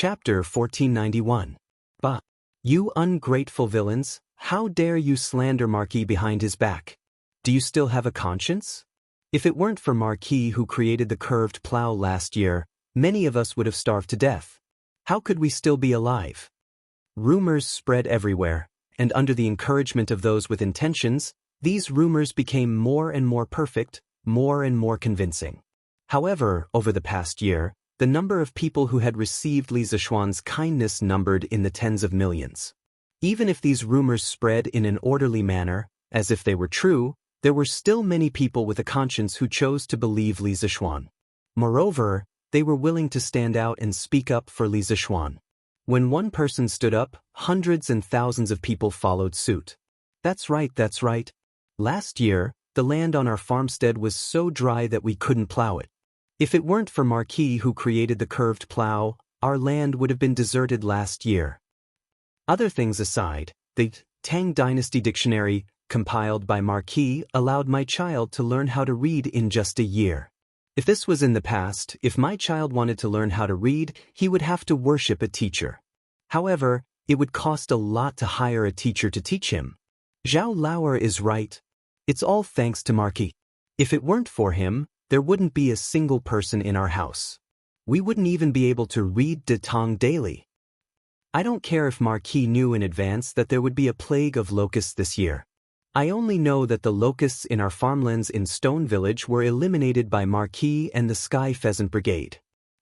Chapter 1491. Bah! You ungrateful villains, how dare you slander Marquis behind his back? Do you still have a conscience? If it weren't for Marquis who created the curved plow last year, many of us would have starved to death. How could we still be alive? Rumors spread everywhere, and under the encouragement of those with intentions, these rumors became more and more perfect, more and more convincing. However, over the past year, the number of people who had received Li Zishuan's kindness numbered in the tens of millions. Even if these rumors spread in an orderly manner, as if they were true, there were still many people with a conscience who chose to believe Li Zishuan. Moreover, they were willing to stand out and speak up for Li Zishuan. When one person stood up, hundreds and thousands of people followed suit. That's right. Last year, the land on our farmstead was so dry that we couldn't plow it. If it weren't for Marquis who created the curved plow, our land would have been deserted last year. Other things aside, the Tang Dynasty Dictionary, compiled by Marquis, allowed my child to learn how to read in just a year. If this was in the past, if my child wanted to learn how to read, he would have to worship a teacher. However, it would cost a lot to hire a teacher to teach him. Zhao Lauer is right. It's all thanks to Marquis. If it weren't for him, there wouldn't be a single person in our house. We wouldn't even be able to read De Tong daily. I don't care if Marquis knew in advance that there would be a plague of locusts this year. I only know that the locusts in our farmlands in Stone Village were eliminated by Marquis and the Sky Pheasant Brigade.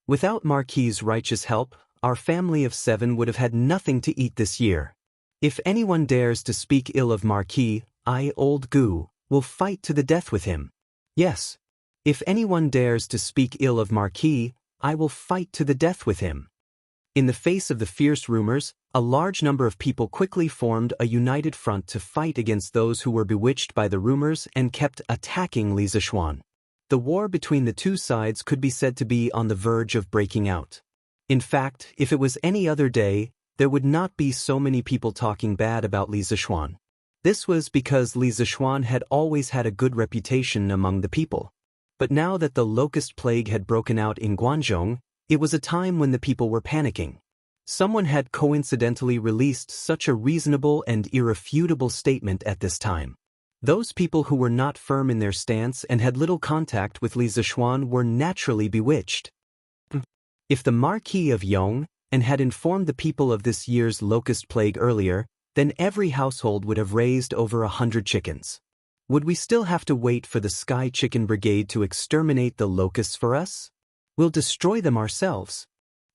Without Marquis's righteous help, our family of 7 would have had nothing to eat this year. If anyone dares to speak ill of Marquis, I, Old Gu, will fight to the death with him. Yes. If anyone dares to speak ill of Marquis, I will fight to the death with him. In the face of the fierce rumors, a large number of people quickly formed a united front to fight against those who were bewitched by the rumors and kept attacking Li Zishuan. The war between the two sides could be said to be on the verge of breaking out. In fact, if it was any other day, there would not be so many people talking bad about Li Zishuan. This was because Li Zishuan had always had a good reputation among the people. But now that the locust plague had broken out in Guangzhou, it was a time when the people were panicking. Someone had coincidentally released such a reasonable and irrefutable statement at this time. Those people who were not firm in their stance and had little contact with Li Zishuan were naturally bewitched. If the Marquis of Yong and had informed the people of this year's locust plague earlier, then every household would have raised over 100 chickens. Would we still have to wait for the Sky Chicken Brigade to exterminate the locusts for us? We'll destroy them ourselves.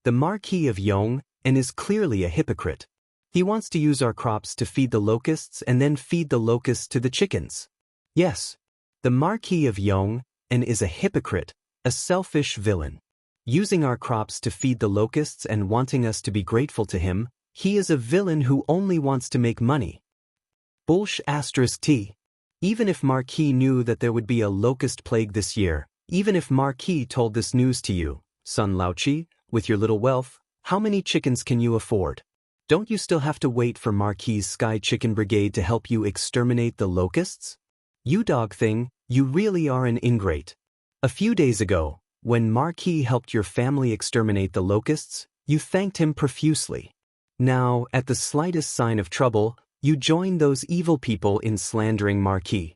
The Marquis of Yong is clearly a hypocrite. He wants to use our crops to feed the locusts and then feed the locusts to the chickens. Yes, the Marquis of Yong is a hypocrite, a selfish villain. Using our crops to feed the locusts and wanting us to be grateful to him, he is a villain who only wants to make money. *T. Even if Marquis knew that there would be a locust plague this year, even if Marquis told this news to you, Sun Laoqi, with your little wealth, how many chickens can you afford? Don't you still have to wait for Marquis's Sky Chicken Brigade to help you exterminate the locusts? You dog thing, you really are an ingrate. A few days ago, when Marquis helped your family exterminate the locusts, you thanked him profusely. Now, at the slightest sign of trouble, you join those evil people in slandering Marquis.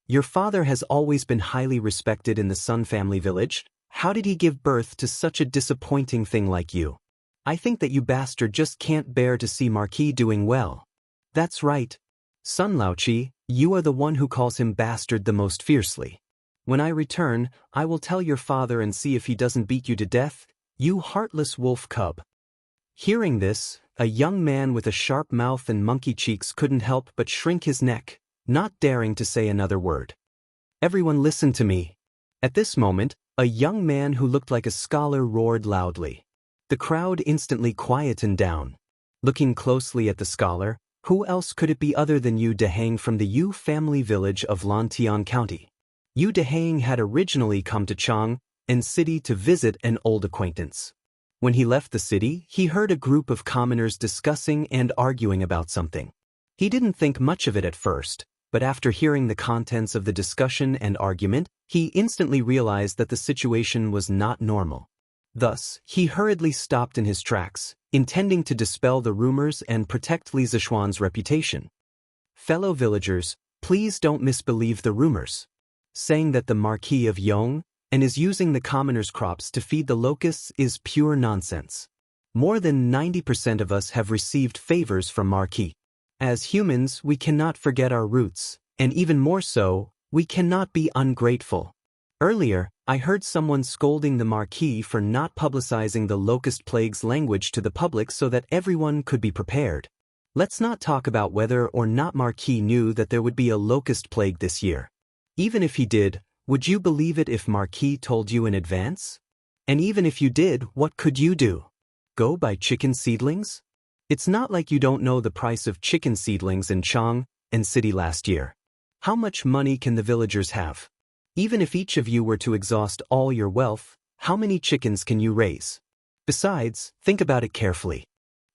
Your father has always been highly respected in the Sun family village. How did he give birth to such a disappointing thing like you? I think that you bastard just can't bear to see Marquis doing well. That's right. Sun Laoqi, you are the one who calls him bastard the most fiercely. When I return, I will tell your father and see if he doesn't beat you to death, you heartless wolf cub. Hearing this, a young man with a sharp mouth and monkey cheeks couldn't help but shrink his neck, not daring to say another word. Everyone listen to me. At this moment, a young man who looked like a scholar roared loudly. The crowd instantly quietened down. Looking closely at the scholar, who else could it be other than Yu Dehang from the Yu family village of Lantian County? Yu Dehang had originally come to Chang City to visit an old acquaintance. When he left the city, he heard a group of commoners discussing and arguing about something. He didn't think much of it at first, but after hearing the contents of the discussion and argument, he instantly realized that the situation was not normal. Thus, he hurriedly stopped in his tracks, intending to dispel the rumors and protect Li Zishuan's reputation. Fellow villagers, please don't misbelieve the rumors. Saying that the Marquis of Yong and is using the commoners' crops to feed the locusts is pure nonsense. More than 90% of us have received favors from Marquis. As humans, we cannot forget our roots, and even more so, we cannot be ungrateful. Earlier, I heard someone scolding the Marquis for not publicizing the locust plague's language to the public so that everyone could be prepared. Let's not talk about whether or not Marquis knew that there would be a locust plague this year. Even if he did, would you believe it if Marquis told you in advance? And even if you did, what could you do? Go buy chicken seedlings? It's not like you don't know the price of chicken seedlings in Chang and City last year. How much money can the villagers have? Even if each of you were to exhaust all your wealth, how many chickens can you raise? Besides, think about it carefully.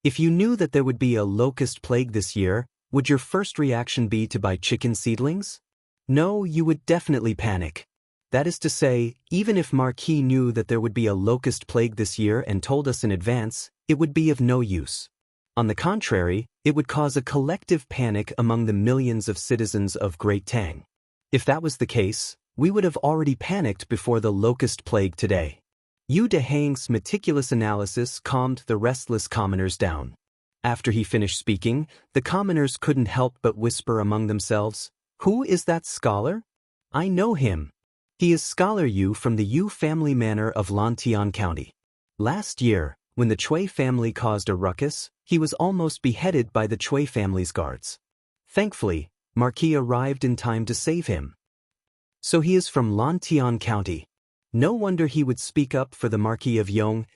If you knew that there would be a locust plague this year, would your first reaction be to buy chicken seedlings? No, you would definitely panic. That is to say, even if Marquis knew that there would be a locust plague this year and told us in advance, it would be of no use. On the contrary, it would cause a collective panic among the millions of citizens of Great Tang. If that was the case, we would have already panicked before the locust plague today. Yu Dehang's meticulous analysis calmed the restless commoners down. After he finished speaking, the commoners couldn't help but whisper among themselves, "Who is that scholar? I know him. He is Scholar Yu from the Yu family manor of Lantian County. Last year, when the Chui family caused a ruckus, he was almost beheaded by the Chui family's guards. Thankfully, Marquis arrived in time to save him. So he is from Lantian County. No wonder he would speak up for the Marquis of Yong.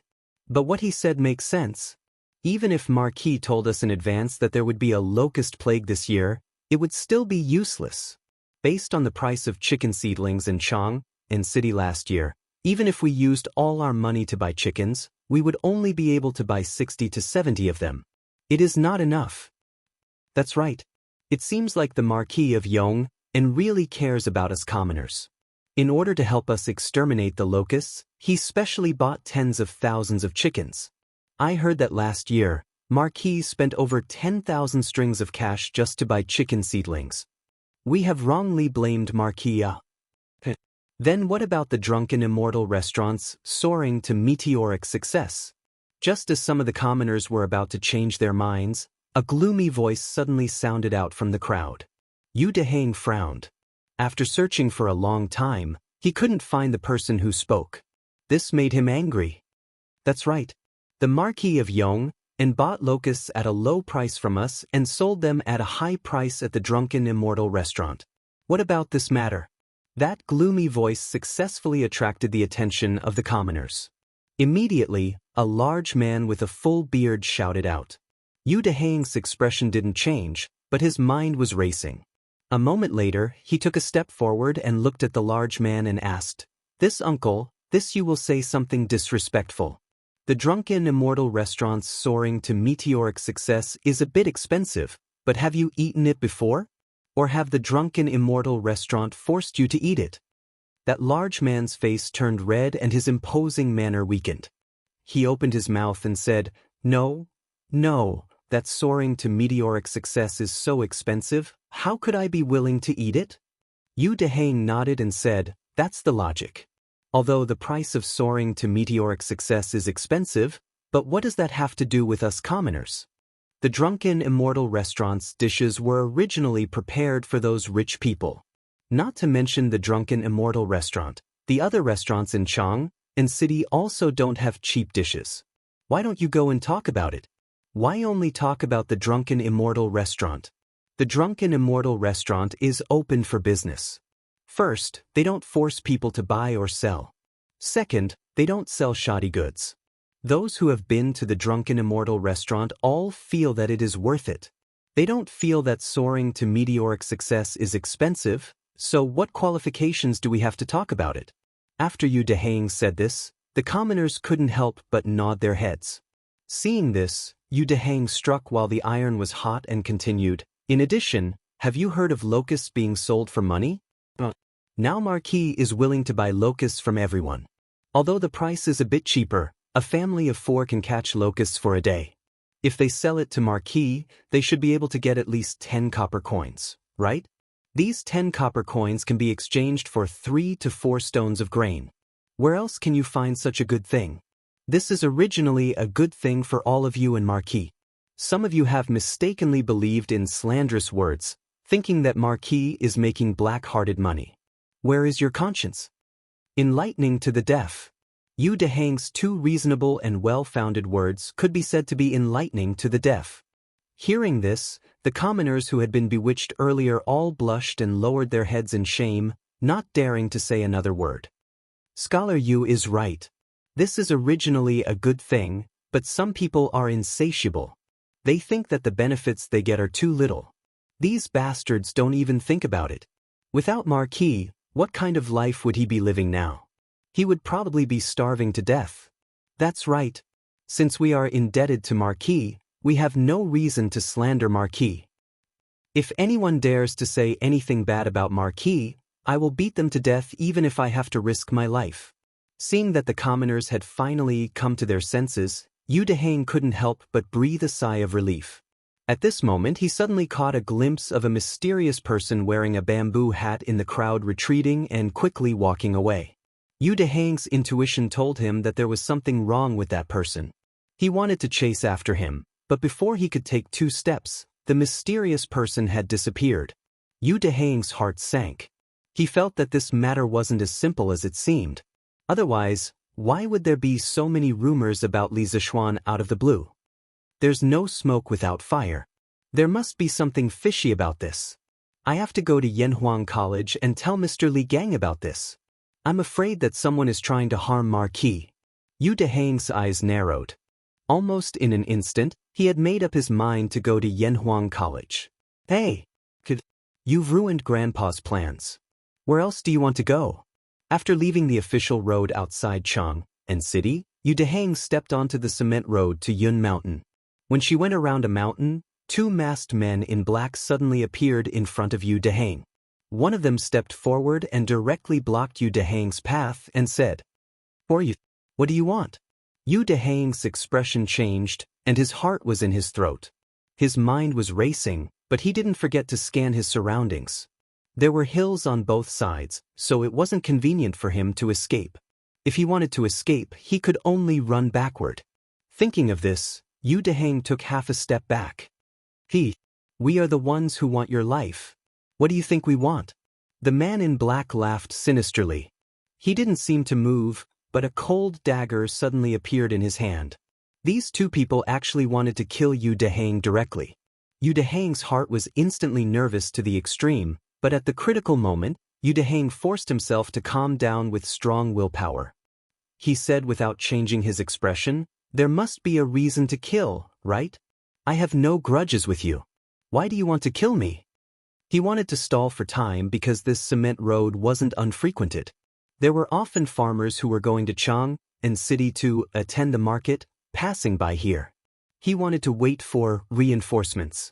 But what he said makes sense. Even if Marquis told us in advance that there would be a locust plague this year, it would still be useless. Based on the price of chicken seedlings in Chang and City last year, even if we used all our money to buy chickens, we would only be able to buy 60 to 70 of them. It is not enough." That's right. It seems like the Marquis of Yong and really cares about us commoners. In order to help us exterminate the locusts, he specially bought tens of thousands of chickens. I heard that last year, Marquis spent over 10,000 strings of cash just to buy chicken seedlings. We have wrongly blamed Marquis. Then what about the drunken immortal restaurants soaring to meteoric success? Just as some of the commoners were about to change their minds, a gloomy voice suddenly sounded out from the crowd. Yu Dehang frowned. After searching for a long time, he couldn't find the person who spoke. This made him angry. That's right. The Marquis of Yong and bought locusts at a low price from us and sold them at a high price at the Drunken Immortal restaurant. What about this matter? That gloomy voice successfully attracted the attention of the commoners. Immediately, a large man with a full beard shouted out. Yu Dehang's expression didn't change, but his mind was racing. A moment later, he took a step forward and looked at the large man and asked, "This uncle, this you will say something disrespectful. The Drunken Immortal restaurant's soaring to meteoric success is a bit expensive, but have you eaten it before? Or have the Drunken Immortal restaurant forced you to eat it?" That large man's face turned red and his imposing manner weakened. He opened his mouth and said, No, that soaring to meteoric success is so expensive, how could I be willing to eat it? Yu Dehang nodded and said, "That's the logic. Although the price of soaring to meteoric success is expensive, but what does that have to do with us commoners? The Drunken Immortal restaurant's dishes were originally prepared for those rich people. Not to mention the Drunken Immortal restaurant, the other restaurants in Chang and City also don't have cheap dishes. Why don't you go and talk about it? Why only talk about the Drunken Immortal restaurant? The Drunken Immortal restaurant is open for business. First, they don't force people to buy or sell. Second, they don't sell shoddy goods. Those who have been to the Drunken Immortal restaurant all feel that it is worth it. They don't feel that soaring to meteoric success is expensive, so what qualifications do we have to talk about it? After Yu Dehang said this, the commoners couldn't help but nod their heads. Seeing this, Yu Dehang struck while the iron was hot and continued, "In addition, have you heard of locusts being sold for money? Now Marquis is willing to buy locusts from everyone. Although the price is a bit cheaper, A family of 4 can catch locusts for a day. If they sell it to Marquis, they should be able to get at least 10 copper coins, right? These 10 copper coins can be exchanged for 3 to 4 stones of grain. Where else can you find such a good thing? This is originally a good thing for all of you and Marquis. Some of you have mistakenly believed in slanderous words, thinking that Marquis is making black-hearted money. Where is your conscience? Enlightening to the deaf. Yu Dehang's 2 reasonable and well-founded words could be said to be enlightening to the deaf. Hearing this, the commoners who had been bewitched earlier all blushed and lowered their heads in shame, not daring to say another word. Scholar Yu is right. This is originally a good thing, but some people are insatiable. They think that the benefits they get are too little. These bastards don't even think about it. Without Marquis, what kind of life would he be living now? He would probably be starving to death. That's right. Since we are indebted to Marquis, we have no reason to slander Marquis. If anyone dares to say anything bad about Marquis, I will beat them to death even if I have to risk my life. Seeing that the commoners had finally come to their senses, Yu Dehang couldn't help but breathe a sigh of relief. At this moment he suddenly caught a glimpse of a mysterious person wearing a bamboo hat in the crowd retreating and quickly walking away. Yu Dehang's intuition told him that there was something wrong with that person. He wanted to chase after him, but before he could take 2 steps, the mysterious person had disappeared. Yu Dehang's heart sank. He felt that this matter wasn't as simple as it seemed. Otherwise, why would there be so many rumors about Li Zishuan out of the blue? There's no smoke without fire. There must be something fishy about this. I have to go to Yanhuang College and tell Mr. Li Gang about this. I'm afraid that someone is trying to harm Marquis. Yu Dehang's eyes narrowed. Almost in an instant, he had made up his mind to go to Yanhuang College. Hey, you've ruined Grandpa's plans. Where else do you want to go? After leaving the official road outside Chang and City, Yu Dehang stepped onto the cement road to Yun Mountain. When she went around a mountain, 2 masked men in black suddenly appeared in front of Yu Dehang. One of them stepped forward and directly blocked Yu Dehang's path and said, "For you, what do you want?" Yu Dehang's expression changed, and his heart was in his throat. His mind was racing, but he didn't forget to scan his surroundings. There were hills on both sides, so it wasn't convenient for him to escape. If he wanted to escape, he could only run backward. Thinking of this, Yu Dehang took half a step back. We are the ones who want your life. What do you think we want? The man in black laughed sinisterly. He didn't seem to move, but a cold dagger suddenly appeared in his hand. These 2 people actually wanted to kill Yu Dehang directly. Yu Dehang's heart was instantly nervous to the extreme, but at the critical moment, Yu Dehang forced himself to calm down with strong willpower. He said without changing his expression, "There must be a reason to kill, right? I have no grudges with you. Why do you want to kill me?" He wanted to stall for time because this cement road wasn't unfrequented. There were often farmers who were going to Chang and City to attend the market, passing by here. He wanted to wait for reinforcements.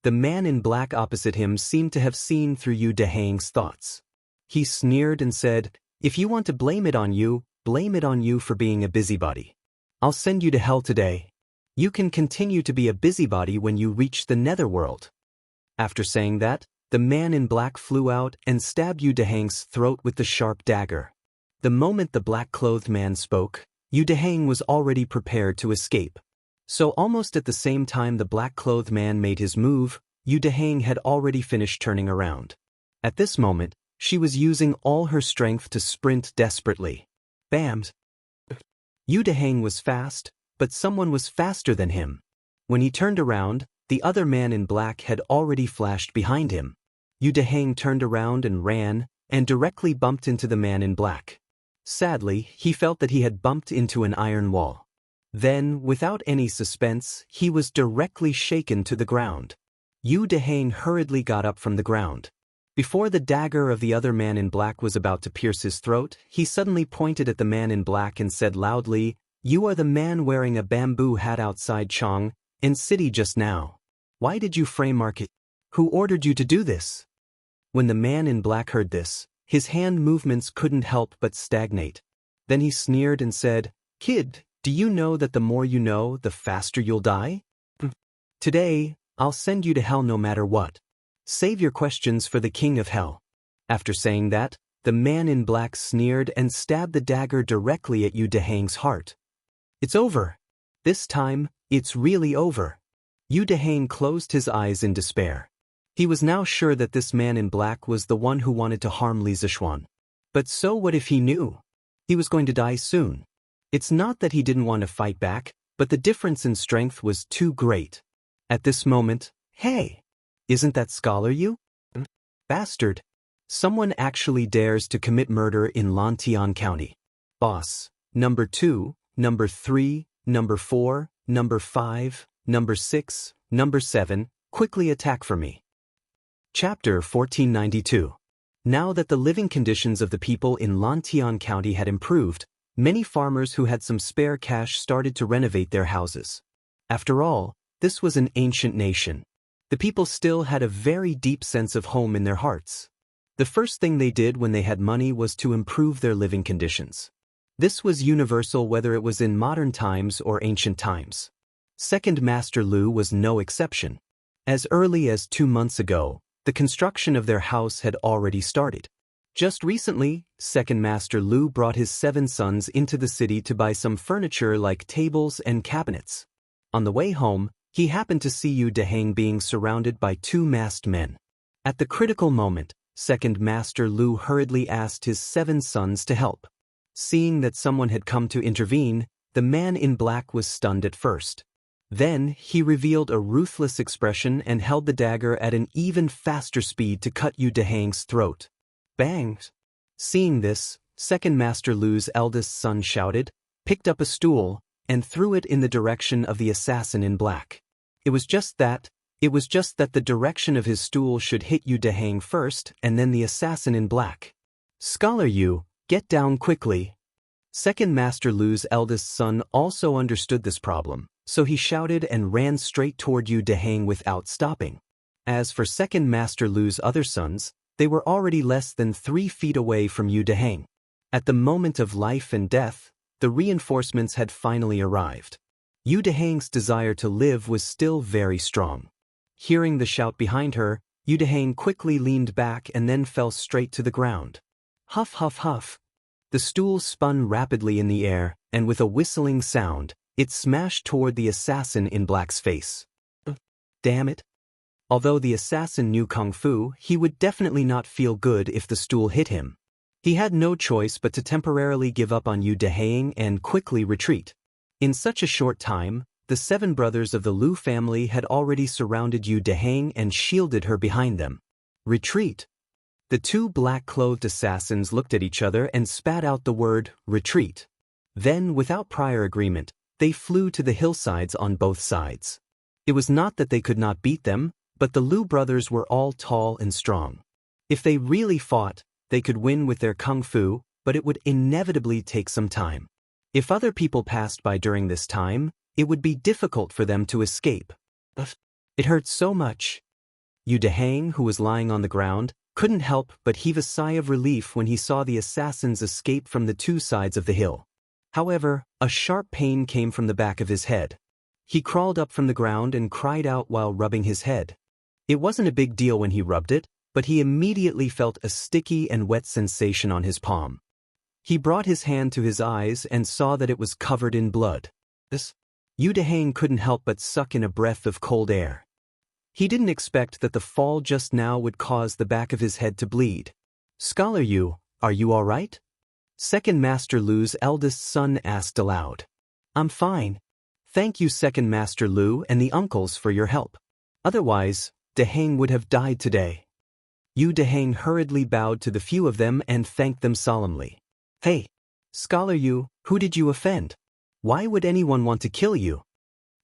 The man in black opposite him seemed to have seen through Yu Dehang's thoughts. He sneered and said, "If you want to blame it on you for being a busybody. I'll send you to hell today. You can continue to be a busybody when you reach the netherworld." After saying that, the man in black flew out and stabbed Yu Dehang's throat with the sharp dagger. The moment the black-clothed man spoke, Yu Dehang was already prepared to escape. So almost at the same time the black-clothed man made his move, Yu Dehang had already finished turning around. At this moment, she was using all her strength to sprint desperately. Bam! Yu Dehang was fast, but someone was faster than him. When he turned around, the other man in black had already flashed behind him. Yu Dehang turned around and ran, and directly bumped into the man in black. Sadly, he felt that he had bumped into an iron wall. Then, without any suspense, he was directly shaken to the ground. Yu Dehang hurriedly got up from the ground. Before the dagger of the other man in black was about to pierce his throat, he suddenly pointed at the man in black and said loudly, "You are the man wearing a bamboo hat outside Chang and City just now. Why did you frame Market? Who ordered you to do this?" When the man in black heard this, his hand movements couldn't help but stagnate. Then he sneered and said, "Kid, Do you know that the more you know, the faster you'll die? Today, I'll send you to hell no matter what. Save your questions for the king of hell. After saying that, the man in black sneered and stabbed the dagger directly at Yu Dehang's heart. It's over. This time, it's really over. Yu Dehang closed his eyes in despair. He was now sure that this man in black was the one who wanted to harm Li Zixuan. But so what if he knew? He was going to die soon. It's not that he didn't want to fight back, but the difference in strength was too great. At this moment, hey, isn't that Scholar Yu? Bastard. Someone actually dares to commit murder in Lantian County. Boss, number 2, number 3, number 4, number 5, number 6, number 7, quickly attack for me. Chapter 1492. Now that the living conditions of the people in Lantian County had improved, many farmers who had some spare cash started to renovate their houses. After all, this was an ancient nation. The people still had a very deep sense of home in their hearts. The first thing they did when they had money was to improve their living conditions. This was universal whether it was in modern times or ancient times. Second Master Lu was no exception. As early as 2 months ago, the construction of their house had already started. Just recently, Second Master Lu brought his 7 sons into the city to buy some furniture like tables and cabinets. On the way home, he happened to see Yu Dehang being surrounded by 2 masked men. At the critical moment, Second Master Lu hurriedly asked his 7 sons to help. Seeing that someone had come to intervene, the man in black was stunned at first. Then, he revealed a ruthless expression and held the dagger at an even faster speed to cut Yu Dehang's throat. Bang! Seeing this, Second Master Lu's eldest son shouted, picked up a stool, and threw it in the direction of the assassin in black. It was just that the direction of his stool should hit Yu Dehang first and then the assassin in black. Scholar Yu, get down quickly. Second Master Lu's eldest son also understood this problem, so he shouted and ran straight toward Yu Dehang without stopping. As for Second Master Lu's other sons, they were already less than 3 feet away from Yu Dehang. At the moment of life and death, the reinforcements had finally arrived. Yu Dehang's desire to live was still very strong. Hearing the shout behind her, Yu Dehang quickly leaned back and then fell straight to the ground. Huff, huff, huff. The stool spun rapidly in the air, and with a whistling sound, it smashed toward the assassin in black's face. Damn it. Although the assassin knew Kung Fu, he would definitely not feel good if the stool hit him. He had no choice but to temporarily give up on Yu Dehang and quickly retreat. In such a short time, the 7 brothers of the Lu family had already surrounded Yu Dehang and shielded her behind them. Retreat. The 2 black-clothed assassins looked at each other and spat out the word, retreat. Then, without prior agreement, they flew to the hillsides on both sides. It was not that they could not beat them, but the Lu brothers were all tall and strong. If they really fought, they could win with their Kung Fu, but it would inevitably take some time. If other people passed by during this time, it would be difficult for them to escape. It hurt so much. Yu Dehang, who was lying on the ground, couldn't help but heave a sigh of relief when he saw the assassins escape from the 2 sides of the hill. However, a sharp pain came from the back of his head. He crawled up from the ground and cried out while rubbing his head. It wasn't a big deal when he rubbed it, but he immediately felt a sticky and wet sensation on his palm. He brought his hand to his eyes and saw that it was covered in blood. Yu Dehang couldn't help but suck in a breath of cold air. He didn't expect that the fall just now would cause the back of his head to bleed. Scholar Yu, are you all right? Second Master Lu's eldest son asked aloud. I'm fine. Thank you, Second Master Lu and the uncles, for your help. Otherwise, Dehang would have died today. Yu Dehang hurriedly bowed to the few of them and thanked them solemnly. Hey, Scholar Yu, who did you offend? Why would anyone want to kill you?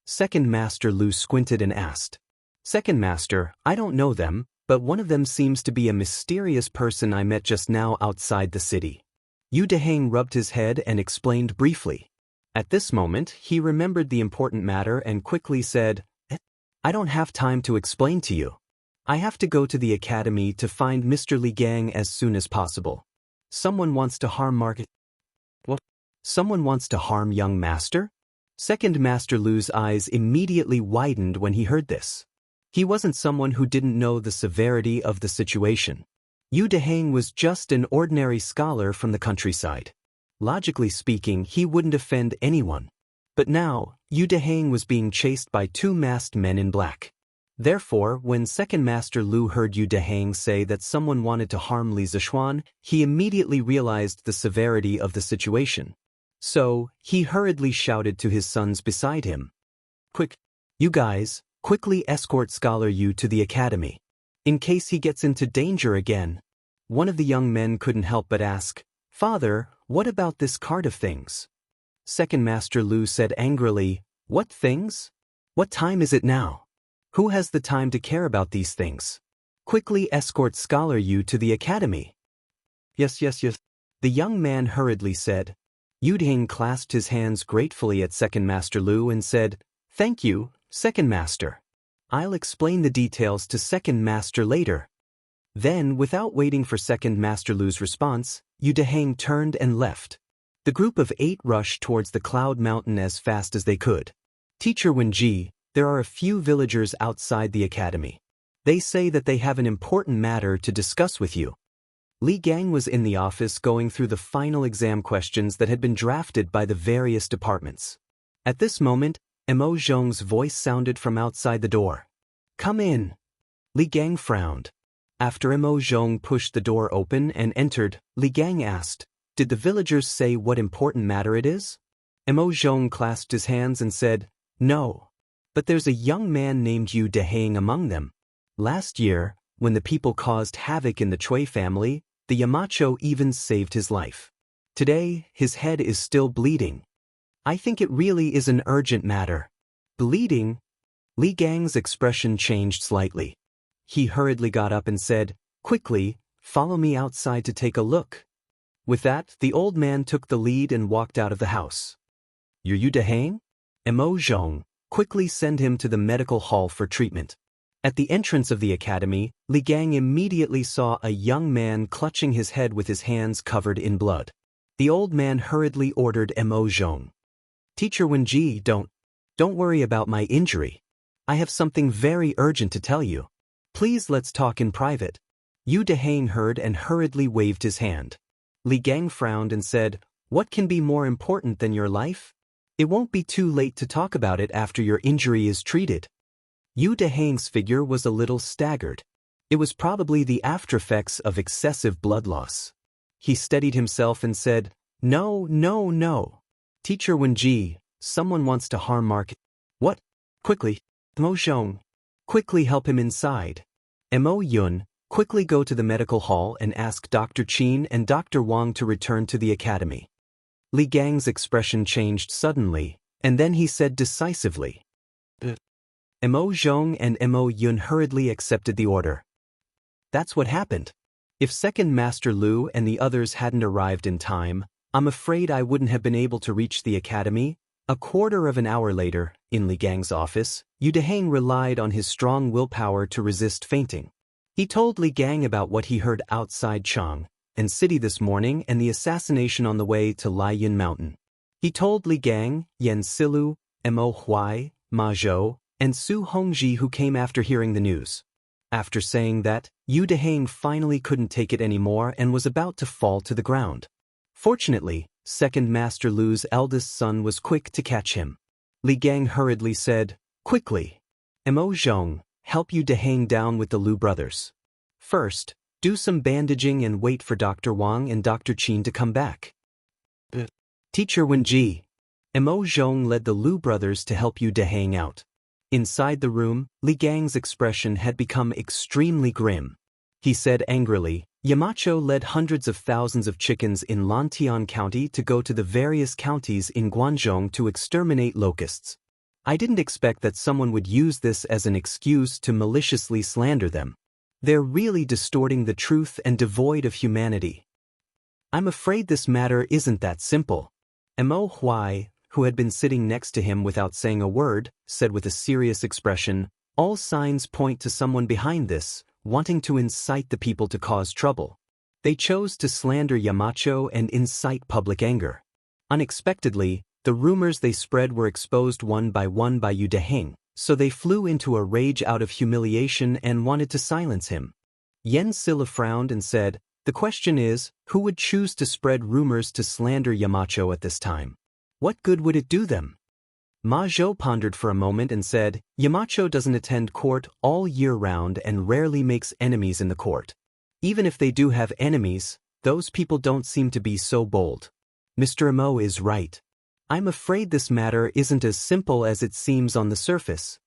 Second Master Lu squinted and asked. Second Master, I don't know them, but one of them seems to be a mysterious person I met just now outside the city. Yu Dehang rubbed his head and explained briefly. At this moment, he remembered the important matter and quickly said, I don't have time to explain to you. I have to go to the academy to find Mr. Li Gang as soon as possible. Someone wants to harm Someone wants to harm young master? Second Master Lu's eyes immediately widened when he heard this. He wasn't someone who didn't know the severity of the situation. Yu Deheng was just an ordinary scholar from the countryside. Logically speaking, he wouldn't offend anyone. But now, Yu Deheng was being chased by two masked men in black. Therefore, when Second Master Lu heard Yu Deheng say that someone wanted to harm Li Zixuan, he immediately realized the severity of the situation. So, he hurriedly shouted to his sons beside him. "Quick, you guys, quickly escort Scholar Yu to the academy. In case he gets into danger again." One of the young men couldn't help but ask, "Father, what about this cart of things?" Second Master Lu said angrily, "What things? What time is it now? Who has the time to care about these things? Quickly escort Scholar Yu to the academy." Yes. The young man hurriedly said. Yu Deheng clasped his hands gratefully at Second Master Lu and said, "Thank you, Second Master. I'll explain the details to Second Master later." Then, without waiting for Second Master Lu's response, Yu Deheng turned and left. The group of 8 rushed towards the Cloud Mountain as fast as they could. "Teacher Wenji, there are a few villagers outside the academy. They say that they have an important matter to discuss with you." Li Gang was in the office going through the final exam questions that had been drafted by the various departments. At this moment, Mo Zhong's voice sounded from outside the door. "Come in." Li Gang frowned. After Mo Zhong pushed the door open and entered, Li Gang asked, "Did the villagers say what important matter it is?" Mo Zhong clasped his hands and said, "No. But there's a young man named Yu Deheng among them. Last year, when the people caused havoc in the Chui family, the Yamacho even saved his life. Today, his head is still bleeding. I think it really is an urgent matter." "Bleeding?" Li Gang's expression changed slightly. He hurriedly got up and said, "Quickly, follow me outside to take a look." With that, the old man took the lead and walked out of the house. "You're Yu Deheng?" Mo Zhong, quickly send him to the medical hall for treatment. At the entrance of the academy, Li Gang immediately saw a young man clutching his head with his hands covered in blood. The old man hurriedly ordered Mo Zhong, "Teacher Wenji, don't worry about my injury. I have something very urgent to tell you. Please let's talk in private." Yu Deheng heard and hurriedly waved his hand. Li Gang frowned and said, "What can be more important than your life? It won't be too late to talk about it after your injury is treated." Yu Deheng's figure was a little staggered. It was probably the aftereffects of excessive blood loss. He steadied himself and said, No. Teacher Wenji, someone wants to harm Mark." "What? Quickly, Mo Zhong. Quickly help him inside. Mo Yun, quickly go to the medical hall and ask Dr. Qin and Dr. Wang to return to the academy." Li Gang's expression changed suddenly, and then he said decisively. Mo Zhong and Mo Yun hurriedly accepted the order. That's what happened. If Second Master Lu and the others hadn't arrived in time, I'm afraid I wouldn't have been able to reach the academy. A quarter of an hour later, in Li Gang's office, Yu Deheng relied on his strong willpower to resist fainting. He told Li Gang about what he heard outside Chang and City this morning and the assassination on the way to Laiyan Mountain. He told Li Gang, Yan Silu, Mo Huai, Ma Zhou, and Su Hongji who came after hearing the news. After saying that, Yu Deheng finally couldn't take it anymore and was about to fall to the ground. Fortunately, Second Master Lu's eldest son was quick to catch him. Li Gang hurriedly said, "Quickly, Mo Zhong, help Yu Deheng down with the Lu brothers. First, do some bandaging and wait for Dr. Wang and Dr. Qin to come back." Teacher Wenji. Mo Zhong led the Lu brothers to help Yu Deheng out. Inside the room, Li Gang's expression had become extremely grim. He said angrily, "Yamacho led hundreds of thousands of chickens in Lantian County to go to the various counties in Guangzhou to exterminate locusts. I didn't expect that someone would use this as an excuse to maliciously slander them. They're really distorting the truth and devoid of humanity. I'm afraid this matter isn't that simple." Mo Huai, who had been sitting next to him without saying a word, said with a serious expression, "All signs point to someone behind this, wanting to incite the people to cause trouble. They chose to slander Yamacho and incite public anger." Unexpectedly, The rumors they spread were exposed one by Yu Deheng, so they flew into a rage out of humiliation and wanted to silence him. Yen Silla frowned and said, "The question is, who would choose to spread rumors to slander Yamacho at this time? What good would it do them?" Ma Zhou pondered for a moment and said, "Yamacho doesn't attend court all year round and rarely makes enemies in the court. Even if they do have enemies, those people don't seem to be so bold. Mr. Amo is right. I'm afraid this matter isn't as simple as it seems on the surface."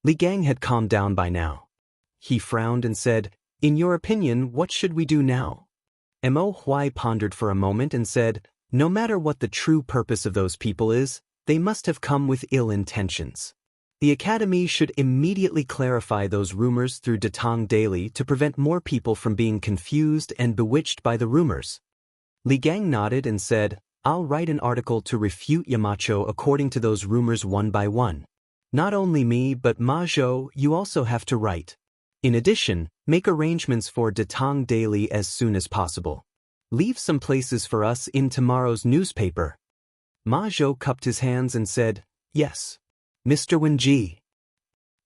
Li Gang had calmed down by now. He frowned and said, "In your opinion, what should we do now?" Mo Huai pondered for a moment and said, "No matter what the true purpose of those people is, they must have come with ill intentions. The Academy should immediately clarify those rumors through Datang Daily to prevent more people from being confused and bewitched by the rumors." Li Gang nodded and said, "I'll write an article to refute Yamacho according to those rumors one by one. Not only me but Ma Zhou, you also have to write. In addition, make arrangements for Datang Daily as soon as possible. Leave some places for us in tomorrow's newspaper." Ma Zhou cupped his hands and said, "Yes. Mr. Wenji.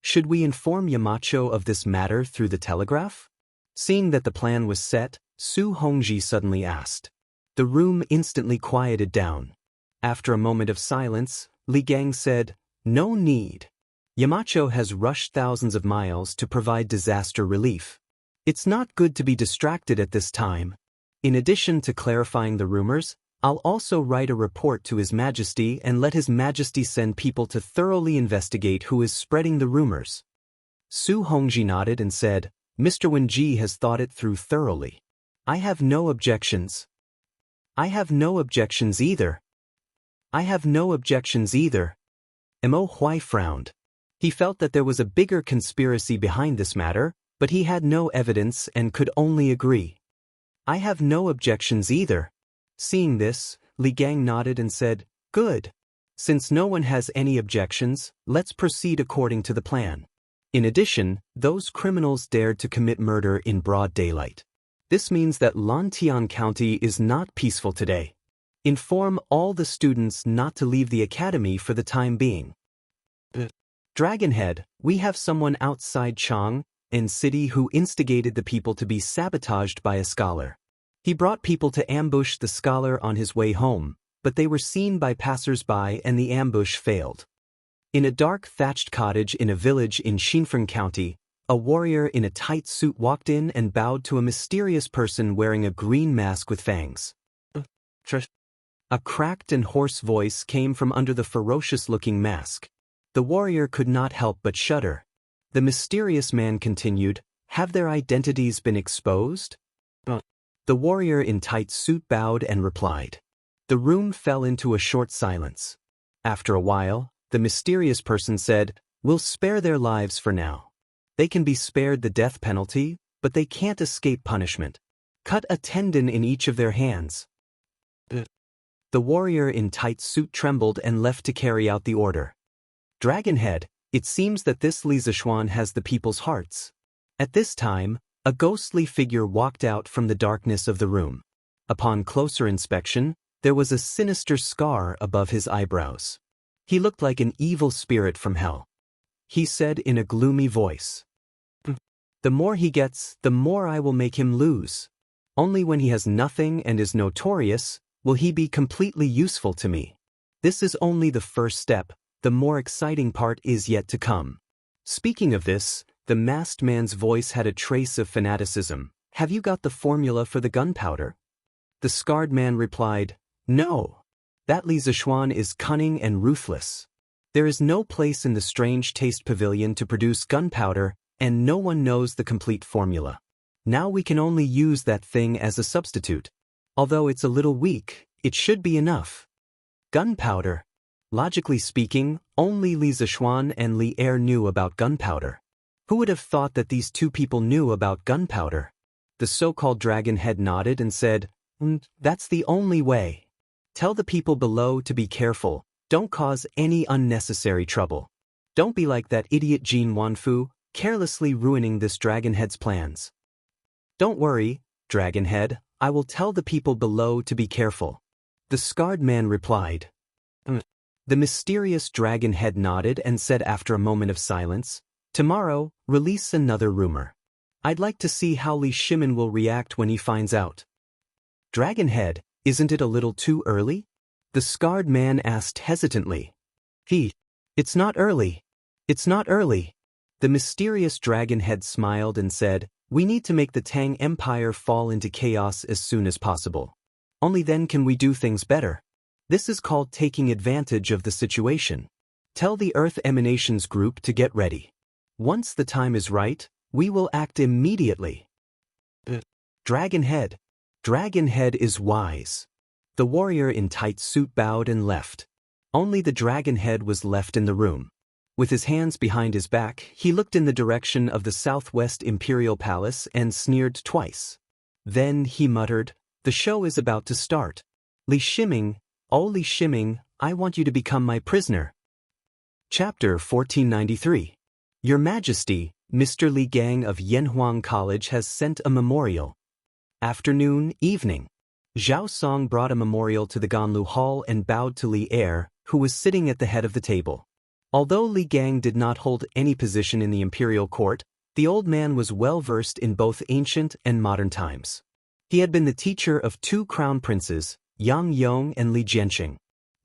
Should we inform Yamacho of this matter through the telegraph?" Seeing that the plan was set, Su Hongji suddenly asked. The room instantly quieted down. After a moment of silence, Li Gang said, "No need. Yamacho has rushed thousands of miles to provide disaster relief. It's not good to be distracted at this time. In addition to clarifying the rumors, I'll also write a report to His Majesty and let His Majesty send people to thoroughly investigate who is spreading the rumors." Su Hongji nodded and said, "Mr. Wenji has thought it through thoroughly. I have no objections." "I have no objections either." "I have no objections either." Mo Huai frowned. He felt that there was a bigger conspiracy behind this matter, but he had no evidence and could only agree. "I have no objections either." Seeing this, Li Gang nodded and said, "Good. Since no one has any objections, let's proceed according to the plan. In addition, those criminals dared to commit murder in broad daylight. This means that Lantian County is not peaceful today. Inform all the students not to leave the academy for the time being. Dragonhead, we have someone outside Chang and City who instigated the people to be sabotaged by a scholar. He brought people to ambush the scholar on his way home, but they were seen by passers-by and the ambush failed. In a dark thatched cottage in a village in Xinfeng County, a warrior in a tight suit walked in and bowed to a mysterious person wearing a green mask with fangs. A cracked and hoarse voice came from under the ferocious-looking mask. The warrior could not help but shudder. The mysterious man continued, "Have their identities been exposed?" The warrior in tight suit bowed and replied. The room fell into a short silence. After a while, the mysterious person said, "We'll spare their lives for now. They can be spared the death penalty, but they can't escape punishment. Cut a tendon in each of their hands." The warrior in tight suit trembled and left to carry out the order. Dragonhead, it seems that this Li Zishuan has the people's hearts. At this time, a ghostly figure walked out from the darkness of the room. Upon closer inspection, there was a sinister scar above his eyebrows. He looked like an evil spirit from hell. He said in a gloomy voice, "The more he gets, the more I will make him lose. Only when he has nothing and is notorious will he be completely useful to me. This is only the first step. The more exciting part is yet to come." Speaking of this, the masked man's voice had a trace of fanaticism. "Have you got the formula for the gunpowder?" The scarred man replied, "No. That Li Zishuan is cunning and ruthless. There is no place in the Strange Taste Pavilion to produce gunpowder, and no one knows the complete formula. Now we can only use that thing as a substitute. Although it's a little weak, it should be enough." Gunpowder. Logically speaking, only Li Zishuan and Li Er knew about gunpowder. Who would have thought that these two people knew about gunpowder? The so-called Dragonhead nodded and said, "That's the only way. Tell the people below to be careful. Don't cause any unnecessary trouble. Don't be like that idiot Jin Wanfu, carelessly ruining this Dragonhead's plans." "Don't worry, Dragonhead, I will tell the people below to be careful." The scarred man replied. The mysterious dragon head nodded and said after a moment of silence, "Tomorrow, release another rumor. I'd like to see how Li Shimin will react when he finds out." "Dragonhead, isn't it a little too early?" the scarred man asked hesitantly. It's not early. It's not early." The mysterious dragonhead smiled and said, "We need to make the Tang Empire fall into chaos as soon as possible. Only then can we do things better. This is called taking advantage of the situation. Tell the Earth Emanations Group to get ready. Once the time is right, we will act immediately." Dragonhead. Dragonhead is wise. The warrior in tight suit bowed and left. Only the dragonhead was left in the room. With his hands behind his back, he looked in the direction of the Southwest Imperial Palace and sneered twice. Then he muttered, "The show is about to start. Li Shiming, oh Li Shiming, I want you to become my prisoner." Chapter 1493. Your Majesty, Mr. Li Gang of Yanhuang College has sent a memorial. Afternoon, evening. Zhao Song brought a memorial to the Ganlu Hall and bowed to Li Er, who was sitting at the head of the table. Although Li Gang did not hold any position in the imperial court, the old man was well versed in both ancient and modern times. He had been the teacher of two crown princes, Yang Yong and Li Jianxing.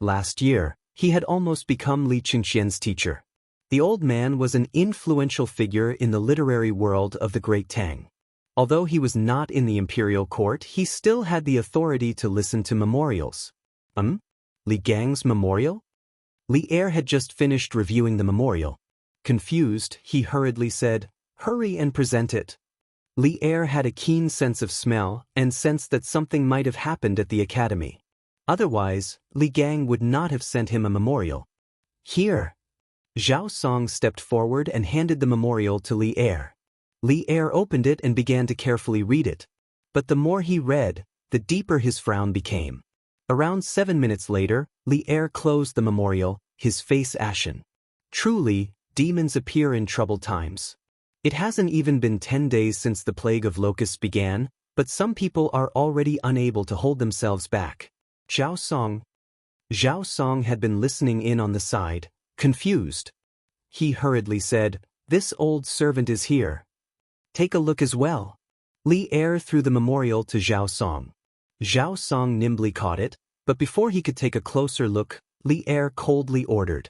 Last year, he had almost become Li Qingxian's teacher. The old man was an influential figure in the literary world of the Great Tang. Although he was not in the imperial court, he still had the authority to listen to memorials. Li Gang's memorial? Li Er had just finished reviewing the memorial. Confused, he hurriedly said, "Hurry and present it." Li Er had a keen sense of smell and sensed that something might have happened at the academy. Otherwise, Li Gang would not have sent him a memorial. "Here." Zhao Song stepped forward and handed the memorial to Li Er. Li Er opened it and began to carefully read it. But the more he read, the deeper his frown became. Around 7 minutes later, Li Er closed the memorial, his face ashen. Truly, demons appear in troubled times. It hasn't even been 10 days since the plague of locusts began, but some people are already unable to hold themselves back. Zhao Song had been listening in on the side, confused. He hurriedly said, "This old servant is here. Take a look as well." Li Er threw the memorial to Zhao Song. Zhao Song nimbly caught it, but before he could take a closer look, Li Er coldly ordered,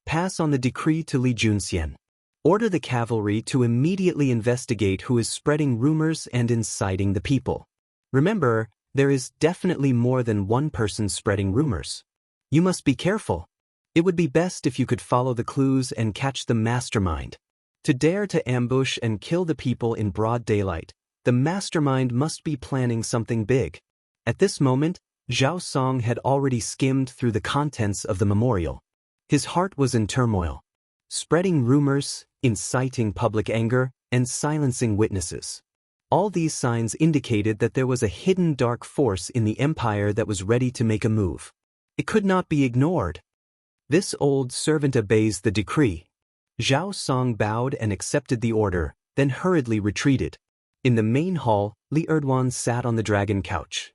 "Pass on the decree to Li Junxian. Order the cavalry to immediately investigate who is spreading rumors and inciting the people. Remember, there is definitely more than one person spreading rumors. You must be careful. It would be best if you could follow the clues and catch the mastermind. To dare to ambush and kill the people in broad daylight, the mastermind must be planning something big." At this moment, Zhao Song had already skimmed through the contents of the memorial. His heart was in turmoil. Spreading rumors, inciting public anger, and silencing witnesses. All these signs indicated that there was a hidden dark force in the empire that was ready to make a move. It could not be ignored. This old servant obeys the decree. Zhao Song bowed and accepted the order, then hurriedly retreated. In the main hall, Li Erdwan sat on the dragon couch.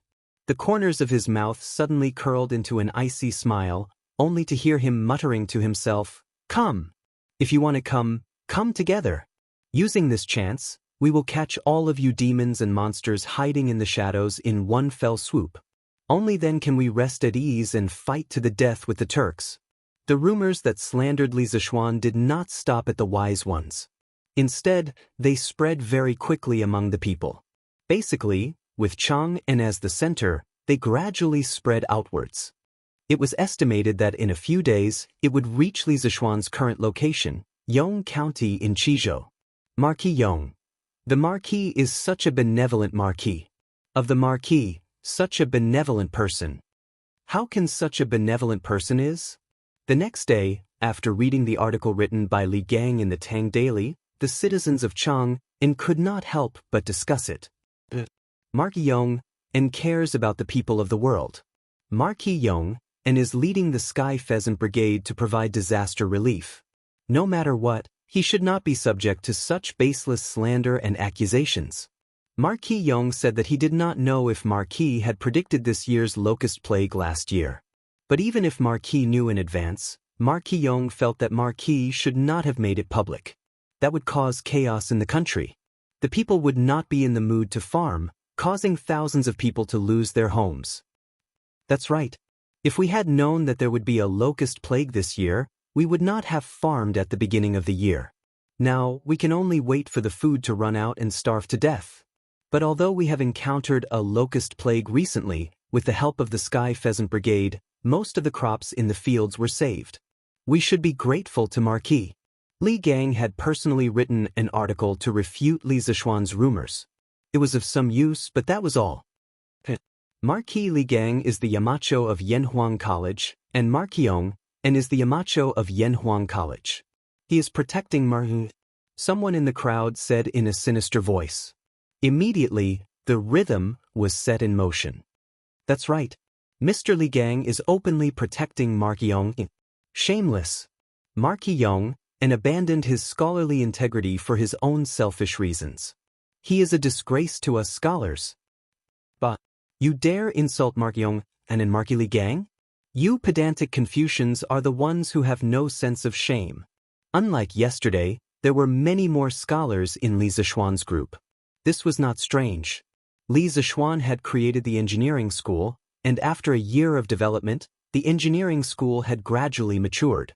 The corners of his mouth suddenly curled into an icy smile, only to hear him muttering to himself, "Come. If you want to come, come together. Using this chance, we will catch all of you demons and monsters hiding in the shadows in one fell swoop. Only then can we rest at ease and fight to the death with the Turks." The rumors that slandered Li Zishuan did not stop at the wise ones. Instead, they spread very quickly among the people. Basically, with Chang'an as the center, they gradually spread outwards. It was estimated that in a few days, it would reach Li Zishuan's current location, Yong County in Qizhou. Marquis Yong. The Marquis is such a benevolent Marquis. Of the Marquis, such a benevolent person. How can such a benevolent person is? The next day, after reading the article written by Li Gang in the Tang Daily, the citizens of Chang'an could not help but discuss it. Marquis Yong and cares about the people of the world. Marquis Yong and is leading the Sky Pheasant Brigade to provide disaster relief. No matter what, he should not be subject to such baseless slander and accusations. Marquis Yong said that he did not know if Marquis had predicted this year's locust plague last year. But even if Marquis knew in advance, Marquis Yong felt that Marquis should not have made it public. That would cause chaos in the country. The people would not be in the mood to farm, causing thousands of people to lose their homes. That's right. If we had known that there would be a locust plague this year, we would not have farmed at the beginning of the year. Now, we can only wait for the food to run out and starve to death. But although we have encountered a locust plague recently, with the help of the Sky Pheasant Brigade, most of the crops in the fields were saved. We should be grateful to Marquis. Li Gang had personally written an article to refute Li Zishuan's rumors. It was of some use, but that was all. Marquis Li Gang is the Yamacho of Yanhuang College, and Marquis Yong, and is the Yamacho of Yanhuang College. He is protecting Marquis. Someone in the crowd said in a sinister voice. Immediately, the rhythm was set in motion. That's right. Mr. Li Gang is openly protecting Marquis Yong. Shameless. Marquis Yong, and abandoned his scholarly integrity for his own selfish reasons. He is a disgrace to us scholars. But, you dare insult Marquis Yong and in Marquis Li Gang? You pedantic Confucians are the ones who have no sense of shame. Unlike yesterday, there were many more scholars in Li Zishuan's group. This was not strange. Li Zishuan had created the engineering school, and after a year of development, the engineering school had gradually matured.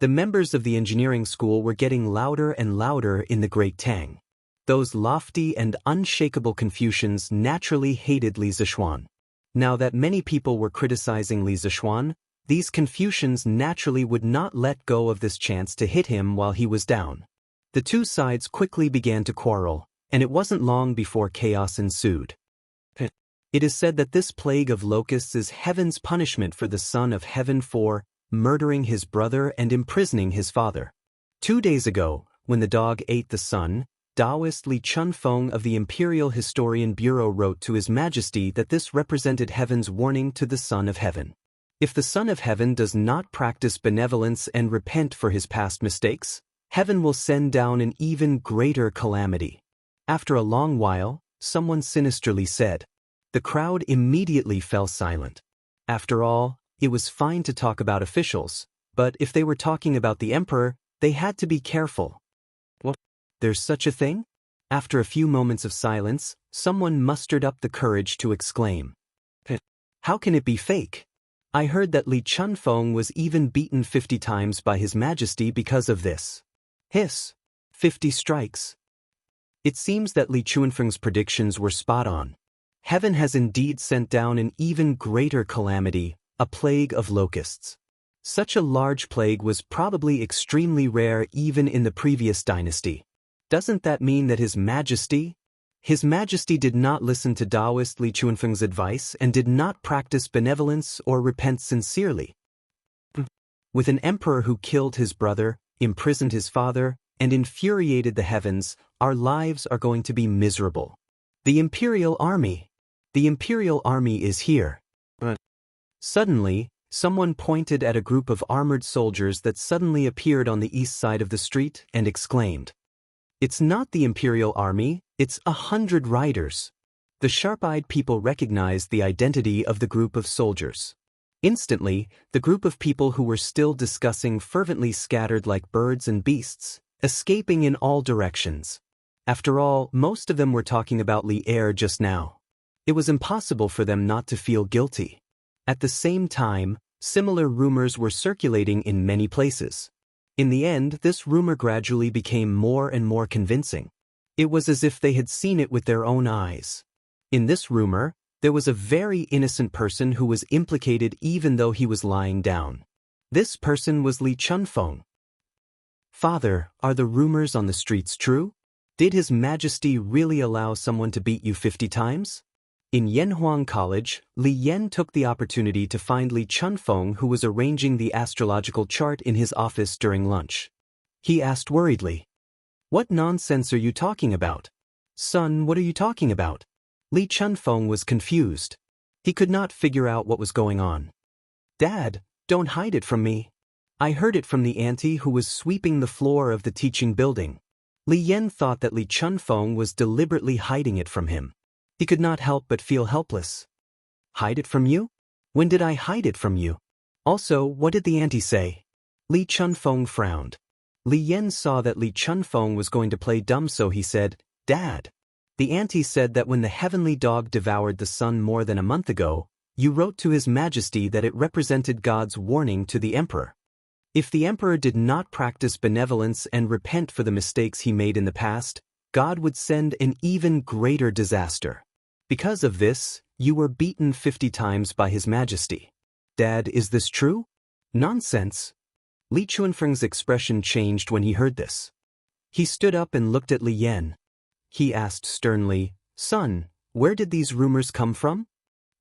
The members of the engineering school were getting louder and louder in the Great Tang. Those lofty and unshakable Confucians naturally hated Li Zishuan. Now that many people were criticizing Li Zishuan, these Confucians naturally would not let go of this chance to hit him while he was down. The two sides quickly began to quarrel, and it wasn't long before chaos ensued. It is said that this plague of locusts is heaven's punishment for the Son of Heaven for murdering his brother and imprisoning his father. 2 days ago, when the dog ate the sun, Taoist Li Chunfeng of the Imperial Historian Bureau wrote to His Majesty that this represented heaven's warning to the Son of Heaven. If the Son of Heaven does not practice benevolence and repent for his past mistakes, heaven will send down an even greater calamity. After a long while, someone sinisterly said. The crowd immediately fell silent. After all, it was fine to talk about officials, but if they were talking about the emperor, they had to be careful. What? There's such a thing? After a few moments of silence, someone mustered up the courage to exclaim. How can it be fake? I heard that Li Chunfeng was even beaten 50 times by His Majesty because of this. Hiss. 50 strikes. It seems that Li Chunfeng's predictions were spot on. Heaven has indeed sent down an even greater calamity, a plague of locusts. Such a large plague was probably extremely rare even in the previous dynasty. Doesn't that mean that His Majesty did not listen to Taoist Li Chunfeng's advice and did not practice benevolence or repent sincerely? With an emperor who killed his brother, imprisoned his father, and infuriated the heavens, our lives are going to be miserable. The Imperial Army is here. Suddenly, someone pointed at a group of armored soldiers that suddenly appeared on the east side of the street and exclaimed, "It's not the Imperial Army, it's 100 riders." The sharp-eyed people recognized the identity of the group of soldiers. Instantly, the group of people who were still discussing fervently scattered like birds and beasts, escaping in all directions. After all, most of them were talking about Li Er just now. It was impossible for them not to feel guilty. At the same time, similar rumors were circulating in many places. In the end, this rumor gradually became more and more convincing. It was as if they had seen it with their own eyes. In this rumor, there was a very innocent person who was implicated even though he was lying down. This person was Li Chunfeng. Father, are the rumors on the streets true? Did His Majesty really allow someone to beat you 50 times? In Yanhuang College, Li Yan took the opportunity to find Li Chunfeng, who was arranging the astrological chart in his office during lunch. He asked worriedly, "What nonsense are you talking about? Son, what are you talking about?" Li Chunfeng was confused. He could not figure out what was going on. "Dad, don't hide it from me. I heard it from the auntie who was sweeping the floor of the teaching building." Li Yan thought that Li Chunfeng was deliberately hiding it from him. He could not help but feel helpless. "Hide it from you? When did I hide it from you?" Also, what did the auntie say? Li Chunfeng frowned. Li Yan saw that Li Chunfeng was going to play dumb, so he said, Dad. The auntie said that when the heavenly dog devoured the sun more than a month ago, you wrote to His Majesty that it represented God's warning to the emperor. If the emperor did not practice benevolence and repent for the mistakes he made in the past, God would send an even greater disaster. Because of this, you were beaten 50 times by His Majesty. Dad, is this true? Nonsense. Li Chunfeng's expression changed when he heard this. He stood up and looked at Li Yan. He asked sternly, Son, where did these rumors come from?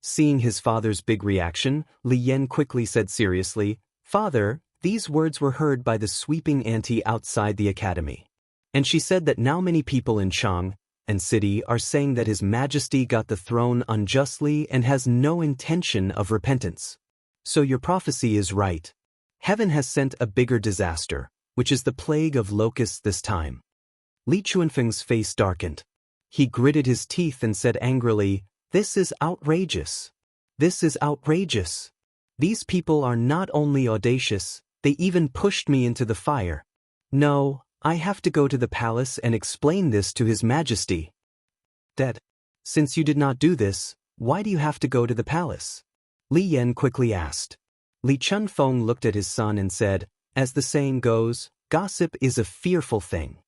Seeing his father's big reaction, Li Yan quickly said seriously, Father, these words were heard by the sweeping auntie outside the academy. And she said that now many people in Chang and city are saying that His Majesty got the throne unjustly and has no intention of repentance. So your prophecy is right. Heaven has sent a bigger disaster, which is the plague of locusts this time. Li Chunfeng's face darkened. He gritted his teeth and said angrily, This is outrageous. This is outrageous. These people are not only audacious, they even pushed me into the fire. No, I have to go to the palace and explain this to His Majesty. Dad, since you did not do this, why do you have to go to the palace? Li Yan quickly asked. Li Chunfeng looked at his son and said, As the saying goes, gossip is a fearful thing.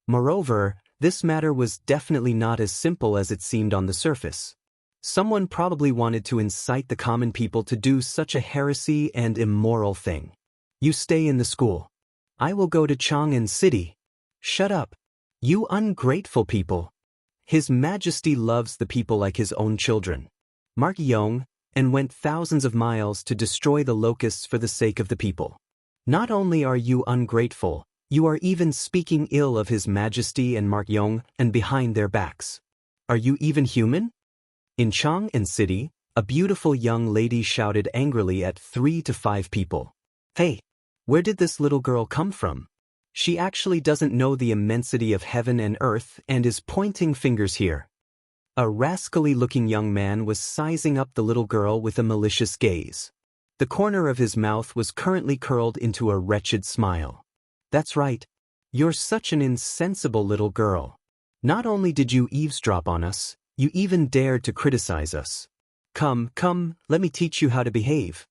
Moreover, this matter was definitely not as simple as it seemed on the surface. Someone probably wanted to incite the common people to do such a heresy and immoral thing. You stay in the school. I will go to Chang'an City. Shut up. You ungrateful people. His Majesty loves the people like his own children. Mark Yong, and went thousands of miles to destroy the locusts for the sake of the people. Not only are you ungrateful, you are even speaking ill of His Majesty and Mark Yong and behind their backs. Are you even human? In Chang'an City, a beautiful young lady shouted angrily at 3 to 5 people. Hey, where did this little girl come from? She actually doesn't know the immensity of heaven and earth and is pointing fingers here. A rascally-looking young man was sizing up the little girl with a malicious gaze. The corner of his mouth was currently curled into a wretched smile. That's right. You're such an insensible little girl. Not only did you eavesdrop on us, you even dared to criticize us. Come, let me teach you how to behave.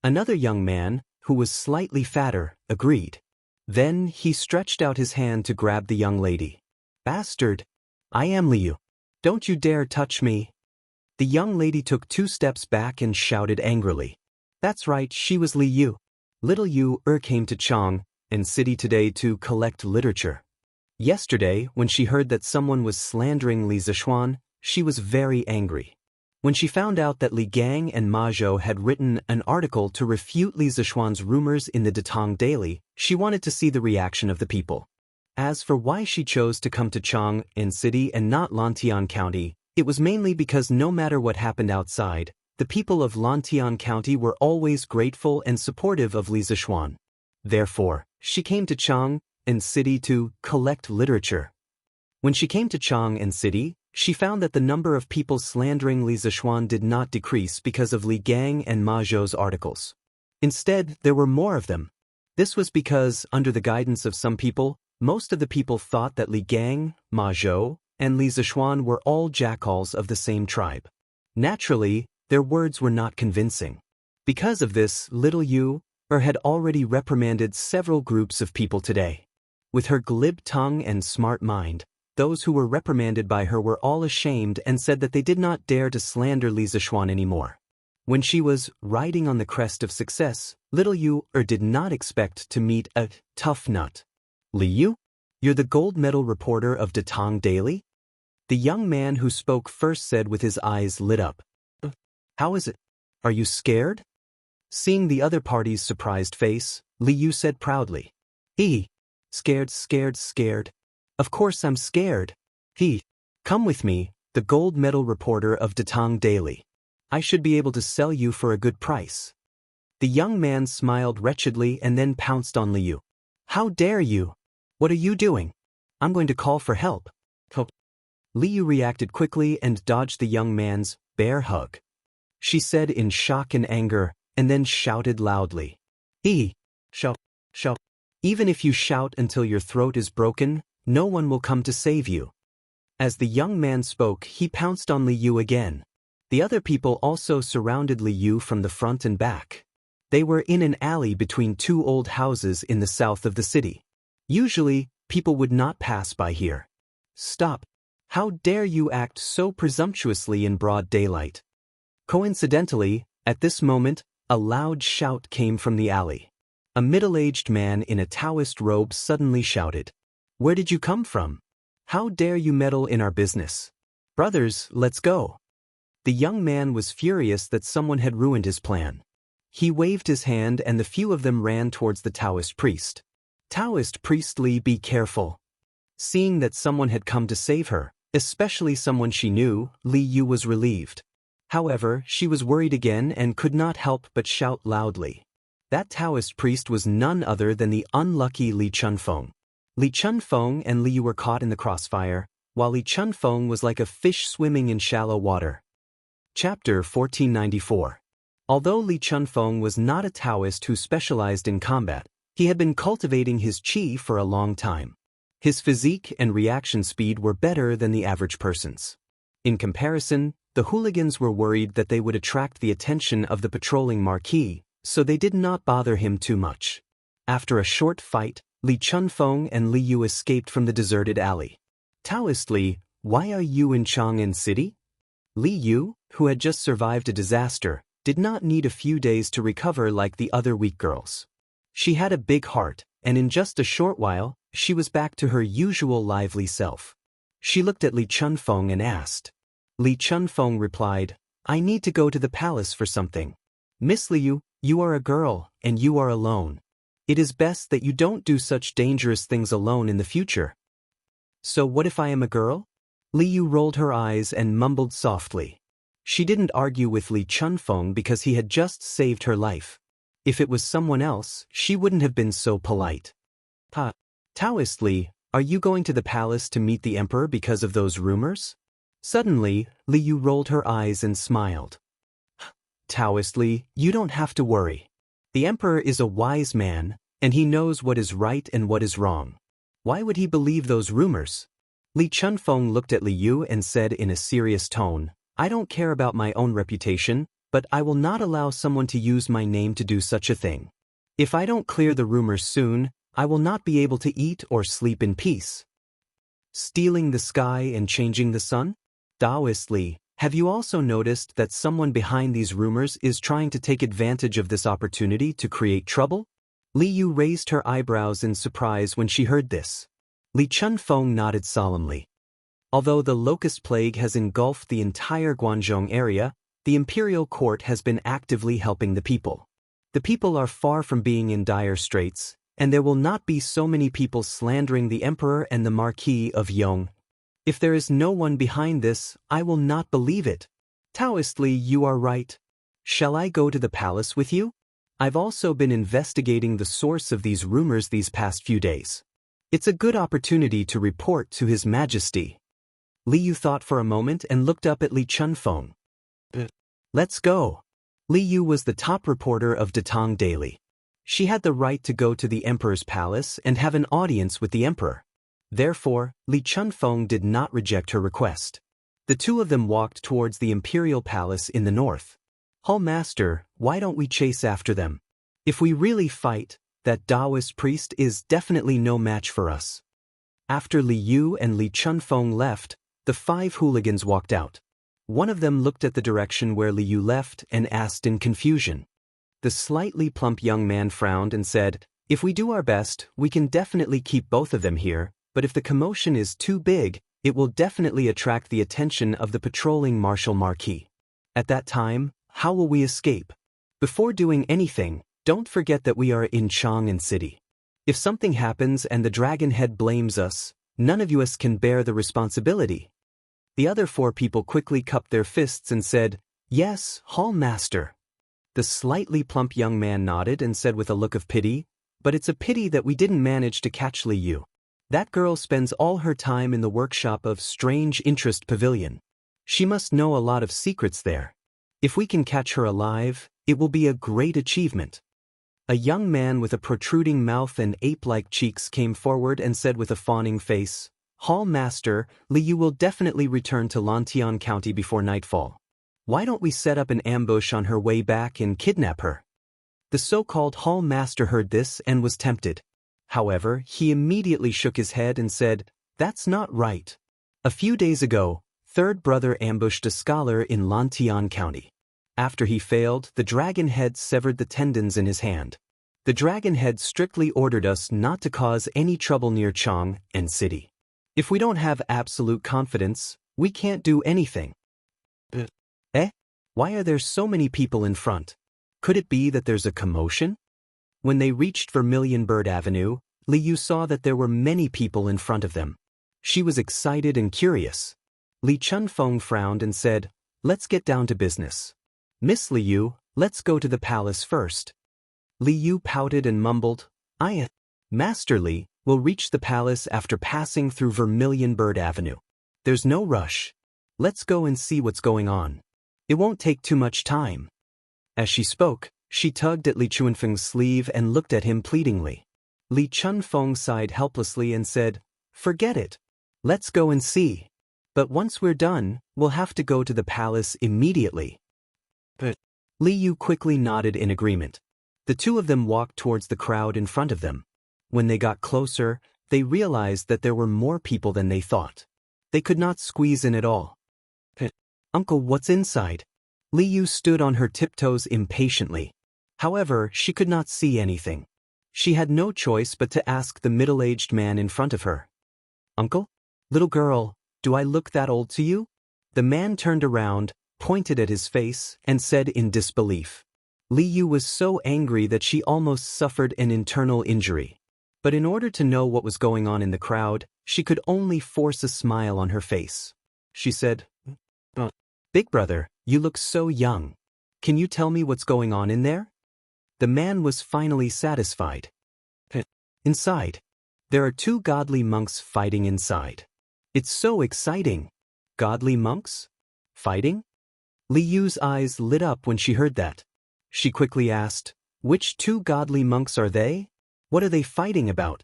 Another young man, who was slightly fatter, agreed. Then he stretched out his hand to grab the young lady. Bastard! I am Liu. Don't you dare touch me. The young lady took 2 steps back and shouted angrily. That's right, she was Li Yu. Little Yu came to Chang'an City today to collect literature. Yesterday, when she heard that someone was slandering Li Zishuan, she was very angry. When she found out that Li Gang and Ma Zhou had written an article to refute Li Zishuan's rumors in the Datong Daily, she wanted to see the reaction of the people. As for why she chose to come to Chang'an City and not Lantian County, it was mainly because no matter what happened outside, the people of Lantian County were always grateful and supportive of Li Zishuan. Therefore, she came to Chang'an City to collect literature. When she came to Chang'an City, she found that the number of people slandering Li Zishuan did not decrease because of Li Gang and Ma Zhou's articles. Instead, there were more of them. This was because, under the guidance of some people, most of the people thought that Li Gang, Ma Zhou, and Li Zishuan were all jackals of the same tribe. Naturally, their words were not convincing. Because of this, little Yu had already reprimanded several groups of people today. With her glib tongue and smart mind, those who were reprimanded by her were all ashamed and said that they did not dare to slander Li Zishuan anymore. When she was riding on the crest of success, little Yu did not expect to meet a tough nut. Li Yu? You're the gold medal reporter of Datong Daily? The young man who spoke first said with his eyes lit up. How is it? Are you scared? Seeing the other party's surprised face, Li Yu said proudly. Scared. Of course I'm scared. Come with me, the gold medal reporter of Datong Daily. I should be able to sell you for a good price. The young man smiled wretchedly and then pounced on Li Yu. How dare you? What are you doing? I'm going to call for help. Li Yu reacted quickly and dodged the young man's bear hug. She said in shock and anger, and then shouted loudly. Shout, shout. Even if you shout until your throat is broken, no one will come to save you. As the young man spoke, he pounced on Li Yu again. The other people also surrounded Li Yu from the front and back. They were in an alley between two old houses in the south of the city. Usually, people would not pass by here. Stop! How dare you act so presumptuously in broad daylight? Coincidentally, at this moment, a loud shout came from the alley. A middle-aged man in a Taoist robe suddenly shouted, "Where did you come from? How dare you meddle in our business? Brothers, let's go." The young man was furious that someone had ruined his plan. He waved his hand and the few of them ran towards the Taoist priest. Taoist priest Li, be careful. Seeing that someone had come to save her, especially someone she knew, Li Yu was relieved. However, she was worried again and could not help but shout loudly. That Taoist priest was none other than the unlucky Li Chunfeng. Li Chunfeng and Li Yu were caught in the crossfire, while Li Chunfeng was like a fish swimming in shallow water. Chapter 1494. Although Li Chunfeng was not a Taoist who specialized in combat, he had been cultivating his qi for a long time. His physique and reaction speed were better than the average person's. In comparison, the hooligans were worried that they would attract the attention of the patrolling marquis, so they did not bother him too much. After a short fight, Li Chunfeng and Li Yu escaped from the deserted alley. Taoist Li, why are you in Chang'an City? Li Yu, who had just survived a disaster, did not need a few days to recover like the other weak girls. She had a big heart, and in just a short while, she was back to her usual lively self. She looked at Li Chunfeng and asked. Li Chunfeng replied, "I need to go to the palace for something. Miss Li Yu, you are a girl, and you are alone. It is best that you don't do such dangerous things alone in the future." So what if I am a girl? Li Yu rolled her eyes and mumbled softly. She didn't argue with Li Chunfeng because he had just saved her life. If it was someone else, she wouldn't have been so polite. Taoist Li, are you going to the palace to meet the emperor because of those rumors? Suddenly, Li Yu rolled her eyes and smiled. Taoist Li, you don't have to worry. The emperor is a wise man, and he knows what is right and what is wrong. Why would he believe those rumors? Li Chunfeng looked at Li Yu and said in a serious tone, I don't care about my own reputation, but I will not allow someone to use my name to do such a thing. If I don't clear the rumors soon, I will not be able to eat or sleep in peace. Stealing the sky and changing the sun? Taoist Li, have you also noticed that someone behind these rumors is trying to take advantage of this opportunity to create trouble? Li Yu raised her eyebrows in surprise when she heard this. Li Chunfeng nodded solemnly. Although the locust plague has engulfed the entire Guangzhong area, the imperial court has been actively helping the people. The people are far from being in dire straits, and there will not be so many people slandering the emperor and the Marquis of Yong. If there is no one behind this, I will not believe it. Taoist Li, you are right. Shall I go to the palace with you? I've also been investigating the source of these rumors these past few days. It's a good opportunity to report to His Majesty. Li Yu thought for a moment and looked up at Li Chunfeng. Let's go. Li Yu was the top reporter of Datong Daily. She had the right to go to the emperor's palace and have an audience with the emperor. Therefore, Li Chunfeng did not reject her request. The two of them walked towards the imperial palace in the north. Hall Master, why don't we chase after them? If we really fight, that Taoist priest is definitely no match for us. After Li Yu and Li Chunfeng left, the 5 hooligans walked out. One of them looked at the direction where Li Yu left and asked in confusion. The slightly plump young man frowned and said, If we do our best, we can definitely keep both of them here, but if the commotion is too big, it will definitely attract the attention of the patrolling Marshal Marquis. At that time, how will we escape? Before doing anything, don't forget that we are in Chang'an City. If something happens and the dragon head blames us, none of us can bear the responsibility. The other 4 people quickly cupped their fists and said, Yes, Hall Master. The slightly plump young man nodded and said with a look of pity, But it's a pity that we didn't manage to catch Li Yu. That girl spends all her time in the workshop of Strange Interest Pavilion. She must know a lot of secrets there. If we can catch her alive, It will be a great achievement. A young man with a protruding mouth and ape-like cheeks came forward and said with a fawning face, "Hall Master, Li Yu will definitely return to Lantian County before nightfall. Why don't we set up an ambush on her way back and kidnap her?" The so-called Hall Master heard this and was tempted. However, he immediately shook his head and said, "That's not right. A few days ago, Third Brother ambushed a scholar in Lantian County. After he failed, the dragon head severed the tendons in his hand. The dragon head strictly ordered us not to cause any trouble near Chang and city. If we don't have absolute confidence, we can't do anything." Why are there so many people in front? Could it be that there's a commotion? When they reached Vermilion Bird Avenue, Li Yu saw that there were many people in front of them. She was excited and curious. Li Chunfeng frowned and said, "Let's get down to business. Miss Li Yu, let's go to the palace first." Li Yu pouted and mumbled, Master Li, will reach the palace after passing through Vermilion Bird Avenue. There's no rush. Let's go and see what's going on. It won't take too much time." As she spoke, she tugged at Li Chunfeng's sleeve and looked at him pleadingly. Li Chunfeng sighed helplessly and said, "Forget it. Let's go and see. But once we're done, we'll have to go to the palace immediately." But Li Yu quickly nodded in agreement. The two of them walked towards the crowd in front of them. When they got closer, they realized that there were more people than they thought. They could not squeeze in at all. "Uncle, what's inside?" Li Yu stood on her tiptoes impatiently. However, she could not see anything. She had no choice but to ask the middle-aged man in front of her. "Uncle? Little girl, do I look that old to you?" The man turned around, pointed at his face, and said in disbelief. Li Yu was so angry that she almost suffered an internal injury. But in order to know what was going on in the crowd, she could only force a smile on her face. She said, "Big brother, you look so young. Can you tell me what's going on in there?" The man was finally satisfied. "Inside. There are two godly monks fighting inside. It's so exciting." "Godly monks? Fighting?" Li Yu's eyes lit up when she heard that. She quickly asked, "Which two godly monks are they? What are they fighting about?"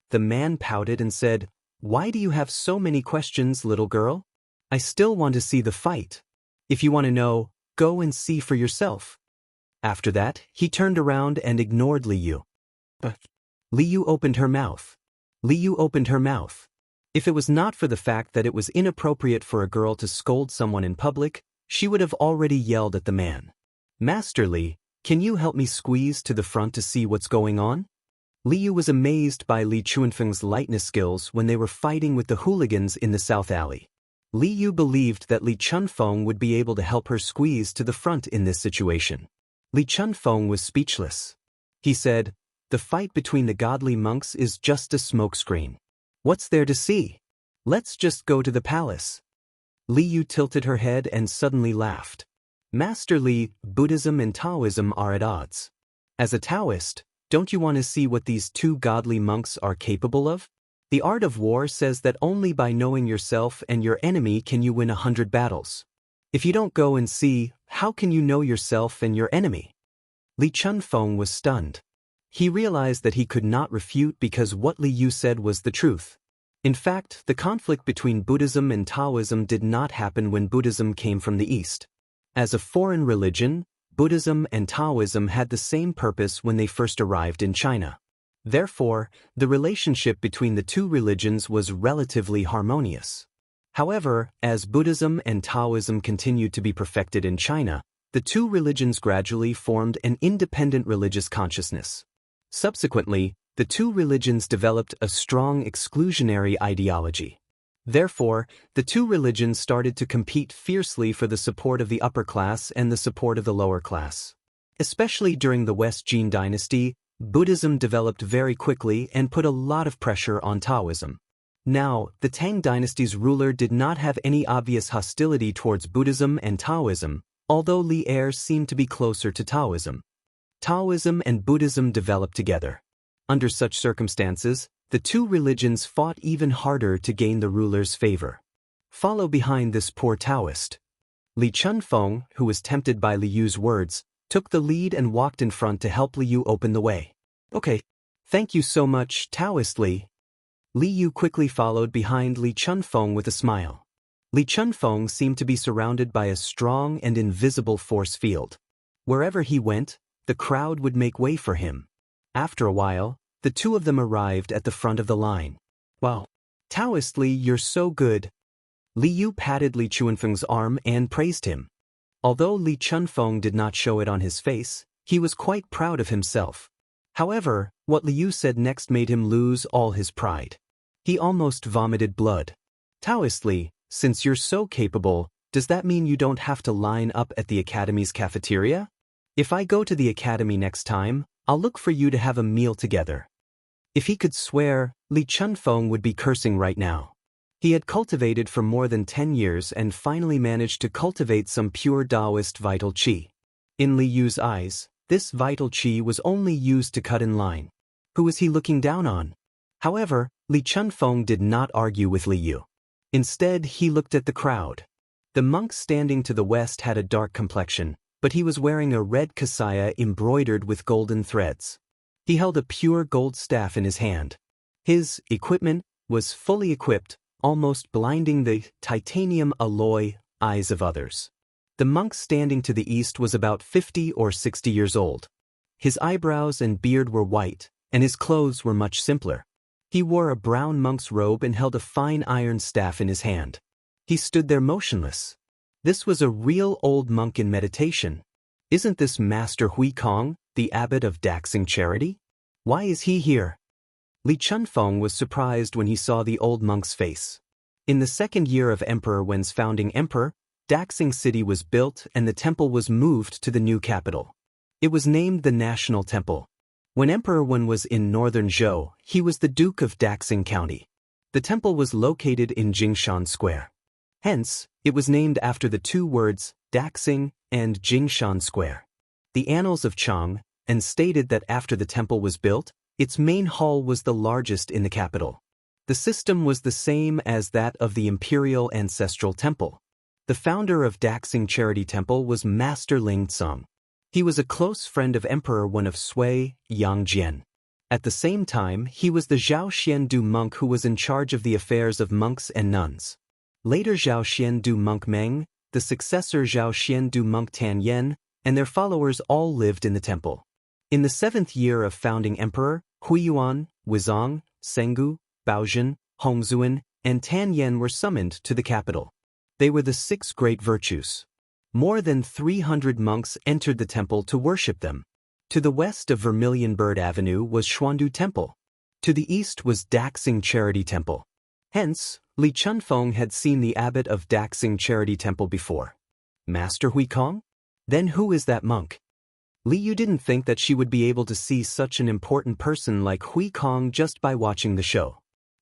The man pouted and said, "Why do you have so many questions, little girl? I still want to see the fight. If you want to know, go and see for yourself." After that, he turned around and ignored Li Yu. But Li Yu opened her mouth. Li Yu opened her mouth. If it was not for the fact that it was inappropriate for a girl to scold someone in public, she would have already yelled at the man. "Master Li, can you help me squeeze to the front to see what's going on?" Li Yu was amazed by Li Chunfeng's lightness skills when they were fighting with the hooligans in the South Alley. Li Yu believed that Li Chunfeng would be able to help her squeeze to the front in this situation. Li Chunfeng was speechless. He said, "The fight between the godly monks is just a smokescreen. What's there to see? Let's just go to the palace." Li Yu tilted her head and suddenly laughed. "Master Li, Buddhism and Taoism are at odds. As a Taoist, don't you want to see what these two godly monks are capable of? The art of war says that only by knowing yourself and your enemy can you win 100 battles. If you don't go and see, how can you know yourself and your enemy?" Li Chunfeng was stunned. He realized that he could not refute because what Li Yu said was the truth. In fact, the conflict between Buddhism and Taoism did not happen when Buddhism came from the East. As a foreign religion, Buddhism and Taoism had the same purpose when they first arrived in China. Therefore, the relationship between the two religions was relatively harmonious. However, as Buddhism and Taoism continued to be perfected in China, the two religions gradually formed an independent religious consciousness. Subsequently, the two religions developed a strong exclusionary ideology. Therefore, the two religions started to compete fiercely for the support of the upper class and the support of the lower class. Especially during the West Jin dynasty, Buddhism developed very quickly and put a lot of pressure on Taoism. Now, the Tang dynasty's ruler did not have any obvious hostility towards Buddhism and Taoism, although Li Er seemed to be closer to Taoism. Taoism and Buddhism developed together. Under such circumstances, the two religions fought even harder to gain the ruler's favor. Follow behind this poor Taoist. Li Chunfeng, who was tempted by Li Yu's words, took the lead and walked in front to help Li Yu open the way. Okay. Thank you so much, Taoist Li. Li Yu quickly followed behind Li Chunfeng with a smile. Li Chunfeng seemed to be surrounded by a strong and invisible force field. Wherever he went, the crowd would make way for him. After a while, the two of them arrived at the front of the line. Wow. Taoist Li, you're so good. Li Yu patted Li Chunfeng's arm and praised him. Although Li Chunfeng did not show it on his face, he was quite proud of himself. However, what Li Yu said next made him lose all his pride. He almost vomited blood. Taoist Li, since you're so capable, does that mean you don't have to line up at the academy's cafeteria? If I go to the academy next time, I'll look for you to have a meal together. If he could swear, Li Chunfeng would be cursing right now. He had cultivated for more than 10 years and finally managed to cultivate some pure Taoist vital qi. In Li Yu's eyes, this vital qi was only used to cut in line. Who was he looking down on? However, Li Chunfeng did not argue with Li Yu. Instead, he looked at the crowd. The monk standing to the west had a dark complexion, but he was wearing a red kasaya embroidered with golden threads. He held a pure gold staff in his hand. His equipment was fully equipped, almost blinding the titanium alloy eyes of others. The monk standing to the east was about 50 or 60 years old. His eyebrows and beard were white, and his clothes were much simpler. He wore a brown monk's robe and held a fine iron staff in his hand. He stood there motionless. This was a real old monk in meditation. Isn't this Master Hui Kong, the abbot of Daxing Charity? Why is he here? Li Chunfeng was surprised when he saw the old monk's face. In the second year of Emperor Wen's founding emperor, Daxing City was built and the temple was moved to the new capital. It was named the National Temple. When Emperor Wen was in northern Zhou, he was the Duke of Daxing County. The temple was located in Jingshan Square. Hence, it was named after the two words, Daxing and Jingshan Square. The annals of Chang, and stated that after the temple was built, its main hall was the largest in the capital. The system was the same as that of the Imperial Ancestral Temple. The founder of Daxing Charity Temple was Master Ling Tsung. He was a close friend of Emperor Wen of Sui, Yangjian. At the same time, he was the Zhao Xiandu monk who was in charge of the affairs of monks and nuns. Later Zhao Xiandu monk Meng, the successor Zhao Xiandu monk Tan Yen, and their followers all lived in the temple. In the 7th year of founding emperor, Huiyuan, Wuzong, Sengu, Baozhen, Hongzuan, and Tan Yen were summoned to the capital. They were the 6 great virtues. More than 300 monks entered the temple to worship them. To the west of Vermilion Bird Avenue was Xuandu Temple. To the east was Daxing Charity Temple. Hence, Li Chunfeng had seen the abbot of Daxing Charity Temple before. Master Hui Kong? Then who is that monk? Li Yu didn't think that she would be able to see such an important person like Hui Kong just by watching the show.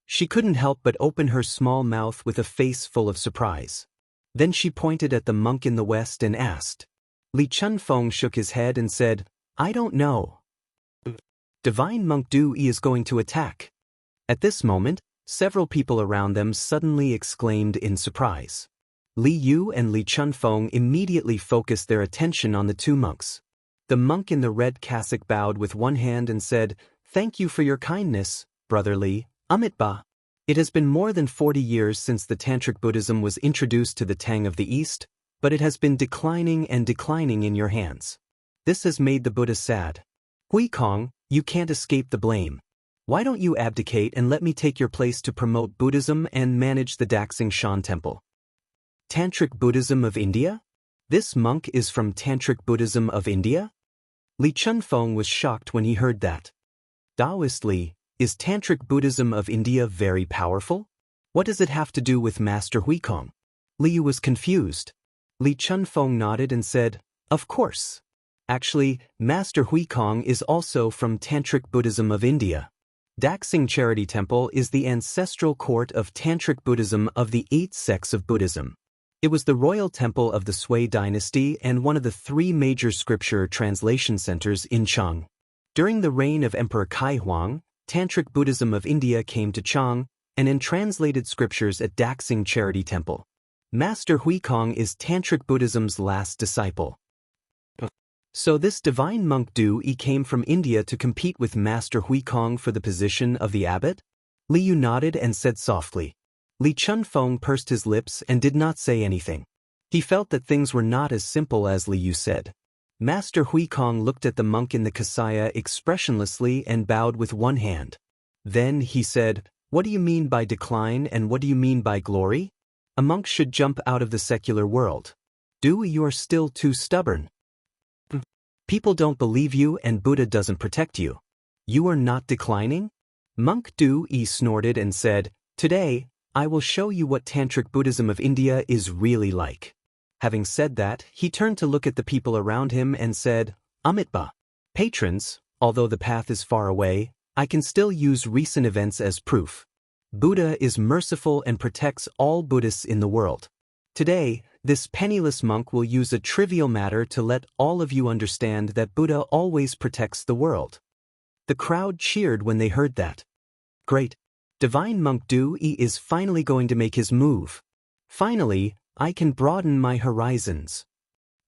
She couldn't help but open her small mouth with a face full of surprise. Then she pointed at the monk in the west and asked. Li Chunfeng shook his head and said, I don't know. Divine Monk Du Yi is going to attack. At this moment, several people around them suddenly exclaimed in surprise. Li Yu and Li Chunfeng immediately focused their attention on the two monks. The monk in the red cassock bowed with one hand and said, Thank you for your kindness, Brother Li, Amitba. It has been more than 40 years since the Tantric Buddhism was introduced to the Tang of the East, but it has been declining and declining in your hands. This has made the Buddha sad. Hui Kong, you can't escape the blame. Why don't you abdicate and let me take your place to promote Buddhism and manage the Daxing Shan Temple? Tantric Buddhism of India? This monk is from Tantric Buddhism of India? Li Chunfeng was shocked when he heard that. Taoist Li, is Tantric Buddhism of India very powerful? What does it have to do with Master Hui Kong? Li Yu was confused. Li Chunfeng nodded and said, Of course. Actually, Master Hui Kong is also from Tantric Buddhism of India. Daxing Charity Temple is the ancestral court of Tantric Buddhism of the 8 sects of Buddhism. It was the royal temple of the Sui dynasty and one of the 3 major scripture translation centers in Chang. During the reign of Emperor Kai Huang, Tantric Buddhism of India came to Chang and translated scriptures at Daxing Charity Temple. Master Hui Kong is Tantric Buddhism's last disciple. So this divine monk Du Yi came from India to compete with Master Hui Kong for the position of the abbot? Li Yu nodded and said softly. Li Chunfeng pursed his lips and did not say anything. He felt that things were not as simple as Li Yu said. Master Hui Kong looked at the monk in the kasaya expressionlessly and bowed with one hand. Then he said, "What do you mean by decline and what do you mean by glory? A monk should jump out of the secular world. Du Yi, you are still too stubborn. People don't believe you and Buddha doesn't protect you. You are not declining?" Monk Du Yi snorted and said, "Today, I will show you what Tantric Buddhism of India is really like." Having said that, he turned to look at the people around him and said, "Amitba. Patrons, although the path is far away, I can still use recent events as proof. Buddha is merciful and protects all Buddhists in the world. Today, this penniless monk will use a trivial matter to let all of you understand that Buddha always protects the world." The crowd cheered when they heard that. Great. Divine Monk Du Yi is finally going to make his move. Finally, I can broaden my horizons.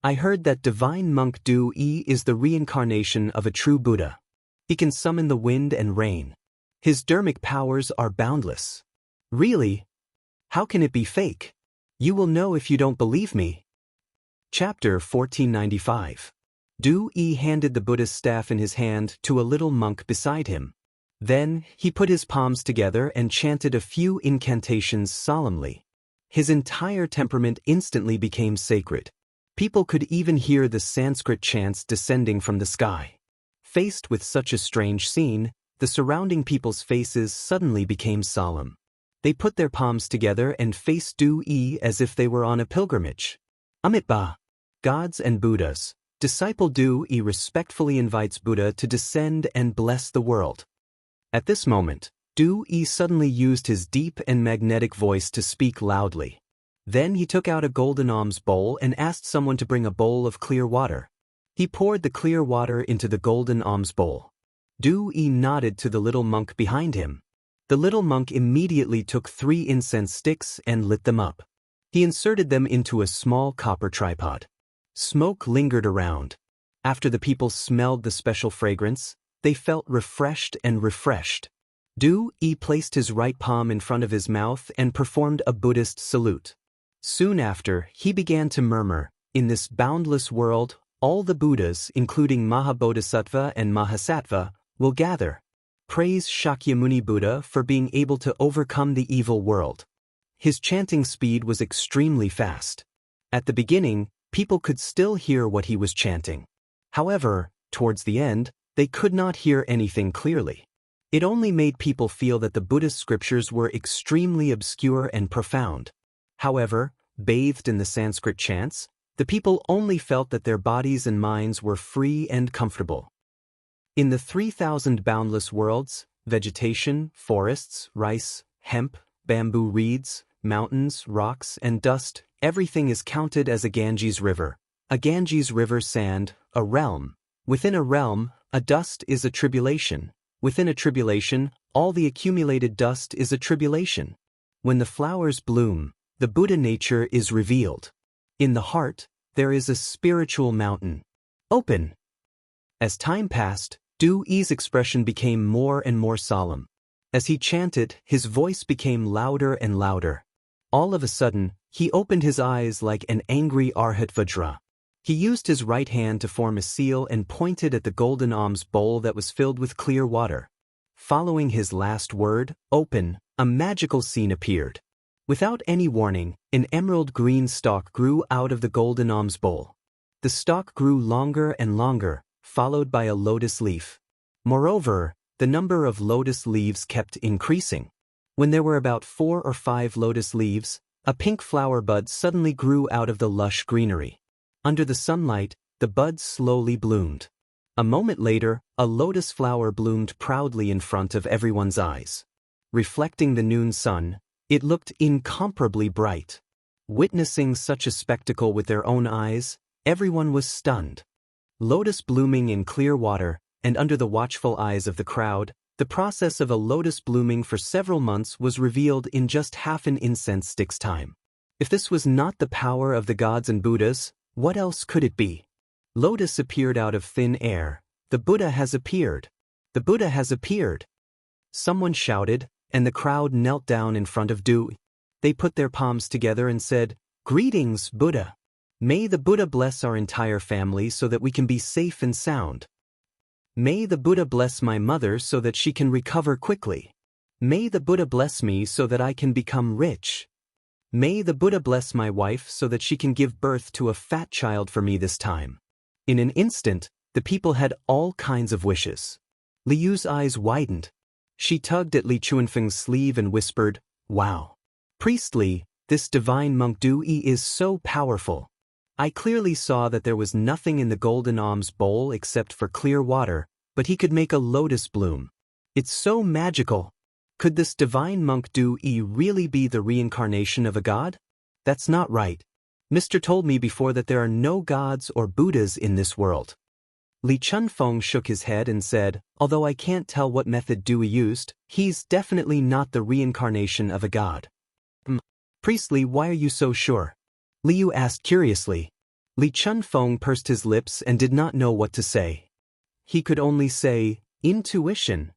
I heard that Divine Monk Du Yi is the reincarnation of a true Buddha. He can summon the wind and rain. His dermic powers are boundless. Really? How can it be fake? You will know if you don't believe me. Chapter 1495. Du Yi handed the Buddha's staff in his hand to a little monk beside him. Then, he put his palms together and chanted a few incantations solemnly. His entire temperament instantly became sacred. People could even hear the Sanskrit chants descending from the sky. Faced with such a strange scene, the surrounding people's faces suddenly became solemn. They put their palms together and faced Du Yi as if they were on a pilgrimage. Amitba. Gods and Buddhas. Disciple Du Yi respectfully invites Buddha to descend and bless the world. At this moment, Du Yi suddenly used his deep and magnetic voice to speak loudly. Then he took out a golden alms bowl and asked someone to bring a bowl of clear water. He poured the clear water into the golden alms bowl. Du Yi nodded to the little monk behind him. The little monk immediately took 3 incense sticks and lit them up. He inserted them into a small copper tripod. Smoke lingered around. After the people smelled the special fragrance, they felt refreshed and refreshed. Du Yi placed his right palm in front of his mouth and performed a Buddhist salute. Soon after, he began to murmur, "In this boundless world, all the Buddhas, including Mahabodhisattva and Mahasattva, will gather. Praise Shakyamuni Buddha for being able to overcome the evil world." His chanting speed was extremely fast. At the beginning, people could still hear what he was chanting. However, towards the end, they could not hear anything clearly. It only made people feel that the Buddhist scriptures were extremely obscure and profound. However, bathed in the Sanskrit chants, the people only felt that their bodies and minds were free and comfortable. In the 3,000 boundless worlds, vegetation, forests, rice, hemp, bamboo reeds, mountains, rocks, and dust, everything is counted as a Ganges river. A Ganges river sand, a realm. Within a realm, a dust is a tribulation. Within a tribulation, all the accumulated dust is a tribulation. When the flowers bloom, the Buddha nature is revealed. In the heart, there is a spiritual mountain. Open. As time passed, Du Yi's expression became more and more solemn. As he chanted, his voice became louder and louder. All of a sudden, he opened his eyes like an angry Arhat Vajra. He used his right hand to form a seal and pointed at the golden alms bowl that was filled with clear water. Following his last word, open, a magical scene appeared. Without any warning, an emerald green stalk grew out of the golden alms bowl. The stalk grew longer and longer, followed by a lotus leaf. Moreover, the number of lotus leaves kept increasing. When there were about 4 or 5 lotus leaves, a pink flower bud suddenly grew out of the lush greenery. Under the sunlight, the bud slowly bloomed. A moment later, a lotus flower bloomed proudly in front of everyone's eyes. Reflecting the noon sun, it looked incomparably bright. Witnessing such a spectacle with their own eyes, everyone was stunned. Lotus blooming in clear water, and under the watchful eyes of the crowd, the process of a lotus blooming for several months was revealed in just half an incense stick's time. If this was not the power of the gods and Buddhas, what else could it be? Lotus appeared out of thin air. The Buddha has appeared. The Buddha has appeared. Someone shouted, and the crowd knelt down in front of Du. They put their palms together and said, "Greetings, Buddha. May the Buddha bless our entire family so that we can be safe and sound. May the Buddha bless my mother so that she can recover quickly. May the Buddha bless me so that I can become rich. May the Buddha bless my wife so that she can give birth to a fat child for me this time." In an instant, the people had all kinds of wishes. Li Yu's eyes widened. She tugged at Li Chuanfeng's sleeve and whispered, "Wow. Priest Li, this divine monk Du Yi is so powerful. I clearly saw that there was nothing in the golden alms bowl except for clear water, but he could make a lotus bloom. It's so magical. Could this divine monk Du Yi really be the reincarnation of a god? That's not right. Mr. told me before that there are no gods or Buddhas in this world." Li Chunfeng shook his head and said, "Although I can't tell what method Dewey used, he's definitely not the reincarnation of a god." Priest Li, why are you so sure?" Li Yu asked curiously. Li Chunfeng pursed his lips and did not know what to say. He could only say, "Intuition.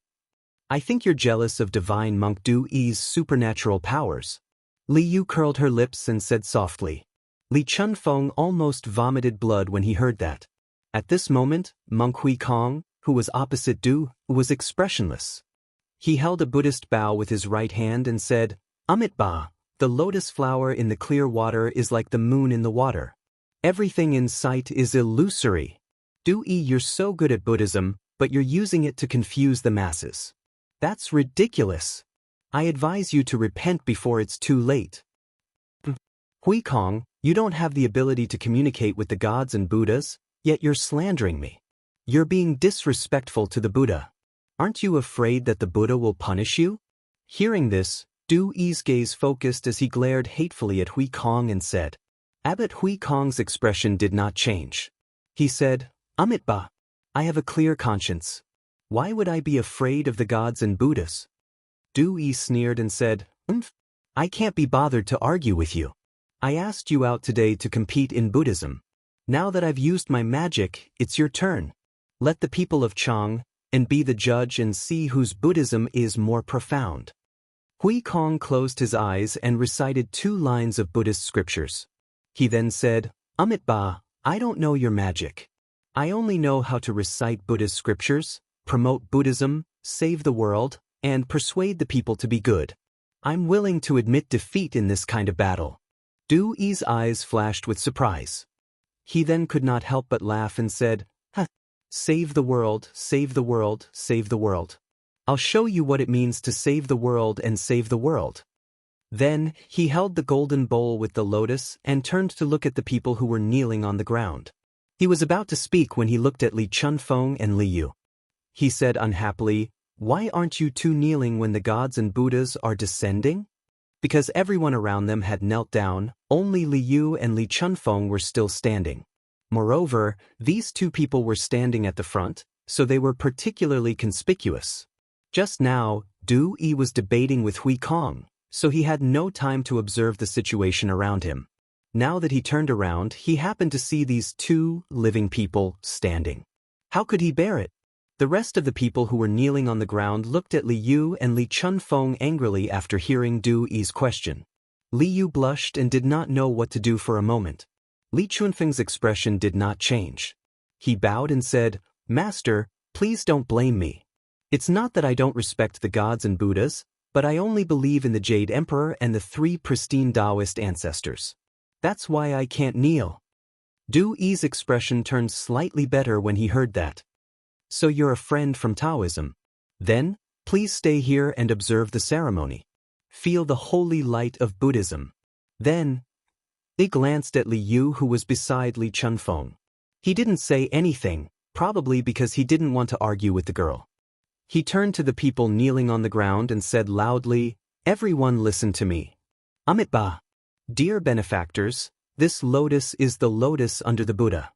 I think you're jealous of divine monk Du Yi's supernatural powers." Li Yu curled her lips and said softly. Li Chunfeng almost vomited blood when he heard that. At this moment, Monk Hui Kong, who was opposite Du, was expressionless. He held a Buddhist bow with his right hand and said, "Amit Ba, the lotus flower in the clear water is like the moon in the water. Everything in sight is illusory. Du Yi, you're so good at Buddhism, but you're using it to confuse the masses. That's ridiculous. I advise you to repent before it's too late." "Hui Kong, you don't have the ability to communicate with the gods and Buddhas, yet you're slandering me. You're being disrespectful to the Buddha. Aren't you afraid that the Buddha will punish you?" Hearing this, Du Yi's gaze focused as he glared hatefully at Hui Kong and said. Abbot Hui Kong's expression did not change. He said, "Amit Ba, I have a clear conscience. Why would I be afraid of the gods and Buddhas?" Du Yi sneered and said, "I can't be bothered to argue with you. I asked you out today to compete in Buddhism. Now that I've used my magic, it's your turn. Let the people of Chang and be the judge and see whose Buddhism is more profound." Hui Kong closed his eyes and recited 2 lines of Buddhist scriptures. He then said, "Amit Ba, I don't know your magic. I only know how to recite Buddhist scriptures, promote Buddhism, save the world, and persuade the people to be good. I'm willing to admit defeat in this kind of battle." Du Yi's eyes flashed with surprise. He then could not help but laugh and said, "Save the world, save the world, save the world. I'll show you what it means to save the world and save the world." Then, he held the golden bowl with the lotus and turned to look at the people who were kneeling on the ground. He was about to speak when he looked at Li Chunfeng and Li Yu. He said unhappily, "Why aren't you 2 kneeling when the gods and Buddhas are descending?" Because everyone around them had knelt down, only Li Yu and Li Chunfeng were still standing. Moreover, these 2 people were standing at the front, so they were particularly conspicuous. Just now, Du Yi was debating with Hui Kong, so he had no time to observe the situation around him. Now that he turned around, he happened to see these 2 living people standing. How could he bear it? The rest of the people who were kneeling on the ground looked at Li Yu and Li Chunfeng angrily after hearing Du Yi's question. Li Yu blushed and did not know what to do for a moment. Li Chunfeng's expression did not change. He bowed and said, "Master, please don't blame me. It's not that I don't respect the gods and Buddhas, but I only believe in the Jade Emperor and the 3 pristine Taoist ancestors. That's why I can't kneel." Du Yi's expression turned slightly better when he heard that. "So you're a friend from Taoism? Then, please stay here and observe the ceremony. Feel the holy light of Buddhism." Then, they glanced at Li Yu, who was beside Li Chunfeng. He didn't say anything, probably because he didn't want to argue with the girl. He turned to the people kneeling on the ground and said loudly, "Everyone listen to me. Amit Ba. Dear benefactors, this lotus is the lotus under the Buddha.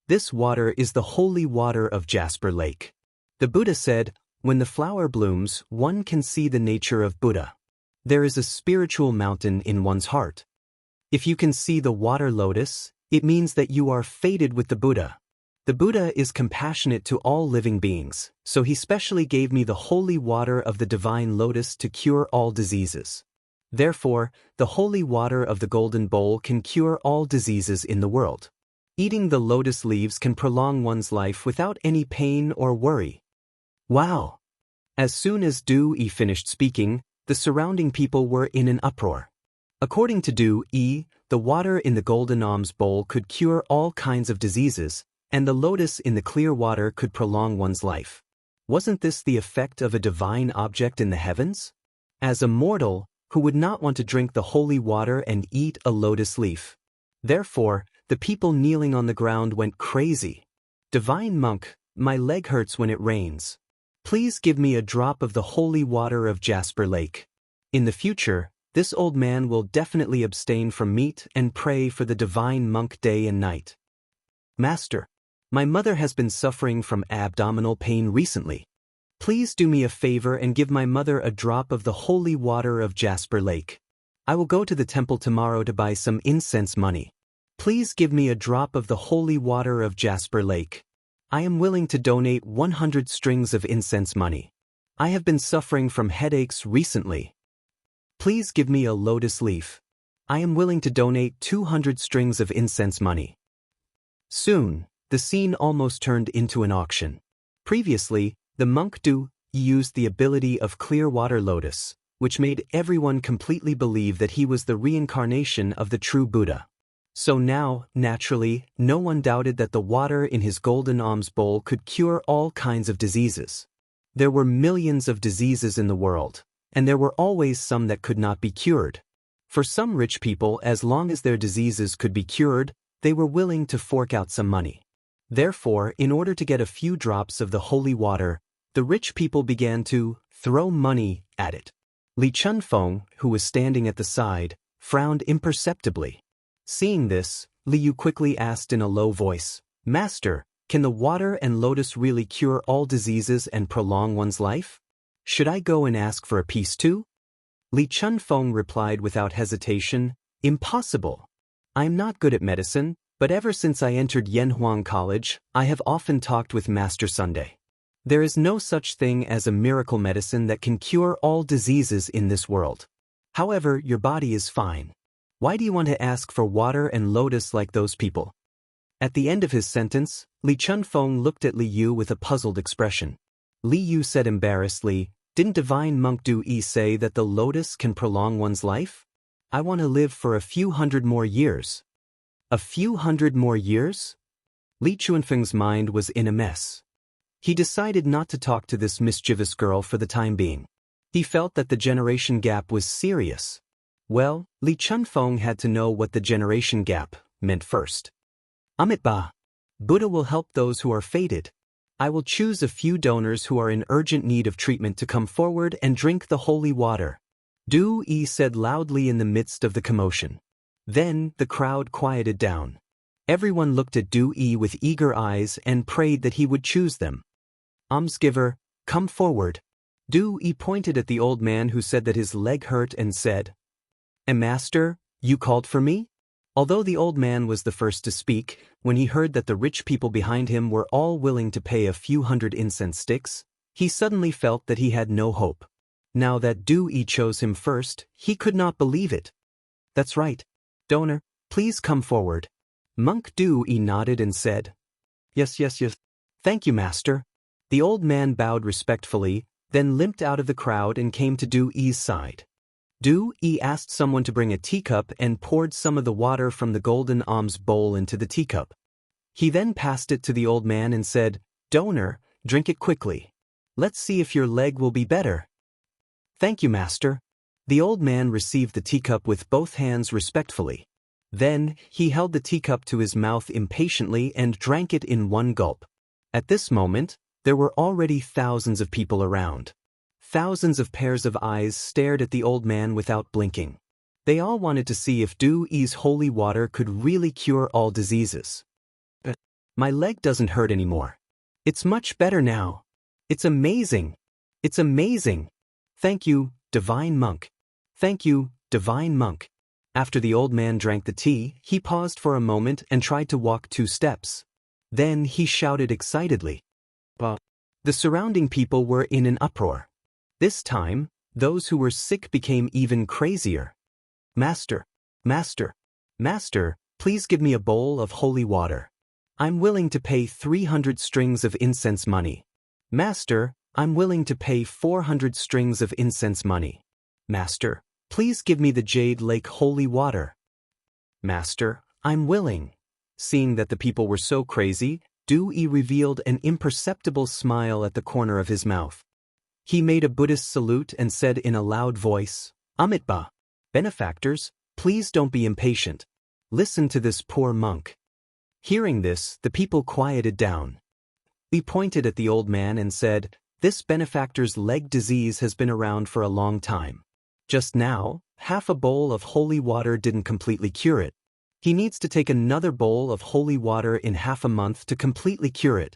This water is the holy water of Jasper Lake. The Buddha said, when the flower blooms, one can see the nature of Buddha. There is a spiritual mountain in one's heart. If you can see the water lotus, it means that you are fated with the Buddha. The Buddha is compassionate to all living beings, so he specially gave me the holy water of the divine lotus to cure all diseases. Therefore, the holy water of the golden bowl can cure all diseases in the world. Eating the lotus leaves can prolong one's life without any pain or worry. Wow! As soon as Du Yi finished speaking, the surrounding people were in an uproar. According to Du Yi, the water in the golden alms bowl could cure all kinds of diseases, and the lotus in the clear water could prolong one's life. Wasn't this the effect of a divine object in the heavens? As a mortal, who would not want to drink the holy water and eat a lotus leaf? Therefore, the people kneeling on the ground went crazy. Divine monk, my leg hurts when it rains. Please give me a drop of the holy water of Jasper Lake. In the future, this old man will definitely abstain from meat and pray for the divine monk day and night. Master, my mother has been suffering from abdominal pain recently. Please do me a favor and give my mother a drop of the holy water of Jasper Lake. I will go to the temple tomorrow to buy some incense money. Please give me a drop of the holy water of Jasper Lake. I am willing to donate 100 strings of incense money. I have been suffering from headaches recently. Please give me a lotus leaf. I am willing to donate 200 strings of incense money. Soon, the scene almost turned into an auction. Previously, the monk Du Yi used the ability of clear water lotus, which made everyone completely believe that he was the reincarnation of the true Buddha. So now, naturally, no one doubted that the water in his golden alms bowl could cure all kinds of diseases. There were millions of diseases in the world, and there were always some that could not be cured. For some rich people, as long as their diseases could be cured, they were willing to fork out some money. Therefore, in order to get a few drops of the holy water, the rich people began to throw money at it. Li Chunfeng, who was standing at the side, frowned imperceptibly. Seeing this, Li Yu quickly asked in a low voice, "Master, can the water and lotus really cure all diseases and prolong one's life? Should I go and ask for a piece too?" Li Chunfeng replied without hesitation, "Impossible. I am not good at medicine, but ever since I entered Yanhuang College, I have often talked with Master Sunday. There is no such thing as a miracle medicine that can cure all diseases in this world. However, your body is fine. Why do you want to ask for water and lotus like those people?" At the end of his sentence, Li Chunfeng looked at Li Yu with a puzzled expression. Li Yu said embarrassedly, "Didn't divine monk Du Yi say that the lotus can prolong one's life? I want to live for a few hundred more years." A few hundred more years? Li Chunfeng's mind was in a mess. He decided not to talk to this mischievous girl for the time being. He felt that the generation gap was serious. Well, Li Chunfeng had to know what the generation gap meant first. Amitabha. Buddha will help those who are fated. I will choose a few donors who are in urgent need of treatment to come forward and drink the holy water. Du Yi said loudly in the midst of the commotion. Then, the crowd quieted down. Everyone looked at Du Yi with eager eyes and prayed that he would choose them. "Almsgiver, come forward." Du Yi pointed at the old man who said that his leg hurt and said, "Master, you called for me?" Although the old man was the first to speak, when he heard that the rich people behind him were all willing to pay a few hundred incense sticks, he suddenly felt that he had no hope. Now that Du Yi chose him first, he could not believe it. "That's right. Donor, please come forward." Monk Du Yi nodded and said, Yes. Thank you, Master." The old man bowed respectfully, then limped out of the crowd and came to Du Yi's side. Du Yi asked someone to bring a teacup and poured some of the water from the golden alms bowl into the teacup. He then passed it to the old man and said, "Donor, drink it quickly. Let's see if your leg will be better." "Thank you, Master." The old man received the teacup with both hands respectfully. Then, he held the teacup to his mouth impatiently and drank it in one gulp. At this moment, there were already thousands of people around. Thousands of pairs of eyes stared at the old man without blinking. They all wanted to see if Du Yi's holy water could really cure all diseases. "My leg doesn't hurt anymore. It's much better now. It's amazing. It's amazing. Thank you, divine monk. Thank you, divine monk." After the old man drank the tea, he paused for a moment and tried to walk 2 steps. Then he shouted excitedly. But the surrounding people were in an uproar. This time, those who were sick became even crazier. Master, Master, Master, please give me a bowl of holy water. I'm willing to pay 300 strings of incense money. Master, I'm willing to pay 400 strings of incense money. Master, please give me the Jade Lake holy water. Master, I'm willing. Seeing that the people were so crazy, Du-yi revealed an imperceptible smile at the corner of his mouth. He made a Buddhist salute and said in a loud voice, Amitba, benefactors, please don't be impatient. Listen to this poor monk. Hearing this, the people quieted down. He pointed at the old man and said, This benefactor's leg disease has been around for a long time. Just now, half a bowl of holy water didn't completely cure it. He needs to take another bowl of holy water in half a month to completely cure it.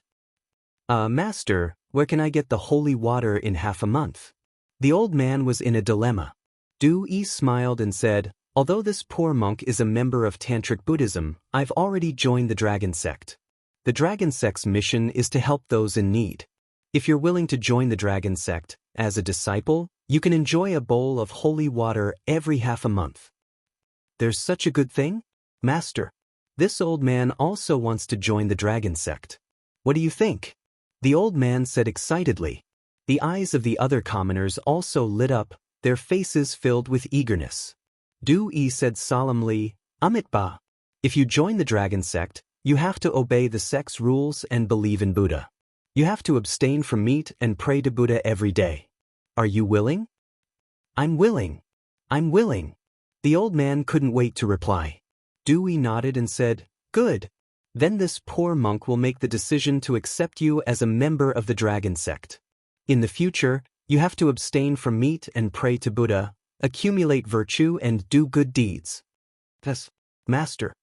Master, where can I get the holy water in half a month? The old man was in a dilemma. Du-yi smiled and said, Although this poor monk is a member of Tantric Buddhism, I've already joined the Dragon Sect. The Dragon Sect's mission is to help those in need. If you're willing to join the Dragon Sect, as a disciple, you can enjoy a bowl of holy water every half a month. There's such a good thing? Master, this old man also wants to join the Dragon Sect. What do you think? The old man said excitedly. The eyes of the other commoners also lit up, their faces filled with eagerness. Du-yi said solemnly, Amitba, if you join the Dragon Sect, you have to obey the sect's rules and believe in Buddha. You have to abstain from meat and pray to Buddha every day. Are you willing? I'm willing. I'm willing. The old man couldn't wait to reply. Du-yi nodded and said, Good. Then this poor monk will make the decision to accept you as a member of the Dragon Sect. In the future, you have to abstain from meat and pray to Buddha, accumulate virtue and do good deeds. Yes, Master.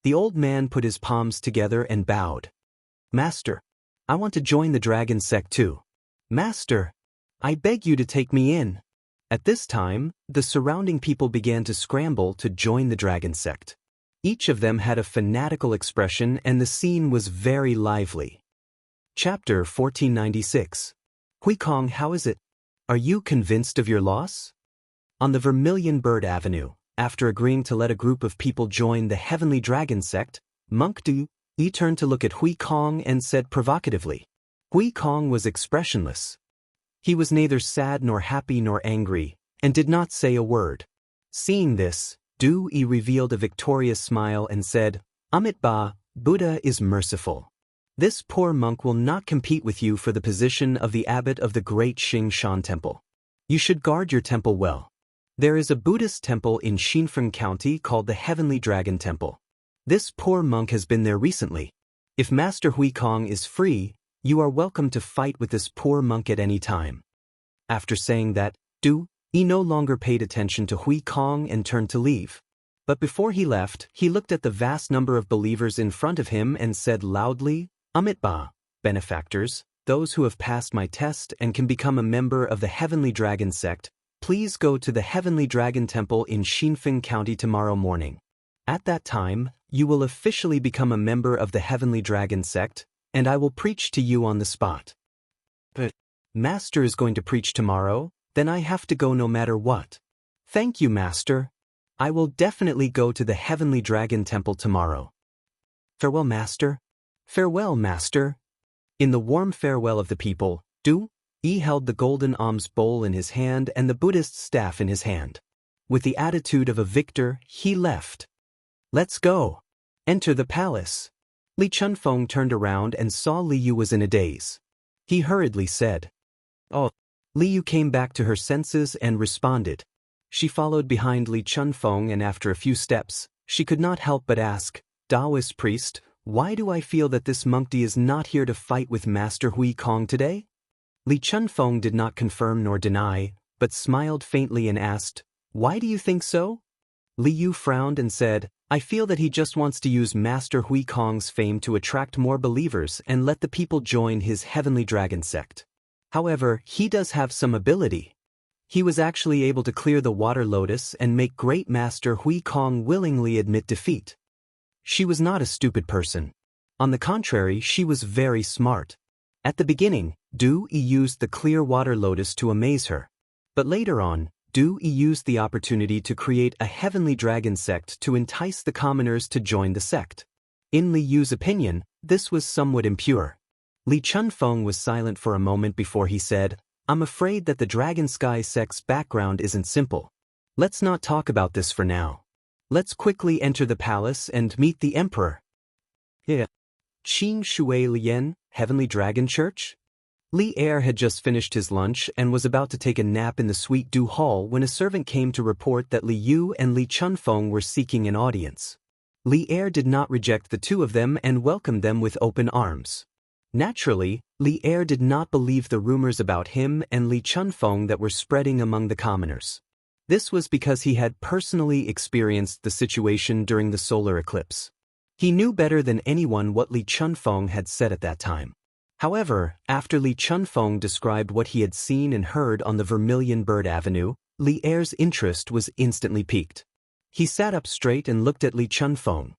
The old man put his palms together and bowed. Master, I want to join the Dragon Sect too. Master, I beg you to take me in. At this time, the surrounding people began to scramble to join the Dragon Sect. Each of them had a fanatical expression and the scene was very lively. Chapter 1496. Huikong, how is it? Are you convinced of your loss? On the Vermilion Bird Avenue, after agreeing to let a group of people join the Heavenly Dragon Sect, Monk Du-yi turned to look at Huikong and said provocatively. Huikong was expressionless. He was neither sad nor happy nor angry, and did not say a word. Seeing this, Du-yi revealed a victorious smile and said, Amitba, Buddha is merciful. This poor monk will not compete with you for the position of the abbot of the great Xianxia temple. You should guard your temple well. There is a Buddhist temple in Xianxia County called the Heavenly Dragon Temple. This poor monk has been there recently. If Master Huikong is free, you are welcome to fight with this poor monk at any time. After saying that, Du-yi no longer paid attention to Huikong and turned to leave. But before he left, he looked at the vast number of believers in front of him and said loudly, Amitba, benefactors, those who have passed my test and can become a member of the Heavenly Dragon Sect, please go to the Heavenly Dragon Temple in Xianxia County tomorrow morning. At that time, you will officially become a member of the Heavenly Dragon Sect, and I will preach to you on the spot. But Master is going to preach tomorrow, then I have to go no matter what. Thank you, Master. I will definitely go to the Heavenly Dragon Temple tomorrow. Farewell, Master. Farewell, Master. In the warm farewell of the people, Du-yi held the golden alms bowl in his hand and the Buddhist staff in his hand. With the attitude of a victor, he left. Let's go. Enter the palace. Li Chunfeng turned around and saw Li Yu was in a daze. He hurriedly said, Oh. Li Yu came back to her senses and responded. She followed behind Li Chunfeng and after a few steps, she could not help but ask, Taoist priest, why do I feel that this monk is not here to fight with Master Huikong today? Li Chunfeng did not confirm nor deny, but smiled faintly and asked, Why do you think so? Li Yu frowned and said, I feel that he just wants to use Master Huikong's fame to attract more believers and let the people join his Heavenly Dragon Sect. However, he does have some ability. He was actually able to clear the water lotus and make great Master Huikong willingly admit defeat. She was not a stupid person. On the contrary, she was very smart. At the beginning, Du Yi used the clear water lotus to amaze her. But later on, Du Yi used the opportunity to create a heavenly dragon sect to entice the commoners to join the sect. In Li Yu's opinion, this was somewhat impure. Li Chunfeng was silent for a moment before he said, "I'm afraid that the Dragon Sky sect's background isn't simple. Let's not talk about this for now. Let's quickly enter the palace and meet the emperor." Yeah. Qing Shui Lian, Heavenly Dragon Church? Li Er had just finished his lunch and was about to take a nap in the Sweet Dew Hall when a servant came to report that Li Yu and Li Chunfeng were seeking an audience. Li Er did not reject the two of them and welcomed them with open arms. Naturally, Li Er did not believe the rumors about him and Li Chunfeng that were spreading among the commoners. This was because he had personally experienced the situation during the solar eclipse. He knew better than anyone what Li Chunfeng had said at that time. However, after Li Chunfeng described what he had seen and heard on the Vermilion Bird Avenue, Li Er's interest was instantly piqued. He sat up straight and looked at Li Chunfeng.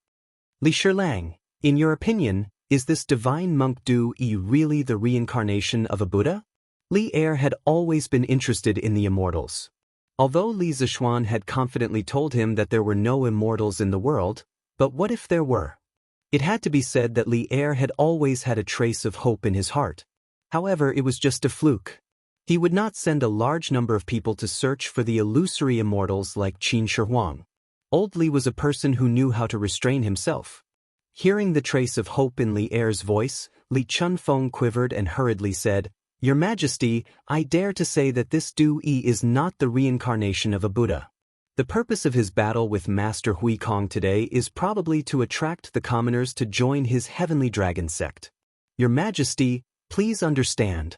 "Li Shilang, in your opinion, is this divine monk Du Yi really the reincarnation of a Buddha?" Li Er had always been interested in the immortals. Although Li Zixuan had confidently told him that there were no immortals in the world, but what if there were? It had to be said that Li Er had always had a trace of hope in his heart. However, it was just a fluke. He would not send a large number of people to search for the illusory immortals like Qin Shi Huang. Old Li was a person who knew how to restrain himself. Hearing the trace of hope in Li Er's voice, Li Chunfeng quivered and hurriedly said, "Your Majesty, I dare to say that this Du Yi is not the reincarnation of a Buddha. The purpose of his battle with Master Hui Kong today is probably to attract the commoners to join his heavenly dragon sect. Your Majesty, please understand."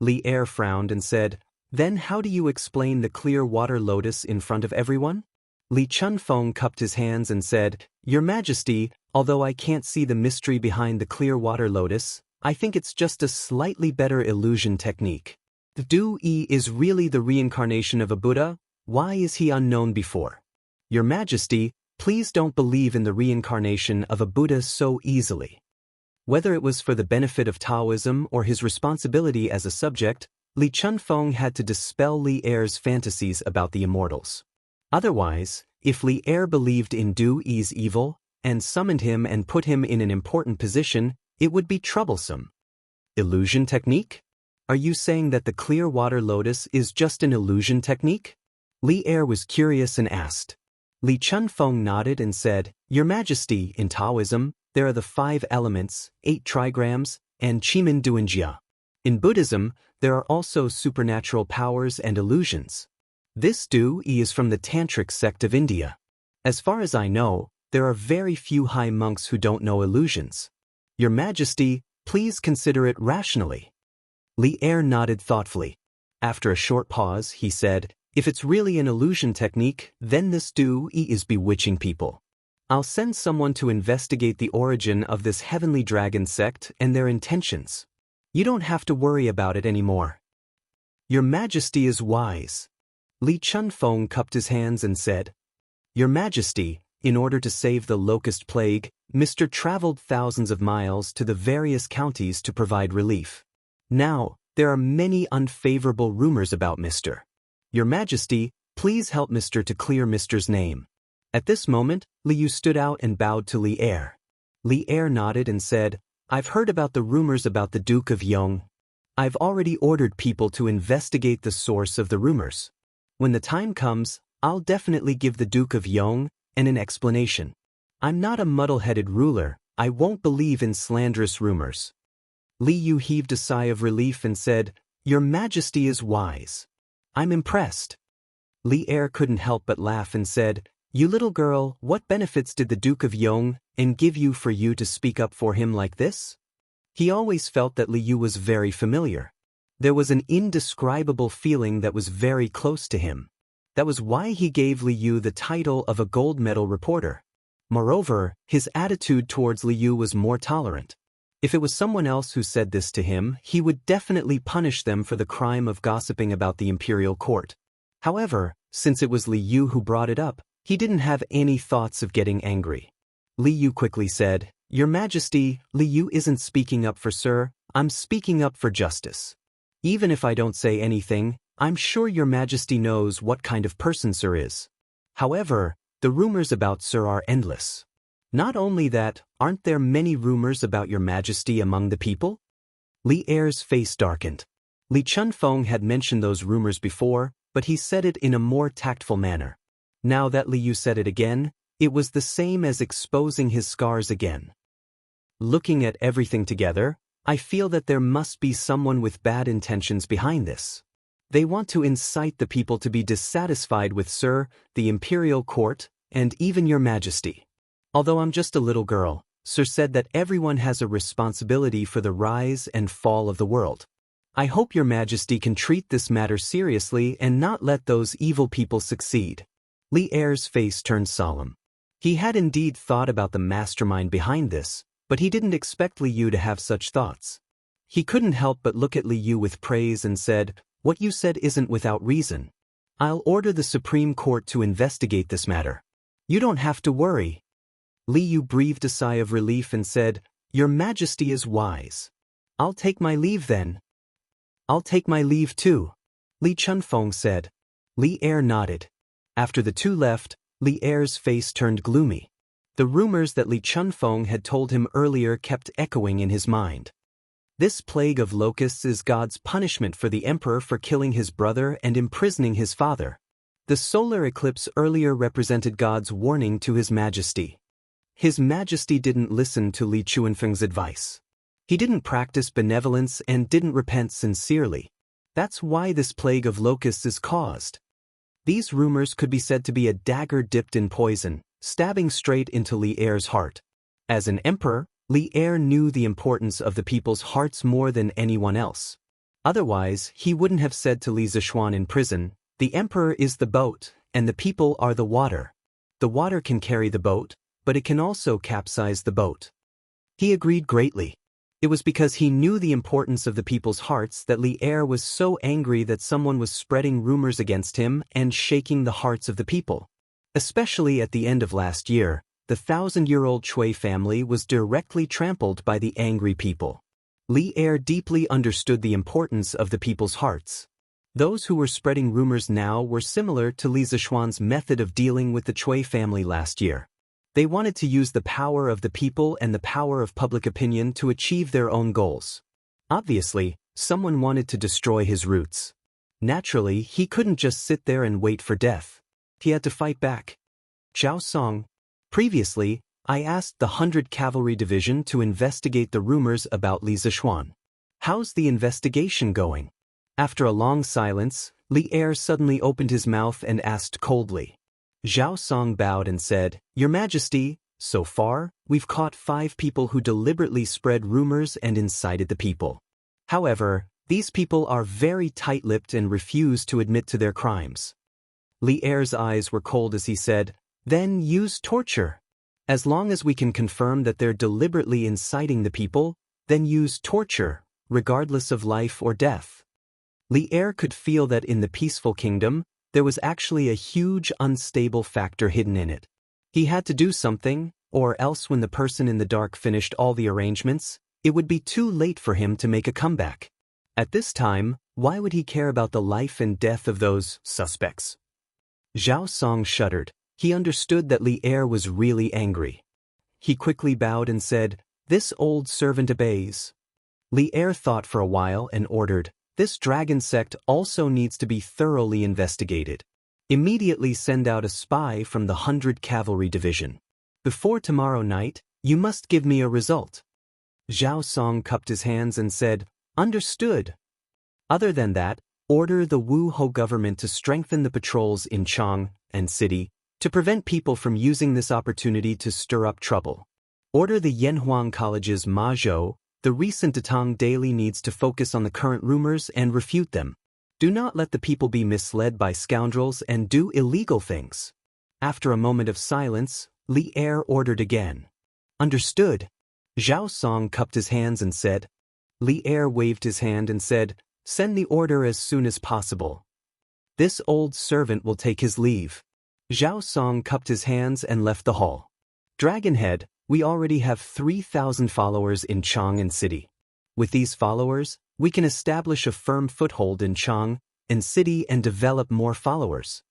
Li Er frowned and said, "Then how do you explain the clear water lotus in front of everyone?" Li Chunfeng cupped his hands and said, "Your Majesty, although I can't see the mystery behind the clear water lotus, I think it's just a slightly better illusion technique. The Du Yi is really the reincarnation of a Buddha. Why is he unknown before? Your Majesty, please don't believe in the reincarnation of a Buddha so easily." Whether it was for the benefit of Taoism or his responsibility as a subject, Li Chunfeng had to dispel Li Er's fantasies about the immortals. Otherwise, if Li Er believed in Du Yi's evil, and summoned him and put him in an important position, it would be troublesome. Illusion technique? Are you saying that the clear water lotus is just an illusion technique? Li Er was curious and asked. Li Chunfeng nodded and said, "Your Majesty, in Taoism, there are the 5 elements, 8 trigrams, and Chimen Duanjia. In Buddhism, there are also supernatural powers and illusions. This Du Yi is from the Tantric sect of India. As far as I know, there are very few high monks who don't know illusions. Your Majesty, please consider it rationally." Li Er nodded thoughtfully. After a short pause, he said, "If it's really an illusion technique, then this Du Yi is bewitching people. I'll send someone to investigate the origin of this heavenly dragon sect and their intentions. You don't have to worry about it anymore." "Your Majesty is wise." Li Chunfeng cupped his hands and said, "Your Majesty, in order to save the locust plague, Mr. traveled thousands of miles to the various counties to provide relief. Now, there are many unfavorable rumors about Mr. Your Majesty, please help Mr. to clear Mr.'s name." At this moment, Li Yu stood out and bowed to Li Er. Li Er nodded and said, "I've heard about the rumors about the Duke of Yong. I've already ordered people to investigate the source of the rumors. When the time comes, I'll definitely give the Duke of Yong an explanation. I'm not a muddle-headed ruler. I won't believe in slanderous rumors." Li Yu heaved a sigh of relief and said, "Your Majesty is wise. I'm impressed." Li Er couldn't help but laugh and said, "You little girl, what benefits did the Duke of Yong give you for you to speak up for him like this?" He always felt that Li Yu was very familiar. There was an indescribable feeling that was very close to him. That was why he gave Li Yu the title of a gold medal reporter. Moreover, his attitude towards Li Yu was more tolerant. If it was someone else who said this to him, he would definitely punish them for the crime of gossiping about the imperial court. However, since it was Li Yu who brought it up, he didn't have any thoughts of getting angry. Li Yu quickly said, Your Majesty, Li Yu isn't speaking up for Sir, I'm speaking up for justice. Even if I don't say anything, I'm sure Your Majesty knows what kind of person Sir is. However, the rumors about Sir are endless. Not only that, aren't there many rumors about Your Majesty among the people? Li Er's face darkened. Li Chunfeng had mentioned those rumors before, but he said it in a more tactful manner. Now that Li Yu said it again, it was the same as exposing his scars again. Looking at everything together, I feel that there must be someone with bad intentions behind this. They want to incite the people to be dissatisfied with Sir, the imperial court, and even Your Majesty. Although I'm just a little girl, Sir said that everyone has a responsibility for the rise and fall of the world. I hope Your Majesty can treat this matter seriously and not let those evil people succeed. Li Er's face turned solemn. He had indeed thought about the mastermind behind this, but he didn't expect Li Yu to have such thoughts. He couldn't help but look at Li Yu with praise and said, "What you said isn't without reason. I'll order the Supreme Court to investigate this matter. You don't have to worry." Li Yu breathed a sigh of relief and said, "Your Majesty is wise. I'll take my leave then." "I'll take my leave too," Li Chunfeng said. Li Er nodded. After the two left, Li Er's face turned gloomy. The rumors that Li Chunfeng had told him earlier kept echoing in his mind. This plague of locusts is God's punishment for the emperor for killing his brother and imprisoning his father. The solar eclipse earlier represented God's warning to His Majesty. His Majesty didn't listen to Li Chunfeng's advice. He didn't practice benevolence and didn't repent sincerely. That's why this plague of locusts is caused. These rumors could be said to be a dagger dipped in poison, stabbing straight into Li Er's heart. As an emperor, Li Er knew the importance of the people's hearts more than anyone else. Otherwise, he wouldn't have said to Li Zishuan in prison, "The emperor is the boat, and the people are the water. The water can carry the boat, but it can also capsize the boat." He agreed greatly. It was because he knew the importance of the people's hearts that Li Er was so angry that someone was spreading rumors against him and shaking the hearts of the people. Especially at the end of last year, the 1,000-year-old Chui family was directly trampled by the angry people. Li Er deeply understood the importance of the people's hearts. Those who were spreading rumors now were similar to Li Zishuan's method of dealing with the Chui family last year. They wanted to use the power of the people and the power of public opinion to achieve their own goals. Obviously, someone wanted to destroy his roots. Naturally, he couldn't just sit there and wait for death. He had to fight back. Zhao Song. Previously, I asked the 100 Cavalry Division to investigate the rumors about Li Zishuan. How's the investigation going? After a long silence, Li Er suddenly opened his mouth and asked coldly. Zhao Song bowed and said, "Your Majesty, so far, we've caught 5 people who deliberately spread rumors and incited the people. However, these people are very tight-lipped and refuse to admit to their crimes." Li Er's eyes were cold as he said, "Then use torture. As long as we can confirm that they're deliberately inciting the people, then use torture, regardless of life or death." Li Er could feel that in the peaceful kingdom, there was actually a huge unstable factor hidden in it. He had to do something, or else when the person in the dark finished all the arrangements, it would be too late for him to make a comeback. At this time, why would he care about the life and death of those suspects? Zhao Song shuddered. He understood that Li Er was really angry. He quickly bowed and said, "This old servant obeys." Li Er thought for a while and ordered, "This dragon sect also needs to be thoroughly investigated. Immediately send out a spy from the 100 Cavalry Division. Before tomorrow night, you must give me a result." Zhao Song cupped his hands and said, "Understood." Other than that, order the Wu Ho government to strengthen the patrols in Chang and City to prevent people from using this opportunity to stir up trouble. Order the Yanhuang College's Ma Zhou. The recent Datang Daily needs to focus on the current rumors and refute them. Do not let the people be misled by scoundrels and do illegal things. After a moment of silence, Li Er ordered again. "Understood." Zhao Song cupped his hands and said. Li Er waved his hand and said, "Send the order as soon as possible. This old servant will take his leave." Zhao Song cupped his hands and left the hall. Dragonhead, We already have 3,000 followers in Chang'an City. With these followers, we can establish a firm foothold in Chang'an City and develop more followers.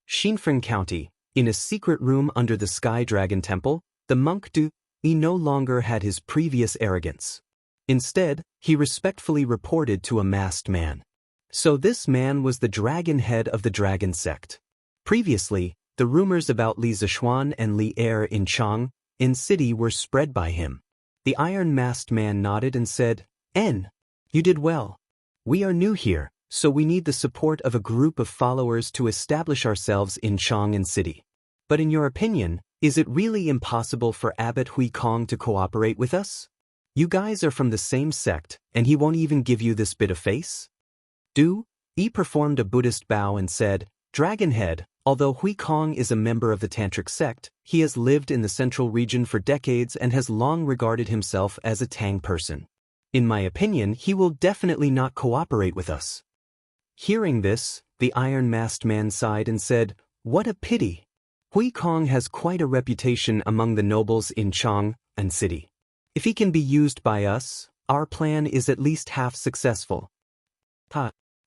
Xinfeng County, in a secret room under the Sky Dragon Temple, the monk Du Yi no longer had his previous arrogance. Instead, he respectfully reported to a masked man. So this man was the dragon head of the dragon sect. Previously, the rumors about Li Zishuan and Li Er in Chang'an City were spread by him. The iron masked man nodded and said, You did well. We are new here, so we need the support of a group of followers to establish ourselves in Chang'an City. But in your opinion, is it really impossible for Abbot Hui Kong to cooperate with us? You guys are from the same sect, and he won't even give you this bit of face? Du Yi performed a Buddhist bow and said, Dragonhead, although Hui Kong is a member of the Tantric sect, he has lived in the central region for decades and has long regarded himself as a Tang person. In my opinion, he will definitely not cooperate with us. Hearing this, the iron-masked man sighed and said, What a pity. Hui Kong has quite a reputation among the nobles in Chang'an City. If he can be used by us, our plan is at least half successful.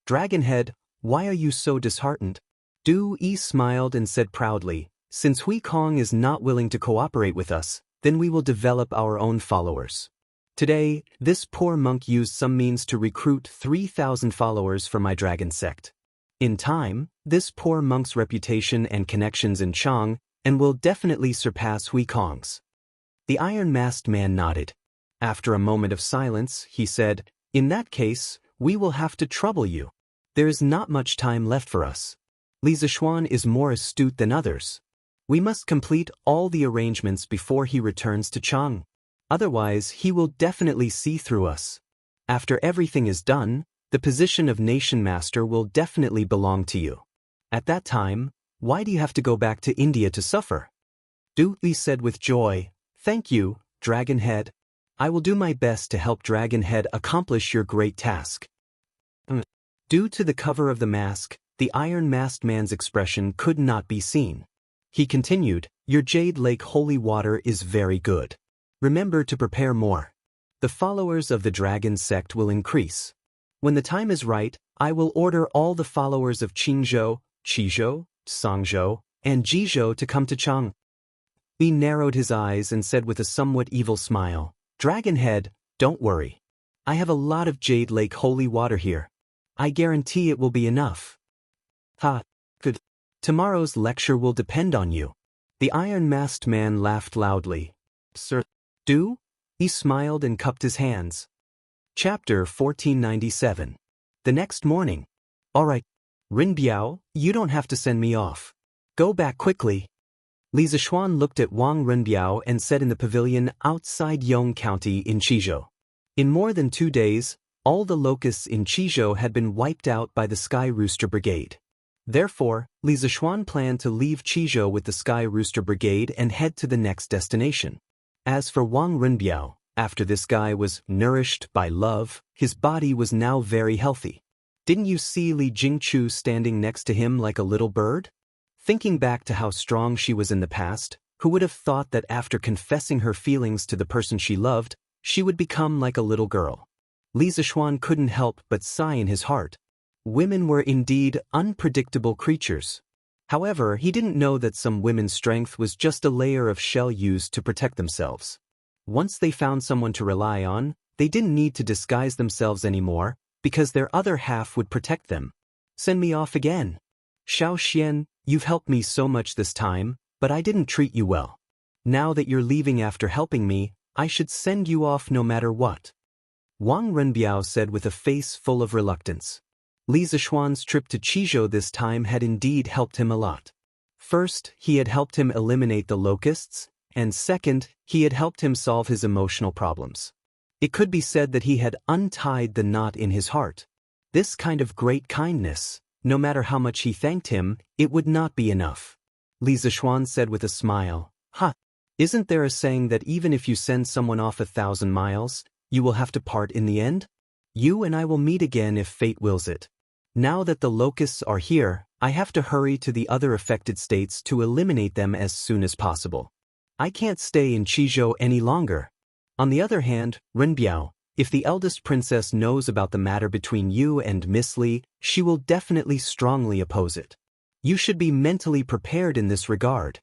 Dragonhead, why are you so disheartened? Du Yi smiled and said proudly, Since Hui Kong is not willing to cooperate with us, then we will develop our own followers. Today, this poor monk used some means to recruit 3,000 followers for my dragon sect. In time, this poor monk's reputation and connections in Chang'an will definitely surpass Hui Kong's. The iron-masked man nodded. After a moment of silence, he said, In that case, we will have to trouble you. There is not much time left for us. Li Zishuan is more astute than others. We must complete all the arrangements before he returns to Chang'an. Otherwise, he will definitely see through us. After everything is done, the position of Nation Master will definitely belong to you. At that time, why do you have to go back to India to suffer? Du Yi said with joy, Thank you, Dragonhead. I will do my best to help Dragonhead accomplish your great task. Due to the cover of the mask, the iron-masked man's expression could not be seen. He continued, Your Jade Lake holy water is very good. Remember to prepare more. The followers of the dragon sect will increase. When the time is right, I will order all the followers of Qingzhou, Qizhou, Songzhou, and Jizhou to come to Chang'an. He narrowed his eyes and said with a somewhat evil smile, Dragonhead, don't worry. I have a lot of Jade Lake holy water here. I guarantee it will be enough. Good. Tomorrow's lecture will depend on you. The iron-masked man laughed loudly. Sir, Du? He smiled and cupped his hands. Chapter 1497. The next morning. All right, Rinbiao, you don't have to send me off. Go back quickly. Li Zishuan looked at Wang Rinbiao and said in the pavilion outside Yong County in Qizhou. In more than 2 days, all the locusts in Qizhou had been wiped out by the Sky Rooster Brigade. Therefore, Li Zishuan planned to leave Qizhou with the Sky Rooster Brigade and head to the next destination. As for Wang Rinbiao, after this guy was nourished by love, his body was now very healthy. Didn't you see Li Jingchu standing next to him like a little bird? Thinking back to how strong she was in the past, who would have thought that after confessing her feelings to the person she loved, she would become like a little girl? Li Zishuan couldn't help but sigh in his heart. Women were indeed unpredictable creatures. However, he didn't know that some women's strength was just a layer of shell used to protect themselves. Once they found someone to rely on, they didn't need to disguise themselves anymore, because their other half would protect them. Send me off again. Xiao Xian, you've helped me so much this time, but I didn't treat you well. Now that you're leaving after helping me, I should send you off no matter what. Wang Renbiao said with a face full of reluctance. Li Zishuan's trip to Qizhou this time had indeed helped him a lot. First, he had helped him eliminate the locusts, and second, he had helped him solve his emotional problems. It could be said that he had untied the knot in his heart. This kind of great kindness, no matter how much he thanked him, it would not be enough. Li Zishuan said with a smile, Isn't there a saying that even if you send someone off 1,000 miles, you will have to part in the end? You and I will meet again if fate wills it. Now that the locusts are here, I have to hurry to the other affected states to eliminate them as soon as possible. I can't stay in Qizhou any longer. On the other hand, Renbiao, if the eldest princess knows about the matter between you and Miss Li, she will definitely strongly oppose it. You should be mentally prepared in this regard.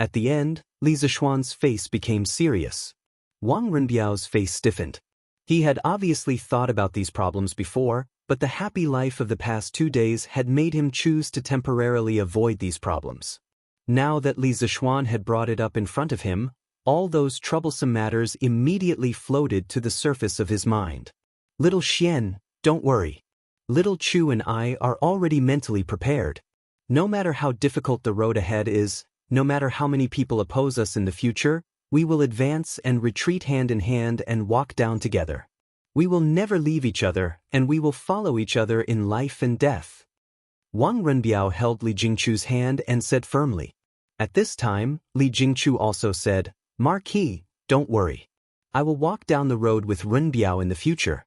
At the end, Li Zishuan's face became serious. Wang Renbiao's face stiffened. He had obviously thought about these problems before, but the happy life of the past 2 days had made him choose to temporarily avoid these problems. Now that Li Zishuan had brought it up in front of him, all those troublesome matters immediately floated to the surface of his mind. Little Xian, don't worry. Little Chu and I are already mentally prepared. No matter how difficult the road ahead is, no matter how many people oppose us in the future, we will advance and retreat hand in hand and walk down together. We will never leave each other, and we will follow each other in life and death. Wang Renbiao held Li Jingchu's hand and said firmly. At this time, Li Jingchu also said, Marquis, don't worry. I will walk down the road with Renbiao in the future.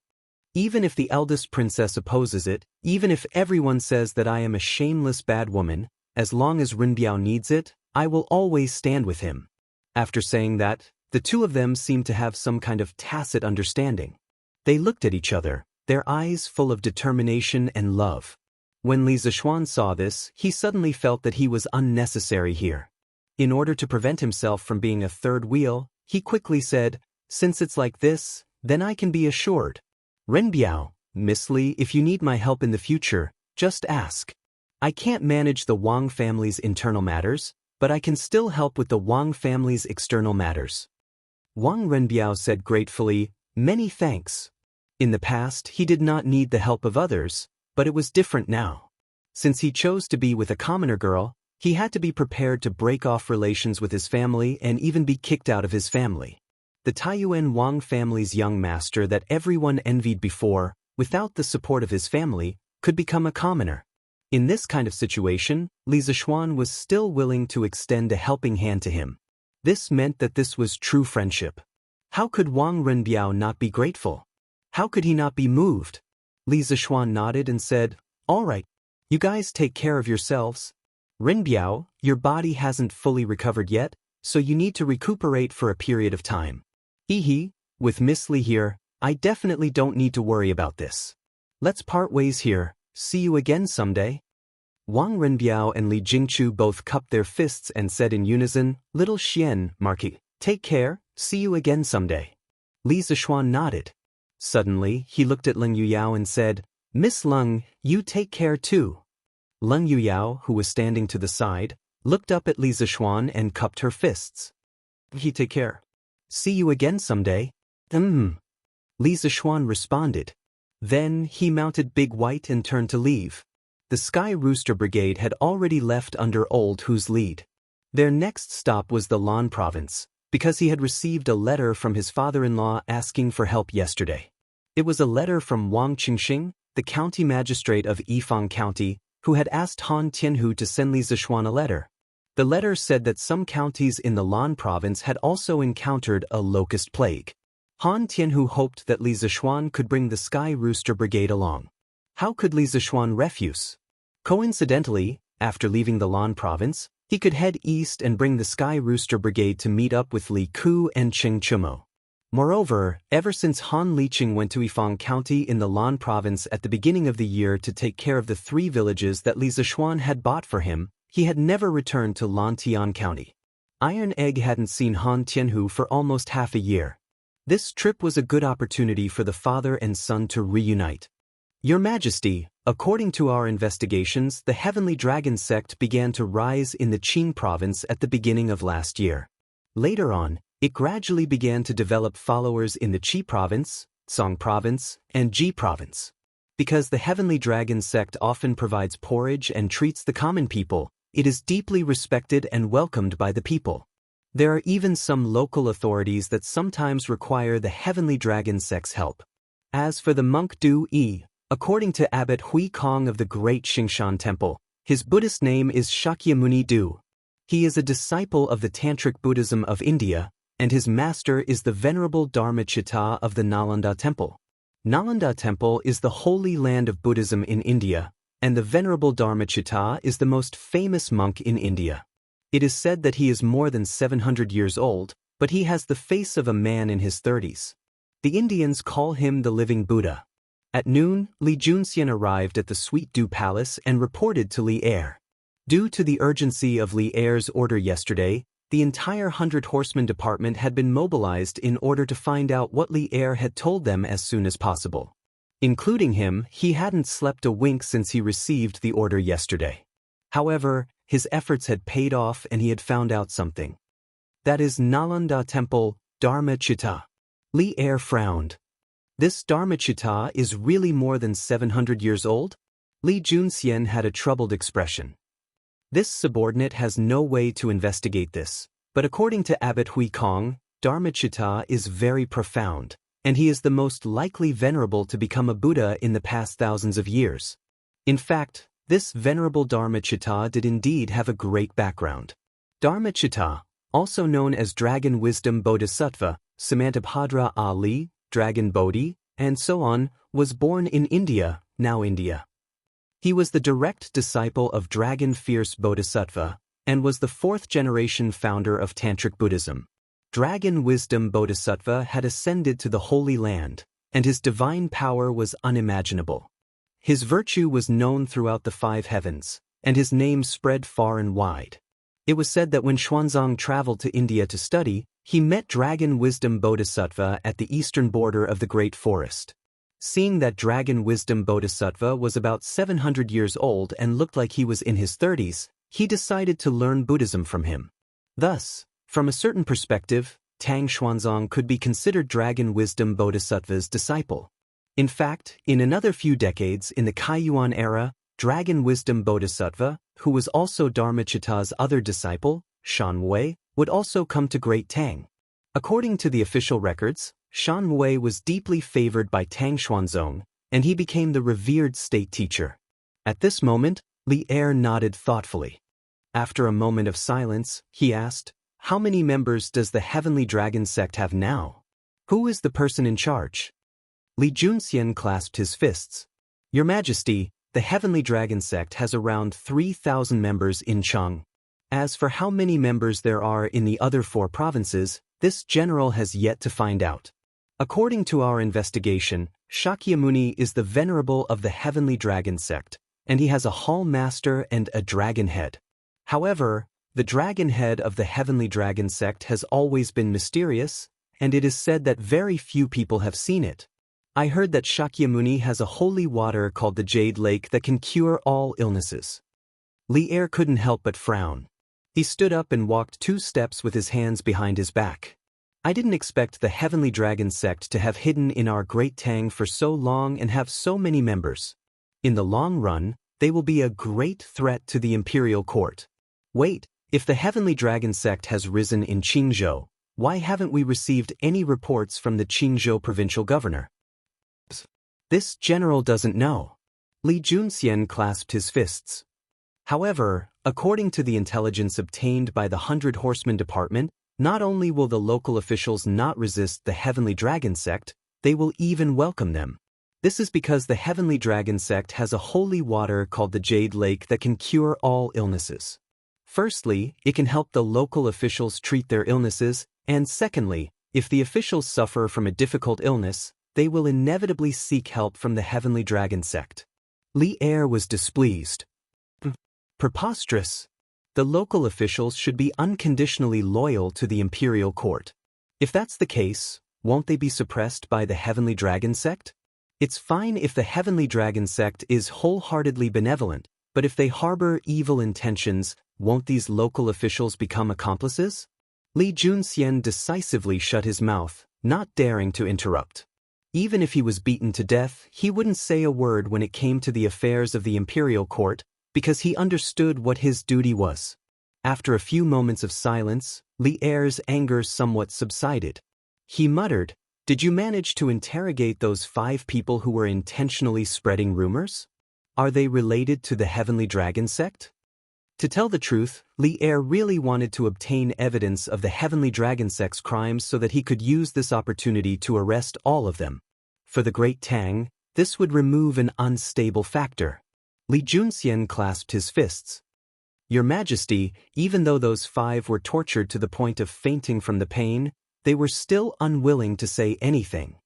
Even if the eldest princess opposes it, even if everyone says that I am a shameless bad woman, as long as Renbiao needs it, I will always stand with him. After saying that, the two of them seemed to have some kind of tacit understanding. They looked at each other, their eyes full of determination and love. When Li Zishuan saw this, he suddenly felt that he was unnecessary here. In order to prevent himself from being a third wheel, he quickly said, Since it's like this, then I can be assured. Renbiao, Miss Li, if you need my help in the future, just ask. I can't manage the Wang family's internal matters, but I can still help with the Wang family's external matters. Wang Renbiao said gratefully, Many thanks. In the past, he did not need the help of others, but it was different now. Since he chose to be with a commoner girl, he had to be prepared to break off relations with his family and even be kicked out of his family. The Taiyuan Wang family's young master that everyone envied before, without the support of his family, could become a commoner. In this kind of situation, Li Zishuan was still willing to extend a helping hand to him. This meant that this was true friendship. How could Wang Renbiao not be grateful? How could he not be moved? Li Zishuan nodded and said, All right, you guys take care of yourselves. Renbiao, your body hasn't fully recovered yet, so you need to recuperate for a period of time. With Miss Li here, I definitely don't need to worry about this. Let's part ways here. See you again someday. Wang Renbiao and Li Jingchu both cupped their fists and said in unison, Little Xian, Marquis, take care, see you again someday. Li Zishuan nodded. Suddenly, he looked at Leng Yuyao and said, Miss Leng, you take care too. Leng Yuyao, who was standing to the side, looked up at Li Zishuan and cupped her fists. He take care. See you again someday. Li Zishuan responded. Then he mounted Big White and turned to leave. The Sky Rooster Brigade had already left under Old Hu's lead. Their next stop was the Lan province, because he had received a letter from his father-in-law asking for help yesterday. It was a letter from Wang Qingxing, the county magistrate of Yifang County, who had asked Han Tianhu to send Li Zishuan a letter. The letter said that some counties in the Lan province had also encountered a locust plague. Han Tianhu hoped that Li Zishuan could bring the Sky Rooster Brigade along. How could Li Zishuan refuse? Coincidentally, after leaving the Lan province, he could head east and bring the Sky Rooster Brigade to meet up with Li Ku and Cheng Chumo. Moreover, ever since Han Liqing went to Yifang County in the Lan province at the beginning of the year to take care of the 3 villages that Li Zishuan had bought for him, he had never returned to Lantian County. Iron Egg hadn't seen Han Tianhu for almost half a year. This trip was a good opportunity for the father and son to reunite. Your Majesty, according to our investigations, the Heavenly Dragon sect began to rise in the Qing province at the beginning of last year. Later on, it gradually began to develop followers in the Qi province, Song province, and Ji province. Because the Heavenly Dragon sect often provides porridge and treats the common people, it is deeply respected and welcomed by the people. There are even some local authorities that sometimes require the Heavenly Dragon sect's help. As for the monk Du Yi, according to Abbot Hui Kong of the Great Xingshan Temple, his Buddhist name is Shakyamuni Du. He is a disciple of the Tantric Buddhism of India, and his master is the Venerable Dharmachitta of the Nalanda Temple. Nalanda Temple is the holy land of Buddhism in India, and the Venerable Dharmachitta is the most famous monk in India. It is said that he is more than 700 years old, but he has the face of a man in his 30s. The Indians call him the living Buddha. At noon, Li Junxian arrived at the Sweet Dew Palace and reported to Li Er. Due to the urgency of Li Er's order yesterday, the entire 100 Horsemen department had been mobilized in order to find out what Li Er had told them as soon as possible. Including him, he hadn't slept a wink since he received the order yesterday. However, his efforts had paid off and he had found out something. That is Nalanda Temple, Dharma Chitta. Li Er frowned. This Dharma Chitta is really more than 700 years old? Li Junxian had a troubled expression. This subordinate has no way to investigate this, but according to Abbot Hui Kong, Dharma Chitta is very profound, and he is the most likely venerable to become a Buddha in the past thousands of years. In fact, this venerable Dharma Chitta did indeed have a great background. Dharma Chitta, also known as Dragon Wisdom Bodhisattva, Samantabhadra Ali, Dragon Bodhi, and so on, was born in India, now India. He was the direct disciple of Dragon Fierce Bodhisattva, and was the fourth-generation founder of Tantric Buddhism. Dragon Wisdom Bodhisattva had ascended to the Holy Land, and his divine power was unimaginable. His virtue was known throughout the 5 heavens, and his name spread far and wide. It was said that when Xuanzang traveled to India to study, he met Dragon Wisdom Bodhisattva at the eastern border of the Great Forest. Seeing that Dragon Wisdom Bodhisattva was about 700 years old and looked like he was in his 30s, he decided to learn Buddhism from him. Thus, from a certain perspective, Tang Xuanzang could be considered Dragon Wisdom Bodhisattva's disciple. In fact, in another few decades in the Kaiyuan era, Dragon Wisdom Bodhisattva, who was also Dharma Chitta's other disciple, Shan Wei, would also come to Great Tang. According to the official records, Shan Wei was deeply favored by Tang Xuanzong, and he became the revered state teacher. At this moment, Li Er nodded thoughtfully. After a moment of silence, he asked, "How many members does the Heavenly Dragon sect have now? Who is the person in charge?" Li Junxian clasped his fists. "Your Majesty, the Heavenly Dragon sect has around 3,000 members in Chang. As for how many members there are in the other 4 provinces, this general has yet to find out. According to our investigation, Shakyamuni is the venerable of the Heavenly Dragon sect, and he has a hall master and a dragon head. However, the dragon head of the Heavenly Dragon sect has always been mysterious, and it is said that very few people have seen it. I heard that Shakyamuni has a holy water called the Jade Lake that can cure all illnesses." Li Er couldn't help but frown. He stood up and walked 2 steps with his hands behind his back. "I didn't expect the Heavenly Dragon sect to have hidden in our Great Tang for so long and have so many members. In the long run, they will be a great threat to the imperial court. Wait, if the Heavenly Dragon sect has risen in Qingzhou, why haven't we received any reports from the Qingzhou provincial governor?" This general doesn't know. Li Junxian clasped his fists. However, according to the intelligence obtained by the 100 Horsemen department, not only will the local officials not resist the Heavenly Dragon sect, they will even welcome them. This is because the Heavenly Dragon sect has a holy water called the Jade Lake that can cure all illnesses. Firstly, it can help the local officials treat their illnesses, and secondly, if the officials suffer from a difficult illness, they will inevitably seek help from the Heavenly Dragon sect. Li Er was displeased. Preposterous. The local officials should be unconditionally loyal to the imperial court. If that's the case, won't they be suppressed by the Heavenly Dragon sect? It's fine if the Heavenly Dragon sect is wholeheartedly benevolent, but if they harbor evil intentions, won't these local officials become accomplices? Li Junxian decisively shut his mouth, not daring to interrupt. Even if he was beaten to death, he wouldn't say a word when it came to the affairs of the imperial court, because he understood what his duty was. After a few moments of silence, Li Er's anger somewhat subsided. He muttered, "Did you manage to interrogate those 5 people who were intentionally spreading rumors? Are they related to the Heavenly Dragon sect?" To tell the truth, Li Er really wanted to obtain evidence of the Heavenly Dragon sect's crimes so that he could use this opportunity to arrest all of them. For the Great Tang, this would remove an unstable factor. Li Junxian clasped his fists. Your Majesty, even though those 5 were tortured to the point of fainting from the pain, they were still unwilling to say anything.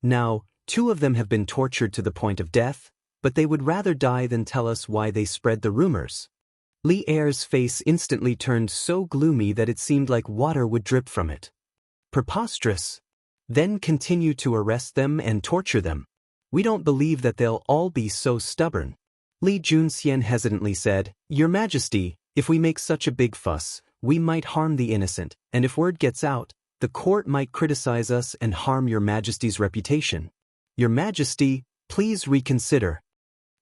Now, 2 of them have been tortured to the point of death, but they would rather die than tell us why they spread the rumors. Li Er's face instantly turned so gloomy that it seemed like water would drip from it. Preposterous. Then continue to arrest them and torture them. We don't believe that they'll all be so stubborn. Li Junxian hesitantly said, Your Majesty, if we make such a big fuss, we might harm the innocent, and if word gets out, the court might criticize us and harm Your Majesty's reputation. Your Majesty, please reconsider.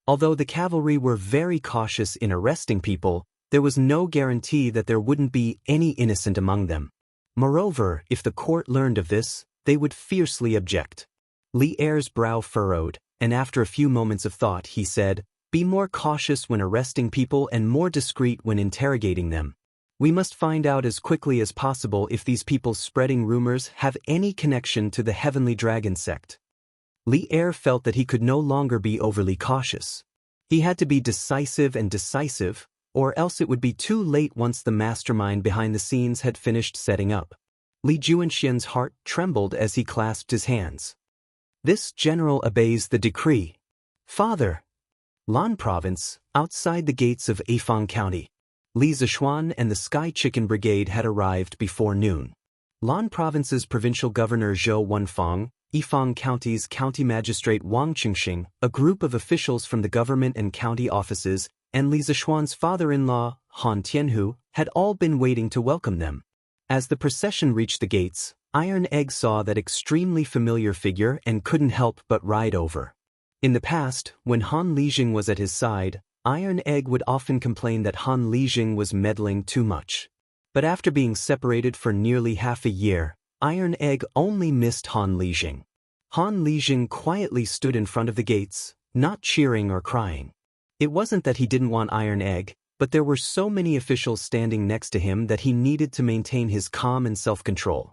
Although the cavalry were very cautious in arresting people, there was no guarantee that there wouldn't be any innocent among them. Moreover, if the court learned of this, they would fiercely object. Li Er's brow furrowed, and after a few moments of thought he said, Be more cautious when arresting people and more discreet when interrogating them. We must find out as quickly as possible if these people spreading rumors have any connection to the Heavenly Dragon sect. Li Er felt that he could no longer be overly cautious. He had to be decisive, or else it would be too late once the mastermind behind the scenes had finished setting up. Li Juanxian's heart trembled as he clasped his hands. This general obeys the decree. Father. Lan Province, outside the gates of Yifang County. Li Zishuan and the Sky Chicken Brigade had arrived before noon. Lan Province's provincial governor Zhou Wenfang, Yifang County's county magistrate Wang Qingxing, a group of officials from the government and county offices, and Li Zishuan's father-in-law, Han Tianhu, had all been waiting to welcome them. As the procession reached the gates, Iron Egg saw that extremely familiar figure and couldn't help but ride over. In the past, when Han Lijing was at his side, Iron Egg would often complain that Han Lijing was meddling too much. But after being separated for nearly half a year, Iron Egg only missed Han Lijing. Han Lijing quietly stood in front of the gates, not cheering or crying. It wasn't that he didn't want Iron Egg, but there were so many officials standing next to him that he needed to maintain his calm and self-control.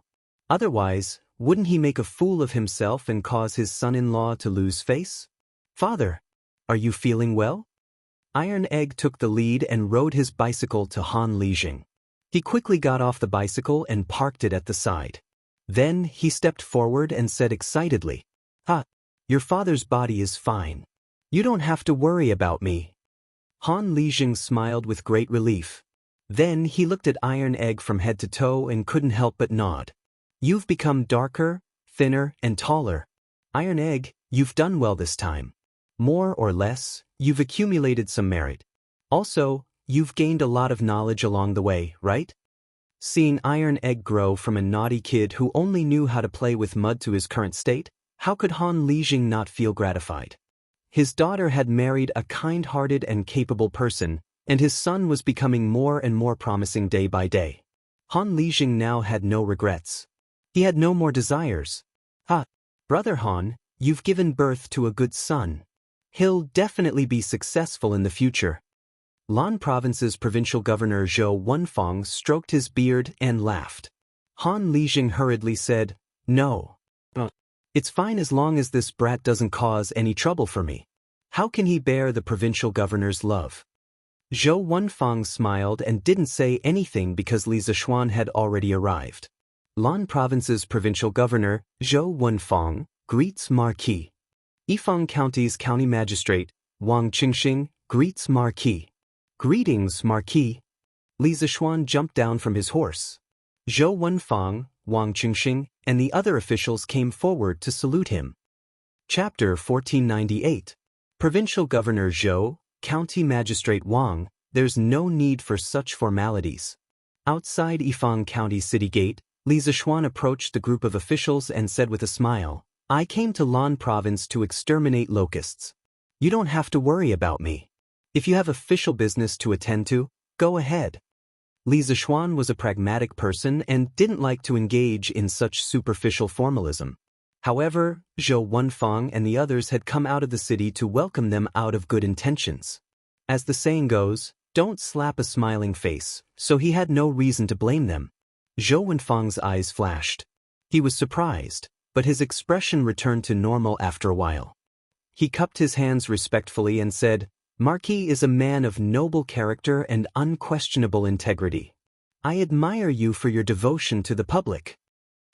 Otherwise, wouldn't he make a fool of himself and cause his son-in-law to lose face? Father, are you feeling well? Iron Egg took the lead and rode his bicycle to Han Lijing. He quickly got off the bicycle and parked it at the side. Then he stepped forward and said excitedly, Your father's body is fine. You don't have to worry about me. Han Lijing smiled with great relief. Then he looked at Iron Egg from head to toe and couldn't help but nod. You've become darker, thinner, and taller. Iron Egg, you've done well this time. More or less, you've accumulated some merit. Also, you've gained a lot of knowledge along the way, right? Seeing Iron Egg grow from a naughty kid who only knew how to play with mud to his current state, how could Han Lijing not feel gratified? His daughter had married a kind-hearted and capable person, and his son was becoming more and more promising day by day. Han Lijing now had no regrets. He had no more desires. Brother Han, you've given birth to a good son. He'll definitely be successful in the future. Lan Province's provincial governor Zhou Wenfang stroked his beard and laughed. Han Lijing hurriedly said, No. It's fine as long as this brat doesn't cause any trouble for me. How can he bear the provincial governor's love? Zhou Wenfang smiled and didn't say anything because Li Zishuan had already arrived. Lan Province's provincial governor, Zhou Wenfang, greets Marquis. Yifang County's county magistrate, Wang Qingxing, greets Marquis. Greetings, Marquis. Li Zishuan jumped down from his horse. Zhou Wenfang, Wang Qingxing, and the other officials came forward to salute him. Chapter 1498. Provincial Governor Zhou, County Magistrate Wang, there's no need for such formalities. Outside Yifang County City Gate, Li Zishuan approached the group of officials and said with a smile, I came to Lan Province to exterminate locusts. You don't have to worry about me. If you have official business to attend to, go ahead. Li Zishuan was a pragmatic person and didn't like to engage in such superficial formalism. However, Zhou Wenfang and the others had come out of the city to welcome them out of good intentions. As the saying goes, don't slap a smiling face, so he had no reason to blame them. Zhou Wenfang's eyes flashed. He was surprised, but his expression returned to normal after a while. He cupped his hands respectfully and said, Marquis is a man of noble character and unquestionable integrity. I admire you for your devotion to the public.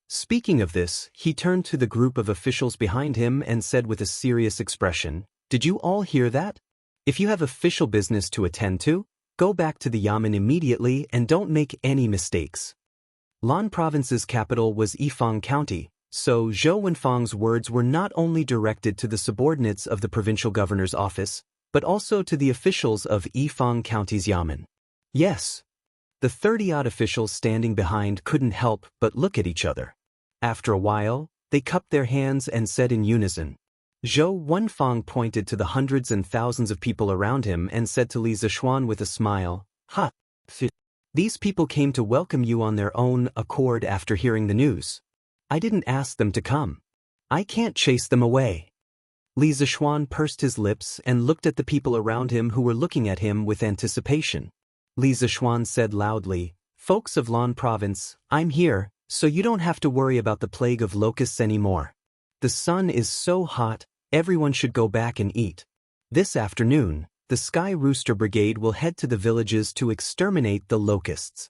Speaking of this, he turned to the group of officials behind him and said with a serious expression, "Did you all hear that? If you have official business to attend to, go back to the Yamen immediately and don't make any mistakes." Lan Province's capital was Yifang County, so Zhou Wenfang's words were not only directed to the subordinates of the provincial governor's office, but also to the officials of Yifang County's Yamen. Yes. The 30-odd officials standing behind couldn't help but look at each other. After a while, they cupped their hands and said in unison. Zhou Wenfang pointed to the hundreds and thousands of people around him and said to Li Zishuan with a smile, "Ha! These people came to welcome you on their own accord after hearing the news. I didn't ask them to come. I can't chase them away." Li Zishuan pursed his lips and looked at the people around him who were looking at him with anticipation. Li Zishuan said loudly, "Folks of Lan Province, I'm here, so you don't have to worry about the plague of locusts anymore. The sun is so hot, everyone should go back and eat. This afternoon, the Sky Rooster Brigade will head to the villages to exterminate the locusts."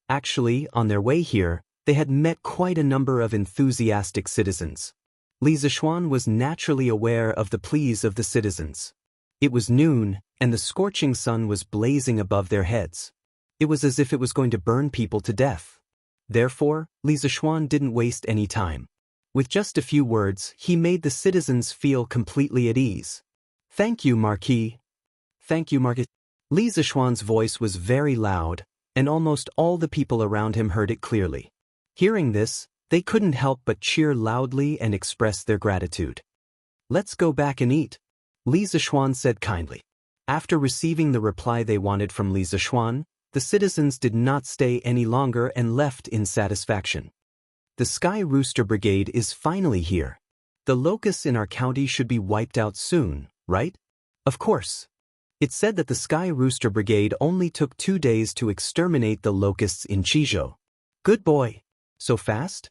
Actually, on their way here, they had met quite a number of enthusiastic citizens. Li Zishuan was naturally aware of the pleas of the citizens. It was noon, and the scorching sun was blazing above their heads. It was as if it was going to burn people to death. Therefore, Li Zishuan didn't waste any time. With just a few words, he made the citizens feel completely at ease. "Thank you, Marquis. Thank you, Marquis." Li Zishuan's voice was very loud, and almost all the people around him heard it clearly. Hearing this, they couldn't help but cheer loudly and express their gratitude. "Let's go back and eat," Li Zishuan said kindly. After receiving the reply they wanted from Li Zishuan, the citizens did not stay any longer and left in satisfaction. The Sky Rooster Brigade is finally here. The locusts in our county should be wiped out soon, right? Of course. It said that the Sky Rooster Brigade only took 2 days to exterminate the locusts in Chizhou. Good boy. So fast?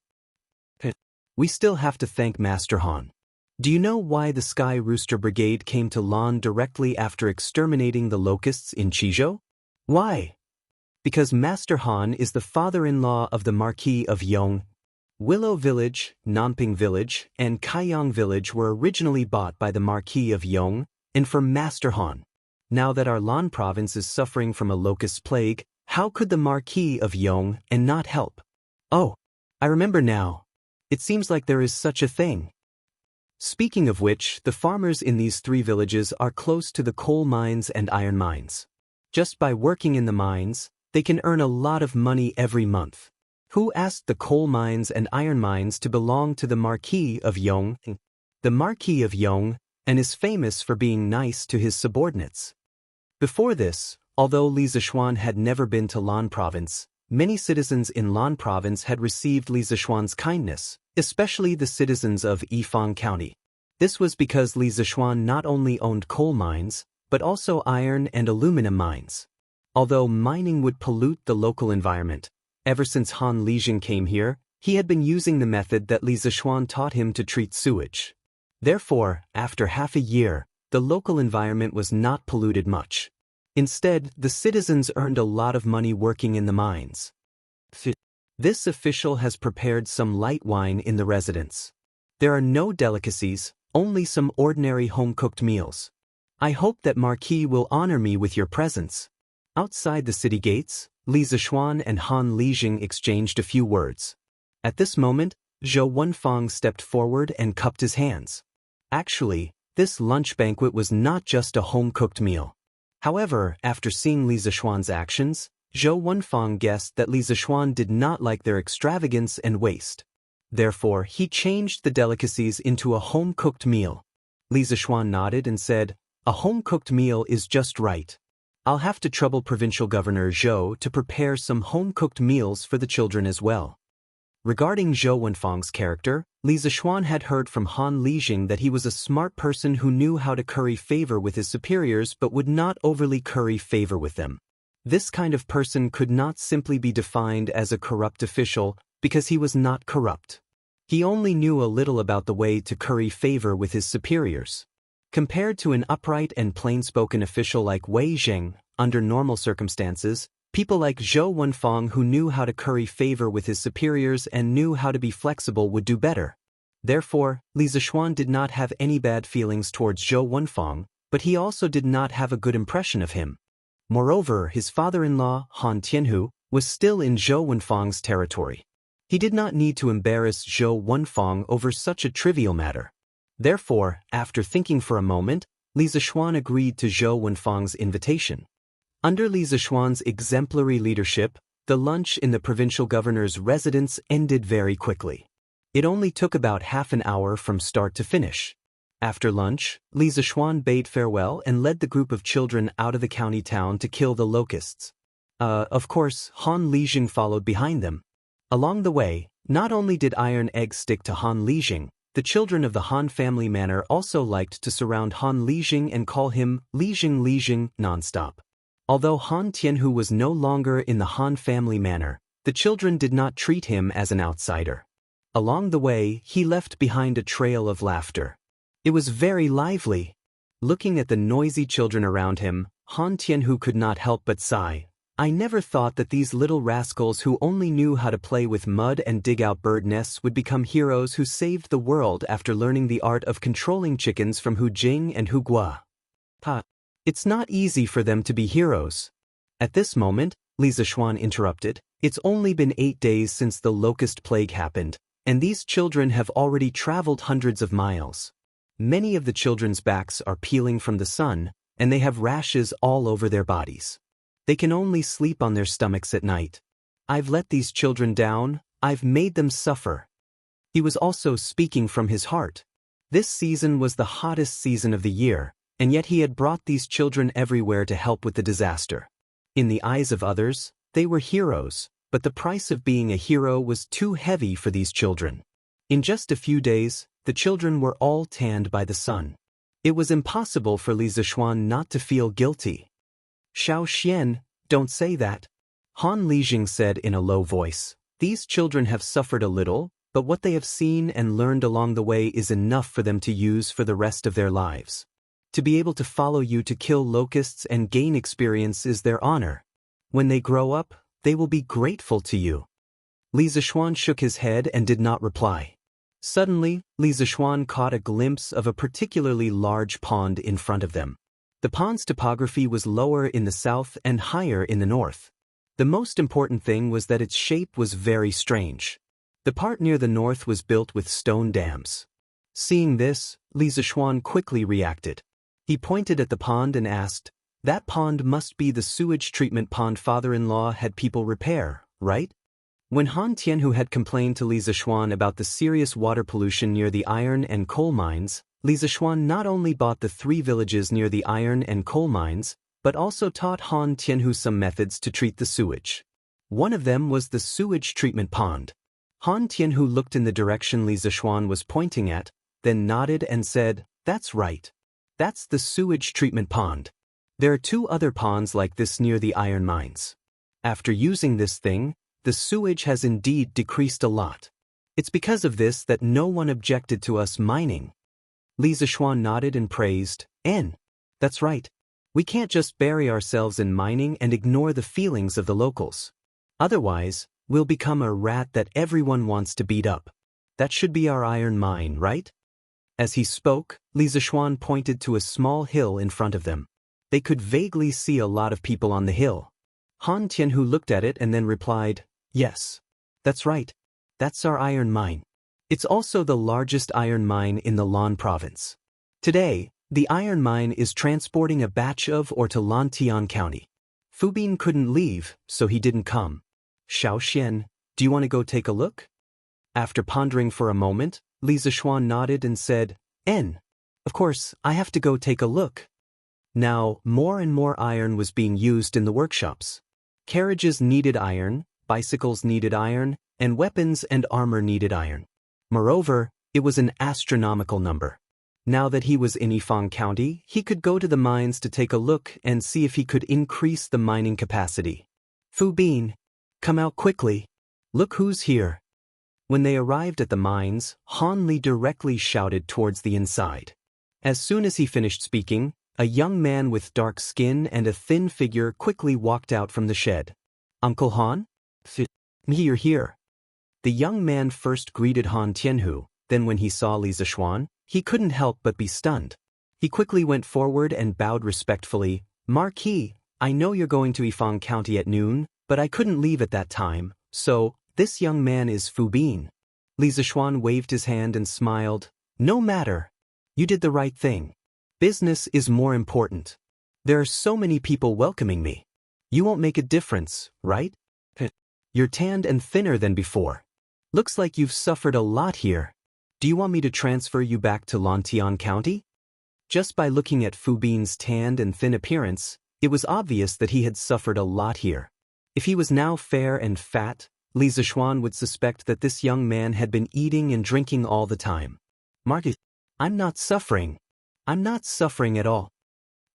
We still have to thank Master Han. Do you know why the Sky Rooster Brigade came to Lan directly after exterminating the locusts in Chizhou? Why? Because Master Han is the father-in-law of the Marquis of Yong. Willow Village, Nanping Village, and Kaiyang Village were originally bought by the Marquis of Yong and for Master Han. Now that our Lan province is suffering from a locust plague, how could the Marquis of Yong and not help? Oh, I remember now. It seems like there is such a thing. Speaking of which, the farmers in these 3 villages are close to the coal mines and iron mines. Just by working in the mines, they can earn a lot of money every month. Who asked the coal mines and iron mines to belong to the Marquis of Yong? The Marquis of Yong, and is famous for being nice to his subordinates. Before this, although Li Zishuan had never been to Lan Province, many citizens in Lan Province had received Li Zishuan's kindness, especially the citizens of Yifang County. This was because Li Zishuan not only owned coal mines, but also iron and aluminum mines. Although mining would pollute the local environment, ever since Han Lijing came here, he had been using the method that Li Zishuan taught him to treat sewage. Therefore, after half a year, the local environment was not polluted much. Instead, the citizens earned a lot of money working in the mines. This official has prepared some light wine in the residence. There are no delicacies, only some ordinary home-cooked meals. I hope that Marquis will honor me with your presence. Outside the city gates, Li Zishuan and Han Lijing exchanged a few words. At this moment, Zhou Wenfang stepped forward and cupped his hands. Actually, this lunch banquet was not just a home-cooked meal. However, after seeing Li Zishuan's actions, Zhou Wenfang guessed that Li Zishuan did not like their extravagance and waste. Therefore, he changed the delicacies into a home-cooked meal. Li Zishuan nodded and said, "A home-cooked meal is just right. I'll have to trouble Provincial Governor Zhou to prepare some home-cooked meals for the children as well." Regarding Zhou Wenfang's character, Li Zishuan had heard from Han Lijing that he was a smart person who knew how to curry favor with his superiors but would not overly curry favor with them. This kind of person could not simply be defined as a corrupt official because he was not corrupt. He only knew a little about the way to curry favor with his superiors. Compared to an upright and plain-spoken official like Wei Zheng, under normal circumstances, people like Zhou Wenfang who knew how to curry favor with his superiors and knew how to be flexible would do better. Therefore, Li Zishuan did not have any bad feelings towards Zhou Wenfang, but he also did not have a good impression of him. Moreover, his father-in-law, Han Tianhu, was still in Zhou Wenfang's territory. He did not need to embarrass Zhou Wenfang over such a trivial matter. Therefore, after thinking for a moment, Li Zishuan agreed to Zhou Wenfang's invitation. Under Li Zishuan's exemplary leadership, the lunch in the provincial governor's residence ended very quickly. It only took about half an hour from start to finish. After lunch, Li Zishuan bade farewell and led the group of children out of the county town to kill the locusts. Of course, Han Lijing followed behind them. Along the way, not only did iron eggs stick to Han Lijing, the children of the Han family manor also liked to surround Han Lijing and call him Lijing nonstop. Although Han Tianhu was no longer in the Han family manor, the children did not treat him as an outsider. Along the way, he left behind a trail of laughter. It was very lively. Looking at the noisy children around him, Han Tianhu could not help but sigh. I never thought that these little rascals who only knew how to play with mud and dig out bird nests would become heroes who saved the world after learning the art of controlling chickens from Hu Jing and Hu Gua. It's not easy for them to be heroes. At this moment, Li Zishuan interrupted. It's only been 8 days since the locust plague happened, and these children have already traveled hundreds of miles. Many of the children's backs are peeling from the sun, and they have rashes all over their bodies. They can only sleep on their stomachs at night. I've let these children down, I've made them suffer. He was also speaking from his heart. This season was the hottest season of the year, and yet he had brought these children everywhere to help with the disaster. In the eyes of others, they were heroes, but the price of being a hero was too heavy for these children. In just a few days, the children were all tanned by the sun. It was impossible for Li Zishuan not to feel guilty. Xiao Xian, don't say that. Han Lijing said in a low voice. These children have suffered a little, but what they have seen and learned along the way is enough for them to use for the rest of their lives. To be able to follow you to kill locusts and gain experience is their honor. When they grow up, they will be grateful to you. Li Zishuan shook his head and did not reply. Suddenly, Li Zishuan caught a glimpse of a particularly large pond in front of them. The pond's topography was lower in the south and higher in the north. The most important thing was that its shape was very strange. The part near the north was built with stone dams. Seeing this, Li Zishuan quickly reacted. He pointed at the pond and asked, "That pond must be the sewage treatment pond father-in-law had people repair, right?" When Han Tianhu had complained to Li Zishuan about the serious water pollution near the iron and coal mines, Li Zishuan not only bought the 3 villages near the iron and coal mines, but also taught Han Tianhu some methods to treat the sewage. One of them was the sewage treatment pond. Han Tianhu looked in the direction Li Zishuan was pointing at, then nodded and said, "That's right. That's the sewage treatment pond. There are 2 other ponds like this near the iron mines. After using this thing, the sewage has indeed decreased a lot. It's because of this that no one objected to us mining." Li Zishuan nodded and praised, That's right. We can't just bury ourselves in mining and ignore the feelings of the locals. Otherwise, we'll become a rat that everyone wants to beat up. That should be our iron mine, right?" As he spoke, Li Zishuan pointed to a small hill in front of them. They could vaguely see a lot of people on the hill. Han Tianhu looked at it and then replied, "Yes. That's right. That's our iron mine. It's also the largest iron mine in the Lan province. Today, the iron mine is transporting a batch of ore to Lantian County. Fubin couldn't leave, so he didn't come. Xiao Xian, do you want to go take a look?" After pondering for a moment, Li Zishuan nodded and said, Of course, I have to go take a look." Now, more and more iron was being used in the workshops. Carriages needed iron, bicycles needed iron, and weapons and armor needed iron. Moreover, it was an astronomical number. Now that he was in Yifang County, he could go to the mines to take a look and see if he could increase the mining capacity. "Fu Bin, come out quickly. Look who's here." When they arrived at the mines, Han Li directly shouted towards the inside. As soon as he finished speaking, a young man with dark skin and a thin figure quickly walked out from the shed. Uncle Han? You're here. The young man first greeted Han Tianhu, then when he saw Li Zishuan, he couldn't help but be stunned. He quickly went forward and bowed respectfully. Marquis, I know you're going to Yifang County at noon, but I couldn't leave at that time, so, this young man is Fu Bin. Li Zishuan waved his hand and smiled. No matter. You did the right thing. Business is more important. There are so many people welcoming me. You won't make a difference, right? You're tanned and thinner than before. Looks like you've suffered a lot here. Do you want me to transfer you back to Lantian County? Just by looking at Fu Bin's tanned and thin appearance, it was obvious that he had suffered a lot here. If he was now fair and fat, Li Zishuan would suspect that this young man had been eating and drinking all the time. Marcus, I'm not suffering. I'm not suffering at all.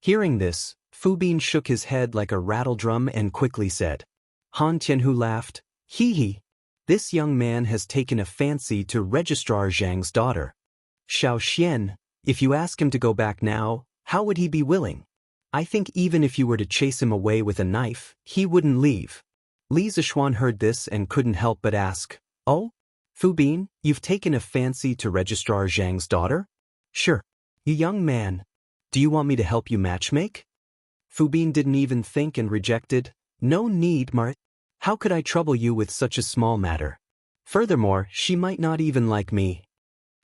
Hearing this, Fu Bin shook his head like a rattle drum and quickly said. Han Tianhu laughed. Hee. This young man has taken a fancy to Registrar Zhang's daughter. Xiao Xian, if you ask him to go back now, how would he be willing? I think even if you were to chase him away with a knife, he wouldn't leave. Li Zishuan heard this and couldn't help but ask, Oh? Fu Bin, you've taken a fancy to Registrar Zhang's daughter? Sure. You young man. Do you want me to help you matchmake? Fu Bin didn't even think and rejected. No need, How could I trouble you with such a small matter? Furthermore, she might not even like me.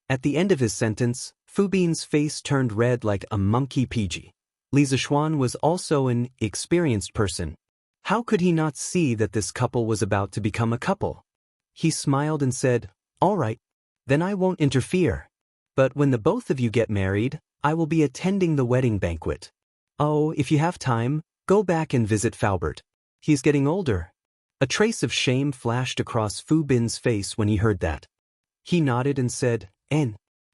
At the end of his sentence, Fu Bin's face turned red like a monkey PG. Li Zishuan was also an experienced person. How could he not see that this couple was about to become a couple? He smiled and said, All right, then I won't interfere. But when the both of you get married, I will be attending the wedding banquet. Oh, if you have time, go back and visit Faubert. He's getting older. A trace of shame flashed across Fu Bin's face when he heard that. He nodded and said,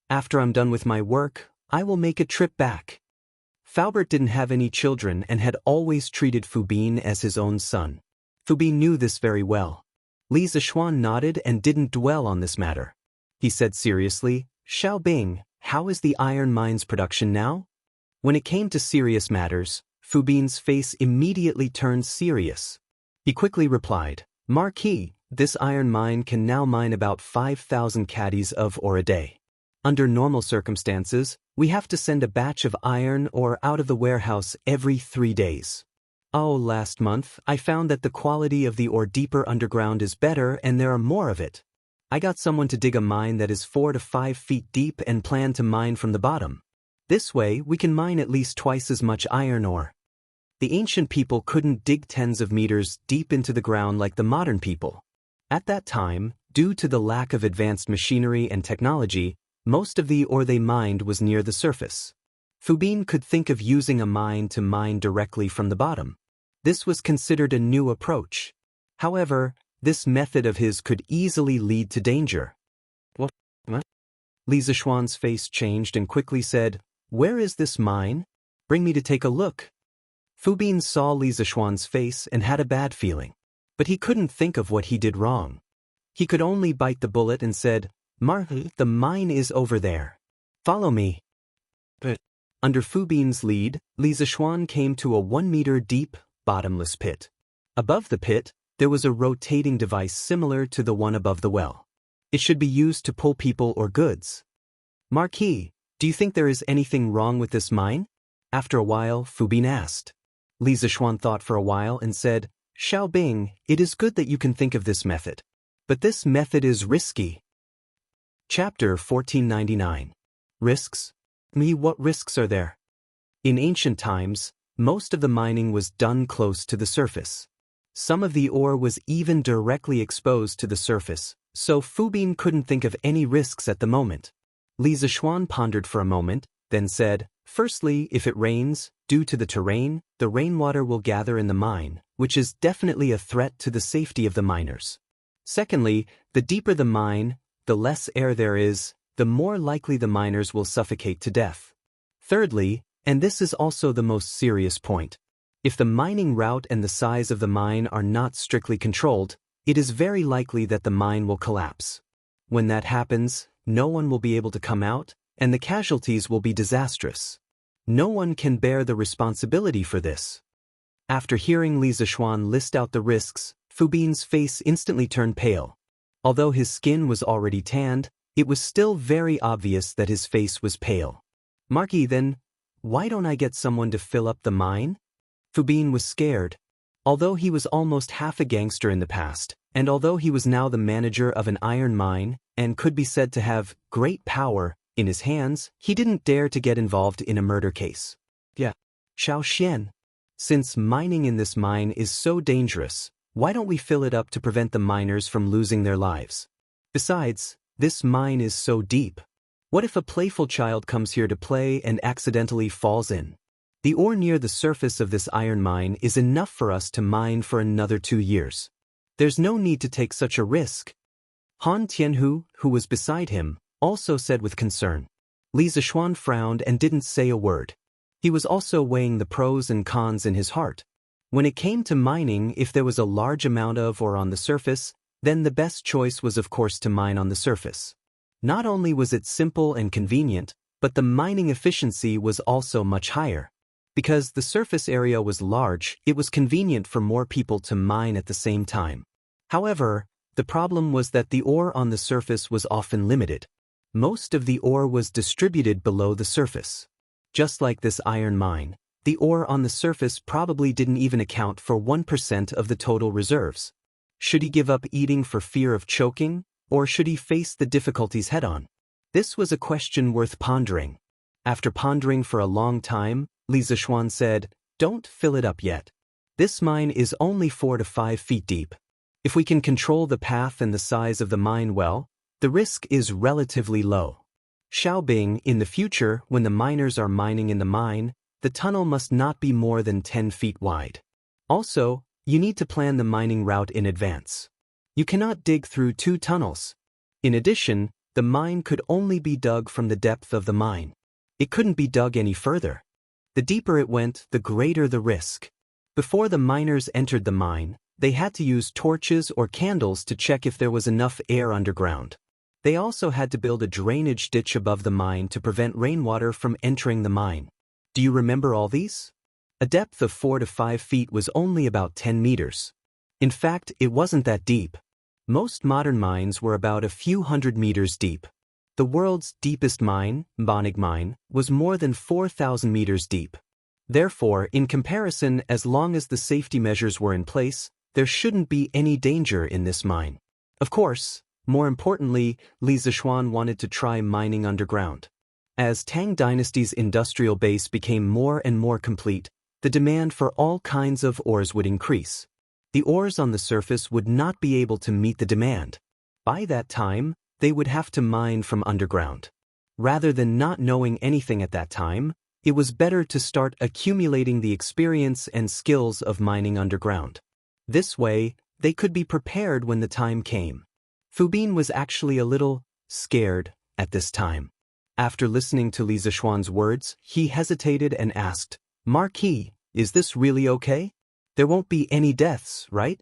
After I'm done with my work, I will make a trip back. Faubert didn't have any children and had always treated Fu Bin as his own son. Fu Bin knew this very well. Li Zishuan nodded and didn't dwell on this matter. He said seriously, Xiao Bing, how is the iron mine's production now? When it came to serious matters, Fu Bin's face immediately turned serious. He quickly replied, Marquis, this iron mine can now mine about 5,000 caddies of ore a day. Under normal circumstances, we have to send a batch of iron ore out of the warehouse every 3 days. Oh, last month, I found that the quality of the ore deeper underground is better and there are more of it. I got someone to dig a mine that is 4 to 5 feet deep and plan to mine from the bottom. This way, we can mine at least twice as much iron ore. The ancient people couldn't dig tens of meters deep into the ground like the modern people. At that time, due to the lack of advanced machinery and technology, most of the ore they mined was near the surface. Fu Bin could think of using a mine to mine directly from the bottom. This was considered a new approach. However, this method of his could easily lead to danger. What? Li Zishuan's face changed and quickly said, Where is this mine? Bring me to take a look. Fu Bin saw Li Zishuan's face and had a bad feeling. But he couldn't think of what he did wrong. He could only bite the bullet and said, the mine is over there. Follow me. But under Fu Bin's lead, Li Zishuan came to a 1-meter deep, bottomless pit. Above the pit, there was a rotating device similar to the one above the well. It should be used to pull people or goods. Marquis, do you think there is anything wrong with this mine? After a while, Fu Bin asked. Li Zishuan thought for a while and said, Xiao Bing, it is good that you can think of this method. But this method is risky. Chapter 1499. Risks? What risks are there? In ancient times, most of the mining was done close to the surface. Some of the ore was even directly exposed to the surface, so Fu Bin couldn't think of any risks at the moment. Li Zishuan pondered for a moment, then said, Firstly, if it rains, due to the terrain, the rainwater will gather in the mine, which is definitely a threat to the safety of the miners. Secondly, the deeper the mine, the less air there is, the more likely the miners will suffocate to death. Thirdly, and this is also the most serious point, if the mining route and the size of the mine are not strictly controlled, it is very likely that the mine will collapse. When that happens, no one will be able to come out, and the casualties will be disastrous. No one can bear the responsibility for this. After hearing Li Zishuan list out the risks, Fu Bin's face instantly turned pale. Although his skin was already tanned, it was still very obvious that his face was pale. Marquis, then, why don't I get someone to fill up the mine? Fu Bin was scared. Although he was almost half a gangster in the past, and although he was now the manager of an iron mine, and could be said to have great power in his hands, he didn't dare to get involved in a murder case. Yeah. Xiao, since mining in this mine is so dangerous, why don't we fill it up to prevent the miners from losing their lives? Besides, this mine is so deep. What if a playful child comes here to play and accidentally falls in? The ore near the surface of this iron mine is enough for us to mine for another 2 years. There's no need to take such a risk. Han Tianhu, who was beside him, also said with concern. Li Zishuan frowned and didn't say a word. He was also weighing the pros and cons in his heart. When it came to mining, if there was a large amount of ore on the surface, then the best choice was of course to mine on the surface. Not only was it simple and convenient, but the mining efficiency was also much higher. Because the surface area was large, it was convenient for more people to mine at the same time. However, the problem was that the ore on the surface was often limited. Most of the ore was distributed below the surface. Just like this iron mine, the ore on the surface probably didn't even account for 1% of the total reserves. Should he give up eating for fear of choking, or should he face the difficulties head-on? This was a question worth pondering. After pondering for a long time, Li Zishuan said, "Don't fill it up yet. This mine is only 4 to 5 feet deep. If we can control the path and the size of the mine well, the risk is relatively low. Xiaobing, in the future, when the miners are mining in the mine, the tunnel must not be more than 10 feet wide. Also, you need to plan the mining route in advance. You cannot dig through 2 tunnels. In addition, the mine could only be dug from the depth of the mine. It couldn't be dug any further. The deeper it went, the greater the risk. Before the miners entered the mine, they had to use torches or candles to check if there was enough air underground. They also had to build a drainage ditch above the mine to prevent rainwater from entering the mine. Do you remember all these? A depth of 4 to 5 feet was only about 10 meters. In fact, it wasn't that deep. Most modern mines were about a few hundred meters deep. The world's deepest mine, Banig Mine, was more than 4,000 meters deep. Therefore, in comparison, as long as the safety measures were in place, there shouldn't be any danger in this mine. Of course, more importantly, Li Zishuan wanted to try mining underground. As Tang Dynasty's industrial base became more and more complete, the demand for all kinds of ores would increase. The ores on the surface would not be able to meet the demand. By that time, they would have to mine from underground. Rather than not knowing anything at that time, it was better to start accumulating the experience and skills of mining underground. This way, they could be prepared when the time came. Fu Bin was actually a little scared at this time. After listening to Li Zishuan's words, he hesitated and asked, "Marquis, is this really okay? There won't be any deaths, right?"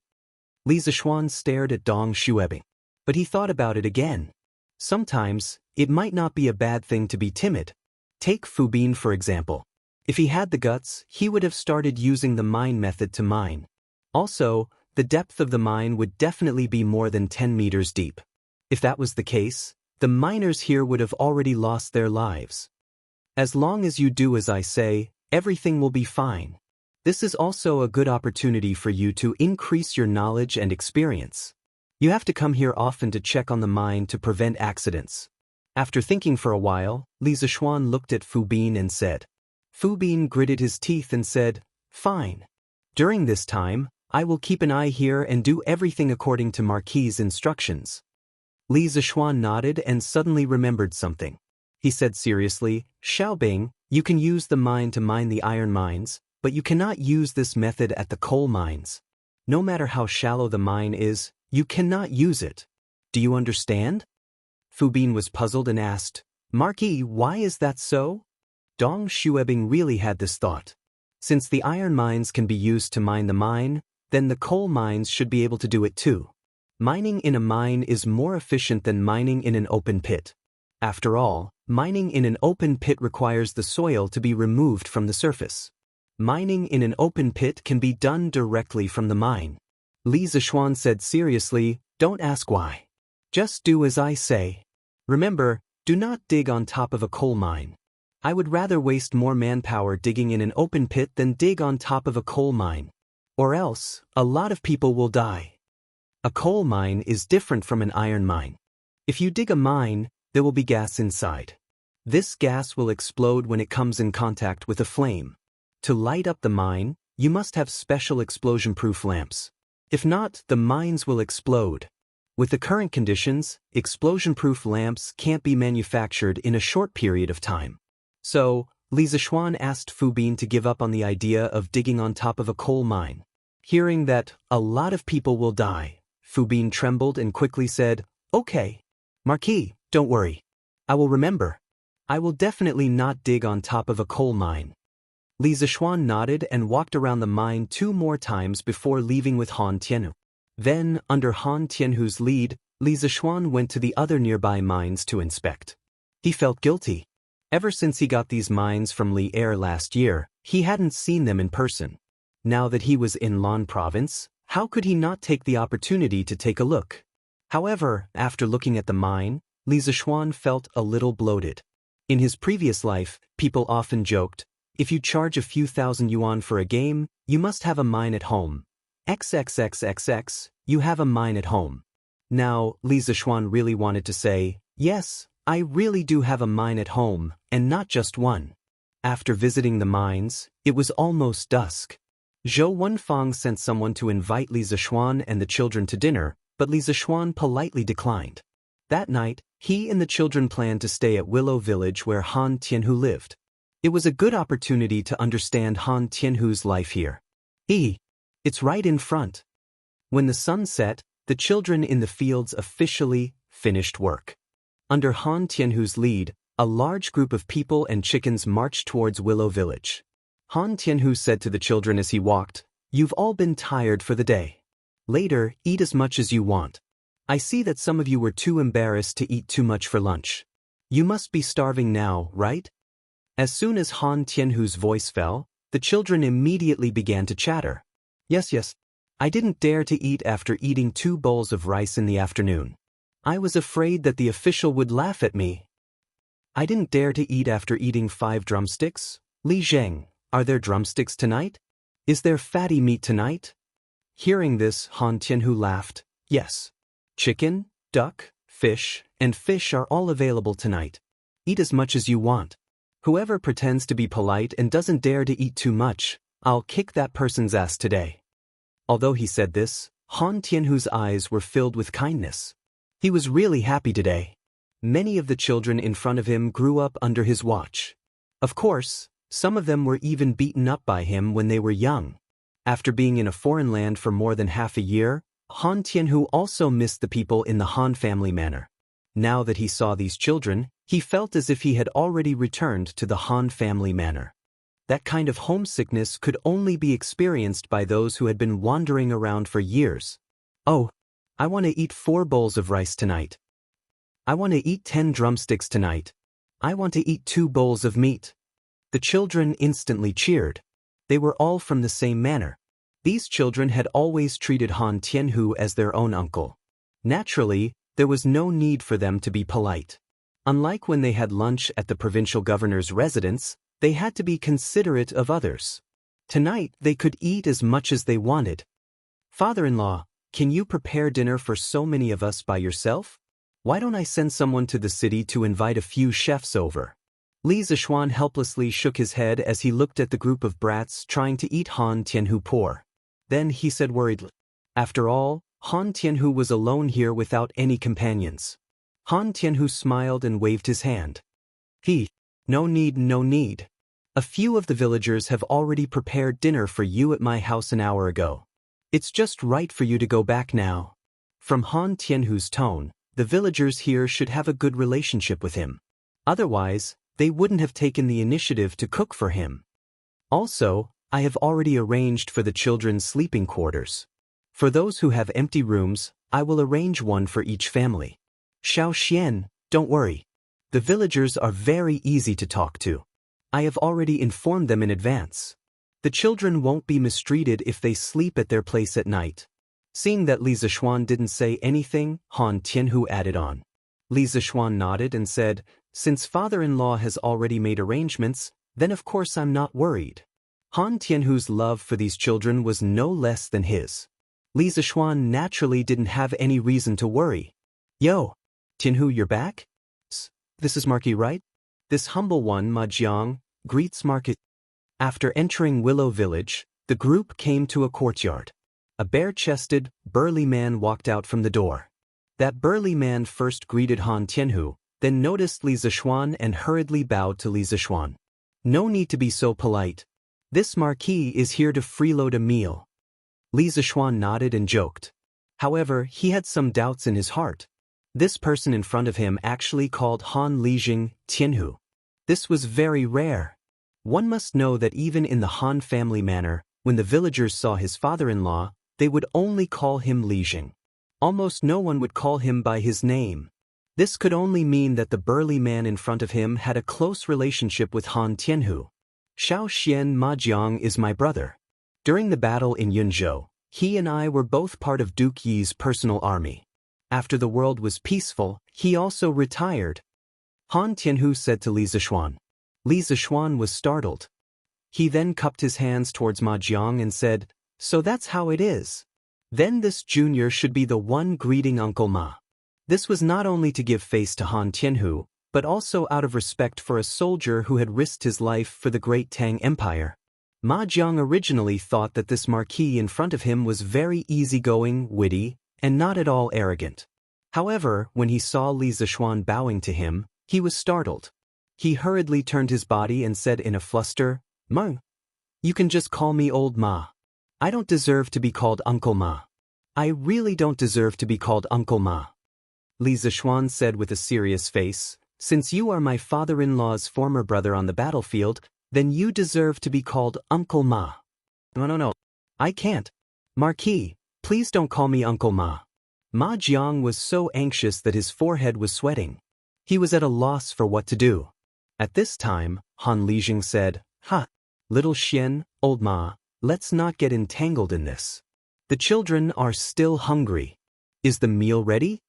Li Zishuan stared at Dong Xuebing. But he thought about it again. Sometimes, it might not be a bad thing to be timid. Take Fu Bin for example. If he had the guts, he would have started using the mine method to mine. Also, the depth of the mine would definitely be more than 10 meters deep. If that was the case, the miners here would have already lost their lives. As long as you do as I say, everything will be fine. This is also a good opportunity for you to increase your knowledge and experience. You have to come here often to check on the mine to prevent accidents. After thinking for a while, Li Zishuan looked at Fu Bin and said. Fu Bin gritted his teeth and said, "Fine. During this time, I will keep an eye here and do everything according to Marquis' instructions." Li Zishuan nodded and suddenly remembered something. He said seriously, "Xiaobing, you can use the mine to mine the iron mines, but you cannot use this method at the coal mines. No matter how shallow the mine is, you cannot use it. Do you understand?" Fu Bin was puzzled and asked, "Marquis, why is that so?" Dong Xuebing really had this thought. Since the iron mines can be used to mine the mine, then the coal mines should be able to do it too. Mining in a mine is more efficient than mining in an open pit. After all, Mining in an open pit requires the soil to be removed from the surface. Mining in an open pit can be done directly from the mine. Li Zishuan said seriously, "Don't ask why. Just do as I say. Remember, do not dig on top of a coal mine. I would rather waste more manpower digging in an open pit than dig on top of a coal mine. Or else, a lot of people will die. A coal mine is different from an iron mine. If you dig a mine, there will be gas inside. This gas will explode when it comes in contact with a flame. To light up the mine, you must have special explosion-proof lamps. If not, the mines will explode. With the current conditions, explosion-proof lamps can't be manufactured in a short period of time. So, Li Zishuan asked Fu Bin to give up on the idea of digging on top of a coal mine. Hearing that a lot of people will die, Fu Bin trembled and quickly said, "Okay. Marquis, don't worry. I will remember. I will definitely not dig on top of a coal mine." Li Zishuan nodded and walked around the mine 2 more times before leaving with Han Tianhu. Then, under Han Tianhu's lead, Li Zishuan went to the other nearby mines to inspect. He felt guilty. Ever since he got these mines from Li Er last year, he hadn't seen them in person. Now that he was in Lan Province, how could he not take the opportunity to take a look? However, after looking at the mine, Li Zishuan felt a little bloated. In his previous life, people often joked, "If you charge a few thousand yuan for a game, you must have a mine at home. XXXXX, you have a mine at home." Now, Li Zishuan really wanted to say, "Yes, I really do have a mine at home, and not just one." After visiting the mines, it was almost dusk. Zhou Wenfang sent someone to invite Li Zishuan and the children to dinner, but Li Zishuan politely declined. That night, he and the children planned to stay at Willow Village where Han Tianhu lived. It was a good opportunity to understand Han Tianhu's life here. It's right in front. When the sun set, the children in the fields officially finished work. Under Han Tianhu's lead, a large group of people and chickens marched towards Willow Village. Han Tianhu said to the children as he walked, "You've all been tired for the day. Later, eat as much as you want. I see that some of you were too embarrassed to eat too much for lunch. You must be starving now, right?" As soon as Han Tianhu's voice fell, the children immediately began to chatter. Yes. I didn't dare to eat after eating 2 bowls of rice in the afternoon. I was afraid that the official would laugh at me. I didn't dare to eat after eating 5 drumsticks. Li Zheng, are there drumsticks tonight? Is there fatty meat tonight? Hearing this, Han Tianhu laughed. Yes. Chicken, duck, fish, and fish are all available tonight. Eat as much as you want. Whoever pretends to be polite and doesn't dare to eat too much, I'll kick that person's ass today. Although he said this, Han Tianhu's eyes were filled with kindness. He was really happy today. Many of the children in front of him grew up under his watch. Of course, some of them were even beaten up by him when they were young. After being in a foreign land for more than half a year, Han Tianhu also missed the people in the Han family manor. Now that he saw these children, he felt as if he had already returned to the Han family manor. That kind of homesickness could only be experienced by those who had been wandering around for years. "Oh, I want to eat 4 bowls of rice tonight. I want to eat 10 drumsticks tonight. I want to eat 2 bowls of meat." The children instantly cheered. They were all from the same manor. These children had always treated Han Tianhu as their own uncle. Naturally, there was no need for them to be polite. Unlike when they had lunch at the provincial governor's residence, they had to be considerate of others. Tonight, they could eat as much as they wanted. "Father-in-law, can you prepare dinner for so many of us by yourself? Why don't I send someone to the city to invite a few chefs over?" Li Zishuan helplessly shook his head as he looked at the group of brats trying to eat Han Tianhu poor. Then he said worriedly, "After all, Han Tianhu was alone here without any companions." Han Tianhu smiled and waved his hand. No need. A few of the villagers have already prepared dinner for you at my house an hour ago. It's just right for you to go back now." From Han Tianhu's tone, the villagers here should have a good relationship with him. Otherwise, they wouldn't have taken the initiative to cook for him. Also, I have already arranged for the children's sleeping quarters. For those who have empty rooms, I will arrange one for each family. Xiao Xian, don't worry. The villagers are very easy to talk to. I have already informed them in advance. The children won't be mistreated if they sleep at their place at night. Seeing that Li Zishuan didn't say anything, Han Tianhu added on. Li Zishuan nodded and said, "Since father-in-law has already made arrangements, then of course I'm not worried." Han Tianhu's love for these children was no less than his. Li Zishuan naturally didn't have any reason to worry. "Yo, Tianhu, you're back? This is Marky, right?" This humble one, Ma Jiang, greets Marky. After entering Willow Village, the group came to a courtyard. A bare-chested, burly man walked out from the door. That burly man first greeted Han Tianhu, then noticed Li Zishuan and hurriedly bowed to Li Zishuan. "No need to be so polite. This marquis is here to freeload a meal." Li Zishuan nodded and joked. However, he had some doubts in his heart. This person in front of him actually called Han Lijing Tianhu. This was very rare. One must know that even in the Han family manor, when the villagers saw his father-in-law, they would only call him Lijing. Almost no one would call him by his name. This could only mean that the burly man in front of him had a close relationship with Han Tianhu. "Xiao Xian Ma Jiang is my brother. During the battle in Yunzhou, he and I were both part of Duke Yi's personal army. After the world was peaceful, he also retired," Han Tianhu said to Li Zishuan. Li Zishuan was startled. He then cupped his hands towards Ma Jiang and said, "So that's how it is. Then this junior should be the one greeting Uncle Ma." This was not only to give face to Han Tianhu, but also out of respect for a soldier who had risked his life for the great Tang Empire. Ma Jiang originally thought that this marquis in front of him was very easygoing, witty, and not at all arrogant. However, when he saw Li Zishuan bowing to him, he was startled. He hurriedly turned his body and said in a fluster, "Ma, you can just call me Old Ma. I don't deserve to be called Uncle Ma. I really don't deserve to be called Uncle Ma." Li Zishuan said with a serious face, "Since you are my father-in-law's former brother on the battlefield, then you deserve to be called Uncle Ma." No. I can't. Marquis, please don't call me Uncle Ma." Ma Jiang was so anxious that his forehead was sweating. He was at a loss for what to do. At this time, Han Lijing said, "Ha, little Xian, Old Ma, let's not get entangled in this. The children are still hungry. Is the meal ready?"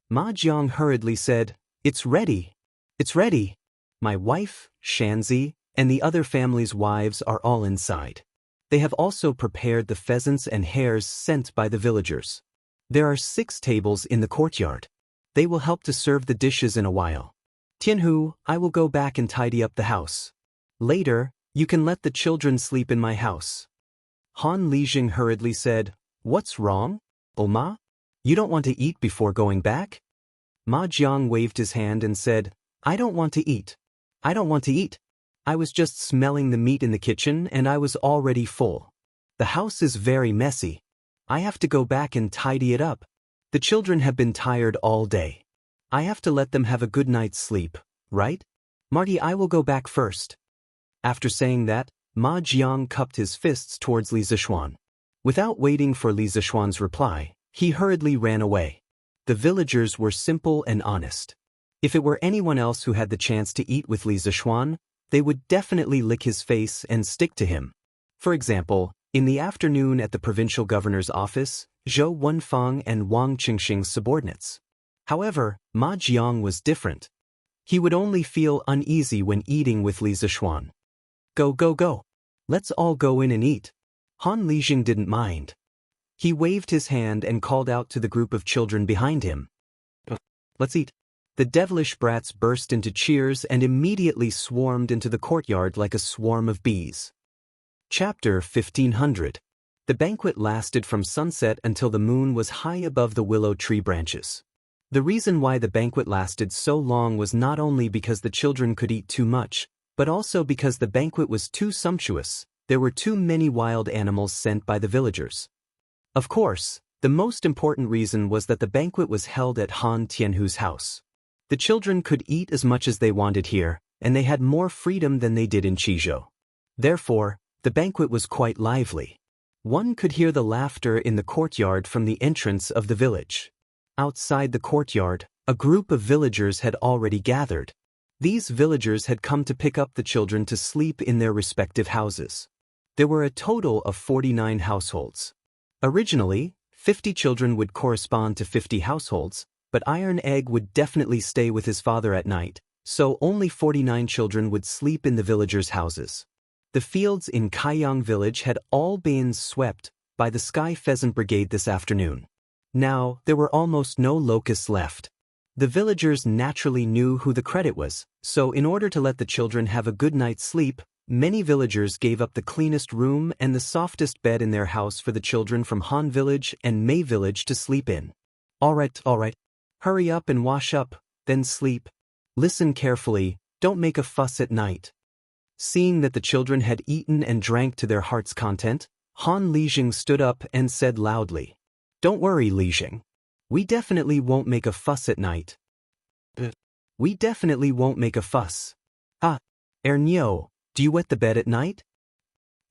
Ma Jiang hurriedly said, "It's ready. It's ready. My wife, Xianxia, and the other family's wives are all inside. They have also prepared the pheasants and hares sent by the villagers. There are 6 tables in the courtyard. They will help to serve the dishes in a while. Tianhu, I will go back and tidy up the house. Later, you can let the children sleep in my house." Han Lijing hurriedly said, "What's wrong, Oma? You don't want to eat before going back?" Ma Jiang waved his hand and said, "I don't want to eat. I don't want to eat. I was just smelling the meat in the kitchen and I was already full. The house is very messy. I have to go back and tidy it up. The children have been tired all day. I have to let them have a good night's sleep, right? Marty, I will go back first." After saying that, Ma Jiang cupped his fists towards Li Zishuan. Without waiting for Li Zishuan's reply, he hurriedly ran away. The villagers were simple and honest. If it were anyone else who had the chance to eat with Li Zishuan, they would definitely lick his face and stick to him. For example, in the afternoon at the provincial governor's office, Zhou Wenfang and Wang Qingxing's subordinates. However, Ma Jiang was different. He would only feel uneasy when eating with Li Zishuan. Go. Let's all go in and eat." Han Lijing didn't mind. He waved his hand and called out to the group of children behind him. "Let's eat." The devilish brats burst into cheers and immediately swarmed into the courtyard like a swarm of bees. Chapter 1500. The banquet lasted from sunset until the moon was high above the willow tree branches. The reason why the banquet lasted so long was not only because the children could eat too much, but also because the banquet was too sumptuous. There were too many wild animals sent by the villagers. Of course, the most important reason was that the banquet was held at Han Tianhu's house. The children could eat as much as they wanted here, and they had more freedom than they did in Qizhou. Therefore, the banquet was quite lively. One could hear the laughter in the courtyard from the entrance of the village. Outside the courtyard, a group of villagers had already gathered. These villagers had come to pick up the children to sleep in their respective houses. There were a total of 49 households. Originally, 50 children would correspond to 50 households, but Iron Egg would definitely stay with his father at night, so only 49 children would sleep in the villagers' houses. The fields in Kaiyang village had all been swept by the Sky Pheasant Brigade this afternoon. Now, there were almost no locusts left. The villagers naturally knew who the credit was, so in order to let the children have a good night's sleep, many villagers gave up the cleanest room and the softest bed in their house for the children from Han Village and Mei Village to sleep in. All right. Hurry up and wash up, then sleep. Listen carefully, don't make a fuss at night. Seeing that the children had eaten and drank to their heart's content, Han Lijing stood up and said loudly, "Don't worry, Lijing. We definitely won't make a fuss at night." We definitely won't make a fuss. Nyo, do you wet the bed at night?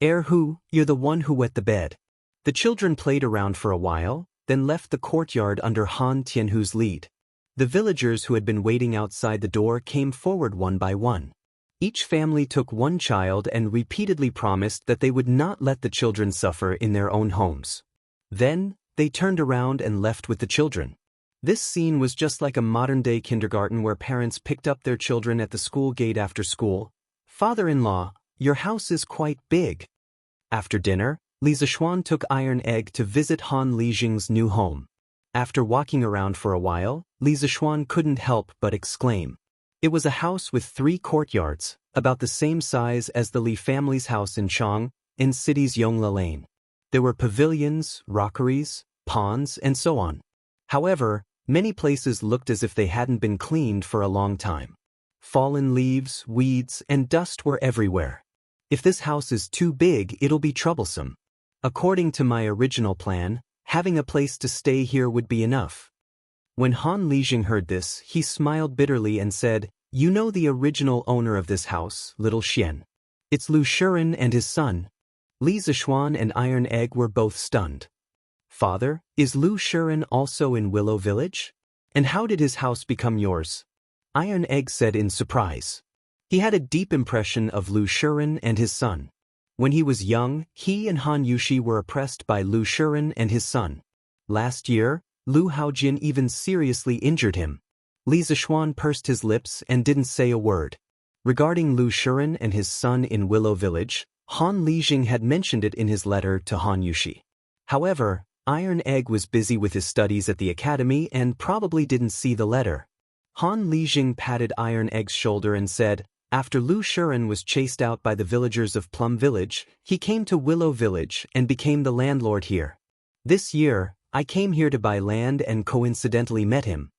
Who, you're the one who wet the bed. The children played around for a while, then left the courtyard under Han Tianhu's lead. The villagers who had been waiting outside the door came forward one by one. Each family took one child and repeatedly promised that they would not let the children suffer in their own homes. Then, they turned around and left with the children. This scene was just like a modern-day kindergarten where parents picked up their children at the school gate after school. "Father-in-law, your house is quite big." After dinner, Li Zixuan took Iron Egg to visit Han Lijing's new home. After walking around for a while, Li Zixuan couldn't help but exclaim. It was a house with 3 courtyards, about the same size as the Li family's house in Chang, in city's Yongla Lane. There were pavilions, rockeries, ponds, and so on. However, many places looked as if they hadn't been cleaned for a long time. Fallen leaves, weeds, and dust were everywhere. If this house is too big, it'll be troublesome. According to my original plan, having a place to stay here would be enough. When Han Lijing heard this, he smiled bitterly and said, "You know the original owner of this house, Little Xian. It's Lu Shiren and his son." Li Zixuan and Iron Egg were both stunned. "Father, is Lu Shiren also in Willow Village? And how did his house become yours?" Iron Egg said in surprise. He had a deep impression of Lu Shiren and his son. When he was young, he and Han Yushi were oppressed by Lu Shiren and his son. Last year, Lu Haojin even seriously injured him. Li Zixuan pursed his lips and didn't say a word. Regarding Lu Shiren and his son in Willow Village, Han Lijing had mentioned it in his letter to Han Yushi. However, Iron Egg was busy with his studies at the academy and probably didn't see the letter. Han Lijing patted Iron Egg's shoulder and said, "After Lu Shiren was chased out by the villagers of Plum Village, he came to Willow Village and became the landlord here. This year, I came here to buy land and coincidentally met him.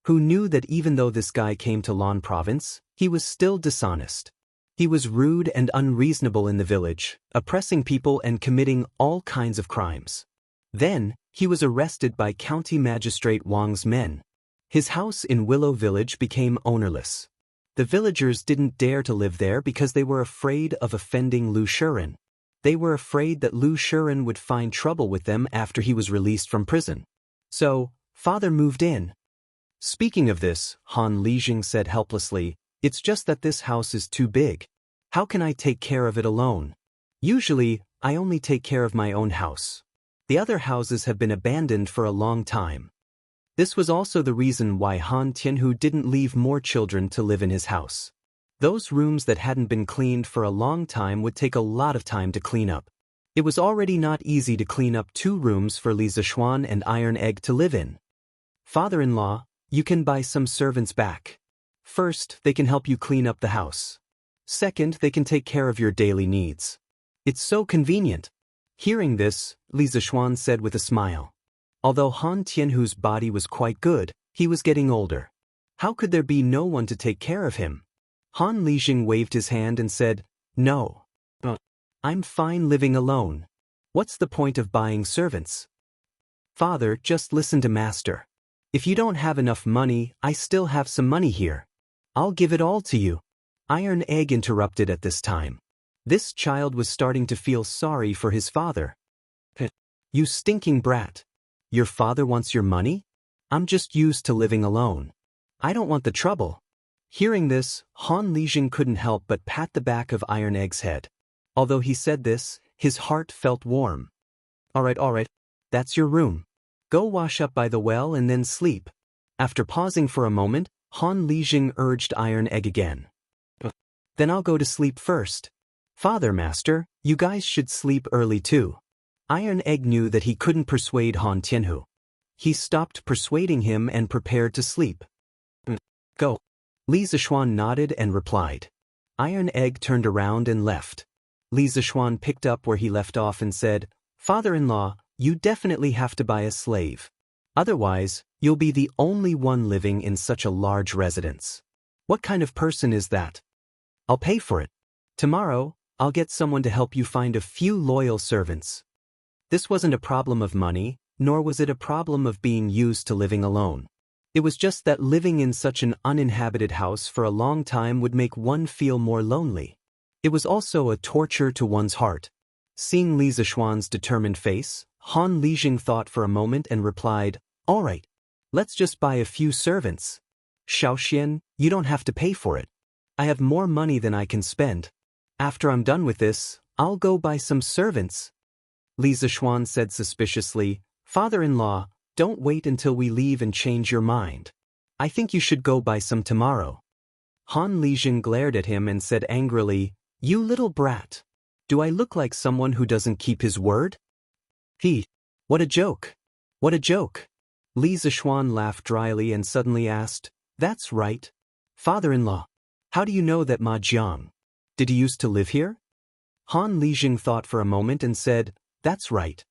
Who knew that even though this guy came to Lan Province, he was still dishonest. He was rude and unreasonable in the village, oppressing people and committing all kinds of crimes. Then, he was arrested by County Magistrate Wang's men. His house in Willow Village became ownerless. The villagers didn't dare to live there because they were afraid of offending Lu Shiren. They were afraid that Lu Shiren would find trouble with them after he was released from prison. So, father moved in." Speaking of this, Han Lijing said helplessly, "It's just that this house is too big. How can I take care of it alone? Usually, I only take care of my own house. The other houses have been abandoned for a long time." This was also the reason why Han Tianhu didn't leave more children to live in his house. Those rooms that hadn't been cleaned for a long time would take a lot of time to clean up. It was already not easy to clean up 2 rooms for Li Zixuan and Iron Egg to live in. "Father-in-law, you can buy some servants back. First, they can help you clean up the house. Second, they can take care of your daily needs. It's so convenient." Hearing this, Li Zixuan said with a smile. Although Han Tianhu's body was quite good, he was getting older. How could there be no one to take care of him? Han Lijing waved his hand and said, "No. I'm fine living alone. What's the point of buying servants?" "Father, just listen to Master. If you don't have enough money, I still have some money here. I'll give it all to you." Iron Egg interrupted at this time. This child was starting to feel sorry for his father. "You stinking brat. Your father wants your money? I'm just used to living alone. I don't want the trouble." Hearing this, Han Lijing couldn't help but pat the back of Iron Egg's head. Although he said this, his heart felt warm. Alright, that's your room. Go wash up by the well and then sleep. After pausing for a moment, Han Lijing urged Iron Egg again. Then I'll go to sleep first. Father, Master, you guys should sleep early too. Iron Egg knew that he couldn't persuade Han Tianhu. He stopped persuading him and prepared to sleep. Go. Li Zixuan nodded and replied. Iron Egg turned around and left. Li Zixuan picked up where he left off and said, Father-in-law, you definitely have to buy a slave. Otherwise, you'll be the only one living in such a large residence. What kind of person is that? I'll pay for it. Tomorrow, I'll get someone to help you find a few loyal servants. This wasn't a problem of money, nor was it a problem of being used to living alone. It was just that living in such an uninhabited house for a long time would make one feel more lonely. It was also a torture to one's heart. Seeing Li Zixuan's determined face, Han Lijing thought for a moment and replied, All right, let's just buy a few servants. Xiaoxian, you don't have to pay for it. I have more money than I can spend. After I'm done with this, I'll go buy some servants. Li Zixuan said suspiciously, Father-in-law, don't wait until we leave and change your mind. I think you should go buy some tomorrow. Han Lijing glared at him and said angrily, You little brat. Do I look like someone who doesn't keep his word? What a joke. What a joke. Li Zixuan laughed dryly and suddenly asked, That's right. Father-in-law, how do you know that Ma Jiang? Did he used to live here? Han Lijing thought for a moment and said, That's right.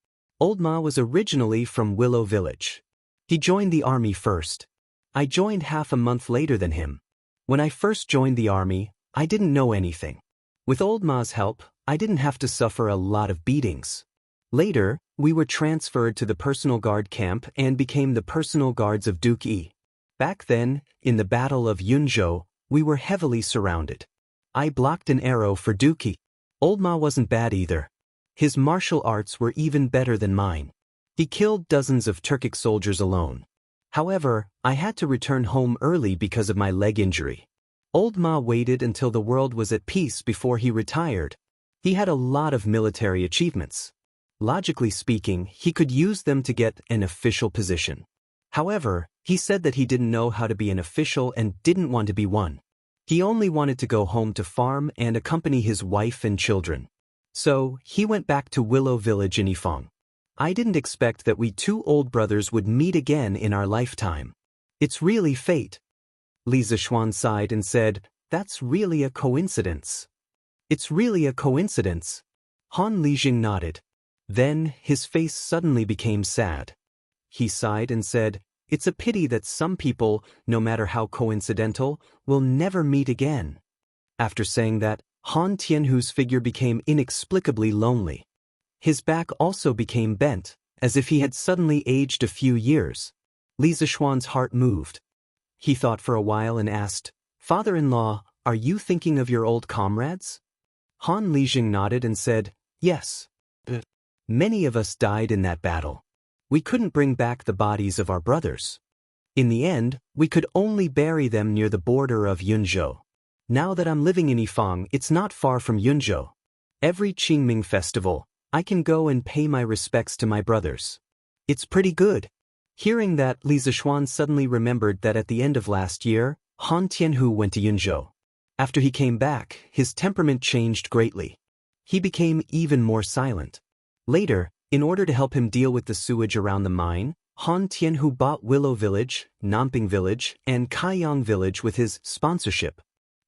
Old Ma was originally from Willow Village. He joined the army first. I joined half a month later than him. When I first joined the army, I didn't know anything. With Old Ma's help, I didn't have to suffer a lot of beatings. Later, we were transferred to the personal guard camp and became the personal guards of Duke Yi. Back then, in the Battle of Yunzhou, we were heavily surrounded. I blocked an arrow for Duke Yi. Old Ma wasn't bad either. His martial arts were even better than mine. He killed dozens of Turkic soldiers alone. However, I had to return home early because of my leg injury. Old Ma waited until the world was at peace before he retired. He had a lot of military achievements. Logically speaking, he could use them to get an official position. However, he said that he didn't know how to be an official and didn't want to be one. He only wanted to go home to farm and accompany his wife and children. So, he went back to Willow Village in Yifeng. I didn't expect that we two old brothers would meet again in our lifetime. It's really fate. Li Zixuan sighed and said, That's really a coincidence. It's really a coincidence. Han Lijing nodded. Then, his face suddenly became sad. He sighed and said, It's a pity that some people, no matter how coincidental, will never meet again. After saying that, Han Tianhu's figure became inexplicably lonely. His back also became bent, as if he had suddenly aged a few years. Li Zixuan's heart moved. He thought for a while and asked, Father-in-law, are you thinking of your old comrades? Han Lijing nodded and said, Yes. Many of us died in that battle. We couldn't bring back the bodies of our brothers. In the end, we could only bury them near the border of Yunzhou. Now that I'm living in Yifeng, it's not far from Yunzhou. Every Qingming festival, I can go and pay my respects to my brothers. It's pretty good. Hearing that, Li Zixuan suddenly remembered that at the end of last year, Han Tianhu went to Yunzhou. After he came back, his temperament changed greatly. He became even more silent. Later, in order to help him deal with the sewage around the mine, Han Tianhu bought Willow Village, Namping Village, and Kaiyang Village with his sponsorship.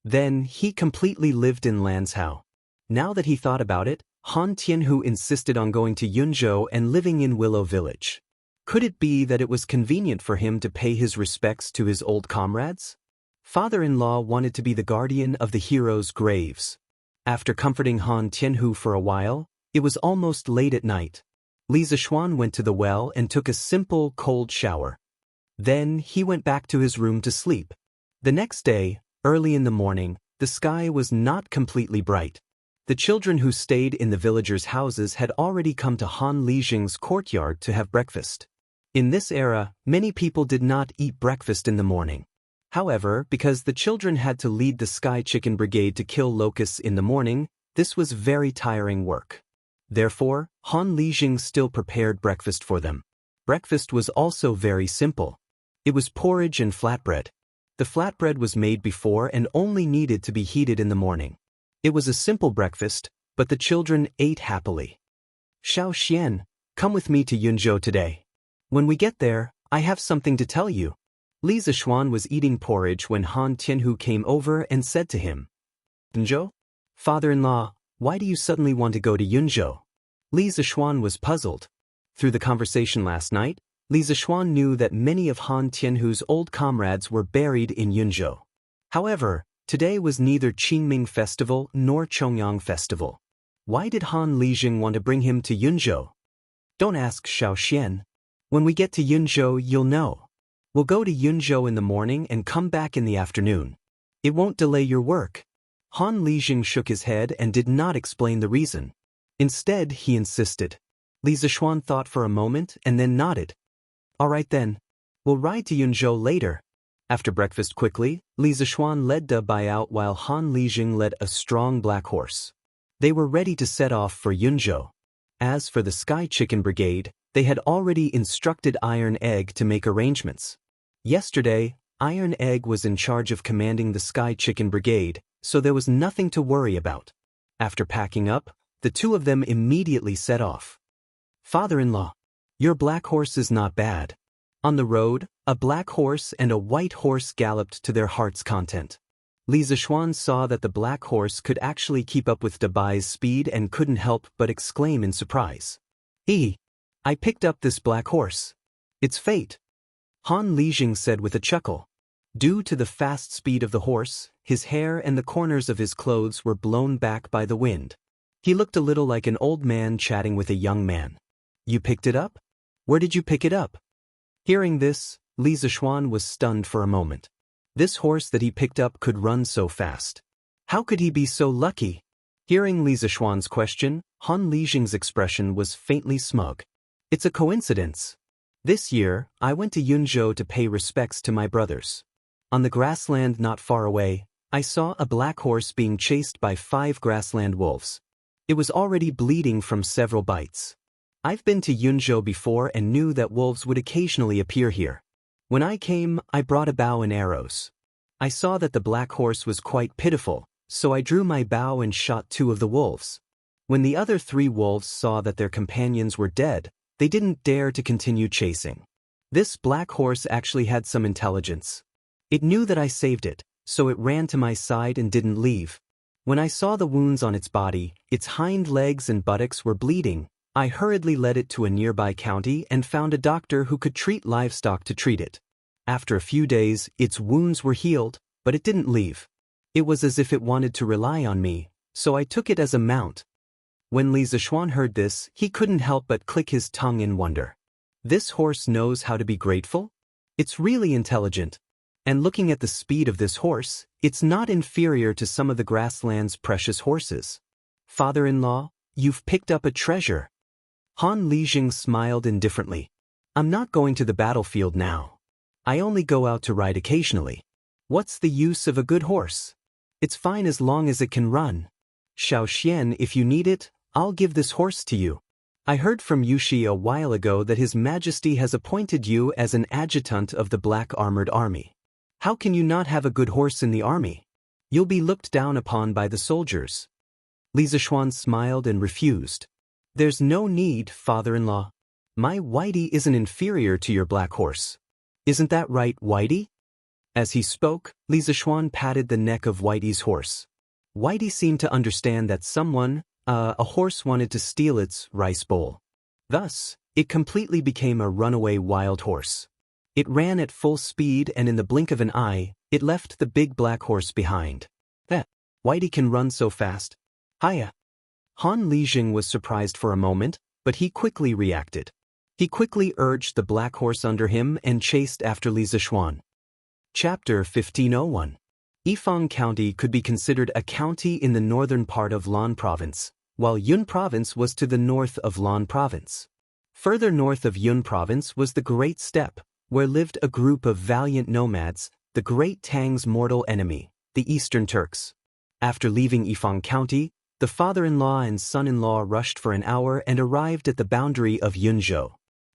Then, he completely lived in Lanzhou. Now that he thought about it, Han Tianhu insisted on going to Yunzhou and living in Willow Village. Could it be that it was convenient for him to pay his respects to his old comrades? Father-in-law wanted to be the guardian of the heroes' graves. After comforting Han Tianhu for a while, it was almost late at night. Li Zixuan went to the well and took a simple, cold shower. Then, he went back to his room to sleep. The next day, early in the morning, the sky was not completely bright. The children who stayed in the villagers' houses had already come to Han Lijing's courtyard to have breakfast. In this era, many people did not eat breakfast in the morning. However, because the children had to lead the Sky Chicken Brigade to kill locusts in the morning, this was very tiring work. Therefore, Han Lijing still prepared breakfast for them. Breakfast was also very simple. It was porridge and flatbread. The flatbread was made before and only needed to be heated in the morning. It was a simple breakfast, but the children ate happily. Xiao, come with me to Yunzhou today. When we get there, I have something to tell you. Li Zishuan was eating porridge when Han Tianhu came over and said to him, Yunzhou? Father-in-law, why do you suddenly want to go to Yunzhou? Li Zishuan was puzzled. Through the conversation last night, Li Zishuan knew that many of Han Tianhu's old comrades were buried in Yunzhou. However, today was neither Qingming Festival nor Chongyang Festival. Why did Han Lijing want to bring him to Yunzhou? Don't ask Xiao. When we get to Yunzhou, you'll know. We'll go to Yunzhou in the morning and come back in the afternoon. It won't delay your work. Han Lijing shook his head and did not explain the reason. Instead, he insisted. Li Zishuan thought for a moment and then nodded. All right then. We'll ride to Yunzhou later. After breakfast quickly, Li Zishuan led Da Bai out while Han Lijing led a strong black horse. They were ready to set off for Yunzhou. As for the Sky Chicken Brigade, they had already instructed Iron Egg to make arrangements. Yesterday, Iron Egg was in charge of commanding the Sky Chicken Brigade, so there was nothing to worry about. After packing up, the two of them immediately set off. Father-in-law, your black horse is not bad. On the road, a black horse and a white horse galloped to their heart's content. Li Zishuan saw that the black horse could actually keep up with Dabai's speed and couldn't help but exclaim in surprise. I picked up this black horse. It's fate. Han Lijing said with a chuckle. Due to the fast speed of the horse, his hair and the corners of his clothes were blown back by the wind. He looked a little like an old man chatting with a young man. You picked it up? Where did you pick it up? Hearing this, Li Zishuan was stunned for a moment. This horse that he picked up could run so fast. How could he be so lucky? Hearing Li Zishuan's question, Han Lijing's expression was faintly smug. It's a coincidence. This year, I went to Yunzhou to pay respects to my brothers. On the grassland not far away, I saw a black horse being chased by 5 grassland wolves. It was already bleeding from several bites. I've been to Yunzhou before and knew that wolves would occasionally appear here. When I came, I brought a bow and arrows. I saw that the black horse was quite pitiful, so I drew my bow and shot 2 of the wolves. When the other 3 wolves saw that their companions were dead, they didn't dare to continue chasing. This black horse actually had some intelligence. It knew that I saved it, so it ran to my side and didn't leave. When I saw the wounds on its body, its hind legs and buttocks were bleeding, I hurriedly led it to a nearby county and found a doctor who could treat livestock to treat it. After a few days, its wounds were healed, but it didn't leave. It was as if it wanted to rely on me, so I took it as a mount. When Li Zishuan heard this, he couldn't help but click his tongue in wonder. This horse knows how to be grateful? It's really intelligent. And looking at the speed of this horse, it's not inferior to some of the grassland's precious horses. Father-in-law, you've picked up a treasure. Han Lijing smiled indifferently. I'm not going to the battlefield now. I only go out to ride occasionally. What's the use of a good horse? It's fine as long as it can run. Xiao, if you need it, I'll give this horse to you. I heard from Wuxia a while ago that His Majesty has appointed you as an adjutant of the Black Armored Army. How can you not have a good horse in the army? You'll be looked down upon by the soldiers. Li Zishuan smiled and refused. There's no need, father-in-law. My Whitey isn't inferior to your black horse. Isn't that right, Whitey? As he spoke, Li Zishuan patted the neck of Whitey's horse. Whitey seemed to understand that a horse wanted to steal its rice bowl. Thus, it completely became a runaway wild horse. It ran at full speed and in the blink of an eye, it left the big black horse behind. Whitey can run so fast. Hiya. Han Lijing was surprised for a moment, but he quickly reacted. He quickly urged the black horse under him and chased after Li Zishuan. Chapter 1501. Yifang County could be considered a county in the northern part of Lan Province, while Yun Province was to the north of Lan Province. Further north of Yun Province was the Great Steppe, where lived a group of valiant nomads, the Great Tang's mortal enemy, the Eastern Turks. After leaving Yifang County, the father-in-law and son-in-law rushed for an hour and arrived at the boundary of Yunzhou.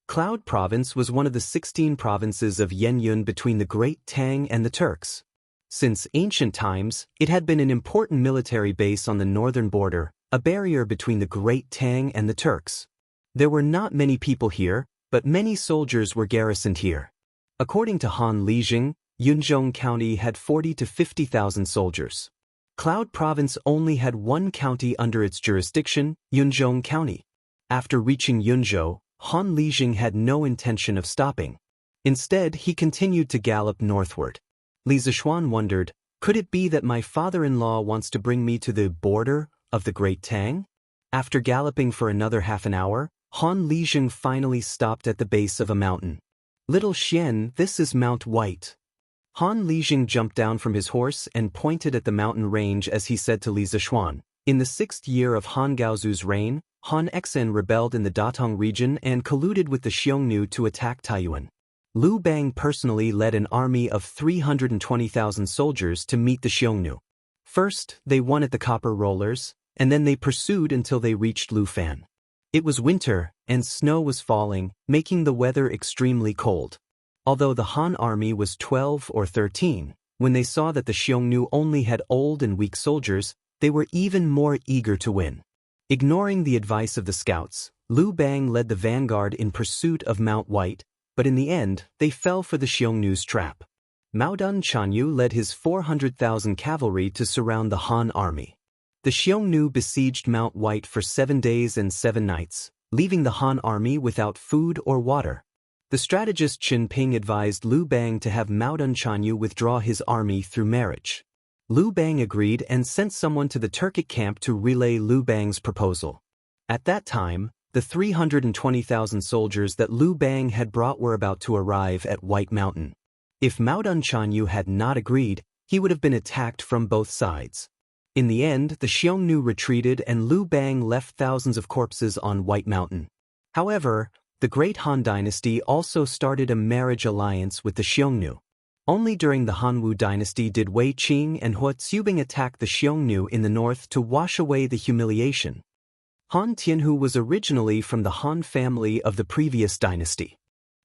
Cloud Province was one of the 16 provinces of Yenyun between the Great Tang and the Turks. Since ancient times, it had been an important military base on the northern border, a barrier between the Great Tang and the Turks. There were not many people here, but many soldiers were garrisoned here. According to Han Lijing, Yunzhou County had 40 to 50,000 soldiers. Cloud Province only had one county under its jurisdiction, Yunzhou County. After reaching Yunzhou, Han Lijing had no intention of stopping. Instead, he continued to gallop northward. Li Zishuan wondered, could it be that my father-in-law wants to bring me to the border of the Great Tang? After galloping for another half an hour, Han Lijing finally stopped at the base of a mountain. Little Xian, this is Mount White. Han Lijing jumped down from his horse and pointed at the mountain range as he said to Li Zishuan, in the 6th year of Han Gaozu's reign, Han Exen rebelled in the Datong region and colluded with the Xiongnu to attack Taiyuan. Liu Bang personally led an army of 320,000 soldiers to meet the Xiongnu. First, they won at the Copper Rollers, and then they pursued until they reached Lufan. It was winter, and snow was falling, making the weather extremely cold. Although the Han army was 12 or 13, when they saw that the Xiongnu only had old and weak soldiers, they were even more eager to win. Ignoring the advice of the scouts, Liu Bang led the vanguard in pursuit of Mount White, but in the end, they fell for the Xiongnu's trap. Mao Dun Chanyu led his 400,000 cavalry to surround the Han army. The Xiongnu besieged Mount White for 7 days and 7 nights, leaving the Han army without food or water. The strategist Qin Ping advised Liu Bang to have Mao Dun Chanyu withdraw his army through marriage. Liu Bang agreed and sent someone to the Turkic camp to relay Liu Bang's proposal. At that time, the 320,000 soldiers that Liu Bang had brought were about to arrive at White Mountain. If Mao Dun Chanyu had not agreed, he would have been attacked from both sides. In the end, the Xiongnu retreated and Liu Bang left thousands of corpses on White Mountain. However, the Great Han Dynasty also started a marriage alliance with the Xiongnu. Only during the Hanwu Dynasty did Wei Qing and Hua Tsubing attack the Xiongnu in the north to wash away the humiliation. Han Tianhu was originally from the Han family of the previous dynasty.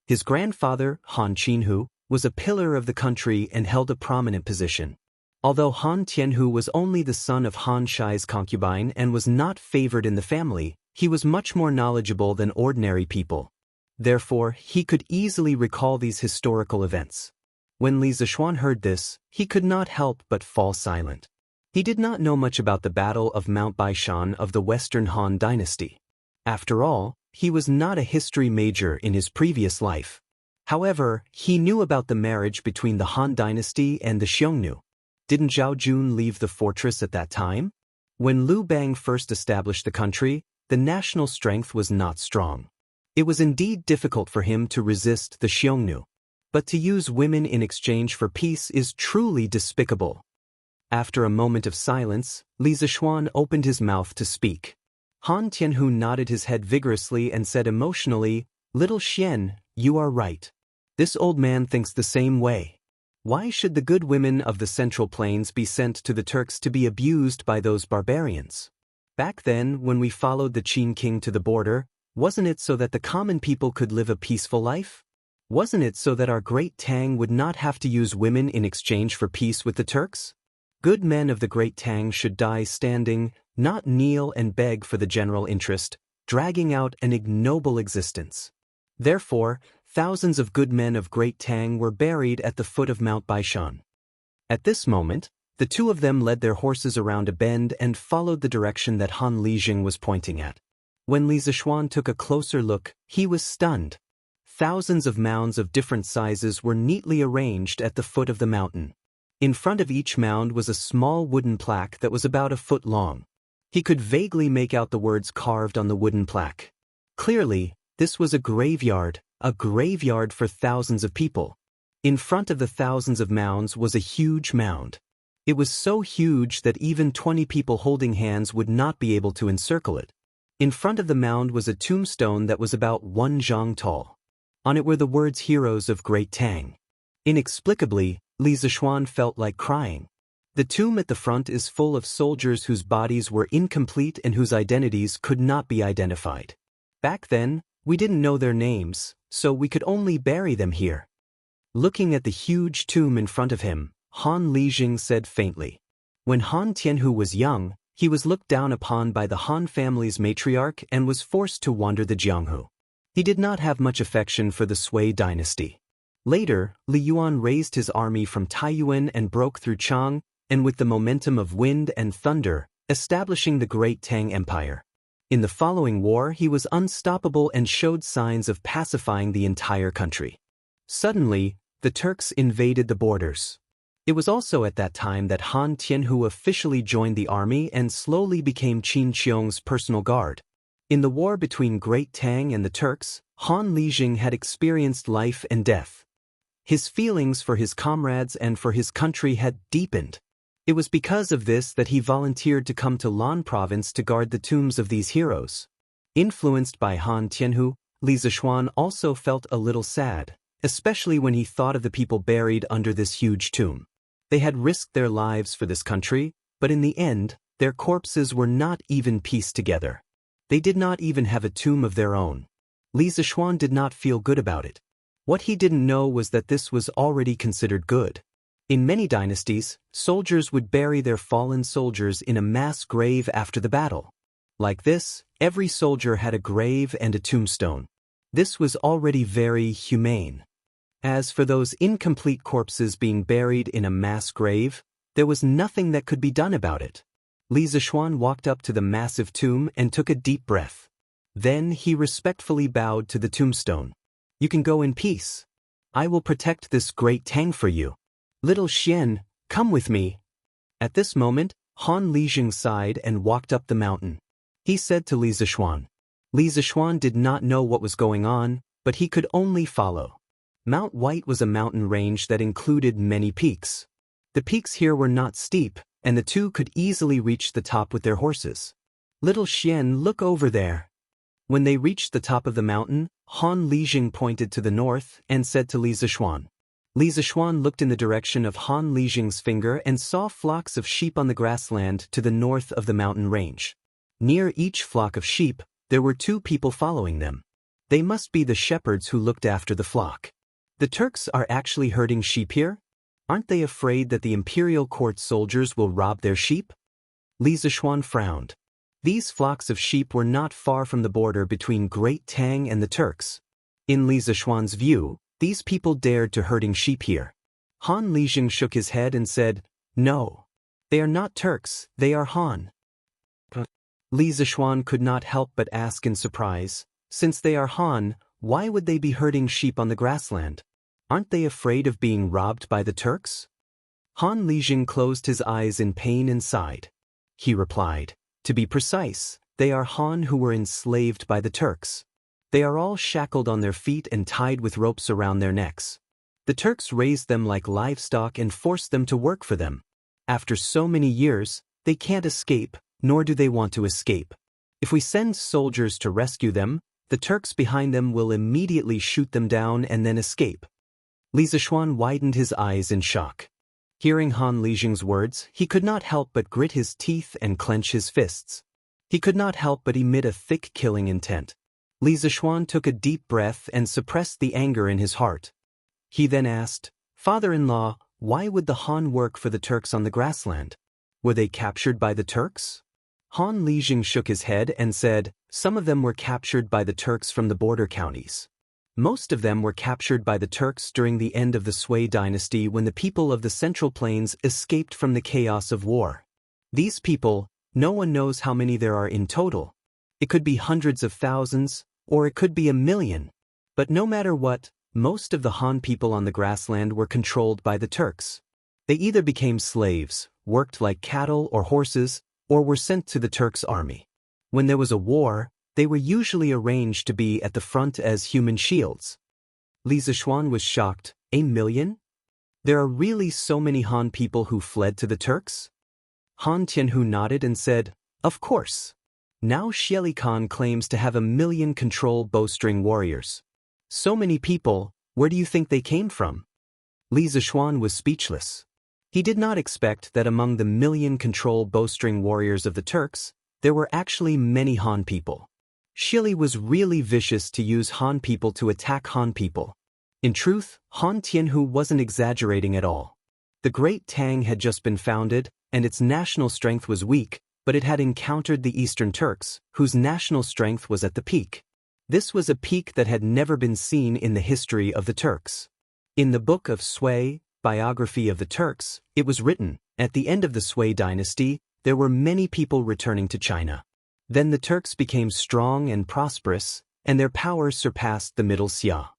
His grandfather, Han Qinhu, was a pillar of the country and held a prominent position. Although Han Tianhu was only the son of Han Shai's concubine and was not favored in the family, he was much more knowledgeable than ordinary people. Therefore, he could easily recall these historical events. When Li Zishuan heard this, he could not help but fall silent. He did not know much about the Battle of Mount Baishan of the Western Han Dynasty. After all, he was not a history major in his previous life. However, he knew about the marriage between the Han Dynasty and the Xiongnu. Didn't Zhao Jun leave the fortress at that time? When Liu Bang first established the country, the national strength was not strong. It was indeed difficult for him to resist the Xiongnu. But to use women in exchange for peace is truly despicable. After a moment of silence, Li Zishuan opened his mouth to speak. Han Tianhu nodded his head vigorously and said emotionally, "Little Xian, you are right. This old man thinks the same way. Why should the good women of the Central Plains be sent to the Turks to be abused by those barbarians? Back then, when we followed the Qin king to the border, wasn't it so that the common people could live a peaceful life? Wasn't it so that our Great Tang would not have to use women in exchange for peace with the Turks? Good men of the Great Tang should die standing, not kneel and beg for the general interest, dragging out an ignoble existence." Therefore, thousands of good men of Great Tang were buried at the foot of Mount Baishan. At this moment, the two of them led their horses around a bend and followed the direction that Han Lijing was pointing at. When Li Zishuan took a closer look, he was stunned. Thousands of mounds of different sizes were neatly arranged at the foot of the mountain. In front of each mound was a small wooden plaque that was about a foot long. He could vaguely make out the words carved on the wooden plaque. Clearly, this was a graveyard for thousands of people. In front of the thousands of mounds was a huge mound. It was so huge that even 20 people holding hands would not be able to encircle it. In front of the mound was a tombstone that was about 1 zhang tall. On it were the words Heroes of Great Tang. Inexplicably, Li Zishuan felt like crying. The tomb at the front is full of soldiers whose bodies were incomplete and whose identities could not be identified. Back then, we didn't know their names, so we could only bury them here. Looking at the huge tomb in front of him, Han Lijing said faintly. When Han Tianhu was young, he was looked down upon by the Han family's matriarch and was forced to wander the Jianghu. He did not have much affection for the Sui dynasty. Later, Li Yuan raised his army from Taiyuan and broke through Chang, and with the momentum of wind and thunder, establishing the Great Tang Empire. In the following war, he was unstoppable and showed signs of pacifying the entire country. Suddenly, the Turks invaded the borders. It was also at that time that Han Tianhu officially joined the army and slowly became Qin Qiong's personal guard. In the war between Great Tang and the Turks, Han Lijing had experienced life and death. His feelings for his comrades and for his country had deepened. It was because of this that he volunteered to come to Lan province to guard the tombs of these heroes. Influenced by Han Tianhu, Li Zishuan also felt a little sad, especially when he thought of the people buried under this huge tomb. They had risked their lives for this country, but in the end, their corpses were not even pieced together. They did not even have a tomb of their own. Li Zishuan did not feel good about it. What he didn't know was that this was already considered good. In many dynasties, soldiers would bury their fallen soldiers in a mass grave after the battle. Like this, every soldier had a grave and a tombstone. This was already very humane. As for those incomplete corpses being buried in a mass grave, there was nothing that could be done about it. Li Zishuan walked up to the massive tomb and took a deep breath. Then he respectfully bowed to the tombstone. "You can go in peace. I will protect this Great Tang for you. Little Xian, come with me." At this moment, Han Lijing sighed and walked up the mountain. He said to Li Zishuan. Li Zishuan did not know what was going on, but he could only follow. Mount White was a mountain range that included many peaks. The peaks here were not steep, and the two could easily reach the top with their horses. "Little Xian, look over there." When they reached the top of the mountain, Han Lijing pointed to the north and said to Li Zishuan. Li Zishuan looked in the direction of Han Lijing's finger and saw flocks of sheep on the grassland to the north of the mountain range. Near each flock of sheep, there were two people following them. They must be the shepherds who looked after the flock. The Turks are actually herding sheep here? Aren't they afraid that the imperial court soldiers will rob their sheep? Li Zishuan frowned. These flocks of sheep were not far from the border between Great Tang and the Turks. In Li Zishuan's view, these people dared to herding sheep here. Han Lijing shook his head and said, "No. They are not Turks, they are Han." Li Zishuan could not help but ask in surprise, "Since they are Han, why would they be herding sheep on the grassland? Aren't they afraid of being robbed by the Turks?" Han Lijing closed his eyes in pain and sighed. He replied, "To be precise, they are Han who were enslaved by the Turks. They are all shackled on their feet and tied with ropes around their necks. The Turks raised them like livestock and forced them to work for them. After so many years, they can't escape, nor do they want to escape. If we send soldiers to rescue them, the Turks behind them will immediately shoot them down and then escape." Li Zishuan widened his eyes in shock. Hearing Han Lijing's words, he could not help but grit his teeth and clench his fists. He could not help but emit a thick killing intent. Li Zishuan took a deep breath and suppressed the anger in his heart. He then asked, "Father-in-law, why would the Han work for the Turks on the grassland? Were they captured by the Turks?" Han Lijing shook his head and said, "Some of them were captured by the Turks from the border counties. Most of them were captured by the Turks during the end of the Sui dynasty when the people of the Central Plains escaped from the chaos of war. These people, no one knows how many there are in total. It could be hundreds of thousands, or it could be 1,000,000. But no matter what, most of the Han people on the grassland were controlled by the Turks. They either became slaves, worked like cattle or horses, or were sent to the Turks' army. When there was a war, they were usually arranged to be at the front as human shields." Li Zishuan was shocked. 1,000,000? There are really so many Han people who fled to the Turks? Han Tianhu nodded and said, "Of course. Now Xieli Khan claims to have 1,000,000 control bowstring warriors. So many people, where do you think they came from?" Li Zishuan was speechless. He did not expect that among the million-control bowstring warriors of the Turks, there were actually many Han people. Shili was really vicious to use Han people to attack Han people. In truth, Han Tianhu wasn't exaggerating at all. The Great Tang had just been founded, and its national strength was weak, but it had encountered the Eastern Turks, whose national strength was at the peak. This was a peak that had never been seen in the history of the Turks. In the book of Sui, Biography of the Turks, it was written, at the end of the Sui dynasty, there were many people returning to China. Then the Turks became strong and prosperous, and their power surpassed the Middle Xia.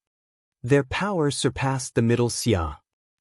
Their power surpassed the Middle Xia.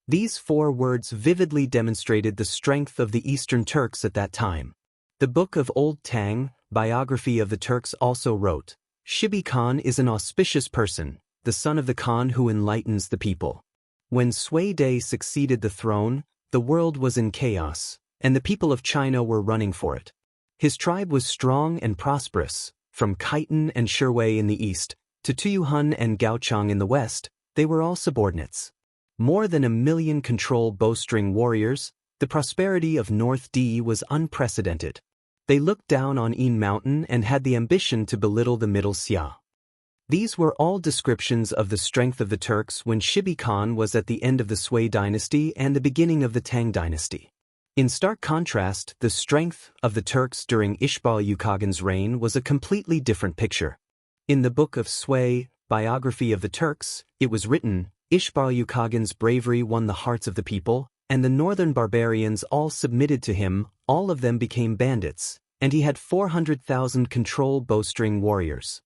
These 4 words vividly demonstrated the strength of the Eastern Turks at that time. The Book of Old Tang, Biography of the Turks also wrote, Shibi Khan is an auspicious person, the son of the Khan who enlightens the people. When Sui Dai succeeded the throne, the world was in chaos, and the people of China were running for it. His tribe was strong and prosperous, from Khitan and Shirwei in the east, to Tuyuhun and Gaochang in the west, they were all subordinates. More than 1 million control bowstring warriors, the prosperity of North D was unprecedented. They looked down on Yin Mountain and had the ambition to belittle the Middle Xia. These were all descriptions of the strength of the Turks when Shibi Khan was at the end of the Sui dynasty and the beginning of the Tang dynasty. In stark contrast, the strength of the Turks during Ishbal-Yukagan's reign was a completely different picture. In the Book of Sui, Biography of the Turks, it was written, Ishbal-Yukagan's bravery won the hearts of the people, and the northern barbarians all submitted to him, all of them became bandits, and he had 400,000 control bowstring warriors.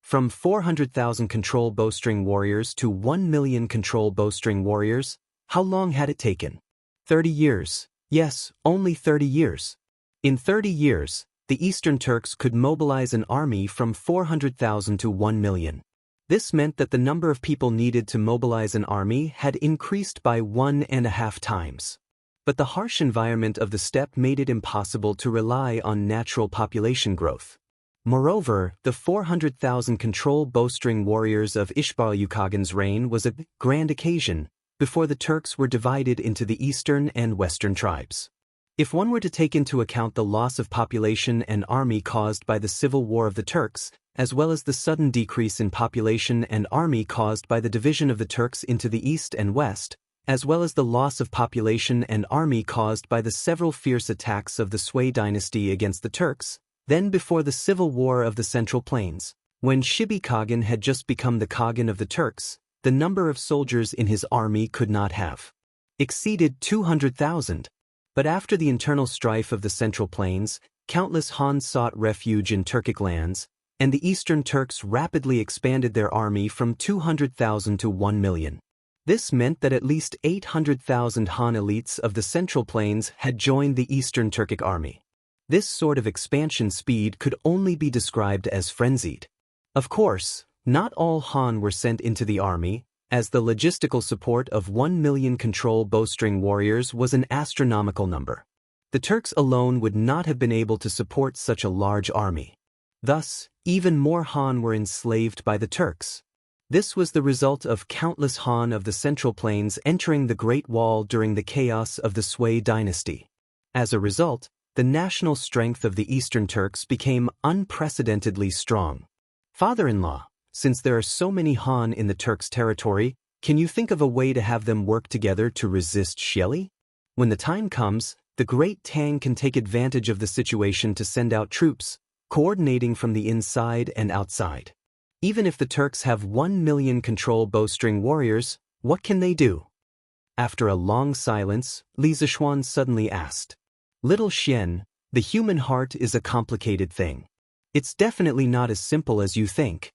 From 400,000 control bowstring warriors to 1 million control bowstring warriors, how long had it taken? 30 years. Yes, only 30 years. In 30 years, the Eastern Turks could mobilize an army from 400,000 to 1 million. This meant that the number of people needed to mobilize an army had increased by 1.5 times. But the harsh environment of the steppe made it impossible to rely on natural population growth. Moreover, the 400,000 control bowstring warriors of Ishbal-Yukagan's reign was a grand occasion, before the Turks were divided into the eastern and western tribes. If one were to take into account the loss of population and army caused by the civil war of the Turks, as well as the sudden decrease in population and army caused by the division of the Turks into the east and west, as well as the loss of population and army caused by the several fierce attacks of the Sui dynasty against the Turks, then before the civil war of the Central Plains, when Shibi Khagan had just become the Khagan of the Turks, the number of soldiers in his army could not have exceeded 200,000. But after the internal strife of the Central Plains, countless Han sought refuge in Turkic lands, and the Eastern Turks rapidly expanded their army from 200,000 to 1 million. This meant that at least 800,000 Han elites of the Central Plains had joined the Eastern Turkic army. This sort of expansion speed could only be described as frenzied. Of course, not all Han were sent into the army, as the logistical support of 1 million control bowstring warriors was an astronomical number. The Turks alone would not have been able to support such a large army. Thus, even more Han were enslaved by the Turks. This was the result of countless Han of the Central Plains entering the Great Wall during the chaos of the Sui dynasty. As a result, the national strength of the Eastern Turks became unprecedentedly strong. Father-in-law, since there are so many Han in the Turks' territory, can you think of a way to have them work together to resist Shili? When the time comes, the Great Tang can take advantage of the situation to send out troops, coordinating from the inside and outside. Even if the Turks have 1 million control bowstring warriors, what can they do? After a long silence, Li Zishuan suddenly asked, Little Xian, the human heart is a complicated thing. It's definitely not as simple as you think.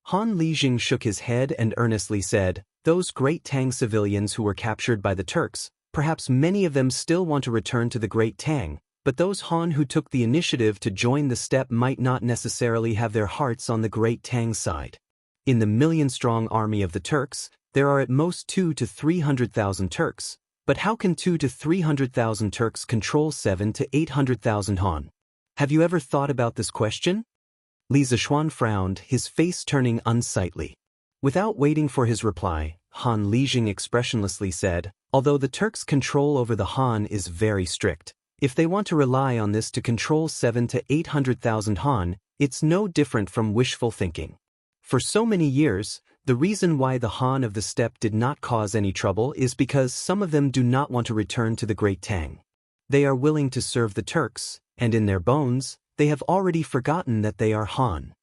Han Lijing shook his head and earnestly said, Those Great Tang civilians who were captured by the Turks, perhaps many of them still want to return to the Great Tang, but those Han who took the initiative to join the steppe might not necessarily have their hearts on the Great Tang side. In the million-strong army of the Turks, there are at most 200,000 to 300,000 Turks, but how can 200,000 to 300,000 Turks control 700,000 to 800,000 Han? Have you ever thought about this question? Li Zishuan frowned, his face turning unsightly. Without waiting for his reply, Han Lijing expressionlessly said, although the Turks' control over the Han is very strict, if they want to rely on this to control 700,000 to 800,000 Han, it's no different from wishful thinking. For so many years, the reason why the Han of the steppe did not cause any trouble is because some of them do not want to return to the Great Tang. They are willing to serve the Turks, and in their bones, they have already forgotten that they are Han.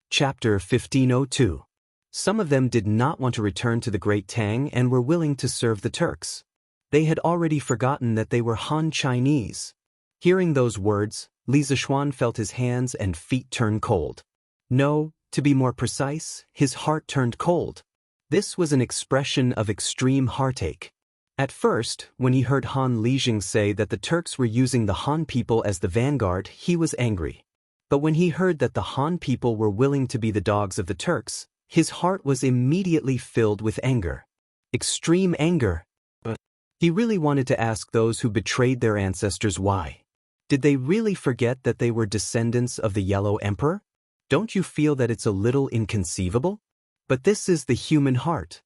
Chapter 1502. Some of them did not want to return to the Great Tang and were willing to serve the Turks. They had already forgotten that they were Han Chinese. Hearing those words, Li Zixuan felt his hands and feet turn cold. No, to be more precise, his heart turned cold. This was an expression of extreme heartache. At first, when he heard Han Lijing say that the Turks were using the Han people as the vanguard, he was angry. But when he heard that the Han people were willing to be the dogs of the Turks, his heart was immediately filled with anger. Extreme anger. He really wanted to ask those who betrayed their ancestors why. Did they really forget that they were descendants of the Yellow Emperor? Don't you feel that it's a little inconceivable? But this is the human heart.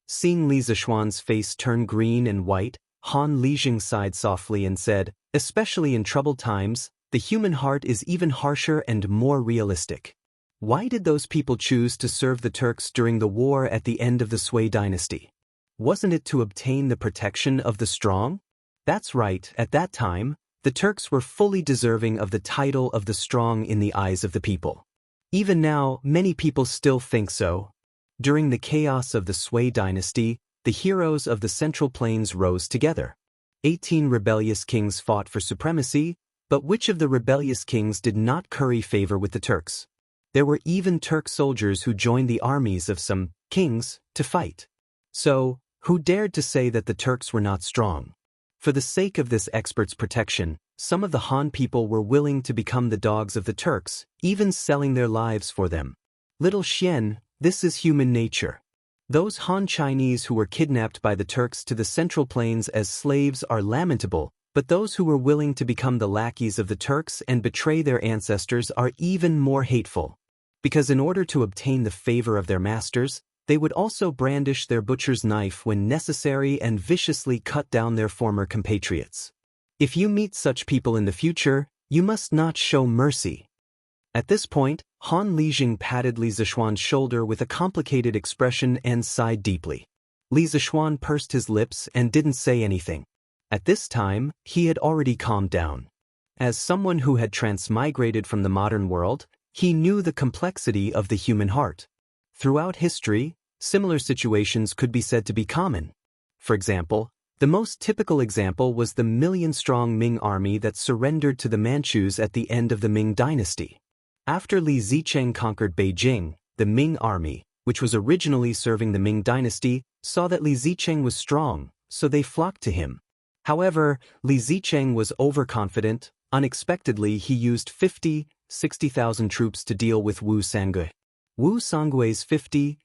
Seeing Li Zixuan's face turn green and white, Han Lijing sighed softly and said, especially in troubled times, the human heart is even harsher and more realistic. Why did those people choose to serve the Turks during the war at the end of the Sui dynasty? Wasn't it to obtain the protection of the strong? That's right, at that time, the Turks were fully deserving of the title of the strong in the eyes of the people. Even now, many people still think so. During the chaos of the Sui dynasty, the heroes of the Central Plains rose together. 18 rebellious kings fought for supremacy, but which of the rebellious kings did not curry favor with the Turks? There were even Turk soldiers who joined the armies of some kings to fight. So, who dared to say that the Turks were not strong? For the sake of this expert's protection, some of the Han people were willing to become the dogs of the Turks, even selling their lives for them. Little Xian, this is human nature. Those Han Chinese who were kidnapped by the Turks to the Central Plains as slaves are lamentable, but those who were willing to become the lackeys of the Turks and betray their ancestors are even more hateful. Because in order to obtain the favor of their masters, they would also brandish their butcher's knife when necessary and viciously cut down their former compatriots. If you meet such people in the future, you must not show mercy. At this point, Han Lijing patted Li Zixuan's shoulder with a complicated expression and sighed deeply. Li Zixuan pursed his lips and didn't say anything. At this time, he had already calmed down. As someone who had transmigrated from the modern world, he knew the complexity of the human heart. Throughout history, similar situations could be said to be common. For example, the most typical example was the million-strong Ming army that surrendered to the Manchus at the end of the Ming dynasty. After Li Zicheng conquered Beijing, the Ming army, which was originally serving the Ming dynasty, saw that Li Zicheng was strong, so they flocked to him. However, Li Zicheng was overconfident. Unexpectedly, he used 60,000 troops to deal with Wu Sangui. Wu Sangui's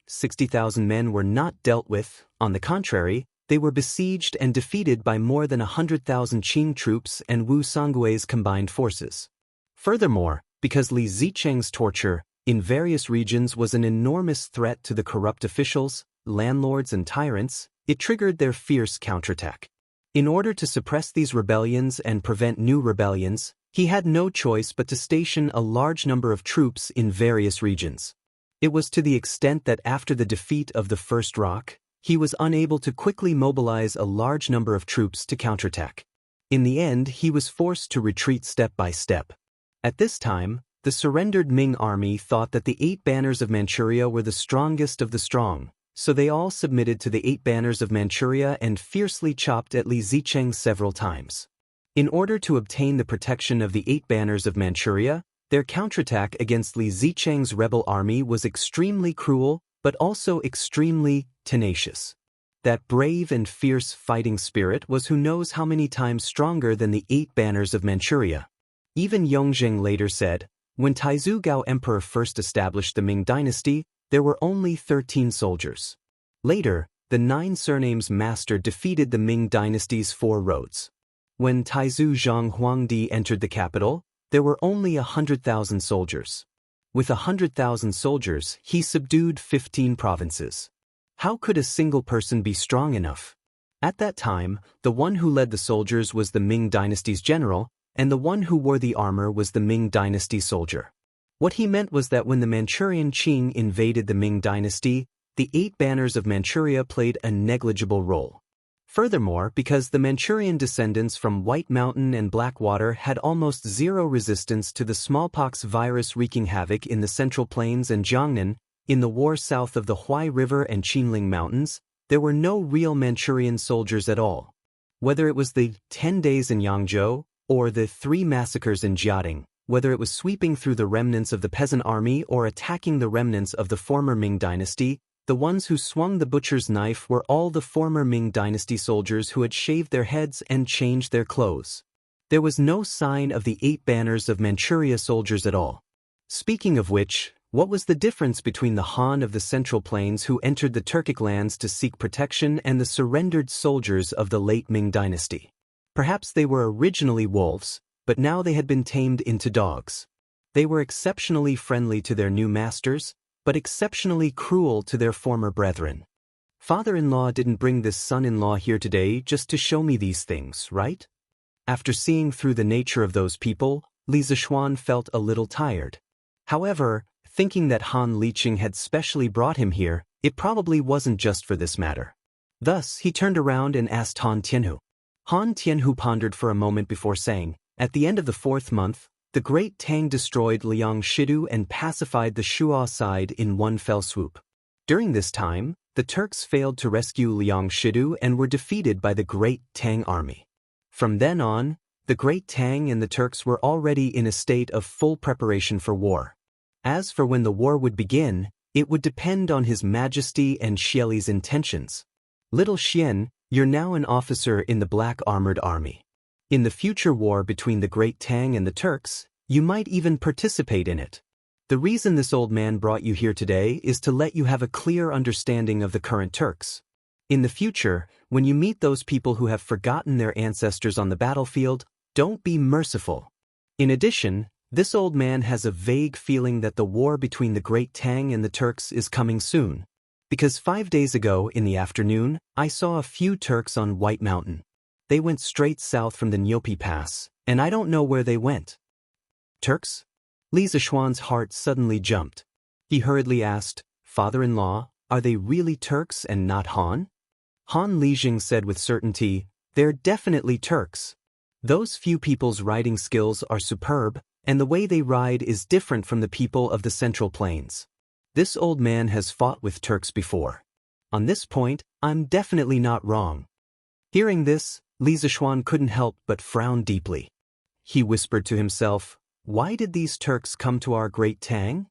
60,000 men were not dealt with. On the contrary, they were besieged and defeated by more than 100,000 Qing troops and Wu Sangui's combined forces. Furthermore, because Li Zicheng's torture in various regions was an enormous threat to the corrupt officials, landlords and tyrants, it triggered their fierce counterattack. In order to suppress these rebellions and prevent new rebellions, he had no choice but to station a large number of troops in various regions. It was to the extent that after the defeat of the First Rock, he was unable to quickly mobilize a large number of troops to counterattack. In the end, he was forced to retreat step by step. At this time, the surrendered Ming army thought that the 8 banners of Manchuria were the strongest of the strong, so they all submitted to the 8 banners of Manchuria and fiercely chopped at Li Zicheng several times. In order to obtain the protection of the 8 banners of Manchuria, their counterattack against Li Zicheng's rebel army was extremely cruel, but also extremely tenacious. That brave and fierce fighting spirit was who knows how many times stronger than the 8 banners of Manchuria. Even Yongzheng later said, when Taizu Gao Emperor first established the Ming dynasty, there were only 13 soldiers. Later, the 9 surnames master defeated the Ming dynasty's 4 roads. When Taizu Zhang Huangdi entered the capital, there were only 100,000 soldiers. With 100,000 soldiers, he subdued 15 provinces. How could a single person be strong enough? At that time, the one who led the soldiers was the Ming dynasty's general, and the one who wore the armor was the Ming dynasty soldier. What he meant was that when the Manchurian Qing invaded the Ming dynasty, the 8 banners of Manchuria played a negligible role. Furthermore, because the Manchurian descendants from White Mountain and Blackwater had almost zero resistance to the smallpox virus wreaking havoc in the Central Plains and Jiangnan, in the war south of the Huai River and Qinling Mountains, there were no real Manchurian soldiers at all. Whether it was the 10 days in Yangzhou, or the 3 massacres in Jiading, whether it was sweeping through the remnants of the peasant army or attacking the remnants of the former Ming dynasty, the ones who swung the butcher's knife were all the former Ming dynasty soldiers who had shaved their heads and changed their clothes. There was no sign of the 8 banners of Manchuria soldiers at all. Speaking of which, what was the difference between the Han of the Central Plains who entered the Turkic lands to seek protection and the surrendered soldiers of the late Ming dynasty? Perhaps they were originally wolves, but now they had been tamed into dogs. They were exceptionally friendly to their new masters, but exceptionally cruel to their former brethren. Father-in-law didn't bring this son-in-law here today just to show me these things, right? After seeing through the nature of those people, Li Zishuan felt a little tired. However, thinking that Han Liqing had specially brought him here, it probably wasn't just for this matter. Thus, he turned around and asked Han Tianhu. Han Tianhu pondered for a moment before saying, "At the end of the 4th month, the great Tang destroyed Liang Shidu and pacified the Shuo side in one fell swoop. During this time, the Turks failed to rescue Liang Shidu and were defeated by the great Tang army. From then on, the great Tang and the Turks were already in a state of full preparation for war. As for when the war would begin, it would depend on His Majesty and Xieli's intentions. Little Xian, you're now an officer in the Black Armored Army. In the future war between the Great Tang and the Turks, you might even participate in it. The reason this old man brought you here today is to let you have a clear understanding of the current Turks. In the future, when you meet those people who have forgotten their ancestors on the battlefield, don't be merciful. In addition, this old man has a vague feeling that the war between the Great Tang and the Turks is coming soon. Because 5 days ago in the afternoon, I saw a few Turks on White Mountain. They went straight south from the Nyopi Pass, and I don't know where they went." "Turks?" Li Zishuan's heart suddenly jumped. He hurriedly asked, "Father-in-law, are they really Turks and not Han?" Han Lijing said with certainty, "They're definitely Turks. Those few people's riding skills are superb, and the way they ride is different from the people of the Central Plains. This old man has fought with Turks before. On this point, I'm definitely not wrong." Hearing this, Li Zishuan couldn't help but frown deeply. He whispered to himself, "Why did these Turks come to our Great Tang?"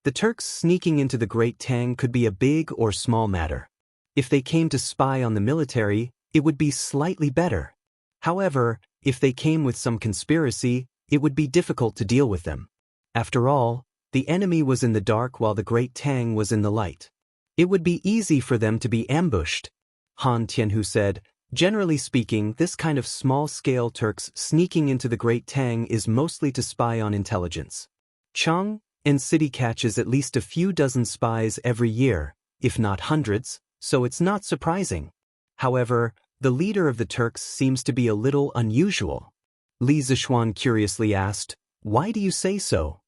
The Turks sneaking into the Great Tang could be a big or small matter. If they came to spy on the military, it would be slightly better. However, if they came with some conspiracy, it would be difficult to deal with them. After all, the enemy was in the dark while the Great Tang was in the light. It would be easy for them to be ambushed. Han Tianhu said, "Generally speaking, this kind of small-scale Turks sneaking into the Great Tang is mostly to spy on intelligence. Chang and city catches at least a few dozen spies every year, if not hundreds, so it's not surprising. However, the leader of the Turks seems to be a little unusual." Li Zishuan curiously asked, "Why do you say so?"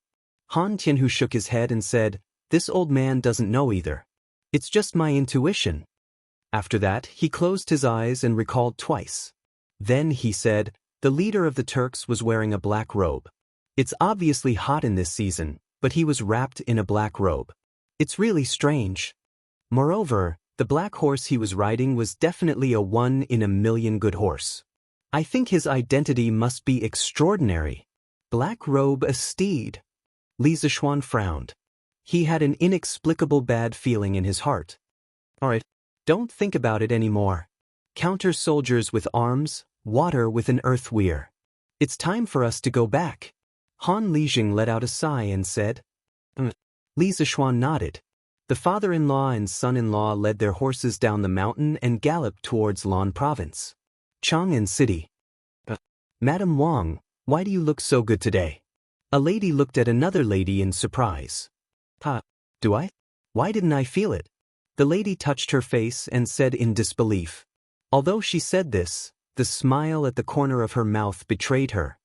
Han Tianhu shook his head and said, "This old man doesn't know either. It's just my intuition." After that, he closed his eyes and recalled twice. Then he said, "The leader of the Turks was wearing a black robe. It's obviously hot in this season, but he was wrapped in a black robe. It's really strange. Moreover, the black horse he was riding was definitely a 1-in-a-million good horse. I think his identity must be extraordinary. Black robe a steed." Li Zishuan frowned. He had an inexplicable bad feeling in his heart. "All right. Don't think about it anymore. Counter soldiers with arms, water with an earth weir. It's time for us to go back." Han Lijing let out a sigh and said, Li Zishuan nodded. The father-in-law and son-in-law led their horses down the mountain and galloped towards Lan Province. Chang'an City. "Madam Wang, why do you look so good today?" A lady looked at another lady in surprise. "Do I? Why didn't I feel it?" The lady touched her face and said in disbelief. Although she said this, the smile at the corner of her mouth betrayed her.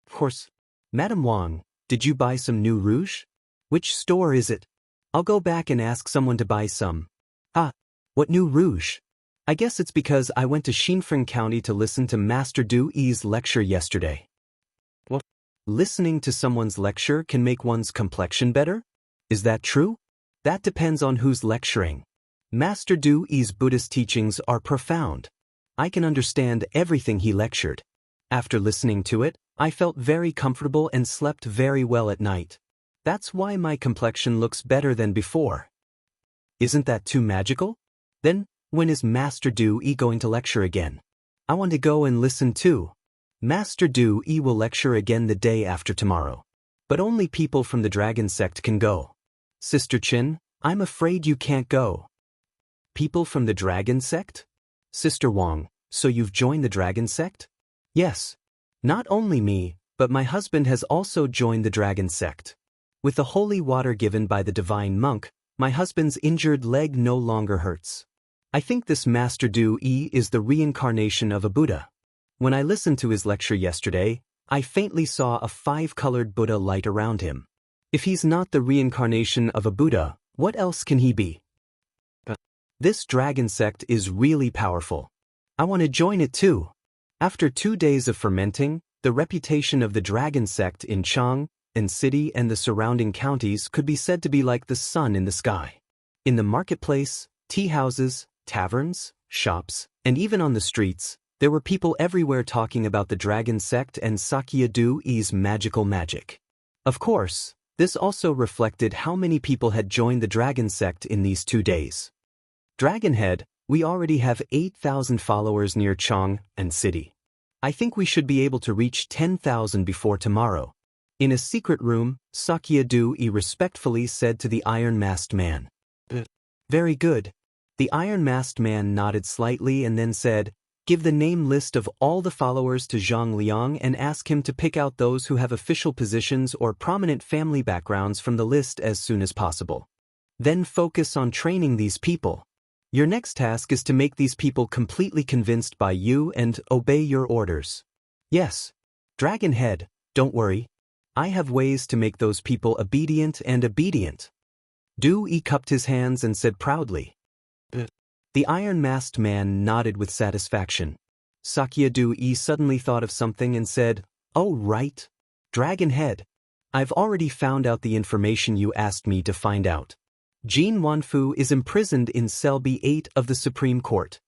Of course. Madam Wang, did you buy some new rouge? Which store is it? I'll go back and ask someone to buy some. Ah, what new rouge? I guess it's because I went to Xinfeng County to listen to Master Du Yi's lecture yesterday. What? Listening to someone's lecture can make one's complexion better? Is that true? That depends on who's lecturing. Master Du Yi's Buddhist teachings are profound. I can understand everything he lectured. After listening to it, I felt very comfortable and slept very well at night. That's why my complexion looks better than before. Isn't that too magical? Then, when is Master Du Yi going to lecture again? I want to go and listen too. Master Du Yi will lecture again the day after tomorrow. But only people from the Dragon Sect can go. Sister Qin, I'm afraid you can't go. People from the Dragon Sect? Sister Wang, so you've joined the Dragon Sect? Yes. Not only me, but my husband has also joined the Dragon Sect. With the holy water given by the divine monk, my husband's injured leg no longer hurts. I think this Master Du Yi is the reincarnation of a Buddha. When I listened to his lecture yesterday, I faintly saw a 5-colored Buddha light around him. If he's not the reincarnation of a Buddha, what else can he be? This dragon sect is really powerful. I want to join it too. After 2 days of fermenting, the reputation of the dragon sect in Chang and city and the surrounding counties could be said to be like the sun in the sky. In the marketplace, tea houses, taverns, shops, and even on the streets, there were people everywhere talking about the dragon sect and Sakya Du Yi's magical magic. Of course, this also reflected how many people had joined the dragon sect in these 2 days. Dragonhead, we already have 8,000 followers near Chang and city. I think we should be able to reach 10,000 before tomorrow. In a secret room, Sakya Du Yi respectfully said to the iron-masked man. Very good. The iron-masked man nodded slightly and then said, give the name list of all the followers to Zhang Liang and ask him to pick out those who have official positions or prominent family backgrounds from the list as soon as possible. Then focus on training these people. Your next task is to make these people completely convinced by you and obey your orders. Yes. Dragonhead, don't worry. I have ways to make those people obedient and obedient. Du Yi cupped his hands and said proudly. The iron-masked man nodded with satisfaction. Sakya Du Yi suddenly thought of something and said, oh right. Dragonhead. I've already found out the information you asked me to find out. Jin Wanfu is imprisoned in Cell B8 of the Supreme Court.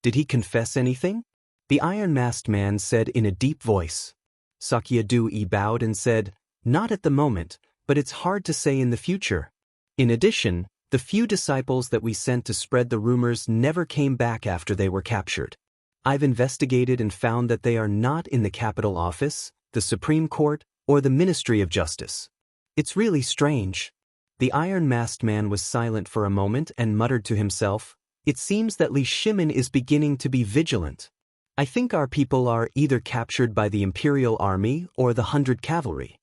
Did he confess anything? The iron-masked man said in a deep voice. Sakya Du Yi bowed and said, not at the moment, but it's hard to say in the future. In addition, the few disciples that we sent to spread the rumors never came back after they were captured. I've investigated and found that they are not in the capital office, the Supreme Court, or the Ministry of Justice. It's really strange. The iron-masked man was silent for a moment and muttered to himself, it seems that Li Shimin is beginning to be vigilant. I think our people are either captured by the Imperial Army or the 100 Cavalry.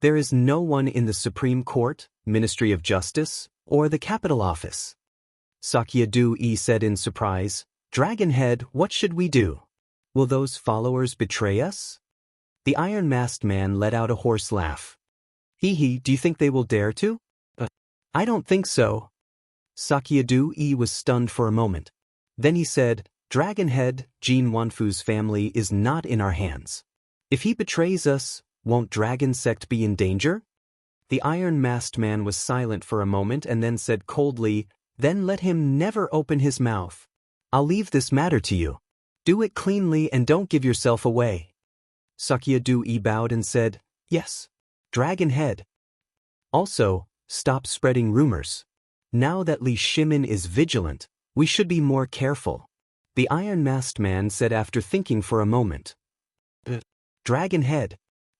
There is no one in the Supreme Court, Ministry of Justice, or the capital office. Sakya Du Yi said in surprise, Dragonhead, what should we do? Will those followers betray us? The iron-masked man let out a hoarse laugh. Hee, do you think they will dare to? I don't think so. Sakya Du Yi was stunned for a moment. Then he said, Dragonhead, Jin Wanfu's family is not in our hands. If he betrays us, won't Dragon Sect be in danger? The iron-masked man was silent for a moment and then said coldly, then let him never open his mouth. I'll leave this matter to you. Do it cleanly and don't give yourself away. Sakya Du Yi bowed and said, yes. Dragonhead. Also, stop spreading rumors. Now that Li Shimin is vigilant, we should be more careful. The iron-masked man said after thinking for a moment. Dragonhead.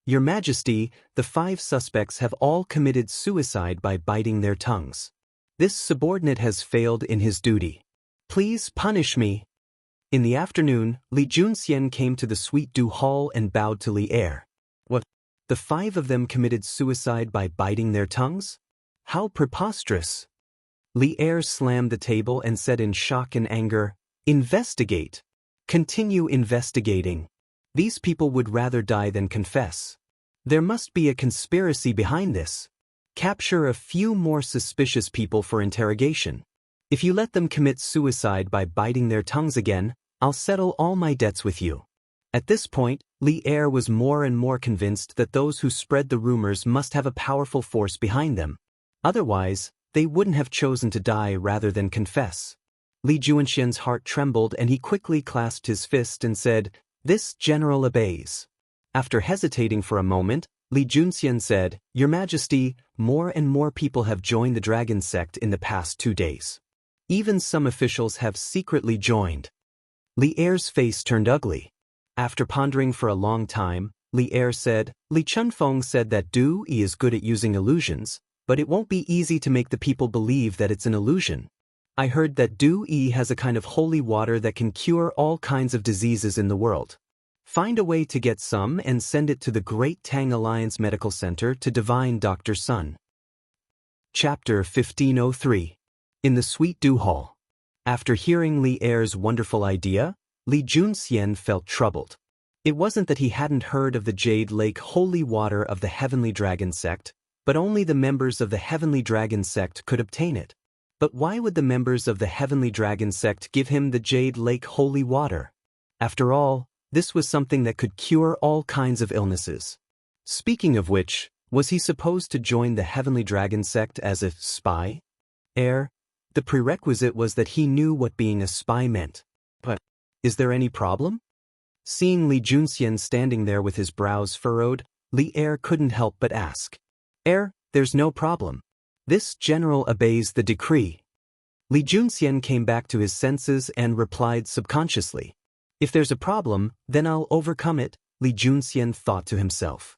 Your Majesty, the 5 suspects have all committed suicide by biting their tongues. This subordinate has failed in his duty. Please punish me. In the afternoon, Li Junxian came to the Sweet Dew Hall and bowed to Li Er. What? The 5 of them committed suicide by biting their tongues? How preposterous. Li Er slammed the table and said in shock and anger, "Investigate. Continue investigating. These people would rather die than confess. There must be a conspiracy behind this. Capture a few more suspicious people for interrogation. If you let them commit suicide by biting their tongues again, I'll settle all my debts with you." At this point, Li Er was more and more convinced that those who spread the rumors must have a powerful force behind them. Otherwise, they wouldn't have chosen to die rather than confess. Li Juanxian's heart trembled and he quickly clasped his fist and said, "This general obeys." After hesitating for a moment, Li Junxian said, "Your Majesty, more and more people have joined the dragon sect in the past 2 days. Even some officials have secretly joined." Li Er's face turned ugly. After pondering for a long time, Li Er said, "Li Chunfeng said that Du Yi is good at using illusions, but it won't be easy to make the people believe that it's an illusion. I heard that Du Yi has a kind of holy water that can cure all kinds of diseases in the world. Find a way to get some and send it to the Great Tang Alliance Medical Center to Divine Dr. Sun." Chapter 1503. In the Sweet Dew Hall. After hearing Li Er's wonderful idea, Li Junxian felt troubled. It wasn't that he hadn't heard of the Jade Lake holy water of the Heavenly Dragon sect, but only the members of the Heavenly Dragon sect could obtain it. But why would the members of the Heavenly Dragon sect give him the Jade Lake holy water? After all, this was something that could cure all kinds of illnesses. Speaking of which, was he supposed to join the Heavenly Dragon sect as a spy? The prerequisite was that he knew what being a spy meant. But is there any problem? Seeing Li Junxian standing there with his brows furrowed, Li Er couldn't help but ask. There's no problem. This general obeys the decree." Li Junxian came back to his senses and replied subconsciously. "If there's a problem, then I'll overcome it," Li Junxian thought to himself.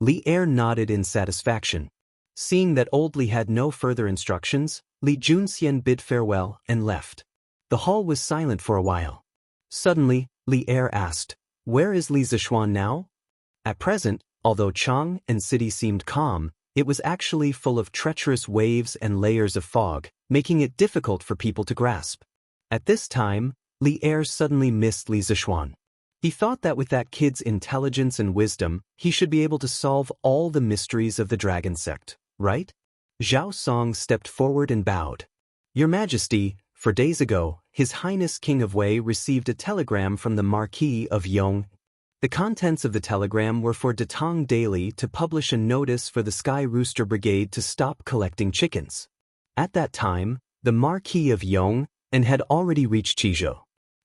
Li Er nodded in satisfaction. Seeing that old Li had no further instructions, Li Junxian bid farewell and left. The hall was silent for a while. Suddenly, Li Er asked, "Where is Li Zishuan now?" At present, although Chang and city seemed calm, it was actually full of treacherous waves and layers of fog, making it difficult for people to grasp. At this time, Li Er suddenly missed Li Zishuan. He thought that with that kid's intelligence and wisdom, he should be able to solve all the mysteries of the dragon sect, right? Zhao Song stepped forward and bowed. "Your Majesty, 4 days ago, His Highness King of Wei received a telegram from the Marquis of Yong. The contents of the telegram were for Datong Daily to publish a notice for the Sky Rooster Brigade to stop collecting chickens. At that time, the Marquis of Yong had already reached Qizhou.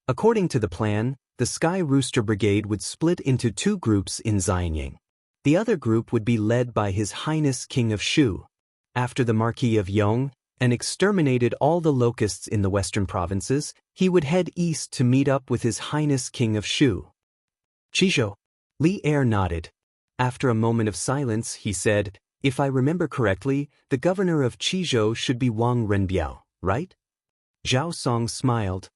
According to the plan, the Sky Rooster Brigade would split into 2 groups in Xianxia. The other group would be led by His Highness King of Shu. After the Marquis of Yong exterminated all the locusts in the western provinces, he would head east to meet up with His Highness King of Shu." "Qizhou." Li Er nodded. After a moment of silence, he said, "If I remember correctly, the governor of Qizhou should be Wang Renbiao, right?" Zhao Song smiled.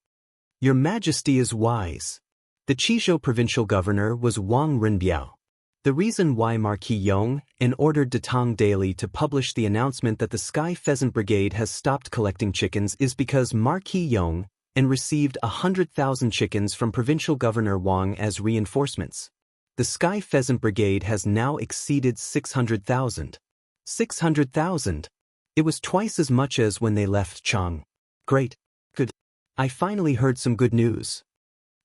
"Your Majesty is wise. The Qizhou provincial governor was Wang Renbiao. The reason why Marquis Yong ordered Datong Daily to publish the announcement that the Sky Pheasant Brigade has stopped collecting chickens is because Marquis Yong received 100,000 chickens from Provincial Governor Wang as reinforcements. The Sky Pheasant Brigade has now exceeded 600,000. 600,000! It was twice as much as when they left Chang. Great. Good. I finally heard some good news."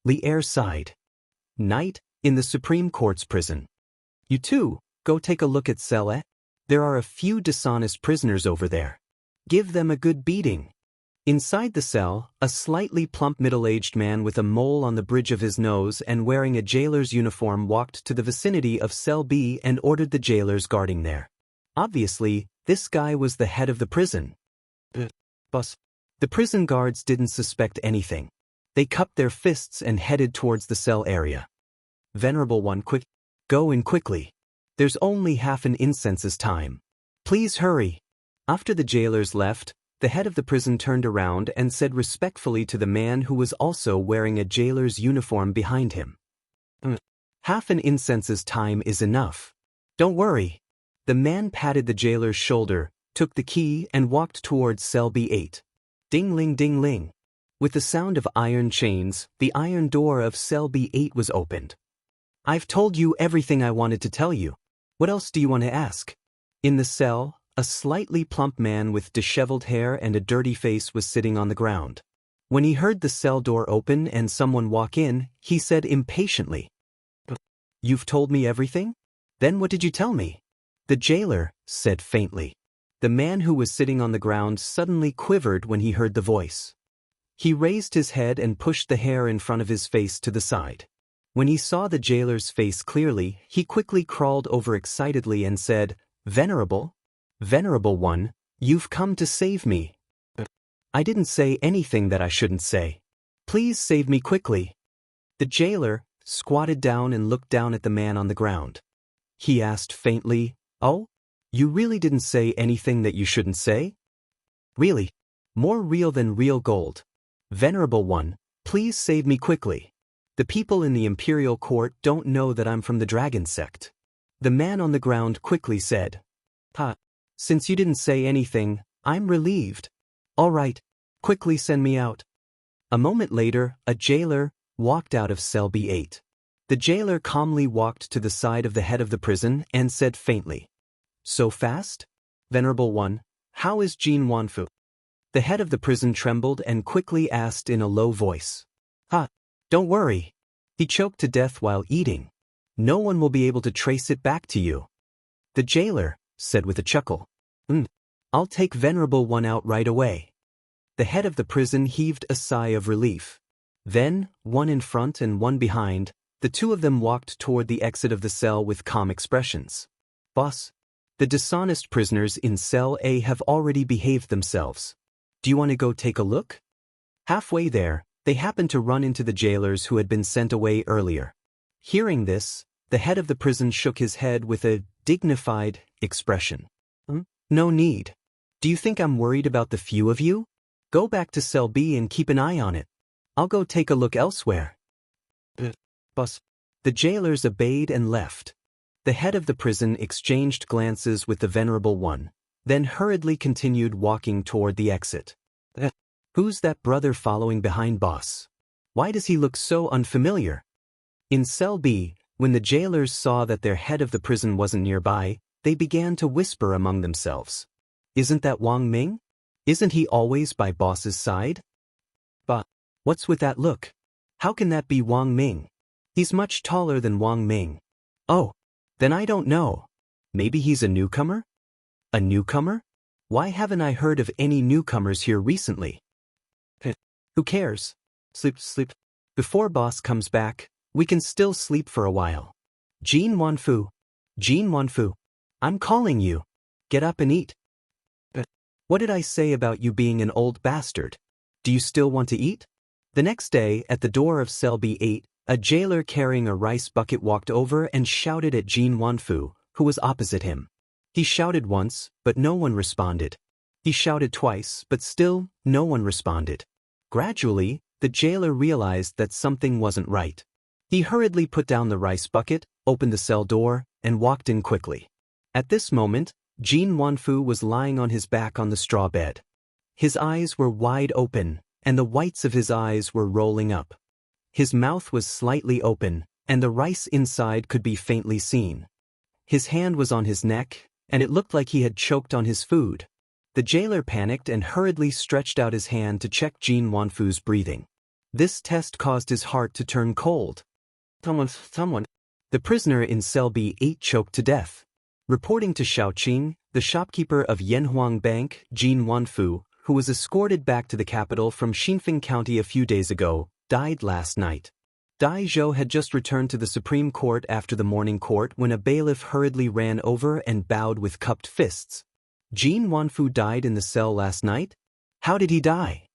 Li Er sighed. Night, in the Supreme Court's prison. "You two, go take a look at Cell E. There are a few dishonest prisoners over there. Give them a good beating." Inside the cell, a slightly plump middle-aged man with a mole on the bridge of his nose and wearing a jailer's uniform walked to the vicinity of Cell B and ordered the jailers guarding there. Obviously, this guy was the head of the prison. Boss. The prison guards didn't suspect anything. They cupped their fists and headed towards the cell area. "Venerable One, go in quickly. There's only half an incense's time. Please hurry." After the jailers left, the head of the prison turned around and said respectfully to the man who was also wearing a jailer's uniform behind him. "Half an incense's time is enough. Don't worry." The man patted the jailer's shoulder, took the key and walked towards cell B8. Ding-ling ding-ling. With the sound of iron chains, the iron door of cell B8 was opened. I've told you everything I wanted to tell you. What else do you want to ask? In the cell, a slightly plump man with disheveled hair and a dirty face was sitting on the ground. When he heard the cell door open and someone walk in, he said impatiently, "You've told me everything? Then what did you tell me?" The jailer said faintly. The man who was sitting on the ground suddenly quivered when he heard the voice. He raised his head and pushed the hair in front of his face to the side. When he saw the jailer's face clearly, he quickly crawled over excitedly and said, "Venerable one, you've come to save me." "I didn't say anything that I shouldn't say. Please save me quickly." The jailer squatted down and looked down at the man on the ground. He asked faintly, "Oh? You really didn't say anything that you shouldn't say?" "Really? More real than real gold. Venerable one, please save me quickly. The people in the imperial court don't know that I'm from the dragon sect." The man on the ground quickly said, Since you didn't say anything, I'm relieved. All right, quickly send me out." A moment later, a jailer walked out of cell B8. The jailer calmly walked to the side of the head of the prison and said faintly, "So fast? Venerable one, how is Jin Wanfu?" The head of the prison trembled and quickly asked in a low voice, "Don't worry. He choked to death while eating. No one will be able to trace it back to you." The jailer said with a chuckle, "I'll take Venerable one out right away." The head of the prison heaved a sigh of relief. Then, one in front and one behind, the two of them walked toward the exit of the cell with calm expressions. "Boss, the dishonest prisoners in cell A have already behaved themselves. Do you want to go take a look?" Halfway there, they happened to run into the jailers who had been sent away earlier. Hearing this, the head of the prison shook his head with a dignified expression. "No need. Do you think I'm worried about the few of you? Go back to cell B and keep an eye on it. I'll go take a look elsewhere." "Boss." The jailers obeyed and left. The head of the prison exchanged glances with the venerable one, then hurriedly continued walking toward the exit. "Who's that brother following behind boss? Why does he look so unfamiliar?" In cell B, when the jailers saw that their head of the prison wasn't nearby, they began to whisper among themselves. "Isn't that Wang Ming? Isn't he always by boss's side? But what's with that look? How can that be Wang Ming? He's much taller than Wang Ming. Oh, then I don't know. Maybe he's a newcomer? A newcomer? Why haven't I heard of any newcomers here recently? Who cares? Sleep. Before boss comes back, we can still sleep for a while. Jin Wanfu, I'm calling you. Get up and eat." "What did I say about you being an old bastard? Do you still want to eat?" The next day, at the door of cell B8, a jailer carrying a rice bucket walked over and shouted at Jin Wanfu, who was opposite him. He shouted once, but no one responded. He shouted twice, but still, no one responded. Gradually, the jailer realized that something wasn't right. He hurriedly put down the rice bucket, opened the cell door, and walked in quickly. At this moment, Jin Wanfu was lying on his back on the straw bed. His eyes were wide open, and the whites of his eyes were rolling up. His mouth was slightly open, and the rice inside could be faintly seen. His hand was on his neck, and it looked like he had choked on his food. The jailer panicked and hurriedly stretched out his hand to check Jin Wanfu's breathing. This test caused his heart to turn cold. Someone. The prisoner in cell B8 choked to death. Reporting to Xiaoqing, the shopkeeper of Yanhuang Bank, Jin Wanfu, who was escorted back to the capital from Xinfeng County a few days ago, died last night. Dai Zhou had just returned to the Supreme Court after the morning court when a bailiff hurriedly ran over and bowed with cupped fists. Jin Wanfu died in the cell last night? How did he die?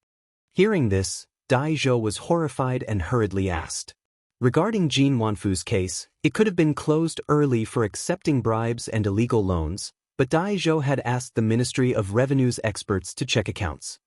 Hearing this, Dai Zhou was horrified and hurriedly asked. Regarding Jin Wanfu's case, it could have been closed early for accepting bribes and illegal loans, but Dai Zhou had asked the Ministry of Revenue's experts to check accounts.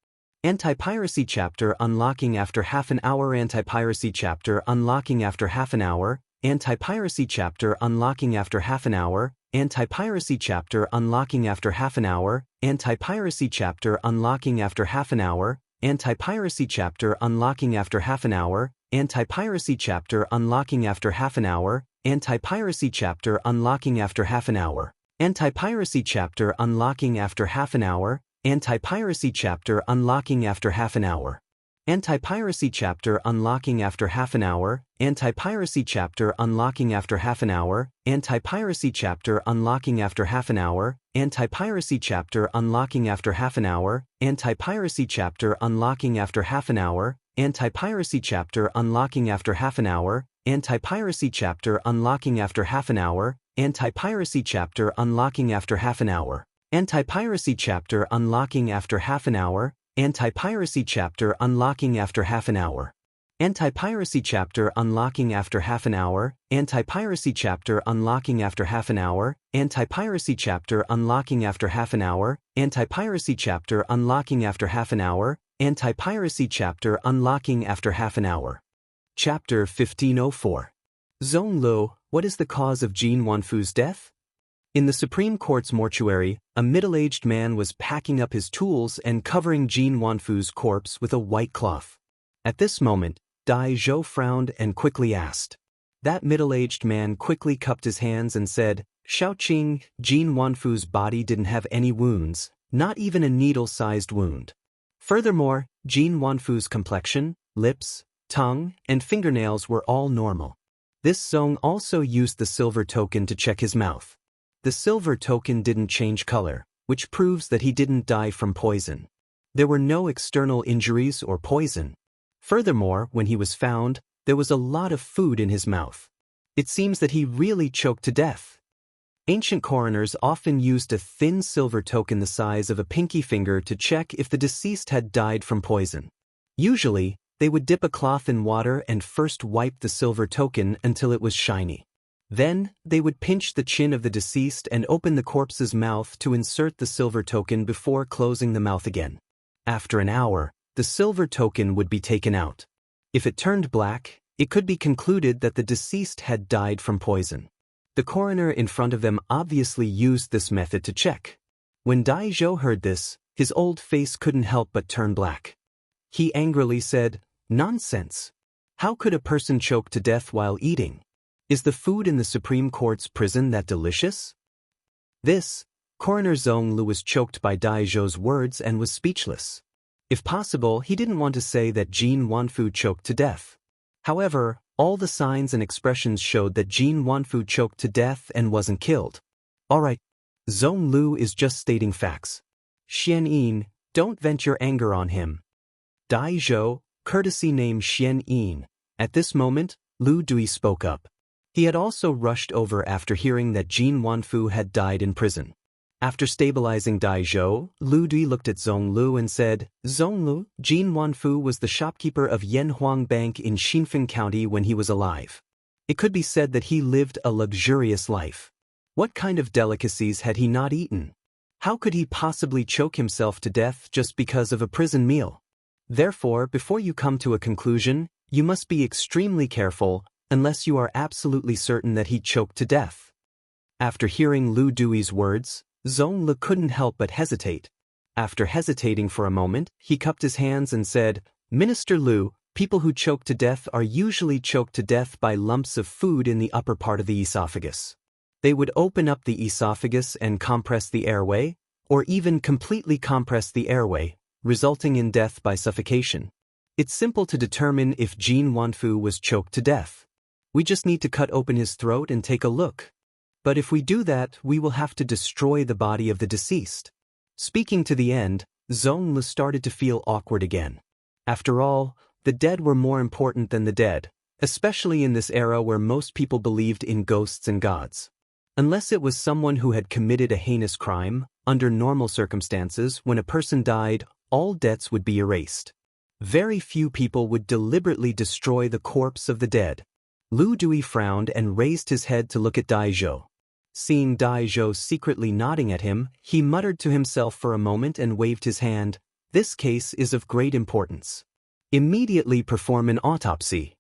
Anti-piracy chapter unlocking after half an hour. Anti-piracy chapter unlocking after half an hour. Anti-piracy chapter unlocking after half an hour, anti-piracy chapter unlocking after half an hour, anti-piracy chapter unlocking after half an hour, anti-piracy chapter unlocking after half an hour, anti-piracy chapter unlocking after half an hour, anti-piracy chapter unlocking after half an hour, anti-piracy chapter unlocking after half an hour, anti-piracy chapter unlocking after half an hour. Anti-piracy chapter unlocking after half an hour, anti-piracy chapter unlocking after half an hour, anti-piracy chapter unlocking after half an hour, anti-piracy chapter unlocking after half an hour, anti-piracy chapter unlocking after half an hour, anti-piracy chapter unlocking after half an hour, anti-piracy chapter unlocking after half an hour, anti-piracy chapter unlocking after half an hour, anti-piracy chapter unlocking after half an hour, anti-piracy chapter unlocking after half an hour. Anti-piracy chapter unlocking after half an hour, anti-piracy chapter unlocking after half an hour, anti-piracy chapter unlocking after half an hour, anti-piracy chapter unlocking after half an hour, anti-piracy chapter unlocking after half an hour. Chapter 1504. Zhong Lu, what is the cause of Jin Wanfu's death? In the Supreme Court's mortuary, a middle-aged man was packing up his tools and covering Jin Wanfu's corpse with a white cloth. At this moment, Dai Zhou frowned and quickly asked. That middle-aged man quickly cupped his hands and said, Shaoqing, Jin Wanfu's body didn't have any wounds, not even a needle-sized wound. Furthermore, Jin Wanfu's complexion, lips, tongue, and fingernails were all normal. This Zong also used the silver token to check his mouth. The silver token didn't change color, which proves that he didn't die from poison. There were no external injuries or poison. Furthermore, when he was found, there was a lot of food in his mouth. It seems that he really choked to death. Ancient coroners often used a thin silver token the size of a pinky finger to check if the deceased had died from poison. Usually, they would dip a cloth in water and first wipe the silver token until it was shiny. Then, they would pinch the chin of the deceased and open the corpse's mouth to insert the silver token before closing the mouth again. After an hour, the silver token would be taken out. If it turned black, it could be concluded that the deceased had died from poison. The coroner in front of them obviously used this method to check. When Dai Zhou heard this, his old face couldn't help but turn black. He angrily said, "Nonsense! How could a person choke to death while eating? Is the food in the Supreme Court's prison that delicious?" This, Coroner Zhong Lu was choked by Dai Zhou's words and was speechless. If possible, he didn't want to say that Jin Wanfu choked to death. However, all the signs and expressions showed that Jin Wanfu choked to death and wasn't killed. Alright, Zhong Lu is just stating facts. Xianxia, don't vent your anger on him. Dai Zhou, courtesy name Xianxia. At this moment, Lu Dui spoke up. He had also rushed over after hearing that Jin Wanfu had died in prison. After stabilizing Dai Zhou, Lu Dui looked at Zhong Lu and said, "Zhong Lu, Jin Wanfu was the shopkeeper of Yanhuang Bank in Xinfeng County when he was alive. It could be said that he lived a luxurious life. What kind of delicacies had he not eaten? How could he possibly choke himself to death just because of a prison meal? Therefore, before you come to a conclusion, you must be extremely careful, unless you are absolutely certain that he choked to death." After hearing Lu Dui's words, Zhong Lu couldn't help but hesitate. After hesitating for a moment, he cupped his hands and said, "Minister Lu, people who choke to death are usually choked to death by lumps of food in the upper part of the esophagus. They would open up the esophagus and compress the airway, or even completely compress the airway, resulting in death by suffocation. It's simple to determine if Jin Wanfu was choked to death. We just need to cut open his throat and take a look. But if we do that, we will have to destroy the body of the deceased." Speaking to the end, Zhong Lu started to feel awkward again. After all, the dead were more important than the dead, especially in this era where most people believed in ghosts and gods. Unless it was someone who had committed a heinous crime, under normal circumstances, when a person died, all debts would be erased. Very few people would deliberately destroy the corpse of the dead. Lu Dui frowned and raised his head to look at Dai Zhou. Seeing Dai Zhou secretly nodding at him, he muttered to himself for a moment and waved his hand. "This case is of great importance. Immediately perform an autopsy."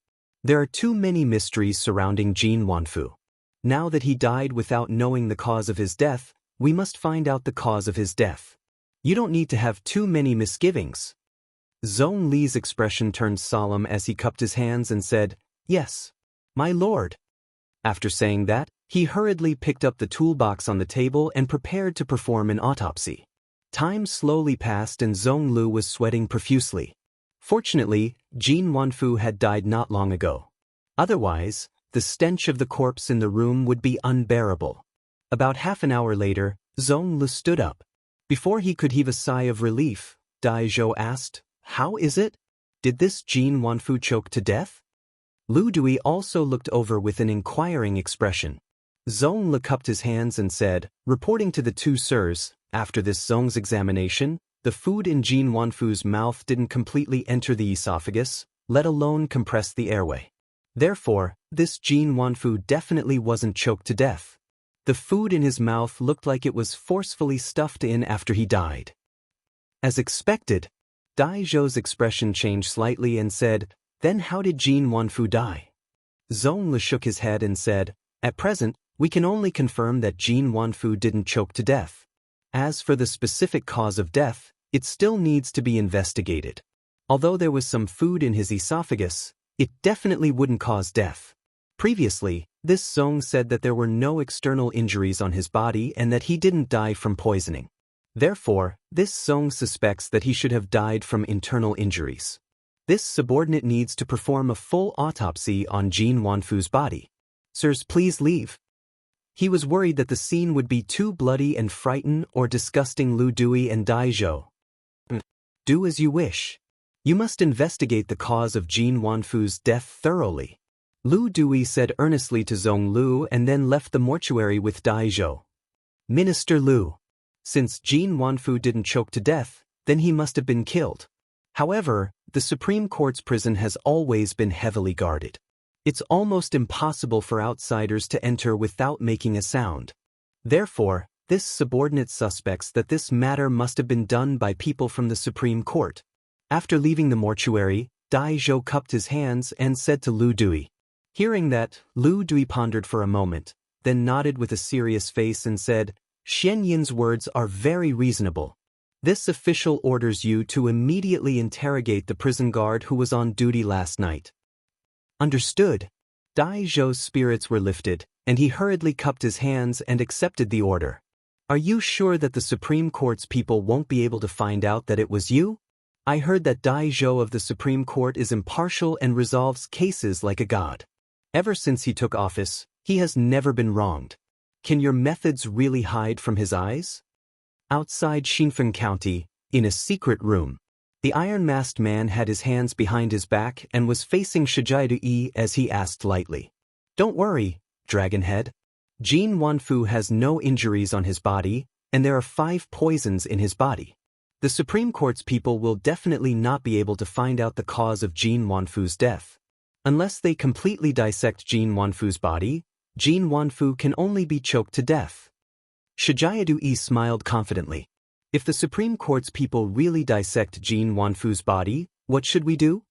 There are too many mysteries surrounding Jin Wanfu. Now that he died without knowing the cause of his death, we must find out the cause of his death. You don't need to have too many misgivings. Zhong Li's expression turned solemn as he cupped his hands and said, "Yes, my lord." After saying that, he hurriedly picked up the toolbox on the table and prepared to perform an autopsy. Time slowly passed and Zhong Lu was sweating profusely. Fortunately, Jin Wanfu had died not long ago. Otherwise, the stench of the corpse in the room would be unbearable. About half an hour later, Zhong Lu stood up. Before he could heave a sigh of relief, Dai Zhou asked, "How is it? Did this Jin Wanfu choke to death?" Lu Dui also looked over with an inquiring expression. Zhong Lu cupped his hands and said, reporting to the two sirs, after this Zhong's examination, the food in Jin Wanfu's mouth didn't completely enter the esophagus, let alone compress the airway. Therefore, this Jin Wanfu definitely wasn't choked to death. The food in his mouth looked like it was forcefully stuffed in after he died. As expected, Dai Zhou's expression changed slightly and said, "Then how did Jin Wanfu die?" Zhong Li shook his head and said, "At present, we can only confirm that Jin Wanfu didn't choke to death. As for the specific cause of death, it still needs to be investigated. Although there was some food in his esophagus, it definitely wouldn't cause death." Previously, this Zhong said that there were no external injuries on his body and that he didn't die from poisoning. Therefore, this Zhong suspects that he should have died from internal injuries. This subordinate needs to perform a full autopsy on Jin Wanfu's body. "Sirs, please leave." He was worried that the scene would be too bloody and frightened or disgusting Lu Dui and Dai Zhou. "Do as you wish. You must investigate the cause of Jin Wanfu's death thoroughly," Lu Dui said earnestly to Zhong Lu and then left the mortuary with Dai Zhou. "Minister Lu, since Jin Wanfu didn't choke to death, then he must have been killed. However, the Supreme Court's prison has always been heavily guarded. It's almost impossible for outsiders to enter without making a sound. Therefore, this subordinate suspects that this matter must have been done by people from the Supreme Court." After leaving the mortuary, Dai Zhou cupped his hands and said to Lu Dui. Hearing that, Lu Dui pondered for a moment, then nodded with a serious face and said, "Xian Yin's words are very reasonable. This official orders you to immediately interrogate the prison guard who was on duty last night." "Understood." Dai Zhou's spirits were lifted, and he hurriedly cupped his hands and accepted the order. "Are you sure that the Supreme Court's people won't be able to find out that it was you? I heard that Dai Zhou of the Supreme Court is impartial and resolves cases like a god. Ever since he took office, he has never been wronged. Can your methods really hide from his eyes?" Outside Xinfeng County, in a secret room, the iron-masked man had his hands behind his back and was facing Shijiadu as he asked lightly, "Don't worry, Dragonhead. Jin Wanfu has no injuries on his body, and there are 5 poisons in his body. The Supreme Court's people will definitely not be able to find out the cause of Jin Wanfu's death. Unless they completely dissect Jin Wanfu's body, Jin Wanfu can only be choked to death." Shijiadu smiled confidently. "If the Supreme Court's people really dissect Jin Wanfu's body, what should we do?"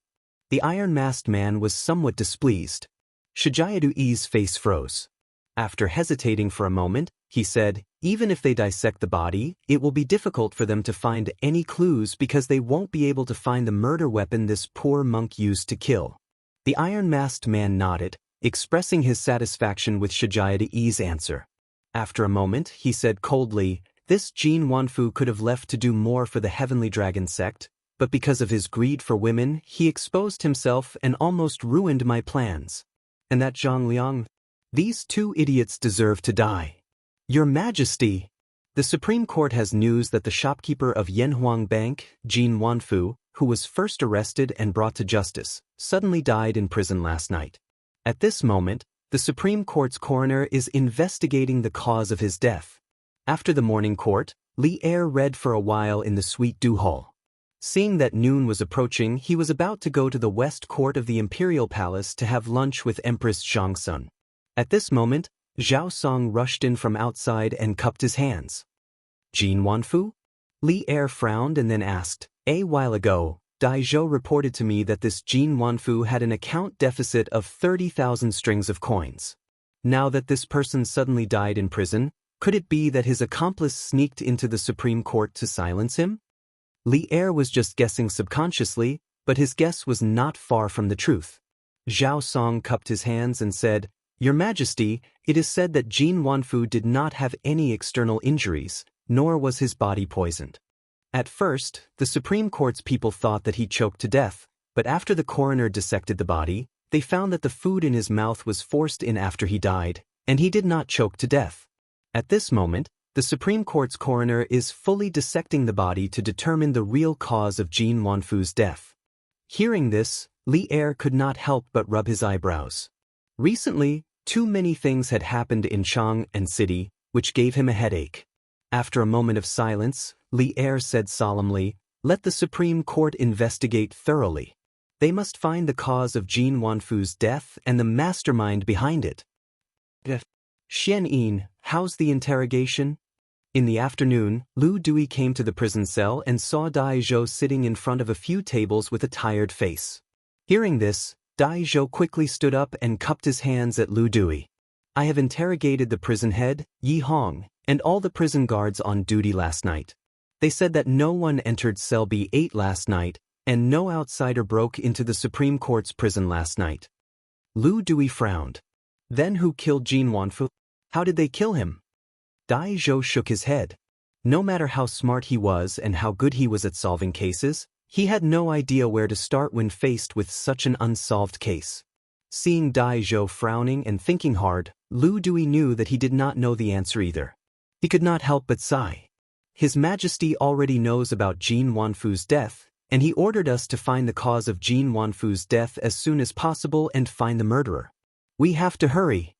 The iron-masked man was somewhat displeased. Shijiadu's face froze. After hesitating for a moment, he said, "Even if they dissect the body, it will be difficult for them to find any clues because they won't be able to find the murder weapon this poor monk used to kill." The iron-masked man nodded, expressing his satisfaction with Shijiadu's answer. After a moment, he said coldly, "This Jin Wanfu could have left to do more for the Heavenly Dragon sect, but because of his greed for women, he exposed himself and almost ruined my plans. And that Zhang Liang? These 2 idiots deserve to die." "Your Majesty, the Supreme Court has news that the shopkeeper of Yanhuang Bank, Jin Wanfu, who was first arrested and brought to justice, suddenly died in prison last night. At this moment, the Supreme Court's coroner is investigating the cause of his death." After the morning court, Li Er read for a while in the Suite Du Hall. Seeing that noon was approaching, he was about to go to the West Court of the Imperial Palace to have lunch with Empress Xianxia. At this moment, Zhao Song rushed in from outside and cupped his hands. "Jin Wanfu?" Li Er frowned and then asked, "A while ago, Dai Zhou reported to me that this Jin Wanfu had an account deficit of 30,000 strings of coins. Now that this person suddenly died in prison, could it be that his accomplice sneaked into the Supreme Court to silence him? Li Er was just guessing subconsciously, but his guess was not far from the truth. Zhao Song cupped his hands and said, "Your Majesty, it is said that Jin Wanfu did not have any external injuries, nor was his body poisoned. At first, the Supreme Court's people thought that he choked to death, but after the coroner dissected the body, they found that the food in his mouth was forced in after he died, and he did not choke to death. At this moment, the Supreme Court's coroner is fully dissecting the body to determine the real cause of Jin Wanfu's death." Hearing this, Li Er could not help but rub his eyebrows. Recently, too many things had happened in Chang'an City, which gave him a headache. After a moment of silence, Li Er said solemnly, "Let the Supreme Court investigate thoroughly. They must find the cause of Jin Wanfu's death and the mastermind behind it." "Xianxia, how's the interrogation?" In the afternoon, Lu Dui came to the prison cell and saw Dai Zhou sitting in front of a few tables with a tired face. Hearing this, Dai Zhou quickly stood up and cupped his hands at Lu Dui. "I have interrogated the prison head, Yi Hong, and all the prison guards on duty last night. They said that no one entered cell B8 last night, and no outsider broke into the Supreme Court's prison last night." Lu Dui frowned. "Then who killed Jin Wanfu? How did they kill him?" Dai Zhou shook his head. No matter how smart he was and how good he was at solving cases, he had no idea where to start when faced with such an unsolved case. Seeing Dai Zhou frowning and thinking hard, Lu Dui knew that he did not know the answer either. He could not help but sigh. "His Majesty already knows about Jin Wanfu's death, and he ordered us to find the cause of Jin Wanfu's death as soon as possible and find the murderer. We have to hurry."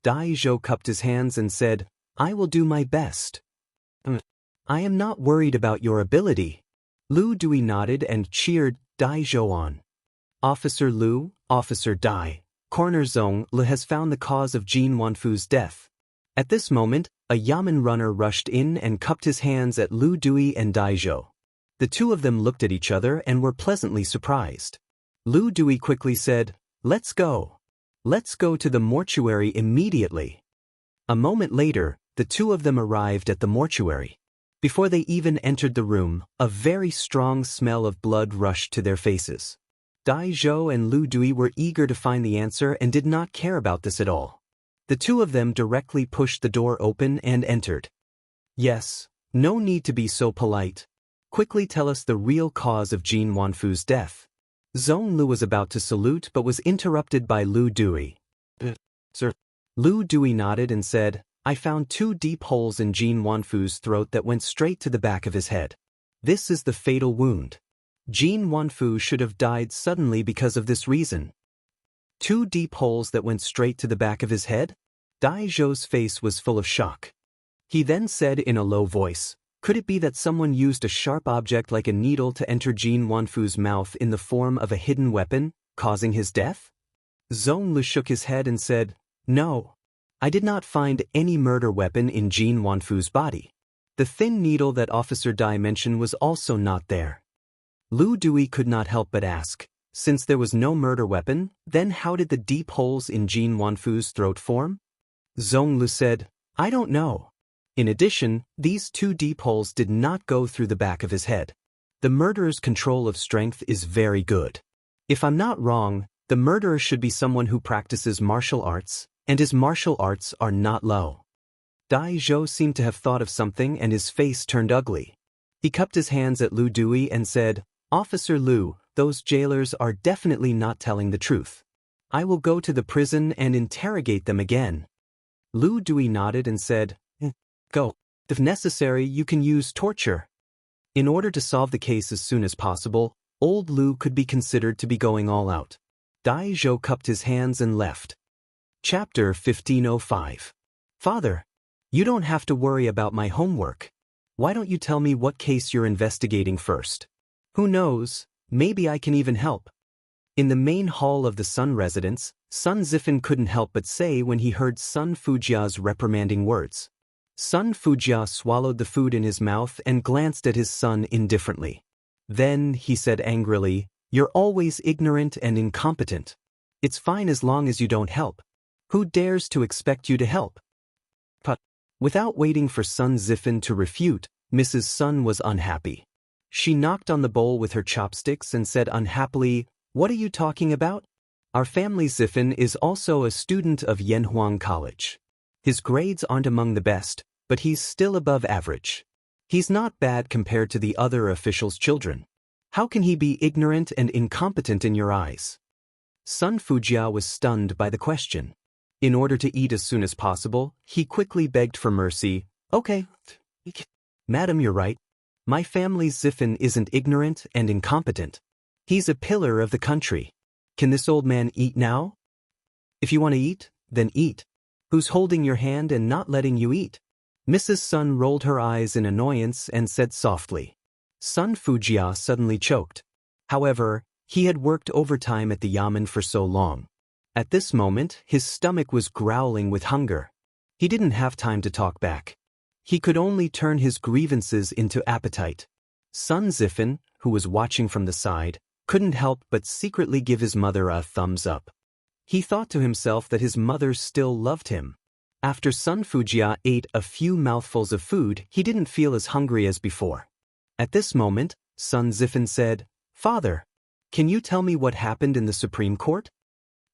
Dai Zhou cupped his hands and said, "I will do my best." "I am not worried about your ability." Lu Dui nodded and cheered Dai Zhou on. "Officer Lu, Officer Dai, Coroner Zhong Li has found the cause of Jin Wanfu's death." At this moment, a Yamen runner rushed in and cupped his hands at Lu Dui and Dai Zhou. The two of them looked at each other and were pleasantly surprised. Lu Dui quickly said, "Let's go. Let's go to the mortuary immediately." A moment later, the two of them arrived at the mortuary. Before they even entered the room, a very strong smell of blood rushed to their faces. Dai Zhou and Lu Dui were eager to find the answer and did not care about this at all. The two of them directly pushed the door open and entered. "Yes, no need to be so polite. Quickly tell us the real cause of Jin Wanfu's death." Zhong Lu was about to salute but was interrupted by Lu Dui. "Sir." Lu Dui nodded and said, "I found 2 deep holes in Jin Wanfu's throat that went straight to the back of his head. This is the fatal wound. Jin Wanfu should have died suddenly because of this reason." 2 deep holes that went straight to the back of his head? Dai Zhou's face was full of shock. He then said in a low voice, "Could it be that someone used a sharp object like a needle to enter Jin Wanfu's mouth in the form of a hidden weapon, causing his death?" Zhong Lu shook his head and said, "No. I did not find any murder weapon in Jin Wanfu's body. The thin needle that Officer Dai mentioned was also not there." Lu Dui could not help but ask, "Since there was no murder weapon, then how did the deep holes in Jin Wanfu's throat form?" Zhong Lu said, "I don't know. In addition, these 2 deep holes did not go through the back of his head. The murderer's control of strength is very good. If I'm not wrong, the murderer should be someone who practices martial arts, and his martial arts are not low." Dai Zhou seemed to have thought of something and his face turned ugly. He cupped his hands at Lu Dui and said, "Officer Lu, those jailers are definitely not telling the truth. I will go to the prison and interrogate them again." Lu Dui nodded and said, "Go. If necessary, you can use torture." In order to solve the case as soon as possible, old Lu could be considered to be going all out. Dai Zhou cupped his hands and left. Chapter 1505. "Father, you don't have to worry about my homework. Why don't you tell me what case you're investigating first? Who knows, maybe I can even help." In the main hall of the Sun residence, Sun Zifan couldn't help but say when he heard Sun Fujia's reprimanding words. Sun Fujia swallowed the food in his mouth and glanced at his son indifferently. Then, he said angrily, "You're always ignorant and incompetent. It's fine as long as you don't help. Who dares to expect you to help?" But, without waiting for Sun Zifen to refute, Mrs. Sun was unhappy. She knocked on the bowl with her chopsticks and said unhappily, "What are you talking about? Our family Zifen is also a student of Yanhuang College. His grades aren't among the best, but he's still above average. He's not bad compared to the other officials' children. How can he be ignorant and incompetent in your eyes?" Sun Fujia was stunned by the question. In order to eat as soon as possible, he quickly begged for mercy. "Okay, madam, you're right. My family's Zifen isn't ignorant and incompetent. He's a pillar of the country. Can this old man eat now?" "If you want to eat, then eat. Who's holding your hand and not letting you eat?" Mrs. Sun rolled her eyes in annoyance and said softly. Sun Fujia suddenly choked. However, he had worked overtime at the yamen for so long. At this moment, his stomach was growling with hunger. He didn't have time to talk back. He could only turn his grievances into appetite. Sun Zifen, who was watching from the side, couldn't help but secretly give his mother a thumbs up. He thought to himself that his mother still loved him. After Sun Fujia ate a few mouthfuls of food, he didn't feel as hungry as before. At this moment, Sun Zifen said, "Father, can you tell me what happened in the Supreme Court?"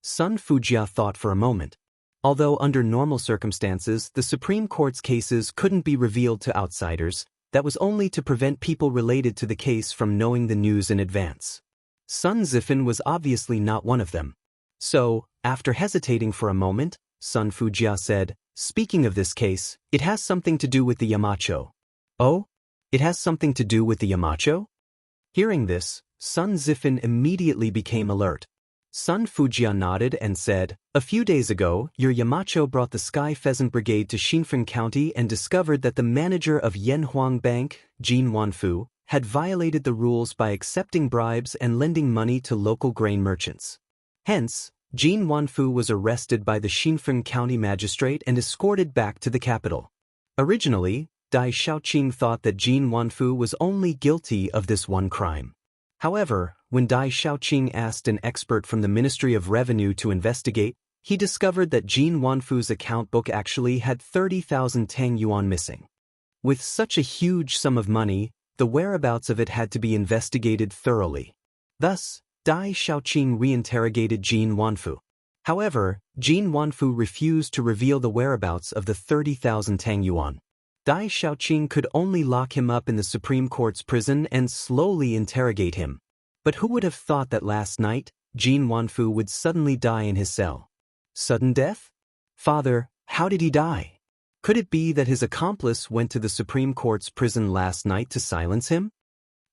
Sun Fujia thought for a moment. Although under normal circumstances the Supreme Court's cases couldn't be revealed to outsiders, that was only to prevent people related to the case from knowing the news in advance. Sun Zifen was obviously not one of them. So, after hesitating for a moment, Sun Fujia said, "Speaking of this case, it has something to do with the Yamacho." "Oh? It has something to do with the Yamacho?" Hearing this, Sun Zifen immediately became alert. Sun Fujia nodded and said, "A few days ago, your Yamacho brought the Sky Pheasant Brigade to Xinfeng County and discovered that the manager of Yanhuang Bank, Jin Wanfu, had violated the rules by accepting bribes and lending money to local grain merchants. Hence, Jin Wanfu was arrested by the Xinfeng County magistrate and escorted back to the capital. Originally, Dai Xiaoqing thought that Jin Wanfu was only guilty of this one crime. However, when Dai Xiaoqing asked an expert from the Ministry of Revenue to investigate, he discovered that Jin Wanfu's account book actually had 30,000 Tang Yuan missing. With such a huge sum of money, the whereabouts of it had to be investigated thoroughly. Thus, Dai Xiaoqing reinterrogated Jin Wanfu. However, Jin Wanfu refused to reveal the whereabouts of the 30,000 Tang Yuan. Dai Xiaoqing could only lock him up in the Supreme Court's prison and slowly interrogate him. But who would have thought that last night, Jin Wanfu would suddenly die in his cell? Sudden death? Father, how did he die? Could it be that his accomplice went to the Supreme Court's prison last night to silence him?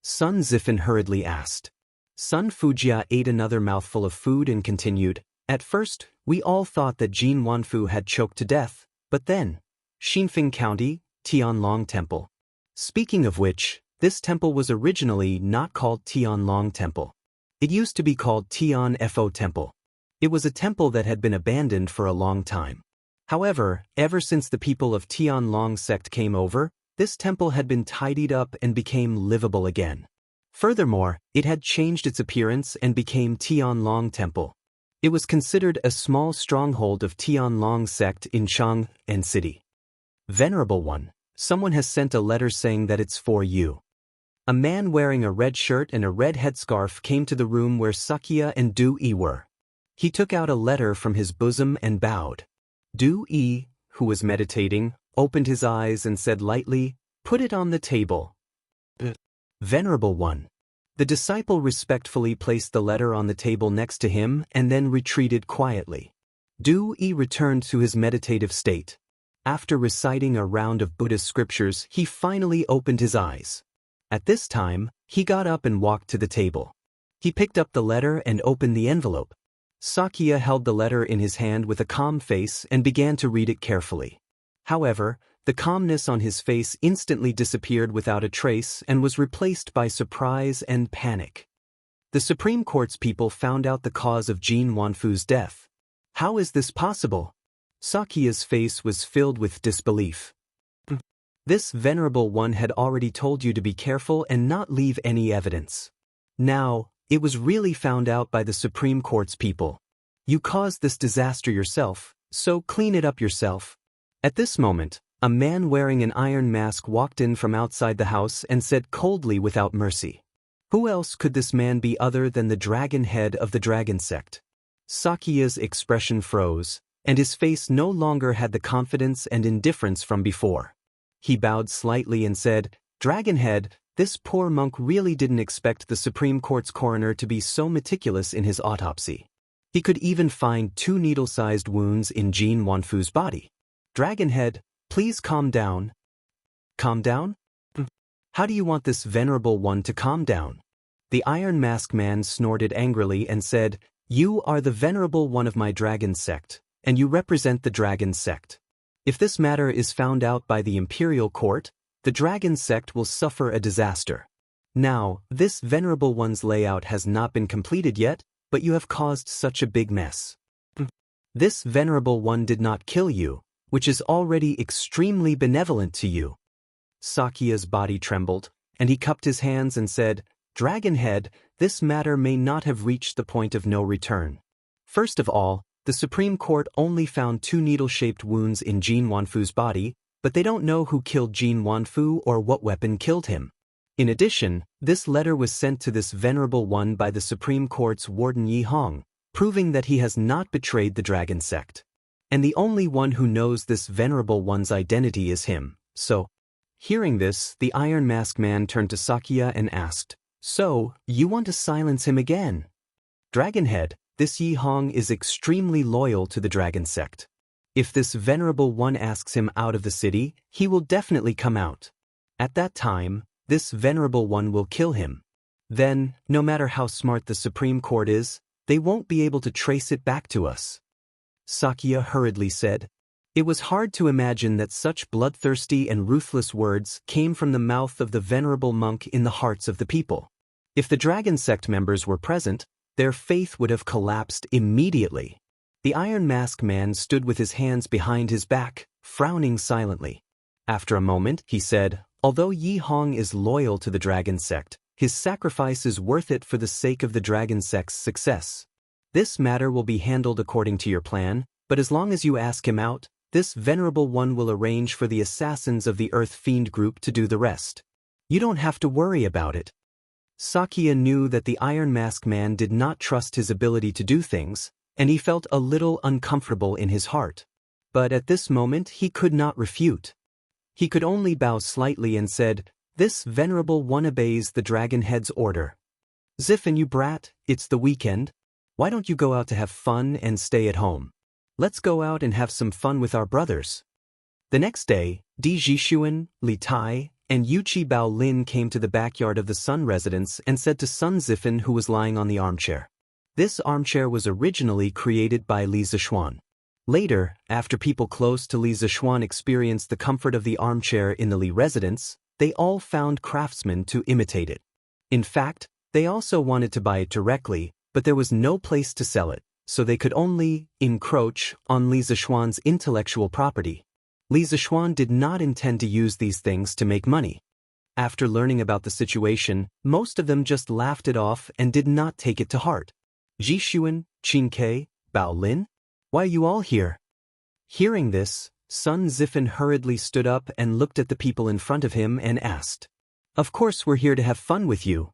Sun Zifen hurriedly asked. Sun Fujia ate another mouthful of food and continued, "At first, we all thought that Jin Wanfu had choked to death, but then, Xinfeng County, Tianlong Temple. Speaking of which, this temple was originally not called Tianlong Temple. It used to be called Tianfo Temple. It was a temple that had been abandoned for a long time. However, ever since the people of Tianlong sect came over, this temple had been tidied up and became livable again. Furthermore, it had changed its appearance and became Tianlong Temple. It was considered a small stronghold of Tianlong sect in Chang'an City. Venerable One, someone has sent a letter saying that it's for you." A man wearing a red shirt and a red headscarf came to the room where Xianxia and Du Yi were. He took out a letter from his bosom and bowed. Du Yi, who was meditating, opened his eyes and said lightly, "Put it on the table." Venerable One. The disciple respectfully placed the letter on the table next to him and then retreated quietly. Du Yi returned to his meditative state. After reciting a round of Buddhist scriptures, he finally opened his eyes. At this time, he got up and walked to the table. He picked up the letter and opened the envelope. Xianxia held the letter in his hand with a calm face and began to read it carefully. However, the calmness on his face instantly disappeared without a trace and was replaced by surprise and panic. The Supreme Court's people found out the cause of Jin Wanfu's death. How is this possible? Xianxia's face was filled with disbelief. This venerable one had already told you to be careful and not leave any evidence. Now, it was really found out by the Supreme Court's people. You caused this disaster yourself, so clean it up yourself. At this moment, a man wearing an iron mask walked in from outside the house and said coldly without mercy. Who else could this man be other than the dragon head of the dragon sect? Xianxia's expression froze, and his face no longer had the confidence and indifference from before. He bowed slightly and said, "Dragonhead, this poor monk really didn't expect the Supreme Court's coroner to be so meticulous in his autopsy. He could even find 2 needle-sized wounds in Jin Wanfu's body. Dragonhead, please calm down." Calm down? How do you want this venerable one to calm down? The Iron Mask man snorted angrily and said, "You are the venerable one of my dragon sect, and you represent the dragon sect. If this matter is found out by the imperial court, the dragon sect will suffer a disaster. Now, this venerable one's layout has not been completed yet, but you have caused such a big mess. This venerable one did not kill you, which is already extremely benevolent to you." Xianxia's body trembled, and he cupped his hands and said, "Dragonhead, this matter may not have reached the point of no return. First of all, the Supreme Court only found 2 needle-shaped wounds in Jin Wanfu's body, but they don't know who killed Jin Wanfu or what weapon killed him. In addition, this letter was sent to this venerable one by the Supreme Court's warden Yi Hong, proving that he has not betrayed the dragon sect. And the only one who knows this venerable one's identity is him, so..." Hearing this, the Iron Mask man turned to Xianxia and asked, "So, you want to silence him again?" "Dragonhead, this Yi Hong is extremely loyal to the dragon sect. If this venerable one asks him out of the city, he will definitely come out. At that time, this venerable one will kill him. Then, no matter how smart the Supreme Court is, they won't be able to trace it back to us." Xianxia hurriedly said. It was hard to imagine that such bloodthirsty and ruthless words came from the mouth of the venerable monk in the hearts of the people. If the dragon sect members were present, their faith would have collapsed immediately. The Iron Mask man stood with his hands behind his back, frowning silently. After a moment, he said, "Although Yi Hong is loyal to the dragon sect, his sacrifice is worth it for the sake of the dragon sect's success. This matter will be handled according to your plan, but as long as you ask him out, this venerable one will arrange for the assassins of the Earth Fiend group to do the rest. You don't have to worry about it." Xianxia knew that the Iron Mask man did not trust his ability to do things, and he felt a little uncomfortable in his heart. But at this moment he could not refute. He could only bow slightly and said, "This venerable one obeys the Dragonhead's order. Ziffin, you brat, it's the weekend. Why don't you go out to have fun and stay at home? Let's go out and have some fun with our brothers." The next day, Di Zhixuan, Li Tai, and Yuqi Bao Lin came to the backyard of the Sun residence and said to Sun Ziffin, who was lying on the armchair. This armchair was originally created by Li Zixuan. Later, after people close to Li Zixuan experienced the comfort of the armchair in the Li residence, they all found craftsmen to imitate it. In fact, they also wanted to buy it directly, but there was no place to sell it, so they could only encroach on Li Zixuan's intellectual property. Li Zixuan did not intend to use these things to make money. After learning about the situation, most of them just laughed it off and did not take it to heart. "Zhixuan, Qingke, Bao Lin? Why are you all here?" Hearing this, Sun Ziffin hurriedly stood up and looked at the people in front of him and asked, "Of course we're here to have fun with you."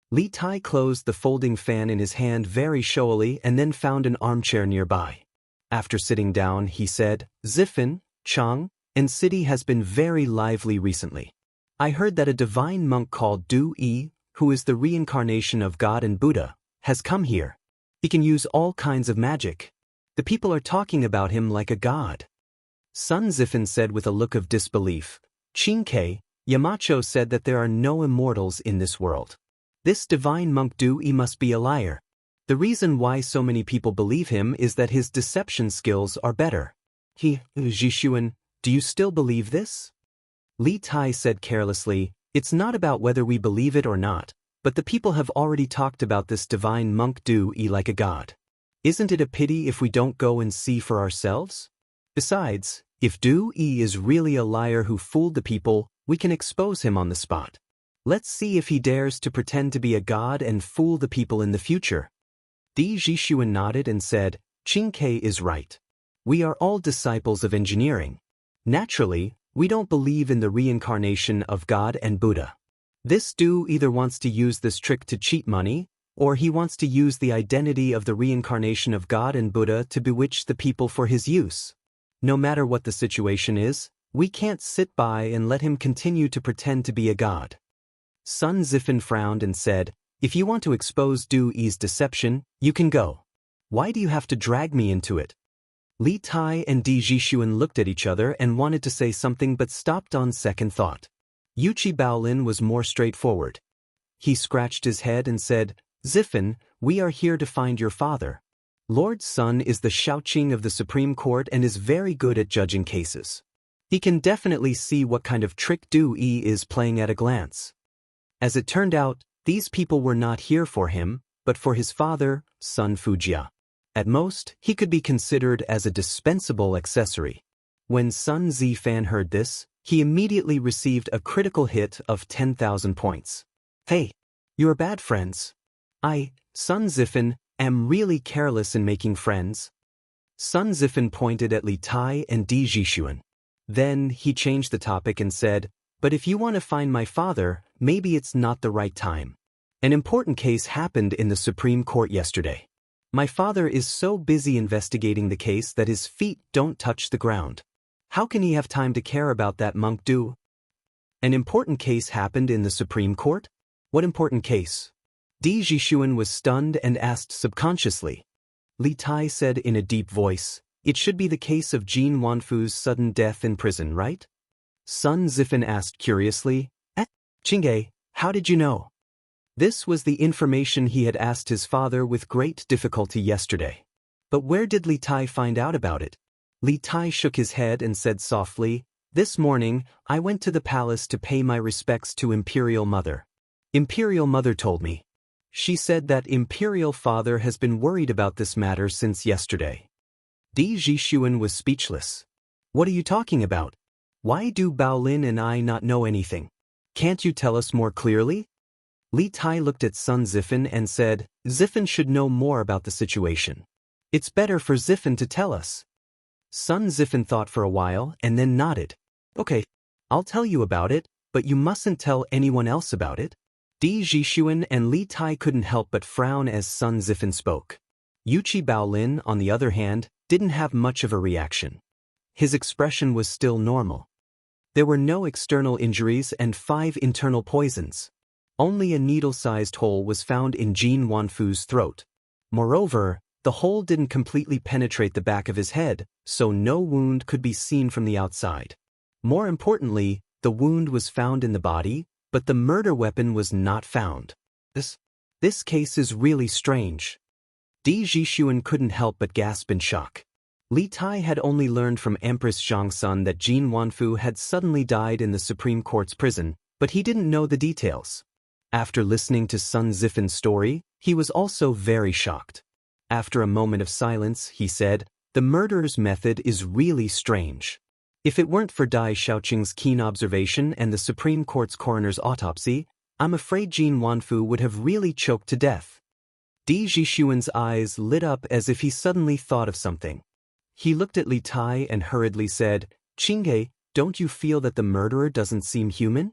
Li Tai closed the folding fan in his hand very showily and then found an armchair nearby. After sitting down, he said, "Ziffin, Chang, and city has been very lively recently. I heard that a divine monk called Du Yi, who is the reincarnation of God and Buddha, has come here. He can use all kinds of magic. The people are talking about him like a god." Sun Ziffin said with a look of disbelief, "Qingke, Yamacho said that there are no immortals in this world. This divine monk Du Yi must be a liar. The reason why so many people believe him is that his deception skills are better. Zhixuan, do you still believe this?" Li Tai said carelessly, "It's not about whether we believe it or not, but the people have already talked about this divine monk Du Yi like a god. Isn't it a pity if we don't go and see for ourselves? Besides, If Du Yi is really a liar who fooled the people, we can expose him on the spot. Let's see if he dares to pretend to be a god and fool the people in the future. Di Jixuan nodded and said, Qingke is right. We are all disciples of engineering. Naturally, we don't believe in the reincarnation of God and Buddha. This Du either wants to use this trick to cheat money, or he wants to use the identity of the reincarnation of God and Buddha to bewitch the people for his use. No matter what the situation is, we can't sit by and let him continue to pretend to be a god. Sun Zifan frowned and said, If you want to expose Du Yi's deception, you can go. Why do you have to drag me into it? Li Tai and Di Jixuan looked at each other and wanted to say something but stopped on second thought. Yuchi Baolin was more straightforward. He scratched his head and said, Zifan, we are here to find your father. Lord Sun is the Xiaoqing of the Supreme Court and is very good at judging cases. He can definitely see what kind of trick Du Yi is playing at a glance. As it turned out, these people were not here for him, but for his father, Sun Fujia. At most, he could be considered as a dispensable accessory. When Sun Zifan heard this, he immediately received a critical hit of 10,000 points. Hey, you're bad friends. I, Sun Zifan, am really careless in making friends. Sun Zifan pointed at Li Tai and Di Jixuan. Then he changed the topic and said, But if you want to find my father, maybe it's not the right time. An important case happened in the Supreme Court yesterday. My father is so busy investigating the case that his feet don't touch the ground. How can he have time to care about that monk Du? An important case happened in the Supreme Court? What important case? Di Jixuan was stunned and asked subconsciously. Li Tai said in a deep voice, It should be the case of Jin Wanfu's sudden death in prison, right? Sun Zifan asked curiously, Qingge, how did you know? This was the information he had asked his father with great difficulty yesterday. But where did Li Tai find out about it? Li Tai shook his head and said softly, This morning, I went to the palace to pay my respects to Imperial Mother. Imperial Mother told me. She said that Imperial Father has been worried about this matter since yesterday. Di Jixuan was speechless. What are you talking about? Why do Baolin and I not know anything? Can't you tell us more clearly? Li Tai looked at Sun Zifan and said, Zifan should know more about the situation. It's better for Zifan to tell us. Sun Zifan thought for a while and then nodded. Okay, I'll tell you about it, but you mustn't tell anyone else about it. Di Jixuan and Li Tai couldn't help but frown as Sun Zifan spoke. Yuchi Baolin, on the other hand, didn't have much of a reaction. His expression was still normal. There were no external injuries and 5 internal poisons. Only a needle-sized hole was found in Jin Wanfu's throat. Moreover, the hole didn't completely penetrate the back of his head, so no wound could be seen from the outside. More importantly, the wound was found in the body, but the murder weapon was not found. This case is really strange. Di Jixuan couldn't help but gasp in shock. Li Tai had only learned from Empress Xianxia that Jin Wanfu had suddenly died in the Supreme Court's prison, but he didn't know the details. After listening to Sun Zifan's story, he was also very shocked. After a moment of silence, he said, The murderer's method is really strange. If it weren't for Dai Xiaoqing's keen observation and the Supreme Court's coroner's autopsy, I'm afraid Jin Wanfu would have really choked to death. Di Jixuan's eyes lit up as if he suddenly thought of something. He looked at Li Tai and hurriedly said, Qingge, don't you feel that the murderer doesn't seem human?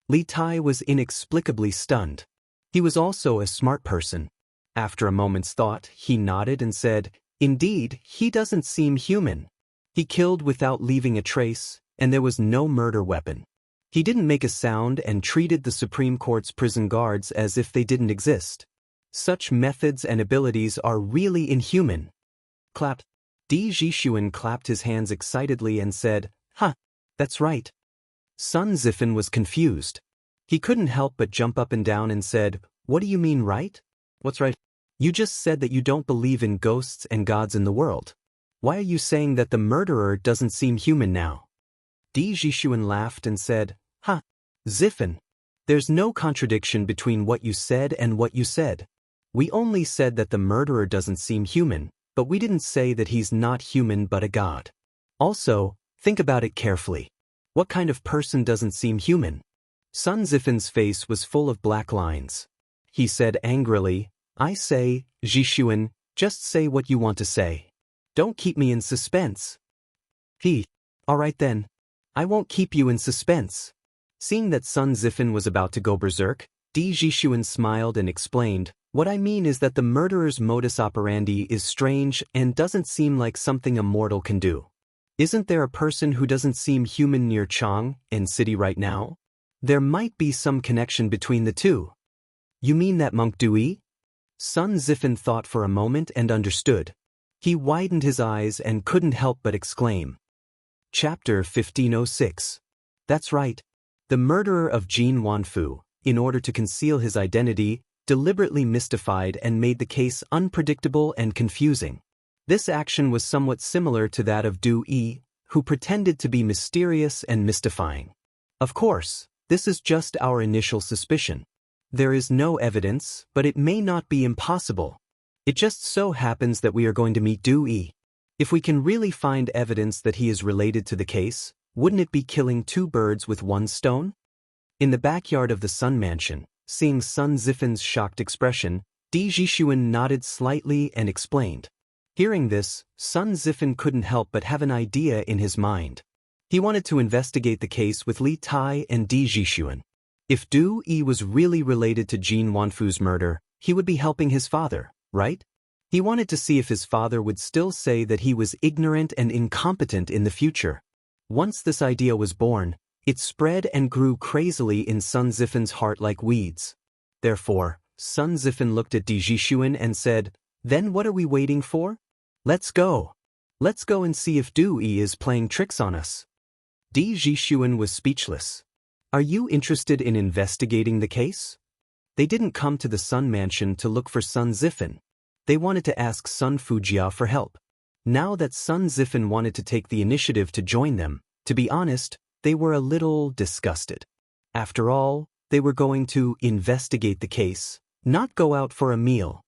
Li Tai was inexplicably stunned. He was also a smart person. After a moment's thought, he nodded and said, Indeed, he doesn't seem human. He killed without leaving a trace, and there was no murder weapon. He didn't make a sound and treated the Supreme Court's prison guards as if they didn't exist. Such methods and abilities are really inhuman. Clap. Di Jixuan clapped his hands excitedly and said, That's right. Sun Zifan was confused. He couldn't help but jump up and down and said, What do you mean right? What's right? You just said that you don't believe in ghosts and gods in the world. Why are you saying that the murderer doesn't seem human now? Di Jixuan laughed and said, Zifan, there's no contradiction between what you said and what you said. We only said that the murderer doesn't seem human, but we didn't say that he's not human but a god. Also, Think about it carefully. What kind of person doesn't seem human? Sun Zifin's face was full of black lines. He said angrily, I say, Zhishuan, just say what you want to say. Don't keep me in suspense. All right then. I won't keep you in suspense. Seeing that Sun Zifin was about to go berserk, Zhishuan smiled and explained, what I mean is that the murderer's modus operandi is strange and doesn't seem like something a mortal can do. Isn't there a person who doesn't seem human near Chang and City right now? There might be some connection between the two. You mean that monk Dui? Sun Zifin thought for a moment and understood. He widened his eyes and couldn't help but exclaim. Chapter 1506. That's right. The murderer of Jin Wanfu, in order to conceal his identity, deliberately mystified and made the case unpredictable and confusing. This action was somewhat similar to that of Du Yi, who pretended to be mysterious and mystifying. Of course, this is just our initial suspicion. There is no evidence, but it may not be impossible. It just so happens that we are going to meet Du Yi. If we can really find evidence that he is related to the case, wouldn't it be killing two birds with one stone? In the backyard of the Sun Mansion, seeing Sun Zifin's shocked expression, Zhishuan nodded slightly and explained. Hearing this, Sun Zifin couldn't help but have an idea in his mind. He wanted to investigate the case with Li Tai and Zhishuan. If Du Yi was really related to Jin Wanfu's murder, he would be helping his father, right? He wanted to see if his father would still say that he was ignorant and incompetent in the future. Once this idea was born, it spread and grew crazily in Sun Zifin's heart like weeds. Therefore, Sun Zifin looked at Zhishuan and said, Then what are we waiting for? Let's go. Let's go and see if Du Yi is playing tricks on us. Zhishuan was speechless. Are you interested in investigating the case? They didn't come to the Sun Mansion to look for Sun Zifin. They wanted to ask Sun Fujia for help. Now that Sun Zifin wanted to take the initiative to join them, to be honest, they were a little disgusted. After all, they were going to investigate the case, not go out for a meal.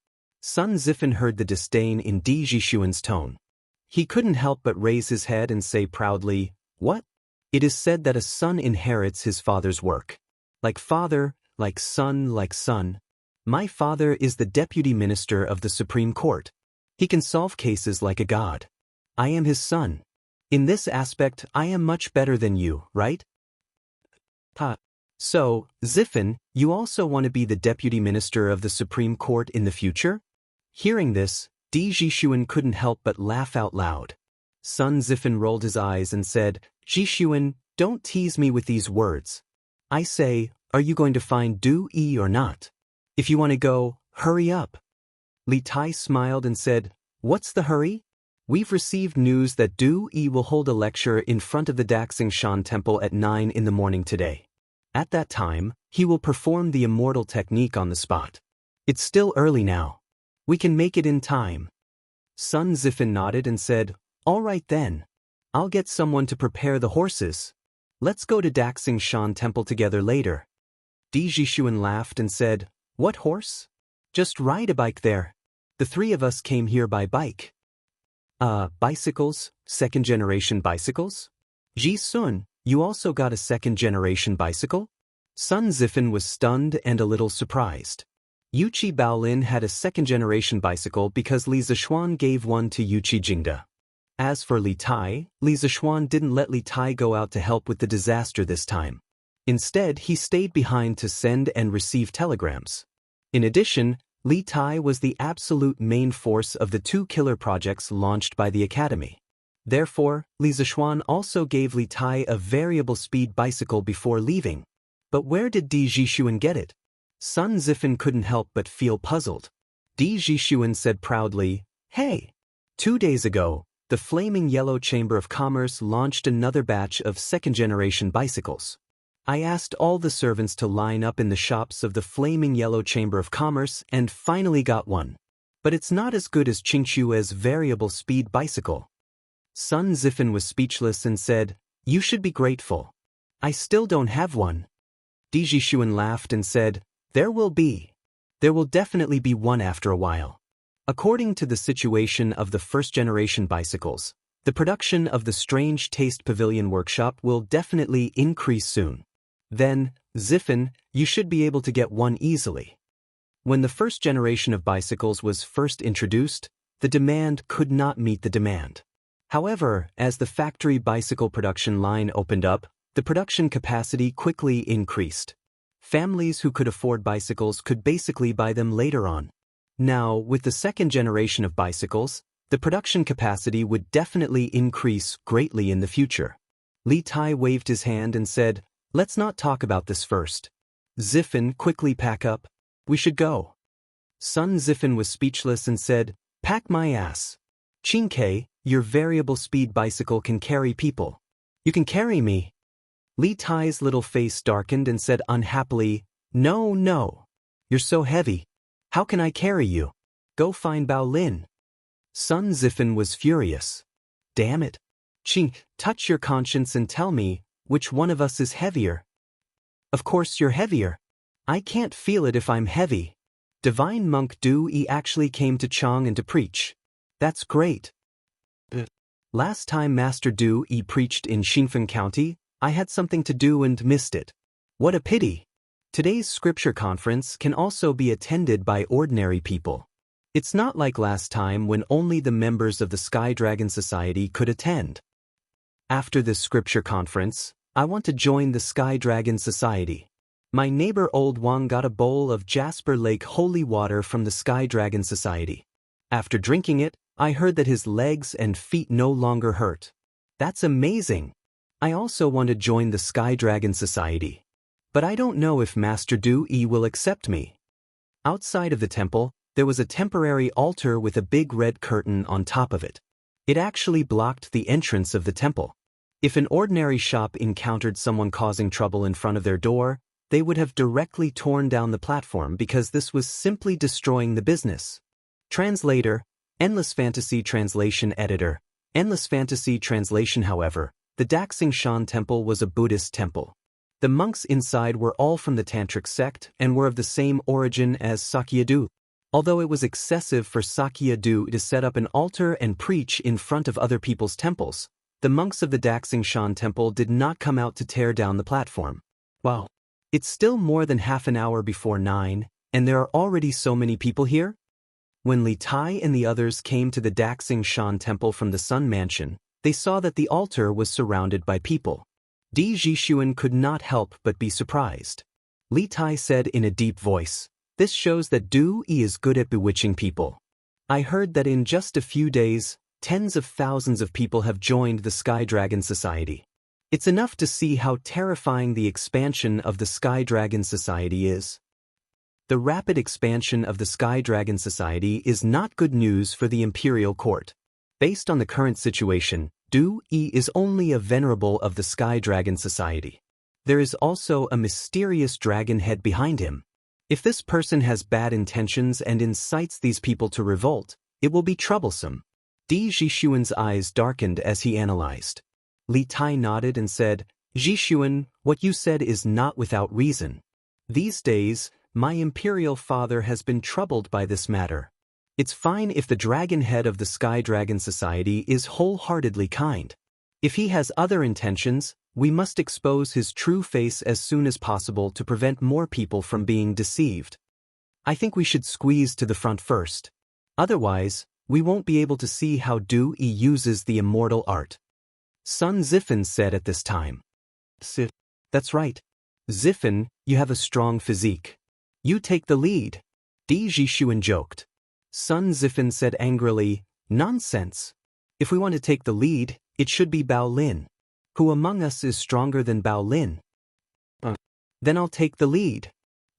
Sun Zifin heard the disdain in Zhishuan's tone. He couldn't help but raise his head and say proudly, What? It is said that a son inherits his father's work. Like father, like son, like son. My father is the deputy minister of the Supreme Court. He can solve cases like a god. I am his son. In this aspect, I am much better than you, right? So, Zifin, you also want to be the deputy minister of the Supreme Court in the future? Hearing this, Zhishuan couldn't help but laugh out loud. Sun Zifin rolled his eyes and said, Zhishuan, don't tease me with these words. I say, are you going to find Du Yi or not? If you want to go, hurry up. Li Tai smiled and said, What's the hurry? We've received news that Du Yi will hold a lecture in front of the Daxingshan Temple at 9 in the morning today. At that time, he will perform the immortal technique on the spot. It's still early now. We can make it in time. Sun Zifin nodded and said, All right then. I'll get someone to prepare the horses. Let's go to Daxingshan Temple together later. Zhishuan laughed and said, What horse? Just ride a bike there. The three of us came here by bike. Bicycles? Second-generation bicycles? Ji-sun, you also got a second-generation bicycle? Sun Zifin was stunned and a little surprised. Yuqi Baolin had a second-generation bicycle because Li Zishuan gave one to Yuqi Jingda. As for Li Tai, Li Zishuan didn't let Li Tai go out to help with the disaster this time. Instead, he stayed behind to send and receive telegrams. In addition, Li Tai was the absolute main force of the two killer projects launched by the Academy. Therefore, Li Zishuan also gave Li Tai a variable speed bicycle before leaving. But where did Zhishuan get it? Sun Zifin couldn't help but feel puzzled. Zhishuan said proudly, Hey! 2 days ago, the Flaming Yellow Chamber of Commerce launched another batch of second-generation bicycles. I asked all the servants to line up in the shops of the Flaming Yellow Chamber of Commerce and finally got one. But it's not as good as Qingchua's variable speed bicycle. Sun Zifin was speechless and said, You should be grateful. I still don't have one. Zhishuan laughed and said, There will definitely be one after a while. According to the situation of the first-generation bicycles, The production of the Strange Taste Pavilion workshop will definitely increase soon. Then, Ziffin, you should be able to get one easily. When the first generation of bicycles was first introduced, the demand could not meet the demand. However, as the factory bicycle production line opened up, the production capacity quickly increased. Families who could afford bicycles could basically buy them later on. Now, with the second generation of bicycles, the production capacity would definitely increase greatly in the future. Li Tai waved his hand and said, "Let's not talk about this first. Ziffin, quickly pack up. We should go." Sun Ziffin was speechless and said, "Pack my ass. Qingke, your variable speed bicycle can carry people. You can carry me." Li Tai's little face darkened and said unhappily, No. You're so heavy. How can I carry you? Go find Bao Lin." Sun Ziffin was furious. "Damn it. Qing, touch your conscience and tell me, which one of us is heavier?" "Of course you're heavier. I can't feel it if I'm heavy. Divine Monk Du Yi actually came to Chang and to preach. That's great. Last time Master Du Yi preached in Xinfen County, I had something to do and missed it. What a pity. Today's scripture conference can also be attended by ordinary people. It's not like last time when only the members of the Sky Dragon Society could attend. After this scripture conference, I want to join the Sky Dragon Society. My neighbor Old Wang got a bowl of Jasper Lake holy water from the Sky Dragon Society. After drinking it, I heard that his legs and feet no longer hurt. That's amazing. I also want to join the Sky Dragon Society. But I don't know if Master Du Yi will accept me. Outside of the temple, there was a temporary altar with a big red curtain on top of it. It actually blocked the entrance of the temple. If an ordinary shop encountered someone causing trouble in front of their door, they would have directly torn down the platform because this was simply destroying the business. Translator, Endless Fantasy Translation Editor, Endless Fantasy Translation. However, the Daxing Shan Temple was a Buddhist temple. The monks inside were all from the Tantric sect and were of the same origin as Sakya-du. Although it was excessive for Sakya-du to set up an altar and preach in front of other people's temples, the monks of the Daxing Shan Temple did not come out to tear down the platform. Wow. It's still more than half an hour before 9, and there are already so many people here? When Li Tai and the others came to the Daxing Shan Temple from the Sun Mansion, they saw that the altar was surrounded by people. Di Jixuan could not help but be surprised. Li Tai said in a deep voice, "This shows that Du Yi is good at bewitching people. I heard that in just a few days, tens of thousands of people have joined the Sky Dragon Society. It's enough to see how terrifying the expansion of the Sky Dragon Society is." The rapid expansion of the Sky Dragon Society is not good news for the Imperial Court. Based on the current situation, Du Yi is only a venerable of the Sky Dragon Society. There is also a mysterious dragon head behind him. If this person has bad intentions and incites these people to revolt, it will be troublesome. Di Jixuan's eyes darkened as he analyzed. Li Tai nodded and said, "Jixuan, what you said is not without reason. These days, my imperial father has been troubled by this matter. It's fine if the dragon head of the Sky Dragon Society is wholeheartedly kind. If he has other intentions, we must expose his true face as soon as possible to prevent more people from being deceived. I think we should squeeze to the front first. Otherwise, we won't be able to see how Du Yi uses the immortal art." Sun Ziffin said at this time. "That's right. Ziffin, you have a strong physique. You take the lead." Di Jixuan joked. Sun Ziffin said angrily, "Nonsense. If we want to take the lead, it should be Bao Lin. Who among us is stronger than Bao Lin?" Then I'll take the lead."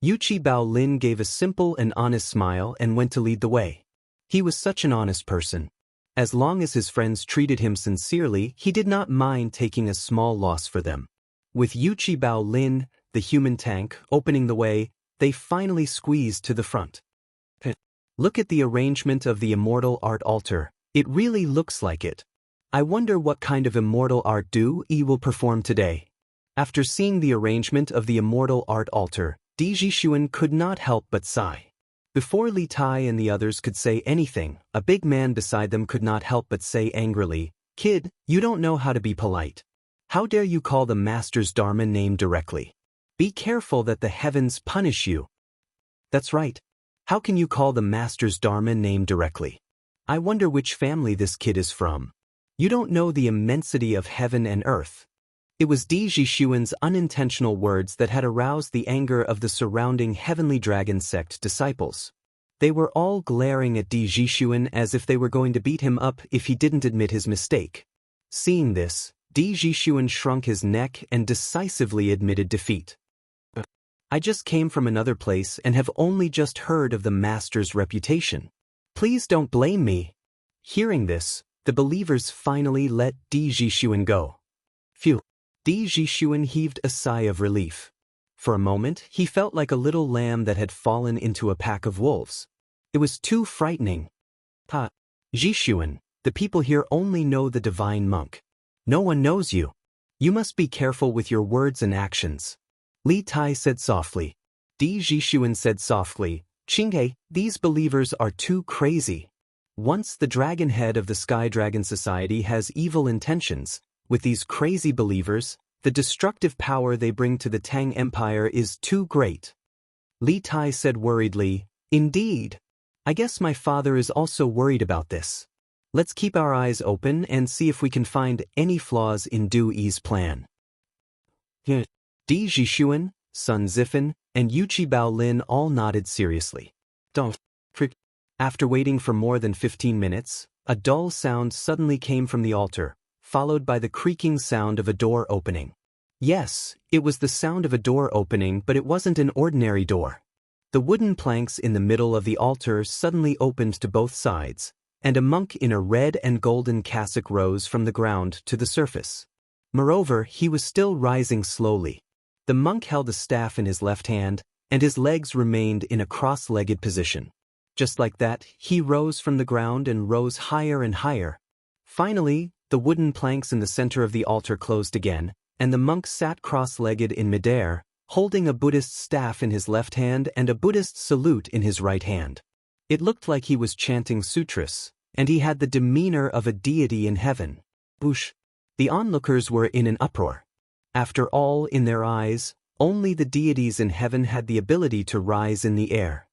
Yuchi Bao Lin gave a simple and honest smile and went to lead the way. He was such an honest person. As long as his friends treated him sincerely, he did not mind taking a small loss for them. With Yuchi Bao Lin, the human tank, opening the way, they finally squeezed to the front. Look at the arrangement of the immortal art altar. It really looks like it. I wonder what kind of immortal art Du Yi will perform today. After seeing the arrangement of the immortal art altar, Di Jixuan could not help but sigh. Before Li Tai and the others could say anything, a big man beside them could not help but say angrily, Kid, you don't know how to be polite. How dare you call the Master's Dharma name directly? Be careful that the heavens punish you. That's right. How can you call the Master's Dharma name directly? I wonder which family this kid is from. You don't know the immensity of heaven and earth. It was Di Jixuan's unintentional words that had aroused the anger of the surrounding Heavenly Dragon sect disciples. They were all glaring at Di Jixuan as if they were going to beat him up if he didn't admit his mistake. Seeing this, Di Jixuan shrunk his neck and decisively admitted defeat. I just came from another place and have only just heard of the Master's reputation. Please don't blame me. Hearing this, the believers finally let Di Jixuan go. Phew. Di Jixuan heaved a sigh of relief. For a moment, he felt like a little lamb that had fallen into a pack of wolves. It was too frightening. Jixuan, the people here only know the divine monk. No one knows you. You must be careful with your words and actions. Li Tai said softly. Di Jixuan said softly, Qinghe, these believers are too crazy. Once the dragon head of the Sky Dragon Society has evil intentions, with these crazy believers, the destructive power they bring to the Tang Empire is too great. Li Tai said worriedly, Indeed. I guess my father is also worried about this. Let's keep our eyes open and see if we can find any flaws in Du Yi's plan. Di Jixuan, Sun Zifan, and Yuqi Baolin all nodded seriously. Don't. After waiting for more than 15 minutes, a dull sound suddenly came from the altar, followed by the creaking sound of a door opening. Yes, it was the sound of a door opening, but it wasn't an ordinary door. The wooden planks in the middle of the altar suddenly opened to both sides, and a monk in a red and golden cassock rose from the ground to the surface. Moreover, he was still rising slowly. The monk held a staff in his left hand, and his legs remained in a cross-legged position. Just like that, he rose from the ground and rose higher and higher. Finally, the wooden planks in the center of the altar closed again, and the monk sat cross-legged in midair, holding a Buddhist staff in his left hand and a Buddhist salute in his right hand. It looked like he was chanting sutras, and he had the demeanor of a deity in heaven. Boosh! The onlookers were in an uproar. After all, in their eyes, only the deities in heaven had the ability to rise in the air.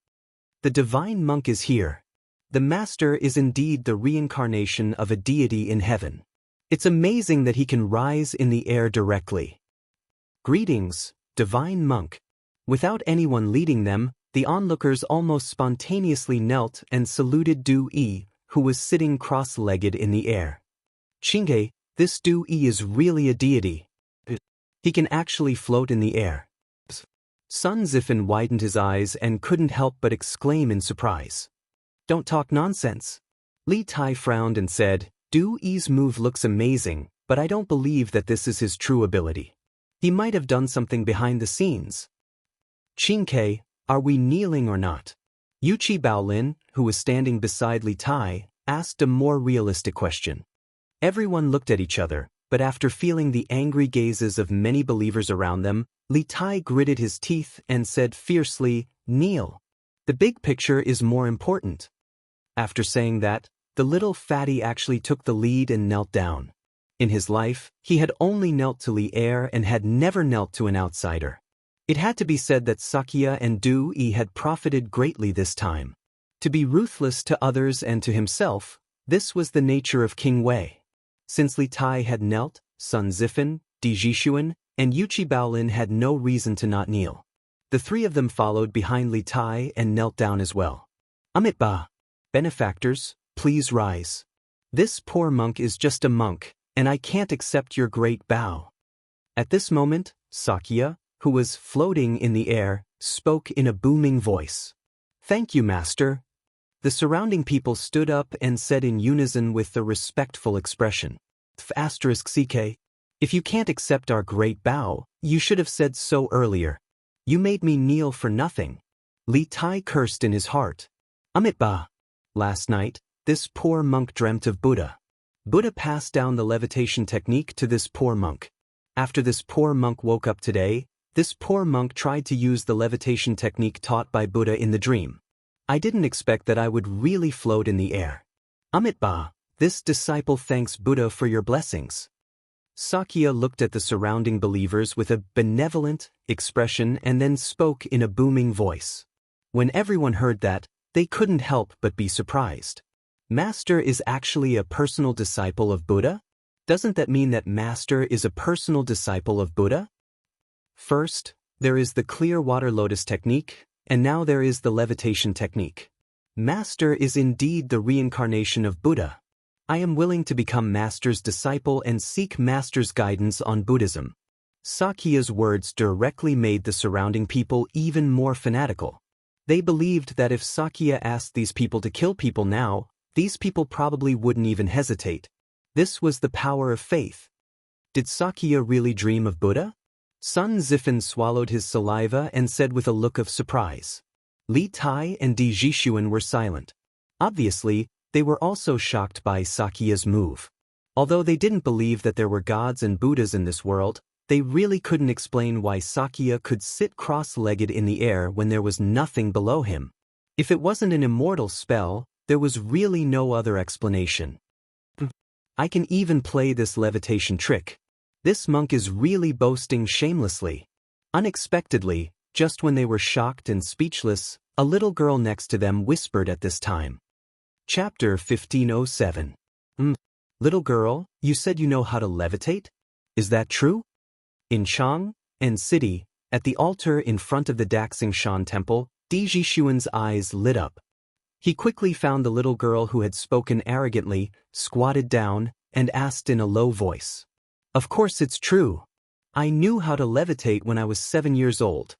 The divine monk is here. The Master is indeed the reincarnation of a deity in heaven. It's amazing that he can rise in the air directly. Greetings, divine monk. Without anyone leading them, the onlookers almost spontaneously knelt and saluted Du Yi, who was sitting cross-legged in the air. Qinghe, this Du Yi is really a deity. He can actually float in the air. Sun Zifan widened his eyes and couldn't help but exclaim in surprise. Don't talk nonsense. Li Tai frowned and said, Du Yi's move looks amazing, but I don't believe that this is his true ability. He might have done something behind the scenes. Qinghe, are we kneeling or not? Yuqi Baolin, who was standing beside Li Tai, asked a more realistic question. Everyone looked at each other, but after feeling the angry gazes of many believers around them, Li Tai gritted his teeth and said fiercely, Kneel. The big picture is more important. After saying that, the little fatty actually took the lead and knelt down. In his life, he had only knelt to Li Er and had never knelt to an outsider. It had to be said that Xianxia and Du Yi had profited greatly this time. To be ruthless to others and to himself, this was the nature of King Wei. Since Li Tai had knelt, Sun Zifan, Di Jixuan, and Yuqi Baolin had no reason to not kneel. The three of them followed behind Li Tai and knelt down as well. Amitba, benefactors, please rise. This poor monk is just a monk, and I can't accept your great bow. At this moment, Xianxia, who was floating in the air, spoke in a booming voice. Thank you, Master. The surrounding people stood up and said in unison with a respectful expression. *CK. If you can't accept our great bow, you should have said so earlier. You made me kneel for nothing. Li Tai cursed in his heart. Amitba. Last night, this poor monk dreamt of Buddha. Buddha passed down the levitation technique to this poor monk. After this poor monk woke up today, this poor monk tried to use the levitation technique taught by Buddha in the dream. I didn't expect that I would really float in the air. Amitba, This disciple thanks Buddha for your blessings. Xianxia looked at the surrounding believers with a benevolent expression and then spoke in a booming voice. When everyone heard that, they couldn't help but be surprised. Master is actually a personal disciple of Buddha? Doesn't that mean that Master is a personal disciple of Buddha? First, there is the clear water lotus technique, and now there is the levitation technique. Master is indeed the reincarnation of Buddha. I am willing to become Master's disciple and seek Master's guidance on Buddhism. Xianxia's words directly made the surrounding people even more fanatical. They believed that if Xianxia asked these people to kill people now, these people probably wouldn't even hesitate. This was the power of faith. Did Xianxia really dream of Buddha? Sun Zifan swallowed his saliva and said with a look of surprise. Li Tai and Di Zhishuan were silent. Obviously, they were also shocked by Xianxia's move. Although they didn't believe that there were gods and Buddhas in this world, they really couldn't explain why Xianxia could sit cross-legged in the air when there was nothing below him. If it wasn't an immortal spell, there was really no other explanation. I can even play this levitation trick. This monk is really boasting shamelessly. Unexpectedly, just when they were shocked and speechless, a little girl next to them whispered at this time. Chapter 1507. Little girl, you said you know how to levitate? Is that true? In Chang'an City, at the altar in front of the Daxing Shan temple, Di Zhishuan's eyes lit up. He quickly found the little girl who had spoken arrogantly, squatted down, and asked in a low voice. Of course it's true. I knew how to levitate when I was 7 years old.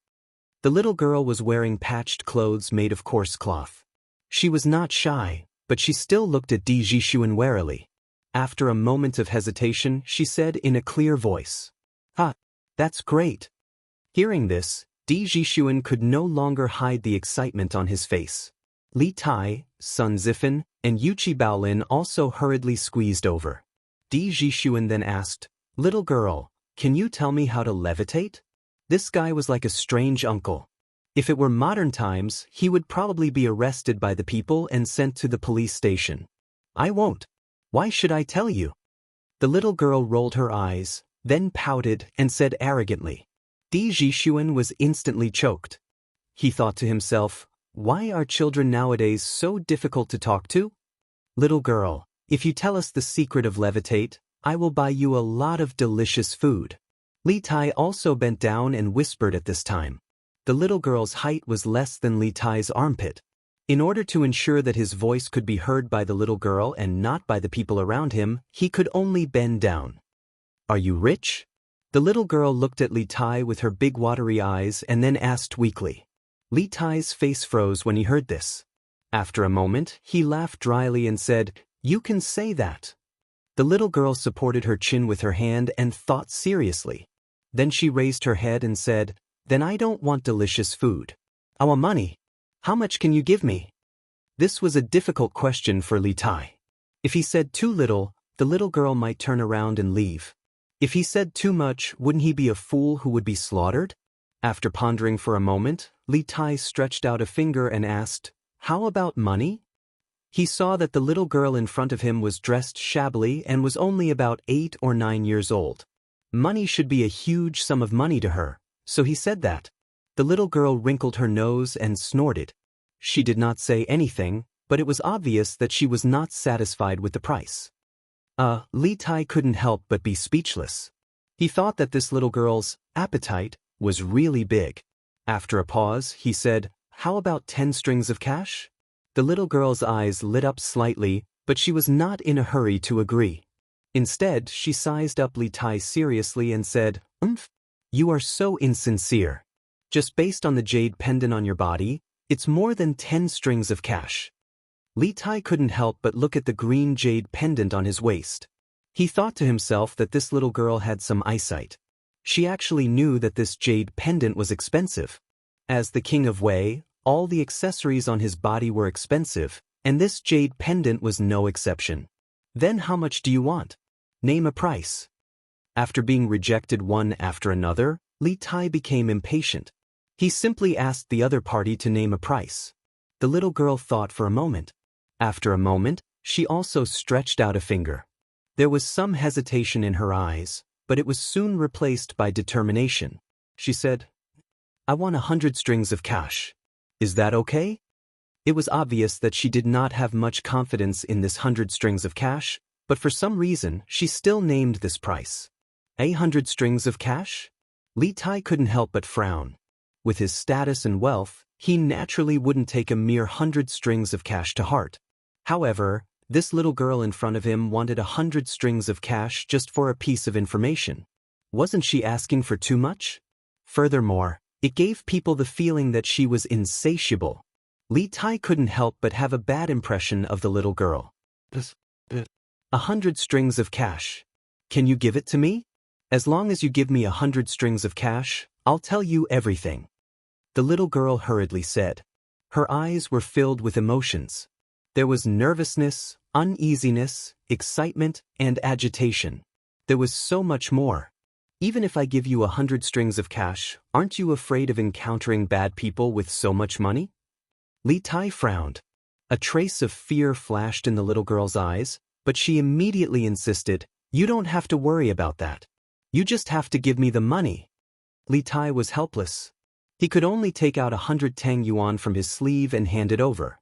The little girl was wearing patched clothes made of coarse cloth. She was not shy, but she still looked at Di Zhishuan warily. After a moment of hesitation, she said in a clear voice, that's great. Hearing this, Di Zhishuan could no longer hide the excitement on his face. Li Tai, Sun Zifan, and Yuchi Baolin also hurriedly squeezed over. Di Zhishuan then asked, Little girl, can you tell me how to levitate? This guy was like a strange uncle. If it were modern times, he would probably be arrested by the people and sent to the police station. I won't. Why should I tell you? The little girl rolled her eyes, then pouted and said arrogantly. Di Zhishuan was instantly choked. He thought to himself, why are children nowadays so difficult to talk to? Little girl, if you tell us the secret of levitate, I will buy you a lot of delicious food. Li Tai also bent down and whispered at this time. The little girl's height was less than Li Tai's armpit. In order to ensure that his voice could be heard by the little girl and not by the people around him, he could only bend down. Are you rich? The little girl looked at Li Tai with her big watery eyes and then asked weakly. Li Tai's face froze when he heard this. After a moment, he laughed dryly and said, You can say that. The little girl supported her chin with her hand and thought seriously. Then she raised her head and said, Then I don't want delicious food. I want money. How much can you give me? This was a difficult question for Li Tai. If he said too little, the little girl might turn around and leave. If he said too much, wouldn't he be a fool who would be slaughtered? After pondering for a moment, Li Tai stretched out a finger and asked, How about money? He saw that the little girl in front of him was dressed shabbily and was only about 8 or 9 years old. Money should be a huge sum of money to her, so he said that. The little girl wrinkled her nose and snorted. She did not say anything, but it was obvious that she was not satisfied with the price. Li Tai couldn't help but be speechless. He thought that this little girl's appetite was really big. After a pause, he said, How about 10 strings of cash? The little girl's eyes lit up slightly, but she was not in a hurry to agree. Instead, she sized up Li Tai seriously and said, You are so insincere. Just based on the jade pendant on your body, it's more than 10 strings of cash. Li Tai couldn't help but look at the green jade pendant on his waist. He thought to himself that this little girl had some eyesight. She actually knew that this jade pendant was expensive. As the king of Wei, all the accessories on his body were expensive, and this jade pendant was no exception. Then how much do you want? Name a price. After being rejected one after another, Li Tai became impatient. He simply asked the other party to name a price. The little girl thought for a moment. After a moment, She also stretched out a finger. There was some hesitation in her eyes, but it was soon replaced by determination. She said, "I want 100 strings of cash. Is that okay?" It was obvious that she did not have much confidence in this 100 strings of cash, but for some reason she still named this price. 100 strings of cash? Li Tai couldn't help but frown. With his status and wealth, he naturally wouldn't take a mere 100 strings of cash to heart. However, this little girl in front of him wanted 100 strings of cash just for a piece of information. Wasn't she asking for too much? Furthermore, it gave people the feeling that she was insatiable. Li Tai couldn't help but have a bad impression of the little girl. 100 strings of cash. Can you give it to me? As long as you give me 100 strings of cash, I'll tell you everything. The little girl hurriedly said. Her eyes were filled with emotions. There was nervousness, uneasiness, excitement, and agitation. There was so much more. Even if I give you 100 strings of cash, aren't you afraid of encountering bad people with so much money? Li Tai frowned. A trace of fear flashed in the little girl's eyes, but she immediately insisted, "You don't have to worry about that. You just have to give me the money." Li Tai was helpless. He could only take out 100 Tang Yuan from his sleeve and hand it over.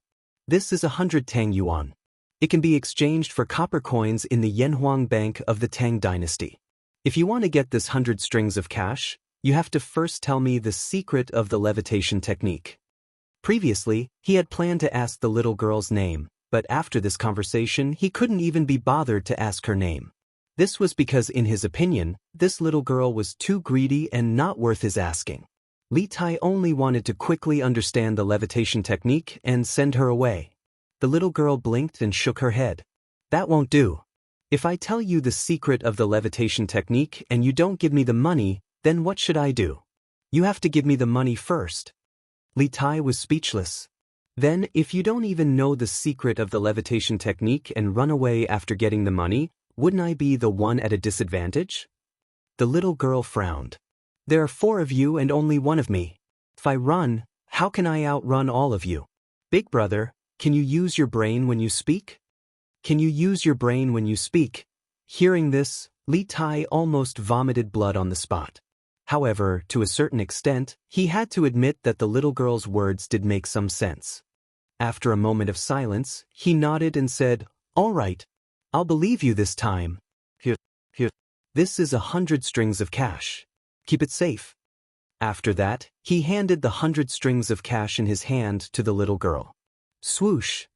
This is 100 Tang Yuan. It can be exchanged for copper coins in the Yanhuang Bank of the Tang Dynasty. If you want to get this 100 strings of cash, you have to first tell me the secret of the levitation technique. Previously, he had planned to ask the little girl's name, but after this conversation he couldn't even be bothered to ask her name. This was because in his opinion, this little girl was too greedy and not worth his asking. Li Tai only wanted to quickly understand the levitation technique and send her away. The little girl blinked and shook her head. That won't do. If I tell you the secret of the levitation technique and you don't give me the money, then what should I do? You have to give me the money first. Li Tai was speechless. Then, if you don't even know the secret of the levitation technique and run away after getting the money, wouldn't I be the one at a disadvantage? The little girl frowned. There are 4 of you and only 1 of me. If I run, how can I outrun all of you? Big brother, can you use your brain when you speak? Can you use your brain when you speak? Hearing this, Li Tai almost vomited blood on the spot. However, to a certain extent, he had to admit that the little girl's words did make some sense. After a moment of silence, he nodded and said, "All right. I'll believe you this time. Here. This is 100 strings of cash. Keep it safe." After that, he handed the 100 strings of cash in his hand to the little girl. Swoosh!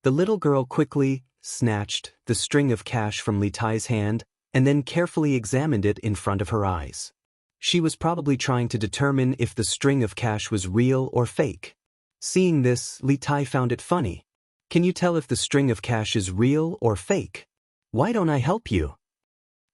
The little girl quickly snatched the string of cash from Li Tai's hand and then carefully examined it in front of her eyes. She was probably trying to determine if the string of cash was real or fake. Seeing this, Li Tai found it funny. Can you tell if the string of cash is real or fake? Why don't I help you?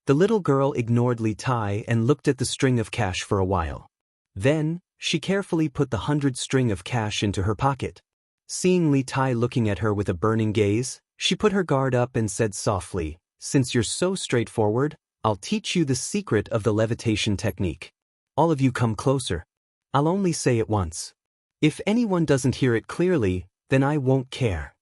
The little girl ignored Li Tai and looked at the string of cash for a while. Then, she carefully put the 100 string of cash into her pocket. Seeing Li Tai looking at her with a burning gaze, she put her guard up and said softly, "Since you're so straightforward, I'll teach you the secret of the levitation technique. All of you come closer. I'll only say it once. If anyone doesn't hear it clearly, then I won't care."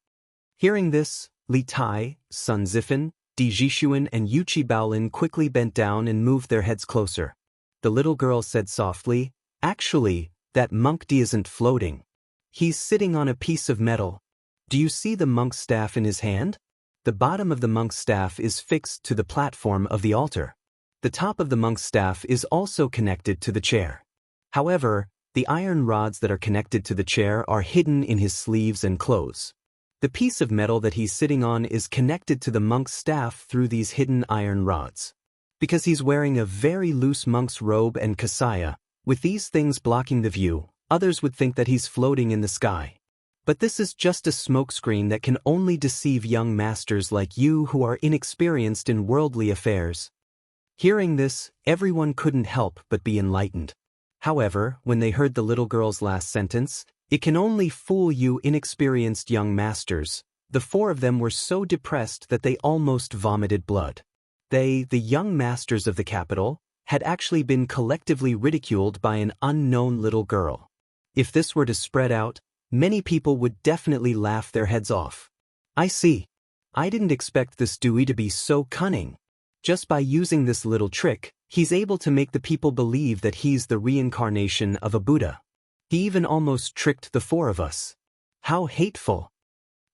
Hearing this, Li Tai, Sun Zifan, Di Jixuan and Yuqi Baolin quickly bent down and moved their heads closer. The little girl said softly, "Actually, that monk Di isn't floating. He's sitting on a piece of metal. Do you see the monk's staff in his hand? The bottom of the monk's staff is fixed to the platform of the altar. The top of the monk's staff is also connected to the chair. However, the iron rods that are connected to the chair are hidden in his sleeves and clothes. The piece of metal that he's sitting on is connected to the monk's staff through these hidden iron rods. Because he's wearing a very loose monk's robe and kasaya, with these things blocking the view, others would think that he's floating in the sky. But this is just a smokescreen that can only deceive young masters like you who are inexperienced in worldly affairs." Hearing this, everyone couldn't help but be enlightened. However, when they heard the little girl's last sentence, "It can only fool you inexperienced young masters," the 4 of them were so depressed that they almost vomited blood. They, the young masters of the capital, had actually been collectively ridiculed by an unknown little girl. If this were to spread out, many people would definitely laugh their heads off. "I see. I didn't expect this Dewey to be so cunning. Just by using this little trick, he's able to make the people believe that he's the reincarnation of a Buddha. He even almost tricked the four of us. How hateful.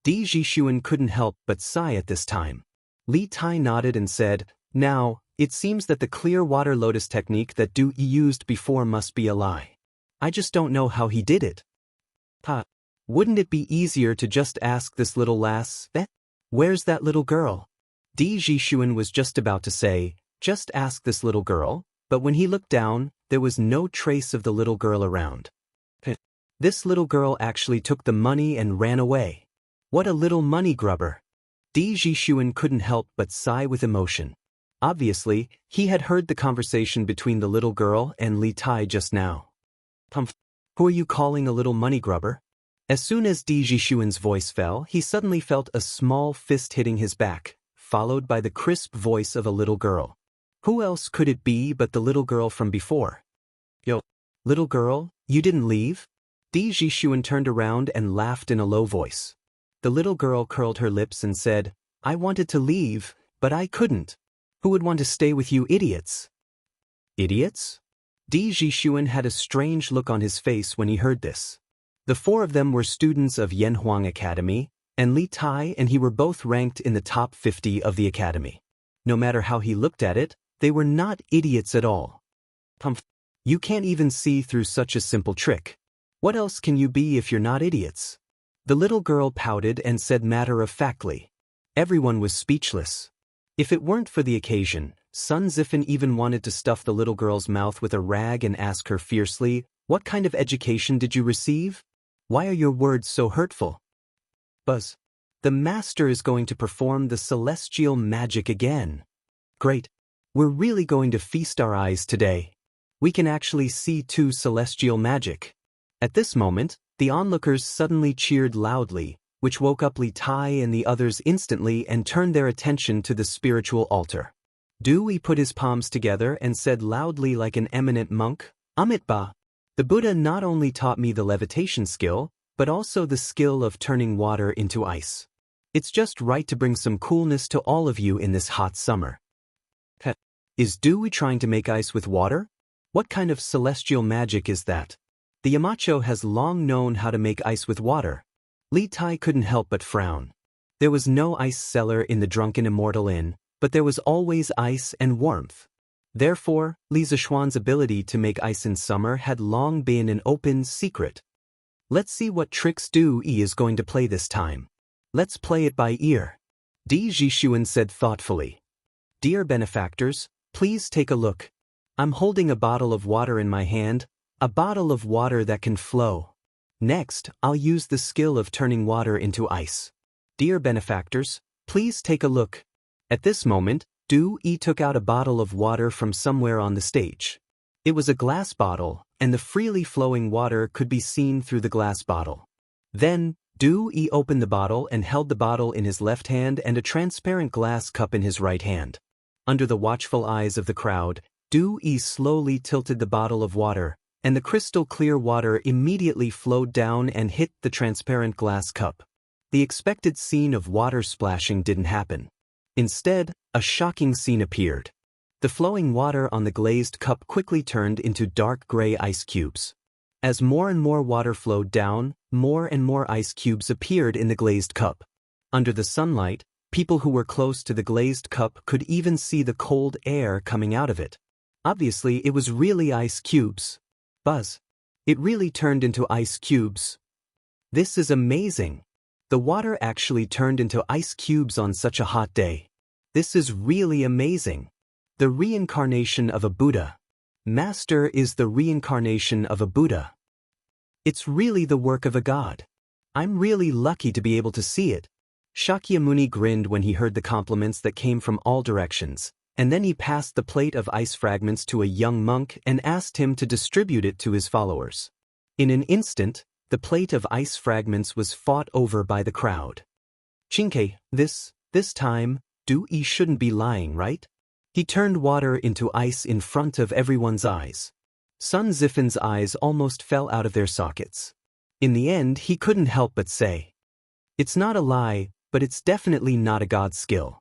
Di Jixuan couldn't help but sigh at this time. Li Tai nodded and said, "Now, it seems that the clear water lotus technique that Du Yi used before must be a lie. I just don't know how he did it." Wouldn't it be easier to just ask this little lass, where's that little girl? Di Jixuan was just about to say, just ask this little girl, but when he looked down, there was no trace of the little girl around. This little girl actually took the money and ran away. What a little money grubber. Di Jixuan couldn't help but sigh with emotion. Obviously, he had heard the conversation between the little girl and Li Tai just now. Who are you calling a little money grubber? As soon as Di Jixuan's voice fell, he suddenly felt a small fist hitting his back, followed by the crisp voice of a little girl. Who else could it be but the little girl from before? Yo, little girl, you didn't leave? Di Jixuan turned around and laughed in a low voice. The little girl curled her lips and said, I wanted to leave, but I couldn't. Who would want to stay with you idiots? Idiots? Di Jixuan had a strange look on his face when he heard this. The four of them were students of Yanhuang Academy, and Li Tai and he were both ranked in the top 50 of the academy. No matter how he looked at it, they were not idiots at all. You can't even see through such a simple trick. What else can you be if you're not idiots? The little girl pouted and said matter-of-factly. Everyone was speechless. If it weren't for the occasion, Sun Zifen even wanted to stuff the little girl's mouth with a rag and ask her fiercely, what kind of education did you receive? Why are your words so hurtful? Buzz. The master is going to perform the celestial magic again. Great. We're really going to feast our eyes today. We can actually see two celestial magic. At this moment, the onlookers suddenly cheered loudly, which woke up Li Tai and the others instantly and turned their attention to the spiritual altar. Dewey put his palms together and said loudly like an eminent monk, Amitba. The Buddha not only taught me the levitation skill, but also the skill of turning water into ice. It's just right to bring some coolness to all of you in this hot summer. Is Dewey trying to make ice with water? What kind of celestial magic is that? The Yamacho has long known how to make ice with water. Li Tai couldn't help but frown. There was no ice cellar in the Drunken Immortal Inn, but there was always ice and warmth. Therefore, Li Zishuan's ability to make ice in summer had long been an open secret. Let's see what tricks Du Yi is going to play this time. Let's play it by ear. Di Jixuan said thoughtfully. Dear benefactors, please take a look. I'm holding a bottle of water in my hand, a bottle of water that can flow. Next, I'll use the skill of turning water into ice. Dear benefactors, please take a look. At this moment, Du Yi took out a bottle of water from somewhere on the stage. It was a glass bottle, and the freely flowing water could be seen through the glass bottle. Then, Du Yi opened the bottle and held the bottle in his left hand and a transparent glass cup in his right hand. Under the watchful eyes of the crowd, Du Yi slowly tilted the bottle of water, and the crystal clear water immediately flowed down and hit the transparent glass cup. The expected scene of water splashing didn't happen. Instead, a shocking scene appeared. The flowing water on the glazed cup quickly turned into dark gray ice cubes. As more and more water flowed down, more and more ice cubes appeared in the glazed cup. Under the sunlight, people who were close to the glazed cup could even see the cold air coming out of it. Obviously, it was really ice cubes. Buzz. It really turned into ice cubes. This is amazing. The water actually turned into ice cubes on such a hot day. This is really amazing. The reincarnation of a Buddha. Master is the reincarnation of a Buddha. It's really the work of a god. I'm really lucky to be able to see it. Shakyamuni grinned when he heard the compliments that came from all directions, and then he passed the plate of ice fragments to a young monk and asked him to distribute it to his followers. In an instant, the plate of ice fragments was fought over by the crowd. Chinke, this time, Du Yi shouldn't be lying, right? He turned water into ice in front of everyone's eyes. Sun Zifen's eyes almost fell out of their sockets. In the end, he couldn't help but say, it's not a lie, but it's definitely not a god skill.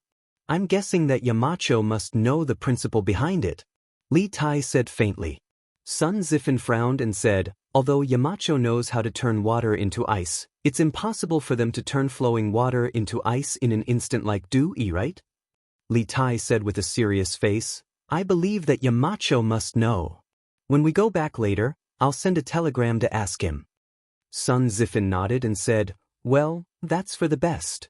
I'm guessing that Yamacho must know the principle behind it, Li Tai said faintly. Sun Zifan frowned and said, although Yamacho knows how to turn water into ice, it's impossible for them to turn flowing water into ice in an instant like Do-e, right? Li Tai said with a serious face, I believe that Yamacho must know. When we go back later, I'll send a telegram to ask him. Sun Zifan nodded and said, well, that's for the best.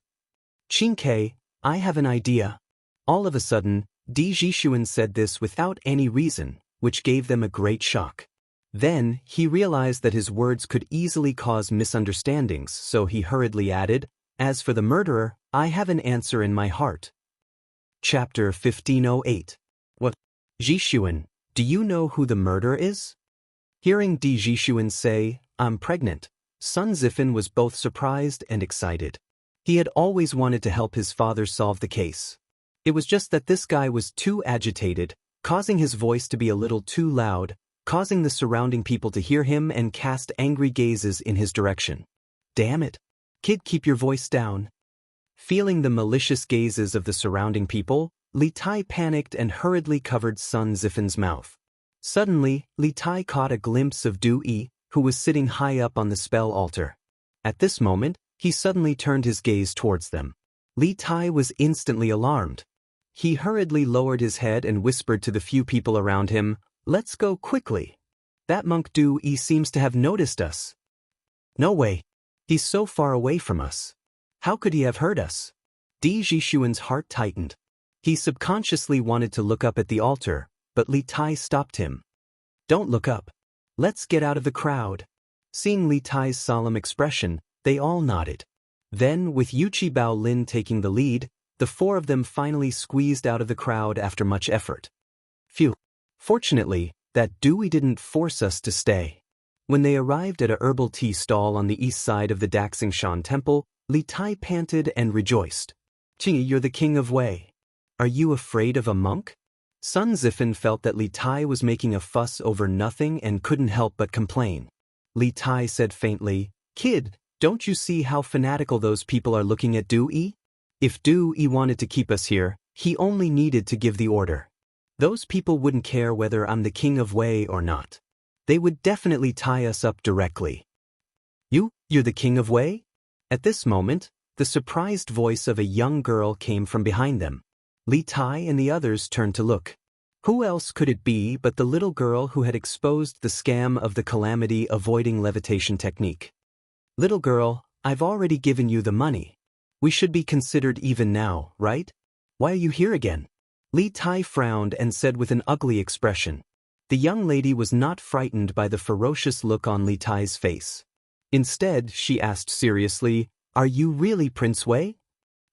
Xianxia, I have an idea. All of a sudden, Di Jishuan said this without any reason, which gave them a great shock. Then, he realized that his words could easily cause misunderstandings, so he hurriedly added, as for the murderer, I have an answer in my heart. Chapter 1508. What? Jishuan, do you know who the murderer is? Hearing Di Jishuan say, I'm pregnant, Sun Zifan was both surprised and excited. He had always wanted to help his father solve the case. It was just that this guy was too agitated, causing his voice to be a little too loud, causing the surrounding people to hear him and cast angry gazes in his direction. Damn it. Kid, keep your voice down. Feeling the malicious gazes of the surrounding people, Li Tai panicked and hurriedly covered Sun Zifan's mouth. Suddenly, Li Tai caught a glimpse of Du-e, who was sitting high up on the spell altar. At this moment, he suddenly turned his gaze towards them. Li Tai was instantly alarmed. He hurriedly lowered his head and whispered to the few people around him, let's go quickly. That monk Du-e seems to have noticed us. No way. He's so far away from us. How could he have heard us? Di Jishuan's heart tightened. He subconsciously wanted to look up at the altar, but Li Tai stopped him. Don't look up. Let's get out of the crowd. Seeing Li Tai's solemn expression, they all nodded. Then, with Yuchi Bao Lin taking the lead, the four of them finally squeezed out of the crowd after much effort. Phew. Fortunately, that Du-e didn't force us to stay. When they arrived at a herbal tea stall on the east side of the Daxingshan temple, Li Tai panted and rejoiced. Qingyi, you're the king of Wei. Are you afraid of a monk? Sun Zifan felt that Li Tai was making a fuss over nothing and couldn't help but complain. Li Tai said faintly, Kid, don't you see how fanatical those people are looking at Du-e? If Du-e wanted to keep us here, he only needed to give the order. Those people wouldn't care whether I'm the king of Wei or not. They would definitely tie us up directly. You're the king of Wei? At this moment, the surprised voice of a young girl came from behind them. Li Tai and the others turned to look. Who else could it be but the little girl who had exposed the scam of the calamity avoiding levitation technique? Little girl, I've already given you the money. We should be considered even now, right? Why are you here again? Li Tai frowned and said with an ugly expression. The young lady was not frightened by the ferocious look on Li Tai's face. Instead, she asked seriously, Are you really Prince Wei?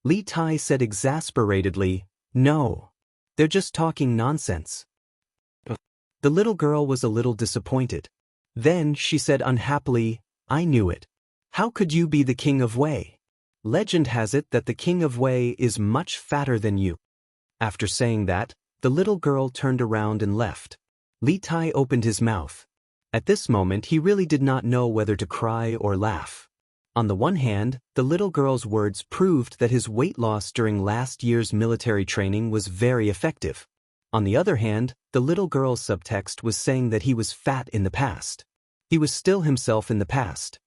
Li Tai said exasperatedly, No. They're just talking nonsense. The little girl was a little disappointed. Then she said unhappily, I knew it. How could you be the king of Wei? Legend has it that the king of Wei is much fatter than you. After saying that, the little girl turned around and left. Li Tai opened his mouth. At this moment he really did not know whether to cry or laugh. On the one hand, the little girl's words proved that his weight loss during last year's military training was very effective. On the other hand, the little girl's subtext was saying that he was fat in the past. He was still himself in the past.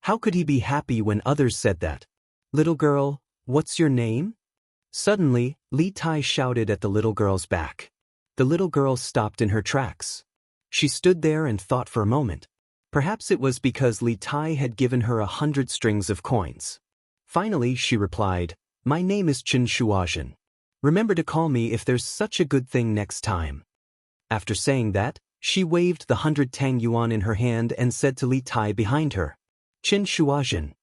How could he be happy when others said that? Little girl, what's your name? Suddenly, Li Tai shouted at the little girl's back. The little girl stopped in her tracks. She stood there and thought for a moment. Perhaps it was because Li Tai had given her 100 strings of coins. Finally, she replied, My name is Chen Shuazhen. Remember to call me if there's such a good thing next time. After saying that, she waved the 100 Tang Yuan in her hand and said to Li Tai behind her, Chen Shuazhen.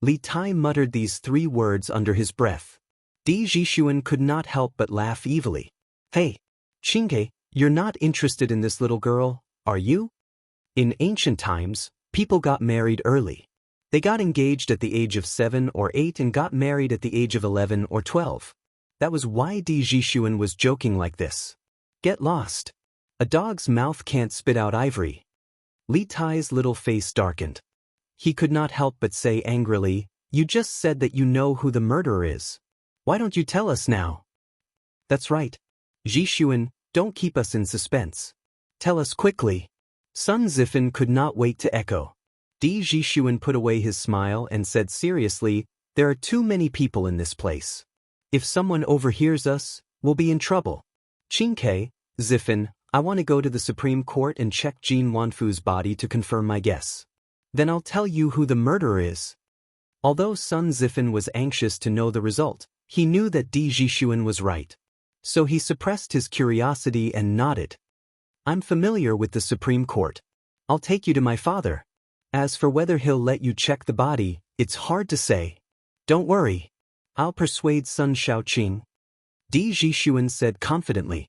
Li Tai muttered these 3 words under his breath. Di Jishuan could not help but laugh evilly. Hey, Xianxia, you're not interested in this little girl, are you? In ancient times, people got married early. They got engaged at the age of 7 or 8 and got married at the age of 11 or 12. That was why Di Jishuan was joking like this. Get lost. A dog's mouth can't spit out ivory. Li Tai's little face darkened. He could not help but say angrily, You just said that you know who the murderer is. Why don't you tell us now? That's right. Zhishuan, don't keep us in suspense. Tell us quickly. Sun Zifan could not wait to echo. Zhishuan put away his smile and said seriously, there are too many people in this place. If someone overhears us, we'll be in trouble. Qingke, Zifan, I want to go to the Supreme Court and check Jin Wanfu's body to confirm my guess. Then I'll tell you who the murderer is. Although Sun Zifan was anxious to know the result, he knew that Zhishuan was right. So he suppressed his curiosity and nodded. I'm familiar with the Supreme Court. I'll take you to my father. As for whether he'll let you check the body, it's hard to say. Don't worry. I'll persuade Sun Shaoqing. Zhishuan said confidently.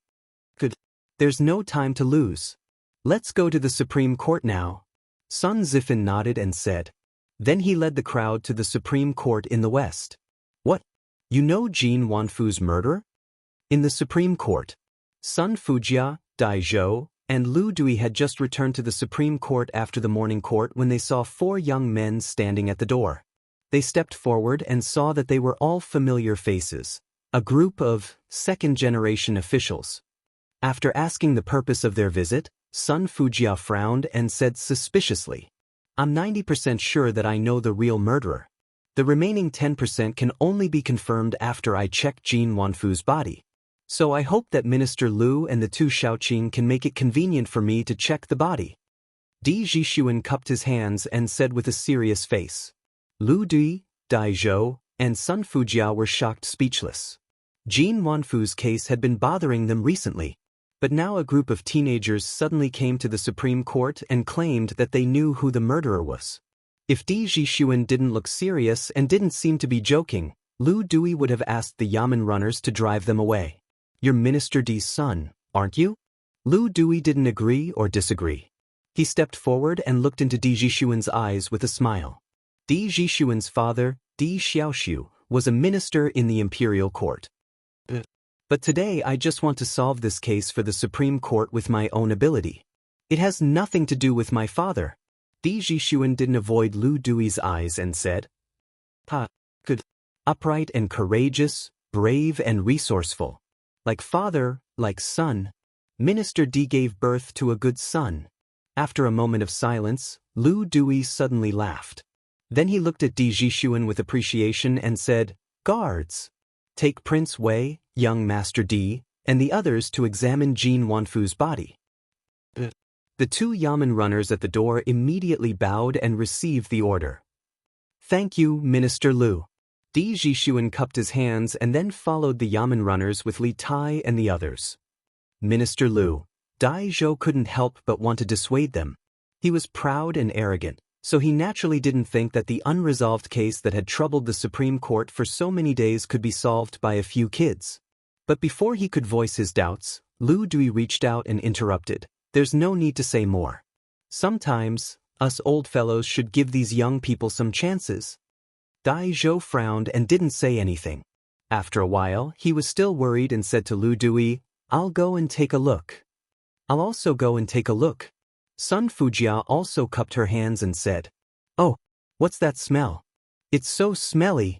Good. There's no time to lose. Let's go to the Supreme Court now. Sun Zifan nodded and said. Then he led the crowd to the Supreme Court in the west. What? You know Jin Wanfu's murderer? In the Supreme Court, Sun Fujia, Dai Zhou, and Lu Dui had just returned to the Supreme Court after the morning court when they saw 4 young men standing at the door. They stepped forward and saw that they were all familiar faces, a group of second-generation officials. After asking the purpose of their visit, Sun Fujia frowned and said suspiciously, I'm 90% sure that I know the real murderer. The remaining 10% can only be confirmed after I check Jin Wanfu's body. So I hope that Minister Lu and the 2 Shaoqing can make it convenient for me to check the body. Zhishuan cupped his hands and said with a serious face. Lu Dui, Dai Zhou, and Sun Fujia were shocked speechless. Jin Wanfu's case had been bothering them recently. But now a group of teenagers suddenly came to the Supreme Court and claimed that they knew who the murderer was. If Zhishuan didn't look serious and didn't seem to be joking, Lu Dui would have asked the Yamen runners to drive them away. You're Minister Di's son, aren't you? Lu Dui didn't agree or disagree. He stepped forward and looked into Zhishuan's eyes with a smile. Zhishuan's father, Di Xiaoxiu, was a minister in the imperial court. But today I just want to solve this case for the Supreme Court with my own ability. It has nothing to do with my father. Zhishuan didn't avoid Lu Dui's eyes and said, good. Upright and courageous, brave and resourceful. Like father, like son. Minister Di gave birth to a good son. After a moment of silence, Lu Dui suddenly laughed. Then he looked at Zhishuan with appreciation and said, Guards, take Prince Wei, young Master Di, and the others to examine Jin Wanfu's body. The 2 Yamen runners at the door immediately bowed and received the order. Thank you, Minister Lu. Zhishuan cupped his hands and then followed the Yamen runners with Li Tai and the others. Minister Lu, Dai Zhou couldn't help but want to dissuade them. He was proud and arrogant, so he naturally didn't think that the unresolved case that had troubled the Supreme Court for so many days could be solved by a few kids. But before he could voice his doubts, Lu Dui reached out and interrupted. There's no need to say more. Sometimes, us old fellows should give these young people some chances. Dai Zhou frowned and didn't say anything. After a while, he was still worried and said to Lu Dui, I'll go and take a look. I'll also go and take a look. Sun Fujia also cupped her hands and said, Oh, what's that smell? It's so smelly.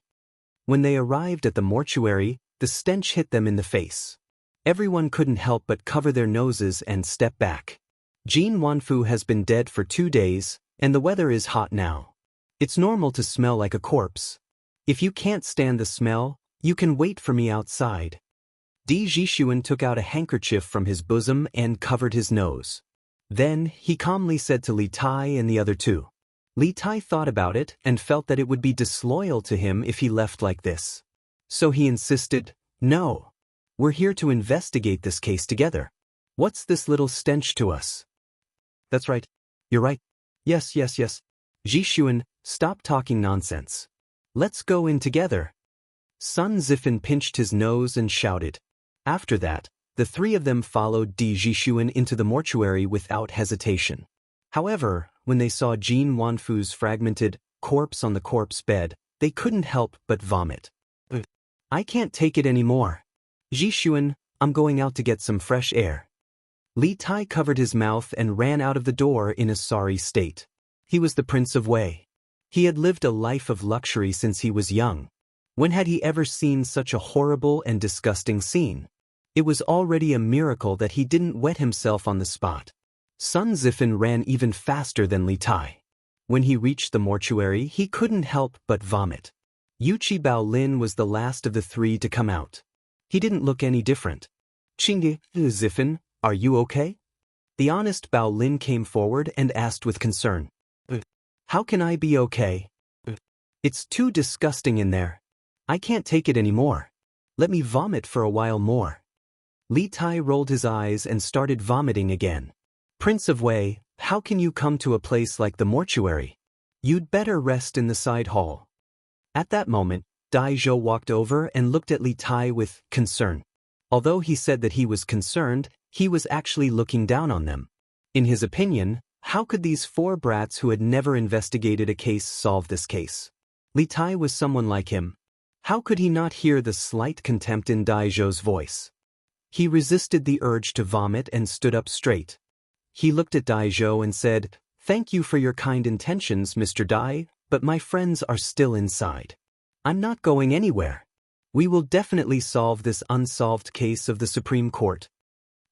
When they arrived at the mortuary, the stench hit them in the face. Everyone couldn't help but cover their noses and step back. Jin Wanfu has been dead for 2 days, and the weather is hot now. It's normal to smell like a corpse. If you can't stand the smell, you can wait for me outside. Zhishuan took out a handkerchief from his bosom and covered his nose. Then, he calmly said to Li Tai and the other 2. Li Tai thought about it and felt that it would be disloyal to him if he left like this. So he insisted, No. We're here to investigate this case together. What's this little stench to us? That's right. You're right. Yes. Zhishuan, stop talking nonsense. Let's go in together. Sun Zifan pinched his nose and shouted. After that, the 3 of them followed Zhishuan into the mortuary without hesitation. However, when they saw Jin Wanfu's fragmented corpse on the corpse bed, they couldn't help but vomit. I can't take it anymore. Zhishuan, I'm going out to get some fresh air. Li Tai covered his mouth and ran out of the door in a sorry state. He was the Prince of Wei. He had lived a life of luxury since he was young. When had he ever seen such a horrible and disgusting scene? It was already a miracle that he didn't wet himself on the spot. Sun Zifan ran even faster than Li Tai. When he reached the mortuary, he couldn't help but vomit. Yuchi Baolin was the last of the three to come out. He didn't look any different. Qingdi, Zifan, are you okay? The honest Baolin came forward and asked with concern. How can I be okay? It's too disgusting in there. I can't take it anymore. Let me vomit for a while more. Li Tai rolled his eyes and started vomiting again. Prince of Wei, how can you come to a place like the mortuary? You'd better rest in the side hall. At that moment, Dai Zhou walked over and looked at Li Tai with concern. Although he said that he was concerned, he was actually looking down on them. In his opinion, how could these four brats who had never investigated a case solve this case? Li Tai was someone like him. How could he not hear the slight contempt in Dai Zhou's voice? He resisted the urge to vomit and stood up straight. He looked at Dai Zhou and said, "Thank you for your kind intentions, Mr. Dai, but my friends are still inside. I'm not going anywhere. We will definitely solve this unsolved case of the Supreme Court."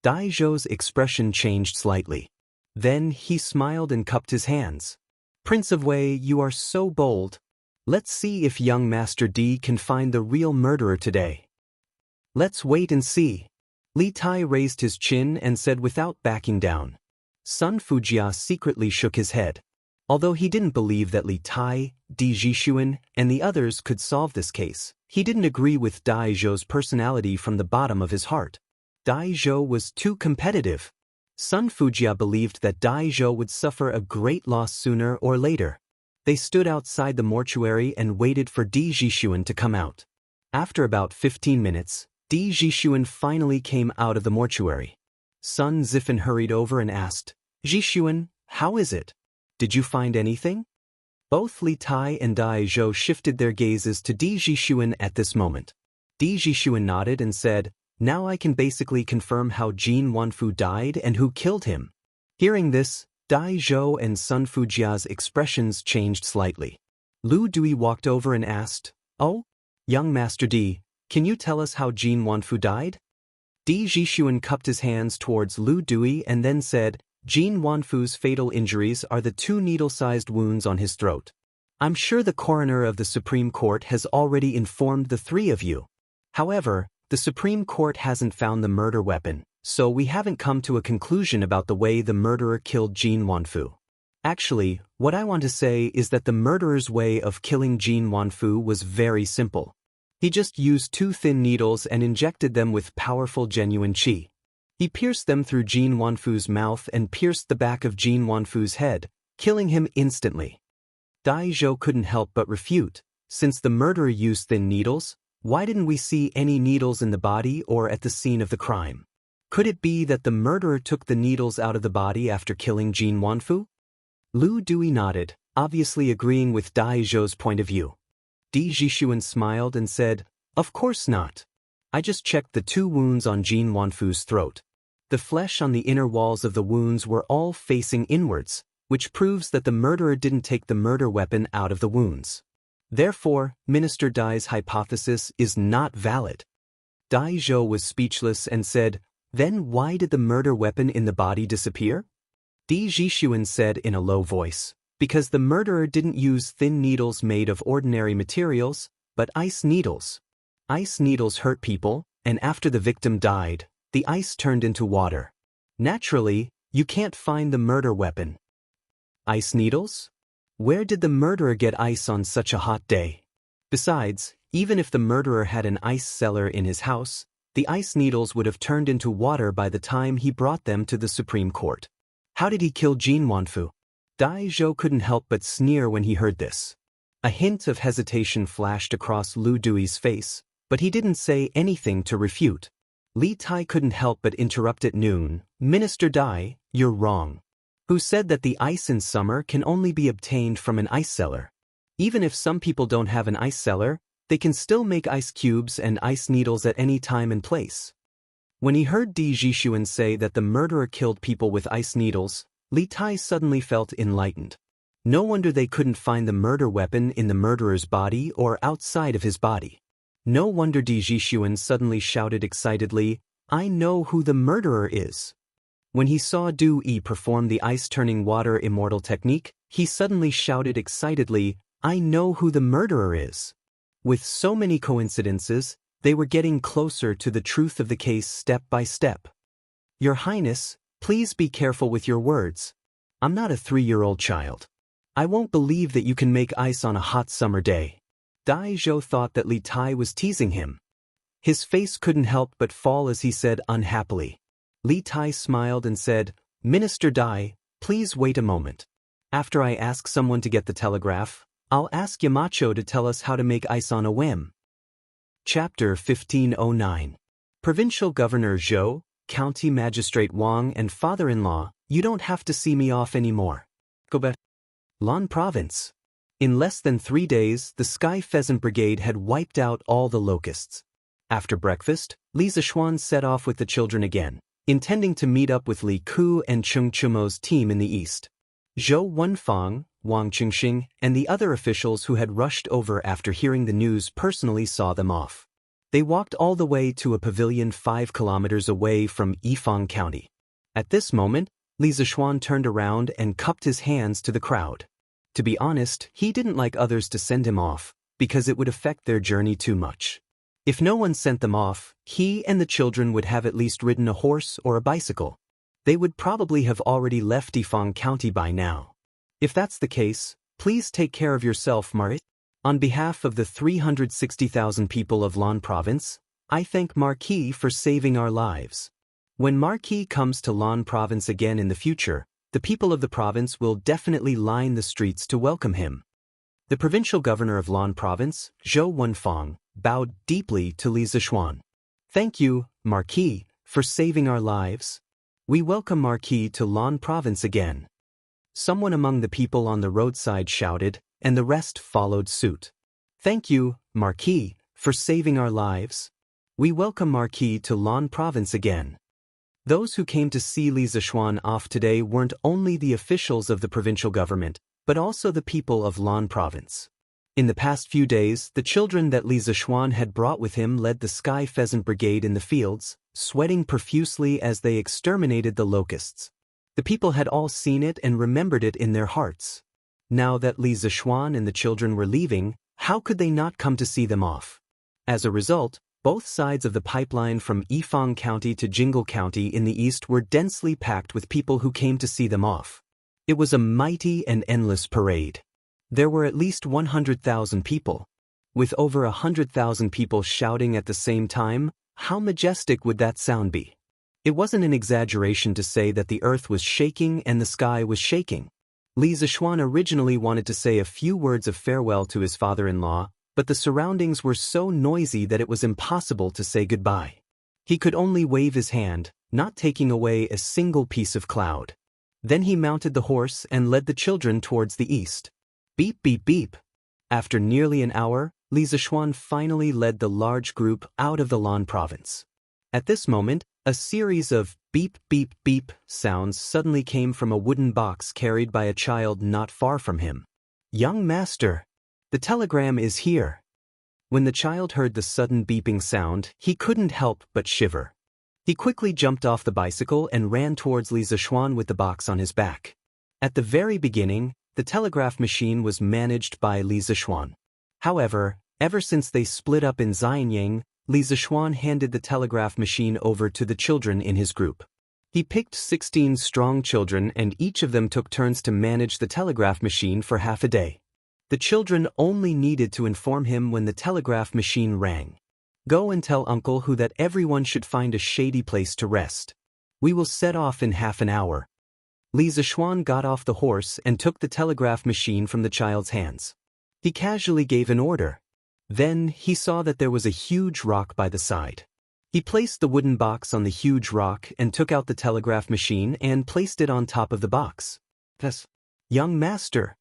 Dai Zhou's expression changed slightly. Then he smiled and cupped his hands. "Prince of Wei, you are so bold. Let's see if young Master D can find the real murderer today. Let's wait and see." Li Tai raised his chin and said without backing down. Sun Fujia secretly shook his head. Although he didn't believe that Li Tai, Di Jixuan, and the others could solve this case, he didn't agree with Dai Zhou's personality from the bottom of his heart. Dai Zhou was too competitive. Sun Fujia believed that Dai Zhou would suffer a great loss sooner or later. They stood outside the mortuary and waited for Di Jixuan to come out. After about 15 minutes, Di Jixuan finally came out of the mortuary. Sun Zifan hurried over and asked, "Jixuan, how is it? Did you find anything?" Both Li Tai and Dai Zhou shifted their gazes to Di Jixuan at this moment. Di Jixuan nodded and said, "Now I can basically confirm how Jin Wanfu died and who killed him." Hearing this, Dai Zhou and Sun Fujia's expressions changed slightly. Lu Dui walked over and asked, "Oh, young Master D, can you tell us how Jin Wanfu died?" Di Jixuan cupped his hands towards Lu Dui and then said, "Jin Wanfu's fatal injuries are the 2 needle-sized wounds on his throat. I'm sure the coroner of the Supreme Court has already informed the 3 of you. However, the Supreme Court hasn't found the murder weapon, so we haven't come to a conclusion about the way the murderer killed Jin Wanfu. Actually, what I want to say is that the murderer's way of killing Jin Wanfu was very simple. He just used 2 thin needles and injected them with powerful genuine qi. He pierced them through Jin Wanfu's mouth and pierced the back of Jin Wanfu's head, killing him instantly." Dai Zhou couldn't help but refute. Since the murderer used thin needles, why didn't we see any needles in the body or at the scene of the crime? Could it be that the murderer took the needles out of the body after killing Jin Wanfu? Lu Dui nodded, obviously agreeing with Dai Zhou's point of view. Di Jixuan smiled and said, "Of course not. I just checked the 2 wounds on Jin Wanfu's throat. The flesh on the inner walls of the wounds were all facing inwards, which proves that the murderer didn't take the murder weapon out of the wounds. Therefore, Minister Dai's hypothesis is not valid." Dai Zhou was speechless and said, "Then why did the murder weapon in the body disappear?" Di Jixuan said in a low voice, "Because the murderer didn't use thin needles made of ordinary materials, but ice needles. Ice needles hurt people, and after the victim died, the ice turned into water. Naturally, you can't find the murder weapon." Ice needles? Where did the murderer get ice on such a hot day? Besides, even if the murderer had an ice cellar in his house, the ice needles would have turned into water by the time he brought them to the Supreme Court. How did he kill Jin Wanfu? Dai Zhou couldn't help but sneer when he heard this. A hint of hesitation flashed across Lu Dui's face, but he didn't say anything to refute. Li Tai couldn't help but interrupt at noon, "Minister Dai, you're wrong. Who said that the ice in summer can only be obtained from an ice cellar? Even if some people don't have an ice cellar, they can still make ice cubes and ice needles at any time and place." When he heard Di Jixuan say that the murderer killed people with ice needles, Li Tai suddenly felt enlightened. No wonder they couldn't find the murder weapon in the murderer's body or outside of his body. No wonder Di Jixuan suddenly shouted excitedly, "I know who the murderer is." When he saw Du Yi perform the ice-turning water immortal technique, he suddenly shouted excitedly, "I know who the murderer is." With so many coincidences, they were getting closer to the truth of the case step by step. "Your Highness, please be careful with your words. I'm not a 3-year-old child. I won't believe that you can make ice on a hot summer day." Dai Zhou thought that Li Tai was teasing him. His face couldn't help but fall as he said unhappily. Li Tai smiled and said, "Minister Dai, please wait a moment. After I ask someone to get the telegraph, I'll ask Yamacho to tell us how to make ice on a whim." Chapter 1509. Provincial Governor Zhou, County Magistrate Wang and father-in-law, you don't have to see me off anymore. Go back. Lan Province. In less than 3 days, the Sky Pheasant Brigade had wiped out all the locusts. After breakfast, Li Zixuan set off with the children again, intending to meet up with Li Ku and Cheng Chumo's team in the east. Zhou Wenfang, Wang Qingxing, and the other officials who had rushed over after hearing the news personally saw them off. They walked all the way to a pavilion 5 kilometers away from Yifang County. At this moment, Li Zixuan turned around and cupped his hands to the crowd. To be honest, he didn't like others to send him off, because it would affect their journey too much. If no one sent them off, he and the children would have at least ridden a horse or a bicycle. They would probably have already left Yifang County by now. If that's the case, please take care of yourself, Marit. On behalf of the 360,000 people of Lan Province, I thank Marquis for saving our lives. When Marquis comes to Lan Province again in the future, the people of the province will definitely line the streets to welcome him. The provincial governor of Lan Province, Zhou Wenfang, bowed deeply to Li Zixuan. "Thank you, Marquis, for saving our lives. We welcome Marquis to Lan Province again." Someone among the people on the roadside shouted, and the rest followed suit. "Thank you, Marquis, for saving our lives. We welcome Marquis to Lan Province again." Those who came to see Li Zixuan off today weren't only the officials of the provincial government, but also the people of Lan Province. In the past few days, the children that Li Zixuan had brought with him led the Sky Pheasant Brigade in the fields, sweating profusely as they exterminated the locusts. The people had all seen it and remembered it in their hearts. Now that Li Zixuan and the children were leaving, how could they not come to see them off? As a result, both sides of the pipeline from Yifang County to Jingle County in the east were densely packed with people who came to see them off. It was a mighty and endless parade. There were at least 100,000 people. With over 100,000 people shouting at the same time, how majestic would that sound be? It wasn't an exaggeration to say that the earth was shaking and the sky was shaking. Li Zixuan originally wanted to say a few words of farewell to his father-in-law, but the surroundings were so noisy that it was impossible to say goodbye. He could only wave his hand, not taking away a single piece of cloud. Then he mounted the horse and led the children towards the east. Beep beep beep. After nearly an hour, Li Zixuan finally led the large group out of the Lan Province. At this moment, a series of beep beep beep sounds suddenly came from a wooden box carried by a child not far from him. "Young master, the telegram is here." When the child heard the sudden beeping sound, he couldn't help but shiver. He quickly jumped off the bicycle and ran towards Li Zixuan with the box on his back. At the very beginning, the telegraph machine was managed by Li Zixuan. However, ever since they split up in Xianxia, Li Zixuan handed the telegraph machine over to the children in his group. He picked 16 strong children and each of them took turns to manage the telegraph machine for half a day. The children only needed to inform him when the telegraph machine rang. "Go and tell Uncle Hu that everyone should find a shady place to rest. We will set off in half an hour." Li Zixuan got off the horse and took the telegraph machine from the child's hands. He casually gave an order. Then he saw that there was a huge rock by the side. He placed the wooden box on the huge rock and took out the telegraph machine and placed it on top of the box. "Yes, young master."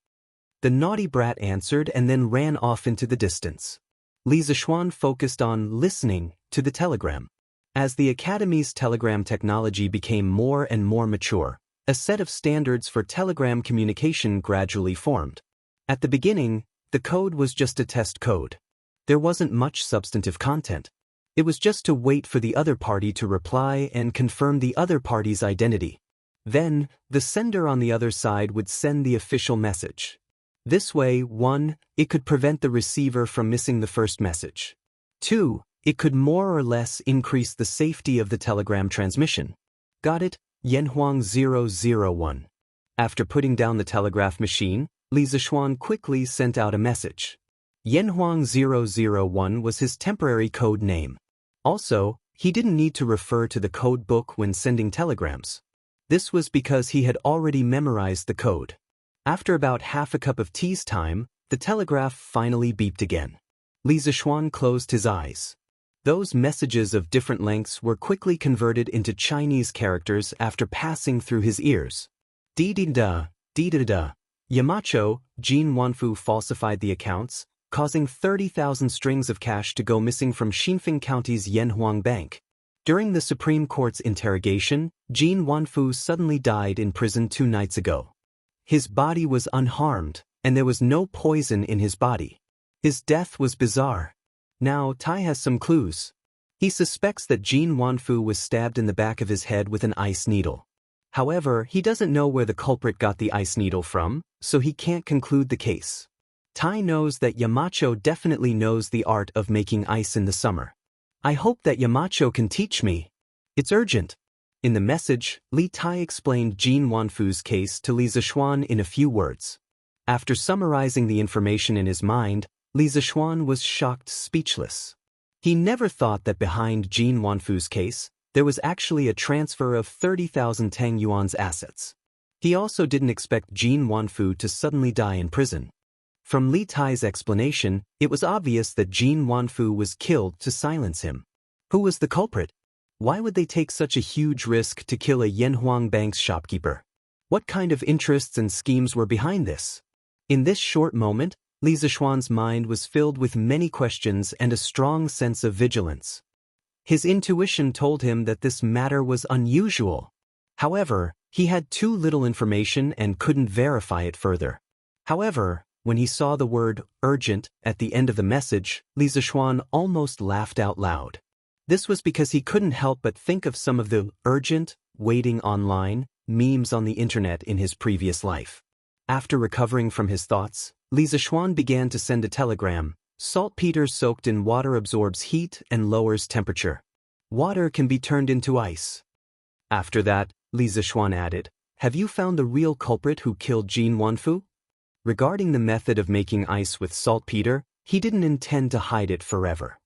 The naughty brat answered and then ran off into the distance. Li Zixuan focused on listening to the telegram. As the Academy's telegram technology became more and more mature, A set of standards for telegram communication gradually formed. At the beginning, the code was just a test code. There wasn't much substantive content. It was just to wait for the other party to reply and confirm the other party's identity. Then, the sender on the other side would send the official message. This way, 1, it could prevent the receiver from missing the first message. 2, it could more or less increase the safety of the telegram transmission. Got it? Yanhuang 001. After putting down the telegraph machine, Li Zishuan quickly sent out a message. Yanhuang 001 was his temporary code name. Also, he didn't need to refer to the code book when sending telegrams. This was because he had already memorized the code. After about half a cup of tea's time, the telegraph finally beeped again. Li Zishuan closed his eyes. Those messages of different lengths were quickly converted into Chinese characters after passing through his ears. Di-di-da, di-da-da. Yamacho, Jin Wanfu falsified the accounts, causing 30,000 strings of cash to go missing from Xinfeng County's Yanhuang Bank. During the Supreme Court's interrogation, Jin Wanfu suddenly died in prison 2 nights ago. His body was unharmed, and there was no poison in his body. His death was bizarre. Now Tai has some clues. He suspects that Jin Wanfu was stabbed in the back of his head with an ice needle. However, he doesn't know where the culprit got the ice needle from, so he can't conclude the case. Tai knows that Yamacho definitely knows the art of making ice in the summer. I hope that Yamacho can teach me. It's urgent. In the message, Li Tai explained Jin Wanfu's case to Li Zishuan in a few words. After summarizing the information in his mind, Li Zishuan was shocked speechless. He never thought that behind Jin Wanfu's case, there was actually a transfer of 30,000 Tang Yuan's assets. He also didn't expect Jin Wanfu to suddenly die in prison. From Li Tai's explanation, it was obvious that Jin Wanfu was killed to silence him. Who was the culprit? Why would they take such a huge risk to kill a Yanhuang Bank's shopkeeper? What kind of interests and schemes were behind this? In this short moment, Li Zishuan's mind was filled with many questions and a strong sense of vigilance. His intuition told him that this matter was unusual. However, he had too little information and couldn't verify it further. However, when he saw the word urgent at the end of the message, Li Zishuan almost laughed out loud. This was because he couldn't help but think of some of the urgent, waiting online memes on the internet in his previous life. After recovering from his thoughts, Li Zishuan began to send a telegram. Saltpeter soaked in water absorbs heat and lowers temperature. Water can be turned into ice. After that, Li Zishuan added, "Have you found the real culprit who killed Jin Wanfu?" Regarding the method of making ice with saltpeter, he didn't intend to hide it forever.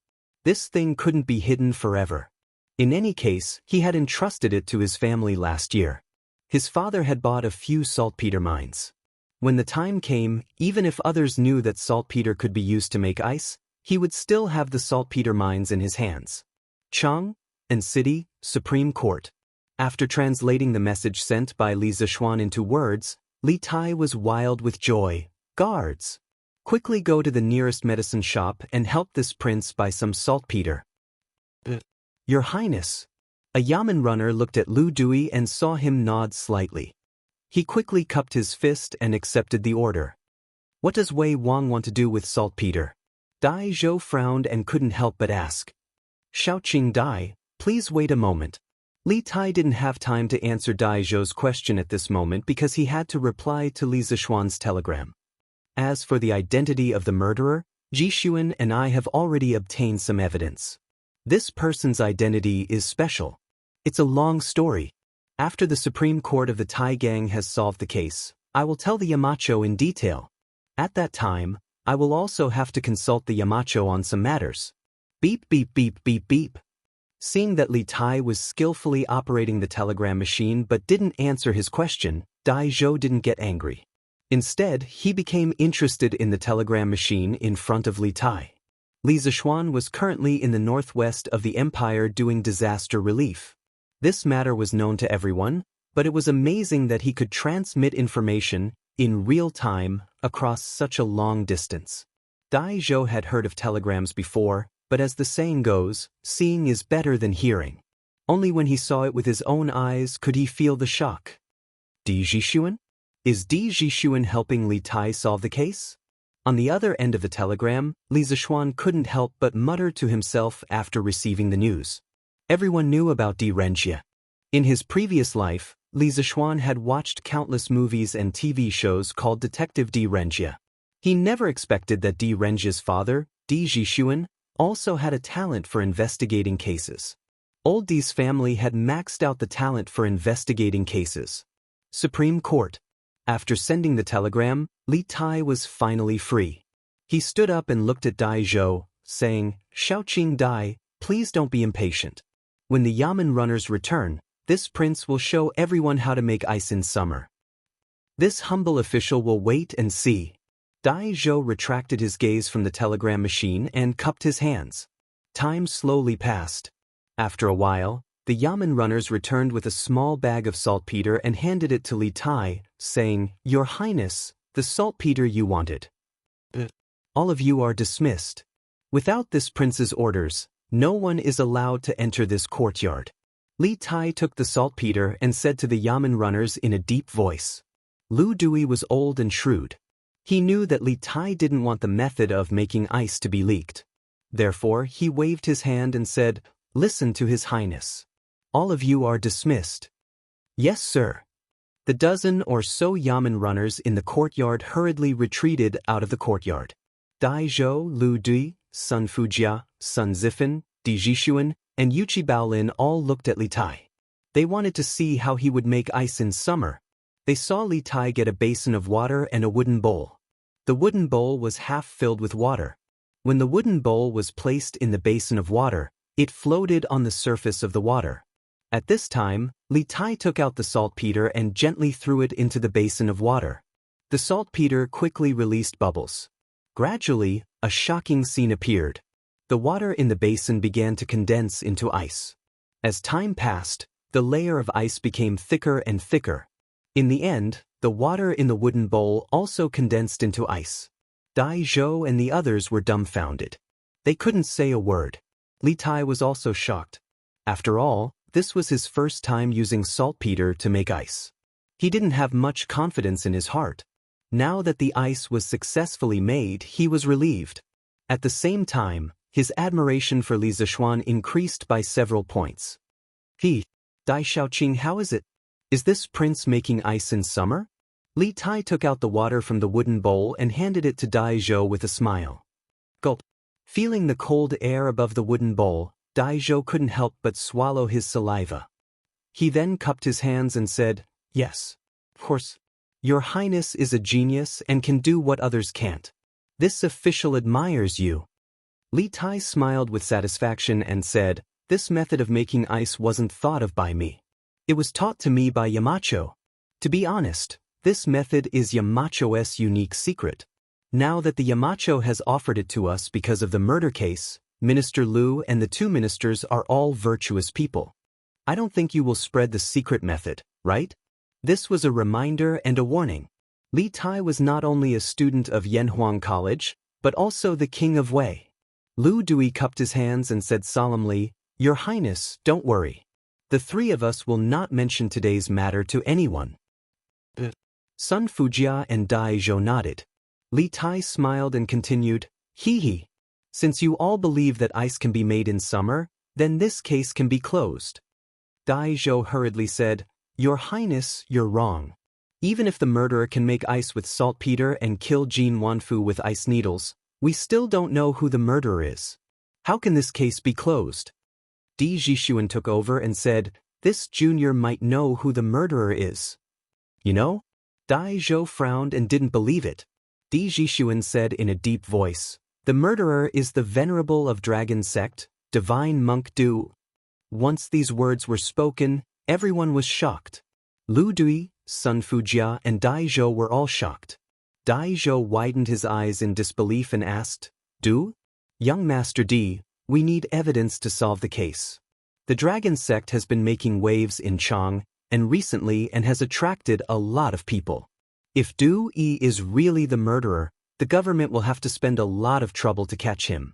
This thing couldn't be hidden forever. In any case, he had entrusted it to his family last year. His father had bought a few saltpeter mines. When the time came, even if others knew that saltpeter could be used to make ice, he would still have the saltpeter mines in his hands. Chang and City, Supreme Court. After translating the message sent by Li Zishuan into words, Li Tai was wild with joy. Guards! Quickly go to the nearest medicine shop and help this prince buy some saltpeter. Your Highness. A yamen runner looked at Lu Dui and saw him nod slightly. He quickly cupped his fist and accepted the order. What does Wei Wang want to do with saltpeter? Dai Zhou frowned and couldn't help but ask. Xiaoqing Dai, please wait a moment. Li Tai didn't have time to answer Dai Zhou's question at this moment because he had to reply to Li Zishuan's telegram. As for the identity of the murderer, Ji Xuan and I have already obtained some evidence. This person's identity is special. It's a long story. After the Supreme Court of the Tai Gang has solved the case, I will tell the Yamacho in detail. At that time, I will also have to consult the Yamacho on some matters. Beep beep beep beep beep. Seeing that Li Tai was skillfully operating the telegram machine but didn't answer his question, Dai Zhou didn't get angry. Instead, he became interested in the telegram machine in front of Li Tai. Li Zishuan was currently in the northwest of the empire doing disaster relief. This matter was known to everyone, but it was amazing that he could transmit information in real time across such a long distance. Dai Zhou had heard of telegrams before, but as the saying goes, seeing is better than hearing. Only when he saw it with his own eyes could he feel the shock. Di Zhishuan? Is Di Zhishuan helping Li Tai solve the case? On the other end of the telegram, Li Zishuan couldn't help but mutter to himself after receiving the news. Everyone knew about Di Renjia. In his previous life, Li Zishuan had watched countless movies and TV shows called Detective Di Renjia. He never expected that Di Renjia's father, Di Zhishuan, also had a talent for investigating cases. Old Di's family had maxed out the talent for investigating cases. Supreme Court. After sending the telegram, Li Tai was finally free. He stood up and looked at Dai Zhou, saying, "Xiaoqing Dai, please don't be impatient. When the Yamen runners return, this prince will show everyone how to make ice in summer." This humble official will wait and see. Dai Zhou retracted his gaze from the telegram machine and cupped his hands. Time slowly passed. After a while, the Yamen runners returned with a small bag of saltpeter and handed it to Li Tai, saying, "Your Highness, the saltpeter you wanted. All of you are dismissed. Without this prince's orders, no one is allowed to enter this courtyard." Li Tai took the saltpeter and said to the Yamen runners in a deep voice. Lu Dui was old and shrewd. He knew that Li Tai didn't want the method of making ice to be leaked. Therefore, he waved his hand and said, "Listen to His Highness. All of you are dismissed." "Yes, sir." The dozen or so Yamen runners in the courtyard hurriedly retreated out of the courtyard. Dai Zhou, Lu Dui, Sun Fujia, Sun Zifan, Di Zhishuan, and Yuchi Baolin all looked at Li Tai. They wanted to see how he would make ice in summer. They saw Li Tai get a basin of water and a wooden bowl. The wooden bowl was half filled with water. When the wooden bowl was placed in the basin of water, it floated on the surface of the water. At this time, Li Tai took out the saltpeter and gently threw it into the basin of water. The saltpeter quickly released bubbles. Gradually, a shocking scene appeared. The water in the basin began to condense into ice. As time passed, the layer of ice became thicker and thicker. In the end, the water in the wooden bowl also condensed into ice. Dai Zhou and the others were dumbfounded. They couldn't say a word. Li Tai was also shocked. After all, this was his first time using saltpeter to make ice. He didn't have much confidence in his heart. Now that the ice was successfully made, he was relieved. At the same time, his admiration for Li Zishuan increased by several points. "Dai Xiaoqing, how is it? Is this prince making ice in summer?" Li Tai took out the water from the wooden bowl and handed it to Dai Zhou with a smile. Gulp. Feeling the cold air above the wooden bowl, Dai Zhou couldn't help but swallow his saliva. He then cupped his hands and said, "Yes, of course. Your Highness is a genius and can do what others can't. This official admires you." Li Tai smiled with satisfaction and said, "This method of making ice wasn't thought of by me. It was taught to me by Yamacho. To be honest, this method is Yamacho's unique secret. Now that the Yamacho has offered it to us because of the murder case, Minister Liu and the two ministers are all virtuous people. I don't think you will spread the secret method, right?" This was a reminder and a warning. Li Tai was not only a student of Yanhuang College, but also the king of Wei. Lu Dui cupped his hands and said solemnly, "Your Highness, don't worry. The three of us will not mention today's matter to anyone." Sun Fujia and Dai Zhou nodded. Li Tai smiled and continued, "Hee. Since you all believe that ice can be made in summer, then this case can be closed." Dai Zhou hurriedly said, "Your Highness, you're wrong. Even if the murderer can make ice with saltpeter and kill Jin Wanfu with ice needles, we still don't know who the murderer is. How can this case be closed?" Di Zhishuan took over and said, "This junior might know who the murderer is." "You know?" Dai Zhou frowned and didn't believe it. Di Zhishuan said in a deep voice, "The murderer is the venerable of Dragon Sect, Divine Monk Du." Once these words were spoken, everyone was shocked. Lu Dui, Sun Fujia, and Dai Zhou were all shocked. Dai Zhou widened his eyes in disbelief and asked, "Du? Young Master Di, we need evidence to solve the case. The Dragon Sect has been making waves in Chang, and recently and has attracted a lot of people. If Du Yi is really the murderer, the government will have to spend a lot of trouble to catch him."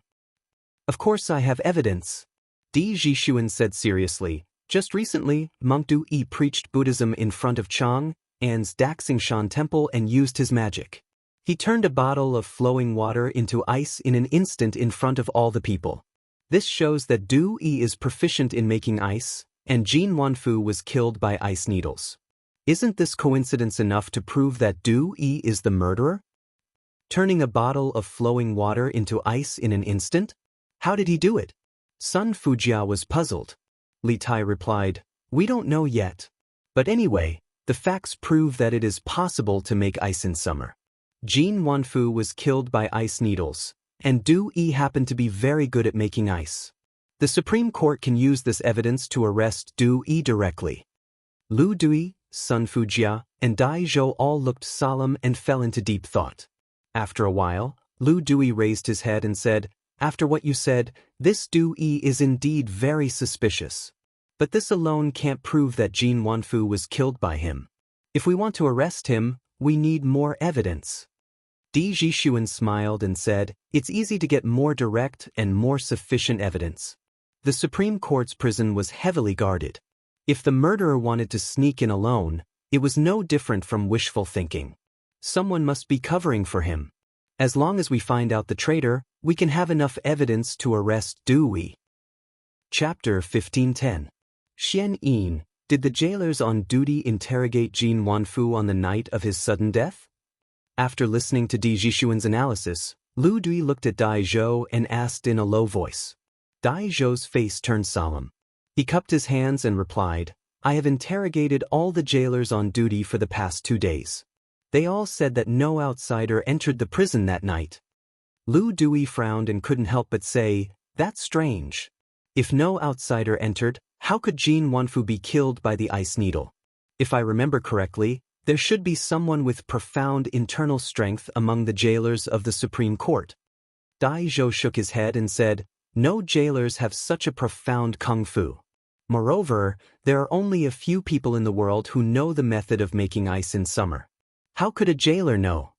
"Of course I have evidence," Di Zhishuan said seriously. "Just recently, Monk Du Yi preached Buddhism in front of Chang, Anne's Daxingshan temple and used his magic. He turned a bottle of flowing water into ice in an instant in front of all the people. This shows that Du Yi is proficient in making ice, and Jin Wanfu was killed by ice needles. Isn't this coincidence enough to prove that Du Yi is the murderer? Turning a bottle of flowing water into ice in an instant? How did he do it? Sun Fujia was puzzled. Li Tai replied, "We don't know yet. But anyway, the facts prove that it is possible to make ice in summer. Jin Wanfu was killed by ice needles, and Du Yi happened to be very good at making ice. The Supreme Court can use this evidence to arrest Du Yi directly." Lu Dui, Sun Fujia, and Dai Zhou all looked solemn and fell into deep thought. After a while, Lu Dui raised his head and said, "After what you said, this Du Yi is indeed very suspicious. But this alone can't prove that Jin Wanfu was killed by him. If we want to arrest him, we need more evidence." Di Jixuan smiled and said, "It's easy to get more direct and more sufficient evidence. The Supreme Court's prison was heavily guarded. If the murderer wanted to sneak in alone, it was no different from wishful thinking. Someone must be covering for him. As long as we find out the traitor, we can have enough evidence to arrest Du Yi." Chapter 1510. Xian Yin, did the jailers on duty interrogate Jin Wanfu on the night of his sudden death? After listening to Di Jixuan's analysis, Lu Dui looked at Dai Zhou and asked in a low voice. Dai Zhou's face turned solemn. He cupped his hands and replied, "I have interrogated all the jailers on duty for the past 2 days. They all said that no outsider entered the prison that night." Lu Dui frowned and couldn't help but say, "That's strange. If no outsider entered, how could Jin Wanfu be killed by the ice needle? If I remember correctly, there should be someone with profound internal strength among the jailers of the Supreme Court." Dai Zhou shook his head and said, "No jailers have such a profound kung fu. Moreover, there are only a few people in the world who know the method of making ice in summer. How could a jailer know?"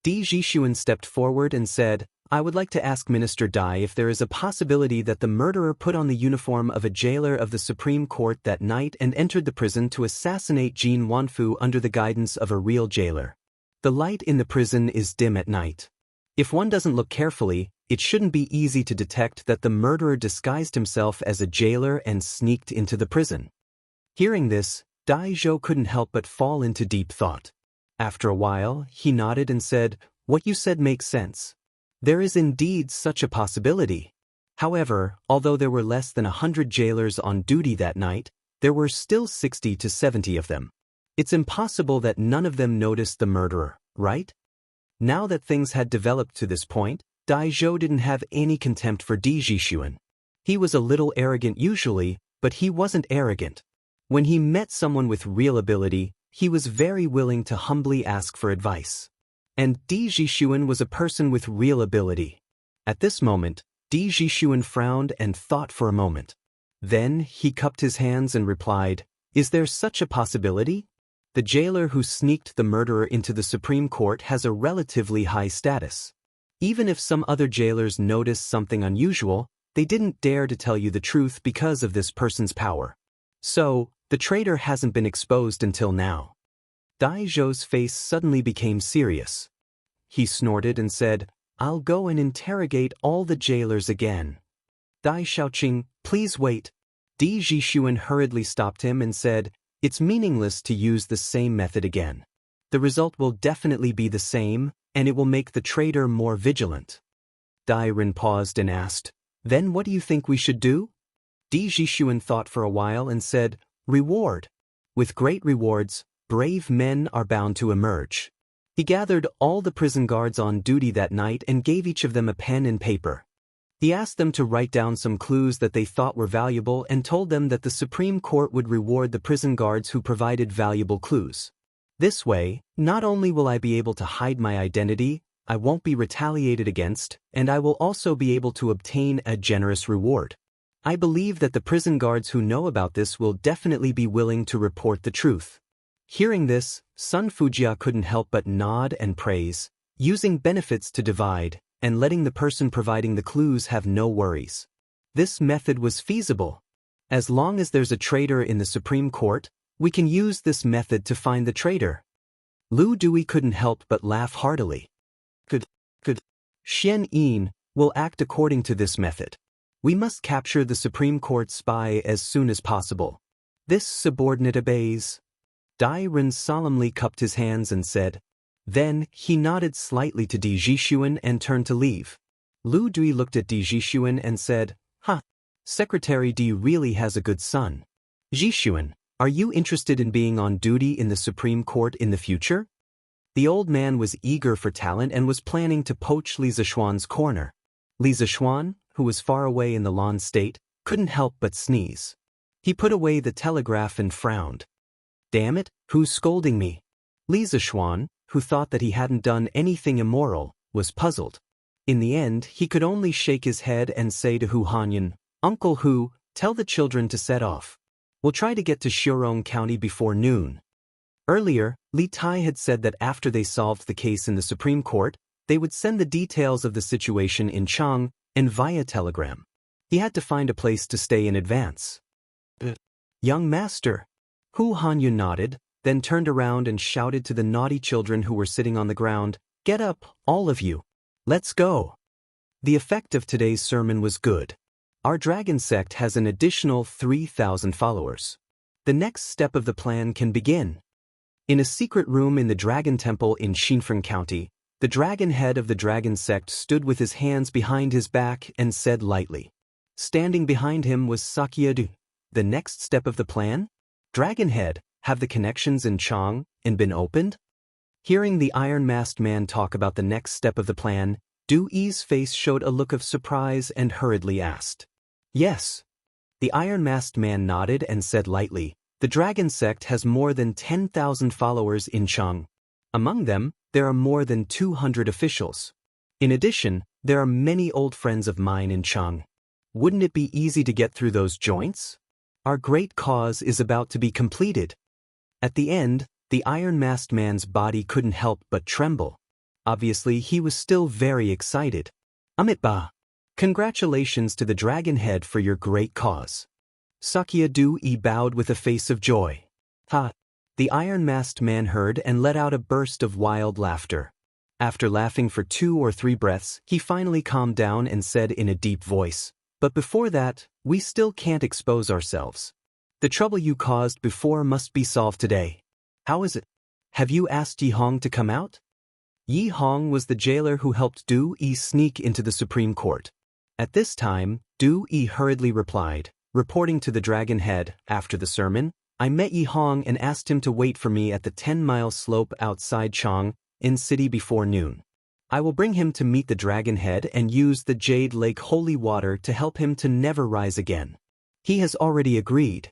Di Jixuan stepped forward and said, "I would like to ask Minister Dai if there is a possibility that the murderer put on the uniform of a jailer of the Supreme Court that night and entered the prison to assassinate Jin Wanfu under the guidance of a real jailer. The light in the prison is dim at night. If one doesn't look carefully, it shouldn't be easy to detect that the murderer disguised himself as a jailer and sneaked into the prison." Hearing this, Dai Zhou couldn't help but fall into deep thought. After a while, he nodded and said, "What you said makes sense. There is indeed such a possibility. However, although there were less than 100 jailers on duty that night, there were still 60 to 70 of them. It's impossible that none of them noticed the murderer, right?" Now that things had developed to this point, Dai Zhou didn't have any contempt for Di Jixuan. He was a little arrogant usually, but he wasn't arrogant. When he met someone with real ability, he was very willing to humbly ask for advice. And Di Jixuan was a person with real ability. At this moment, Di Jixuan frowned and thought for a moment. Then he cupped his hands and replied, "Is there such a possibility? The jailer who sneaked the murderer into the Supreme Court has a relatively high status. Even if some other jailers noticed something unusual, they didn't dare to tell you the truth because of this person's power. So, the traitor hasn't been exposed until now." Dai Zhou's face suddenly became serious. He snorted and said, "I'll go and interrogate all the jailers again." Dai Xiaoqing, please wait. Di Jixuan hurriedly stopped him and said, "It's meaningless to use the same method again. The result will definitely be the same, and it will make the traitor more vigilant." Dai Rin paused and asked, "Then what do you think we should do?" Di Jixuan thought for a while and said, "Reward. With great rewards, brave men are bound to emerge." He gathered all the prison guards on duty that night and gave each of them a pen and paper. He asked them to write down some clues that they thought were valuable and told them that the Supreme Court would reward the prison guards who provided valuable clues. This way, not only will I be able to hide my identity, I won't be retaliated against, and I will also be able to obtain a generous reward. I believe that the prison guards who know about this will definitely be willing to report the truth." Hearing this, Sun Fujia couldn't help but nod and praise, using benefits to divide, and letting the person providing the clues have no worries. This method was feasible. As long as there's a traitor in the Supreme Court, We can use this method to find the traitor. Lu Dui couldn't help but laugh heartily. Good. Xian Yin will act according to this method. We must capture the Supreme Court spy as soon as possible. This subordinate obeys. Dai Ren solemnly cupped his hands and said. Then, he nodded slightly to Di Jixuan and turned to leave. Lu Dui looked at Di Jixuan and said, Secretary Di really has a good son. Jixuan, are you interested in being on duty in the Supreme Court in the future? The old man was eager for talent and was planning to poach Li Zishuan's corner. Li Zishuan, who was far away in the Lan state, couldn't help but sneeze. He put away the telegraph and frowned. Damn it, who's scolding me? Li Zishuan, who thought that he hadn't done anything immoral, was puzzled. In the end, he could only shake his head and say to Hu Hanyan, Uncle Hu, tell the children to set off. We'll try to get to Shirong County before noon. Earlier, Li Tai had said that after they solved the case in the Supreme Court, they would send the details of the situation in Chang and via telegram. He had to find a place to stay in advance. Young master. Hu Hanyu nodded, then turned around and shouted to the naughty children who were sitting on the ground, Get up, all of you. Let's go. The effect of today's sermon was good. Our dragon sect has an additional 3,000 followers. The next step of the plan can begin. In a secret room in the Dragon Temple in Xinfeng County, the dragon head of the dragon sect stood with his hands behind his back and said lightly. Standing behind him was Xianxia. The next step of the plan? Dragon head, have the connections in Chang and been opened? Hearing the iron-masked man talk about the next step of the plan, Du Yi's face showed a look of surprise and hurriedly asked. Yes. The iron-masked man nodded and said lightly, The dragon sect has more than 10,000 followers in Chang. Among them, there are more than 200 officials. In addition, there are many old friends of mine in Chang. Wouldn't it be easy to get through those joints? Our great cause is about to be completed. At the end, the iron-masked man's body couldn't help but tremble. Obviously, he was still very excited. Amitba. Congratulations to the dragon head for your great cause. Xianxia Du Yi bowed with a face of joy. The iron-masked man heard and let out a burst of wild laughter. After laughing for 2 or 3 breaths, he finally calmed down and said in a deep voice, But before that, we still can't expose ourselves. The trouble you caused before must be solved today. How is it? Have you asked Yi Hong to come out? Yi Hong was the jailer who helped Du Yi sneak into the Supreme Court. At this time, Du Yi hurriedly replied, reporting to the dragon head, after the sermon, I met Yi Hong and asked him to wait for me at the 10-mile slope outside Chang, in city before noon. I will bring him to meet the dragon head and use the Jade Lake holy water to help him to never rise again. He has already agreed.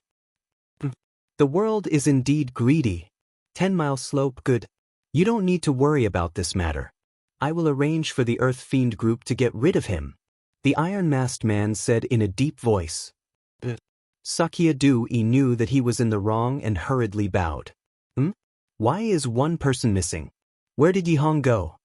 The world is indeed greedy. 10-mile slope good. You don't need to worry about this matter. I will arrange for the Earth Fiend group to get rid of him. The iron-masked man said in a deep voice. Xianxia Du Yi knew that he was in the wrong and hurriedly bowed. Why is one person missing? Where did Yi Hong go?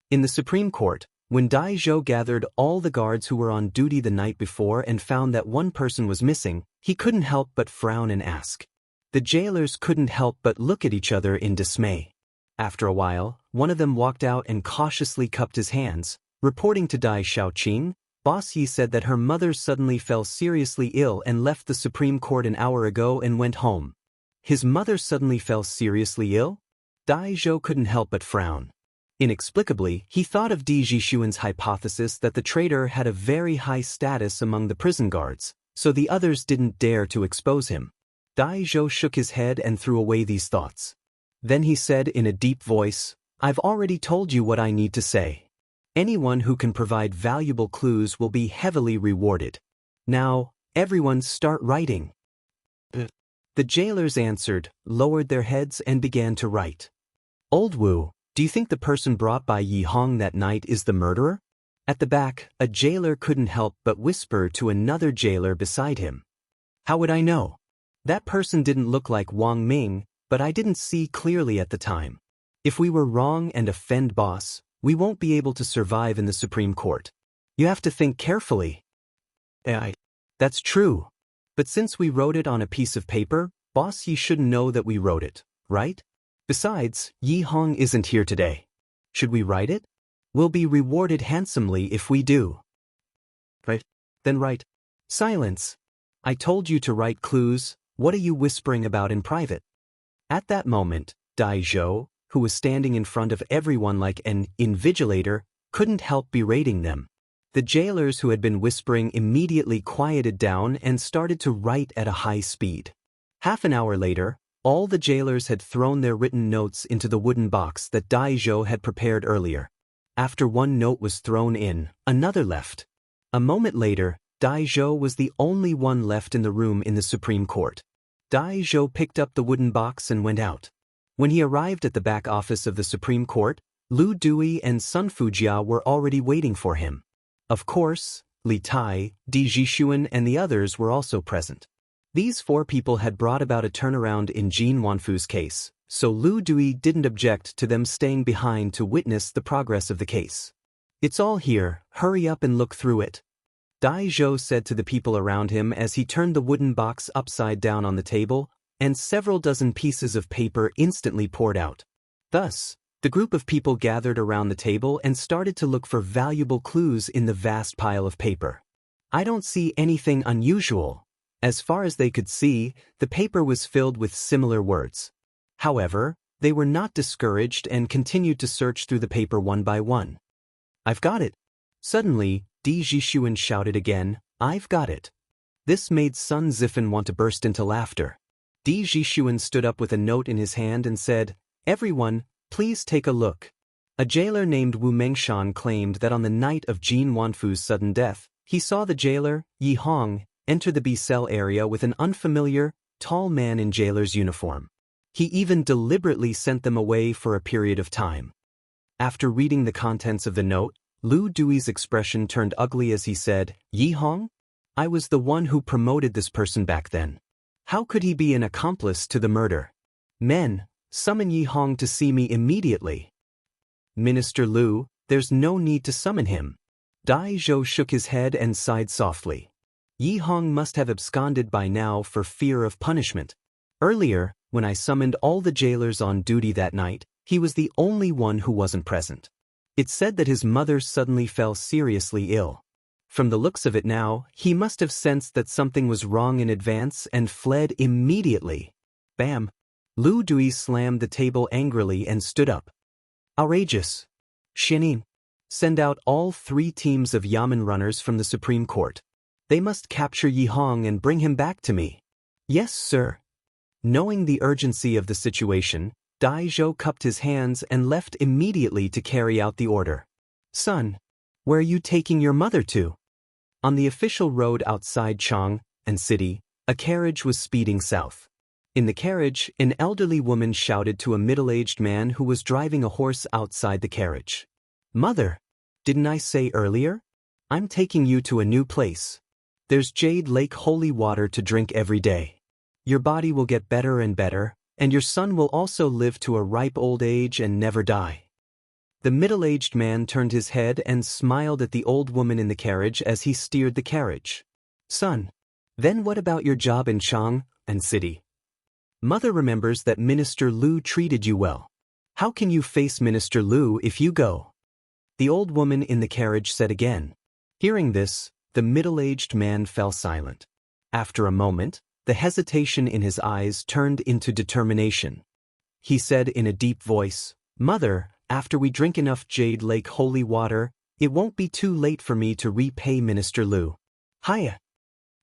In the Supreme Court, when Dai Zhou gathered all the guards who were on duty the night before and found that one person was missing, he couldn't help but frown and ask. The jailers couldn't help but look at each other in dismay. After a while, one of them walked out and cautiously cupped his hands. Reporting to Dai Xiaoqing, Boss Yi said that her mother suddenly fell seriously ill and left the Supreme Court an hour ago and went home. His mother suddenly fell seriously ill? Dai Zhou couldn't help but frown. Inexplicably, he thought of Di Jixuan's hypothesis that the traitor had a very high status among the prison guards, so the others didn't dare to expose him. Dai Zhou shook his head and threw away these thoughts. Then he said in a deep voice, I've already told you what I need to say. Anyone who can provide valuable clues will be heavily rewarded. Now, everyone start writing. The jailers answered, lowered their heads and began to write. Old Wu, do you think the person brought by Yi Hong that night is the murderer? At the back, a jailer couldn't help but whisper to another jailer beside him. How would I know? That person didn't look like Wang Ming, but I didn't see clearly at the time. If we were wrong and offend boss, we won't be able to survive in the Supreme Court. You have to think carefully. That's true. But since we wrote it on a piece of paper, Boss, you should know that we wrote it, right? Besides, Yi Hong isn't here today. Should we write it? We'll be rewarded handsomely if we do. Right? Then write. Silence. I told you to write clues. What are you whispering about in private? At that moment, Dai Zhou, who was standing in front of everyone like an invigilator, couldn't help berating them. The jailers who had been whispering immediately quieted down and started to write at a high speed. Half an hour later, all the jailers had thrown their written notes into the wooden box that Dai Zhou had prepared earlier. After one note was thrown in, another left. A moment later, Dai Zhou was the only one left in the room in the Supreme Court. Dai Zhou picked up the wooden box and went out. When he arrived at the back office of the Supreme Court, Lu Dui and Sun Fujia were already waiting for him. Of course, Li Tai, Di Jixuan and the others were also present. These four people had brought about a turnaround in Jin Wanfu's case, so Lu Dui didn't object to them staying behind to witness the progress of the case. It's all here, hurry up and look through it. Dai Zhou said to the people around him as he turned the wooden box upside down on the table, and several dozen pieces of paper instantly poured out. Thus, the group of people gathered around the table and started to look for valuable clues in the vast pile of paper. I don't see anything unusual. As far as they could see, the paper was filled with similar words. However, they were not discouraged and continued to search through the paper one by one. I've got it. Suddenly, Di Jixuan shouted again, I've got it. This made Sun Zifen want to burst into laughter. Di Jixuan stood up with a note in his hand and said, Everyone, please take a look. A jailer named Wu Mengshan claimed that on the night of Jin Wanfu's sudden death, he saw the jailer, Yi Hong, enter the B cell area with an unfamiliar, tall man in jailer's uniform. He even deliberately sent them away for a period of time. After reading the contents of the note, Lu Dui's expression turned ugly as he said, Yi Hong? I was the one who promoted this person back then. How could he be an accomplice to the murder? Men, summon Yi Hong to see me immediately. Minister Lu, there's no need to summon him. Dai Zhou shook his head and sighed softly. Yi Hong must have absconded by now for fear of punishment. Earlier, when I summoned all the jailers on duty that night, he was the only one who wasn't present. It's said that his mother suddenly fell seriously ill. From the looks of it now, he must have sensed that something was wrong in advance and fled immediately. Bam! Lu Dui slammed the table angrily and stood up. Outrageous! Xianin, send out all 3 teams of Yamen runners from the Supreme Court. They must capture Yi Hong and bring him back to me. Yes, sir. Knowing the urgency of the situation, Dai Zhou cupped his hands and left immediately to carry out the order. Son, where are you taking your mother to? On the official road outside Chang and City, a carriage was speeding south. In the carriage, an elderly woman shouted to a middle-aged man who was driving a horse outside the carriage. Mother, didn't I say earlier? I'm taking you to a new place. There's Jade Lake holy water to drink every day. Your body will get better and better, and your son will also live to a ripe old age and never die. The middle-aged man turned his head and smiled at the old woman in the carriage as he steered the carriage. Son, then what about your job in Chang and City? Mother remembers that Minister Lu treated you well. How can you face Minister Lu if you go? The old woman in the carriage said again. Hearing this, the middle-aged man fell silent. After a moment, the hesitation in his eyes turned into determination. He said in a deep voice, Mother, after we drink enough Jade Lake holy water, it won't be too late for me to repay Minister Lu. Hiya!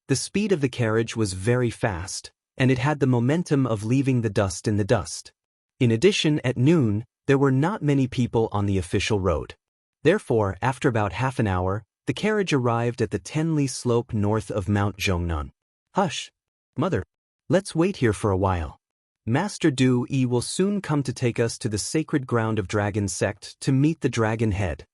The speed of the carriage was very fast, and it had the momentum of leaving the dust in the dust. In addition, at noon, there were not many people on the official road. Therefore, after about half an hour, the carriage arrived at the Tenli slope north of Mount Zhongnan. Hush! Mother, let's wait here for a while. Master Du Yi will soon come to take us to the sacred ground of Dragon Sect to meet the Dragon Head.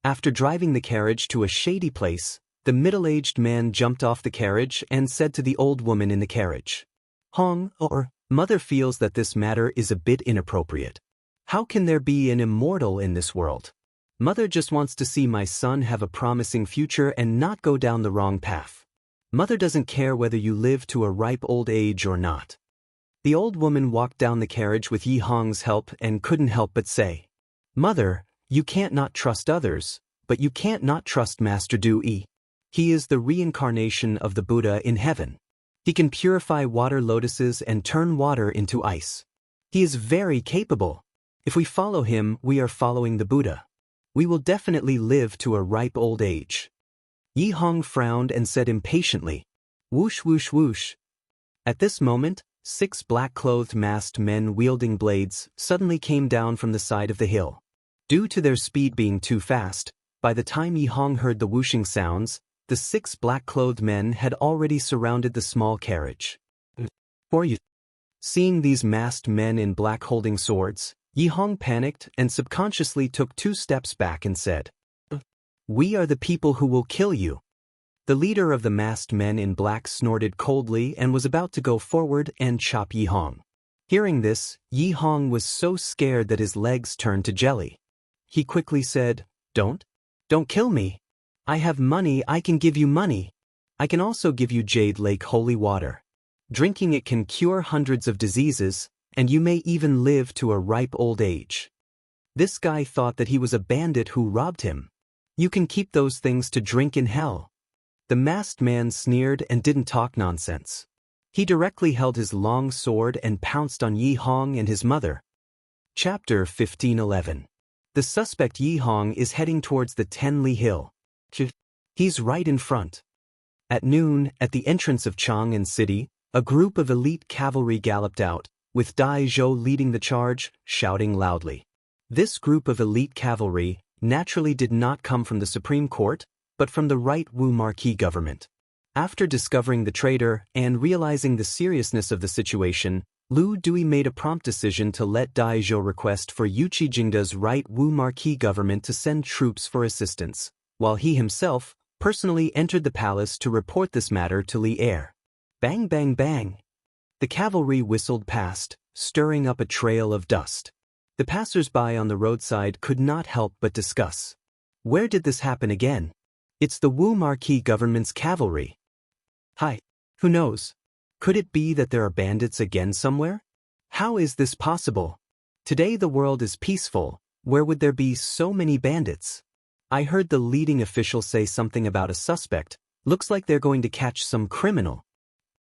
After driving the carriage to a shady place, the middle-aged man jumped off the carriage and said to the old woman in the carriage, Hong, or Mother feels that this matter is a bit inappropriate. How can there be an immortal in this world? Mother just wants to see my son have a promising future and not go down the wrong path. Mother doesn't care whether you live to a ripe old age or not. The old woman walked down the carriage with Yi Hong's help and couldn't help but say, "Mother, you can't not trust others, but you can't not trust Master Du Yi. He is the reincarnation of the Buddha in heaven. He can purify water lotuses and turn water into ice. He is very capable. If we follow him, we are following the Buddha. We will definitely live to a ripe old age." Yi Hong frowned and said impatiently, "Whoosh whoosh whoosh." At this moment, 6 black-clothed masked men wielding blades suddenly came down from the side of the hill. Due to their speed being too fast, by the time Yi Hong heard the whooshing sounds, the 6 black-clothed men had already surrounded the small carriage. For you. Seeing these masked men in black holding swords, Yi Hong panicked and subconsciously took 2 steps back and said, "We are the people who will kill you." The leader of the masked men in black snorted coldly and was about to go forward and chop Yi Hong. Hearing this, Yi Hong was so scared that his legs turned to jelly. He quickly said, Don't kill me. I have money, I can give you money. I can also give you Jade Lake holy water. Drinking it can cure hundreds of diseases, and you may even live to a ripe old age." This guy thought that he was a bandit who robbed him. "You can keep those things to drink in hell." The masked man sneered and didn't talk nonsense. He directly held his long sword and pounced on Yi Hong and his mother. Chapter 1511. The suspect Yi Hong is heading towards the Tenli Hill. He's right in front. At noon, at the entrance of Chang'an City, a group of elite cavalry galloped out, with Dai Zhou leading the charge, shouting loudly. This group of elite cavalry naturally did not come from the Supreme Court, but from the right Wu Marquis government. After discovering the traitor and realizing the seriousness of the situation, Lu Dui made a prompt decision to let Dai Zhou request for Yuqi Jingda's right Wu Marquis government to send troops for assistance, while he himself personally entered the palace to report this matter to Li Er. Bang bang bang. The cavalry whistled past, stirring up a trail of dust. The passers-by on the roadside could not help but discuss. Where did this happen again? It's the Wu Marquis government's cavalry. Hi. Who knows? Could it be that there are bandits again somewhere? How is this possible? Today the world is peaceful. Where would there be so many bandits? I heard the leading official say something about a suspect. Looks like they're going to catch some criminal.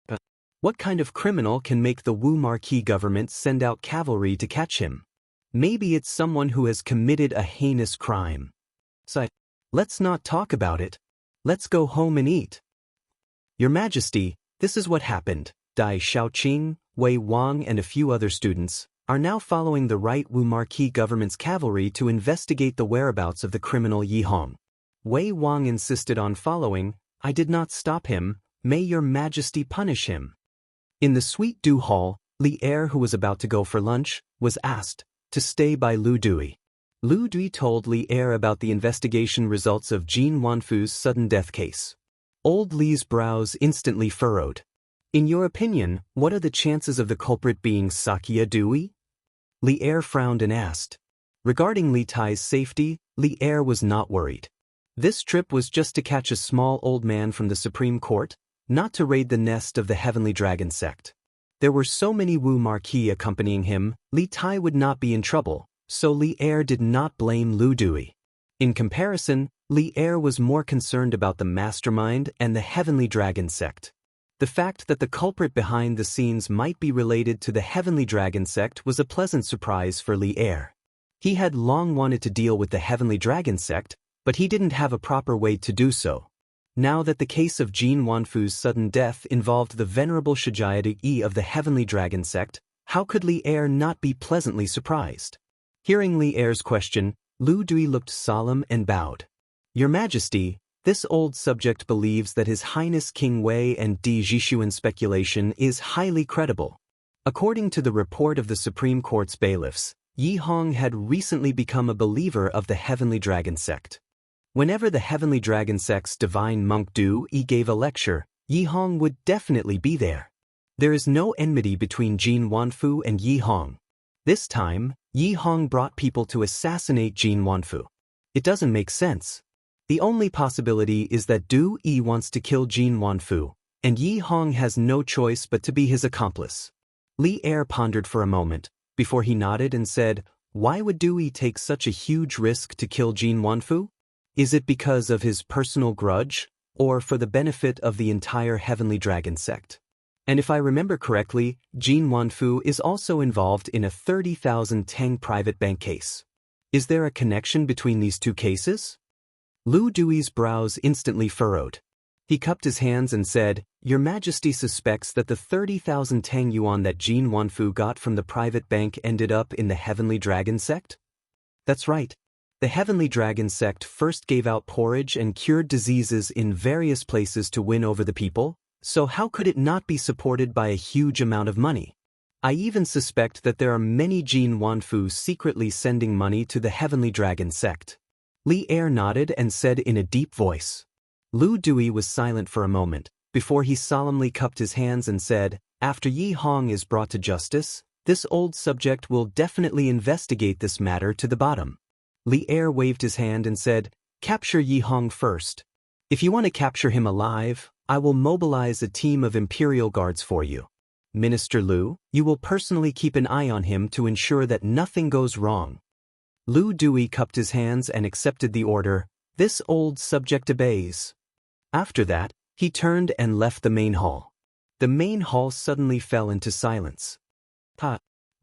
But what kind of criminal can make the Wu Marquis government send out cavalry to catch him? Maybe it's someone who has committed a heinous crime. So, let's not talk about it. Let's go home and eat. Your Majesty, this is what happened. Dai Xiaoqing, Wei Wang and a few other students are now following the right Wu Marquis government's cavalry to investigate the whereabouts of the criminal Yi Hong. Wei Wang insisted on following. I did not stop him. May your Majesty punish him. In the Sweet Dew Hall, Li Er, who was about to go for lunch, was asked to stay by Lu Dui. Lu Dui told Li Er about the investigation results of Jin Wanfu's sudden death case. Old Li's brows instantly furrowed. In your opinion, what are the chances of the culprit being Sakya Dui? Li Er frowned and asked. Regarding Li Tai's safety, Li Er was not worried. This trip was just to catch a small old man from the Supreme Court, not to raid the nest of the Heavenly Dragon sect. There were so many Wu Marquis accompanying him, Li Tai would not be in trouble, so Li Er did not blame Lu Dui. In comparison, Li Er was more concerned about the mastermind and the Heavenly Dragon sect. The fact that the culprit behind the scenes might be related to the Heavenly Dragon sect was a pleasant surprise for Li Er. He had long wanted to deal with the Heavenly Dragon sect, but he didn't have a proper way to do so. Now that the case of Jin Wanfu's sudden death involved the venerable Shijia of the Heavenly Dragon sect, how could Li Er not be pleasantly surprised? Hearing Li Er's question, Lu Dui looked solemn and bowed. Your Majesty, this old subject believes that His Highness King Wei and Di Jishuan's speculation is highly credible. According to the report of the Supreme Court's bailiffs, Yi Hong had recently become a believer of the Heavenly Dragon sect. Whenever the Heavenly Dragon sect's divine monk Du Yi gave a lecture, Yi Hong would definitely be there. There is no enmity between Jin Wanfu and Yi Hong. This time, Yi Hong brought people to assassinate Jin Wanfu. It doesn't make sense. The only possibility is that Du Yi wants to kill Jin Wanfu, and Yi Hong has no choice but to be his accomplice. Li Er pondered for a moment, before he nodded and said, "Why would Dewey take such a huge risk to kill Jin Wanfu? Is it because of his personal grudge, or for the benefit of the entire Heavenly Dragon sect? And if I remember correctly, Jin Wanfu is also involved in a 30,000 Tang private bank case. Is there a connection between these two cases?" Lu Dewey's brows instantly furrowed. He cupped his hands and said, "Your Majesty suspects that the 30,000 Tang yuan that Jin Wanfu got from the private bank ended up in the Heavenly Dragon sect?" "That's right. The Heavenly Dragon sect first gave out porridge and cured diseases in various places to win over the people, so how could it not be supported by a huge amount of money? I even suspect that there are many Jin Wanfu secretly sending money to the Heavenly Dragon sect." Li Er nodded and said in a deep voice. Lu Dewey was silent for a moment, before he solemnly cupped his hands and said, "After Yi Hong is brought to justice, this old subject will definitely investigate this matter to the bottom." Li Er waved his hand and said, "Capture Yi Hong first. If you want to capture him alive, I will mobilize a team of Imperial Guards for you. Minister Lu, you will personally keep an eye on him to ensure that nothing goes wrong." Lu Dewey cupped his hands and accepted the order. This old subject obeys. After that, he turned and left the main hall. The main hall suddenly fell into silence.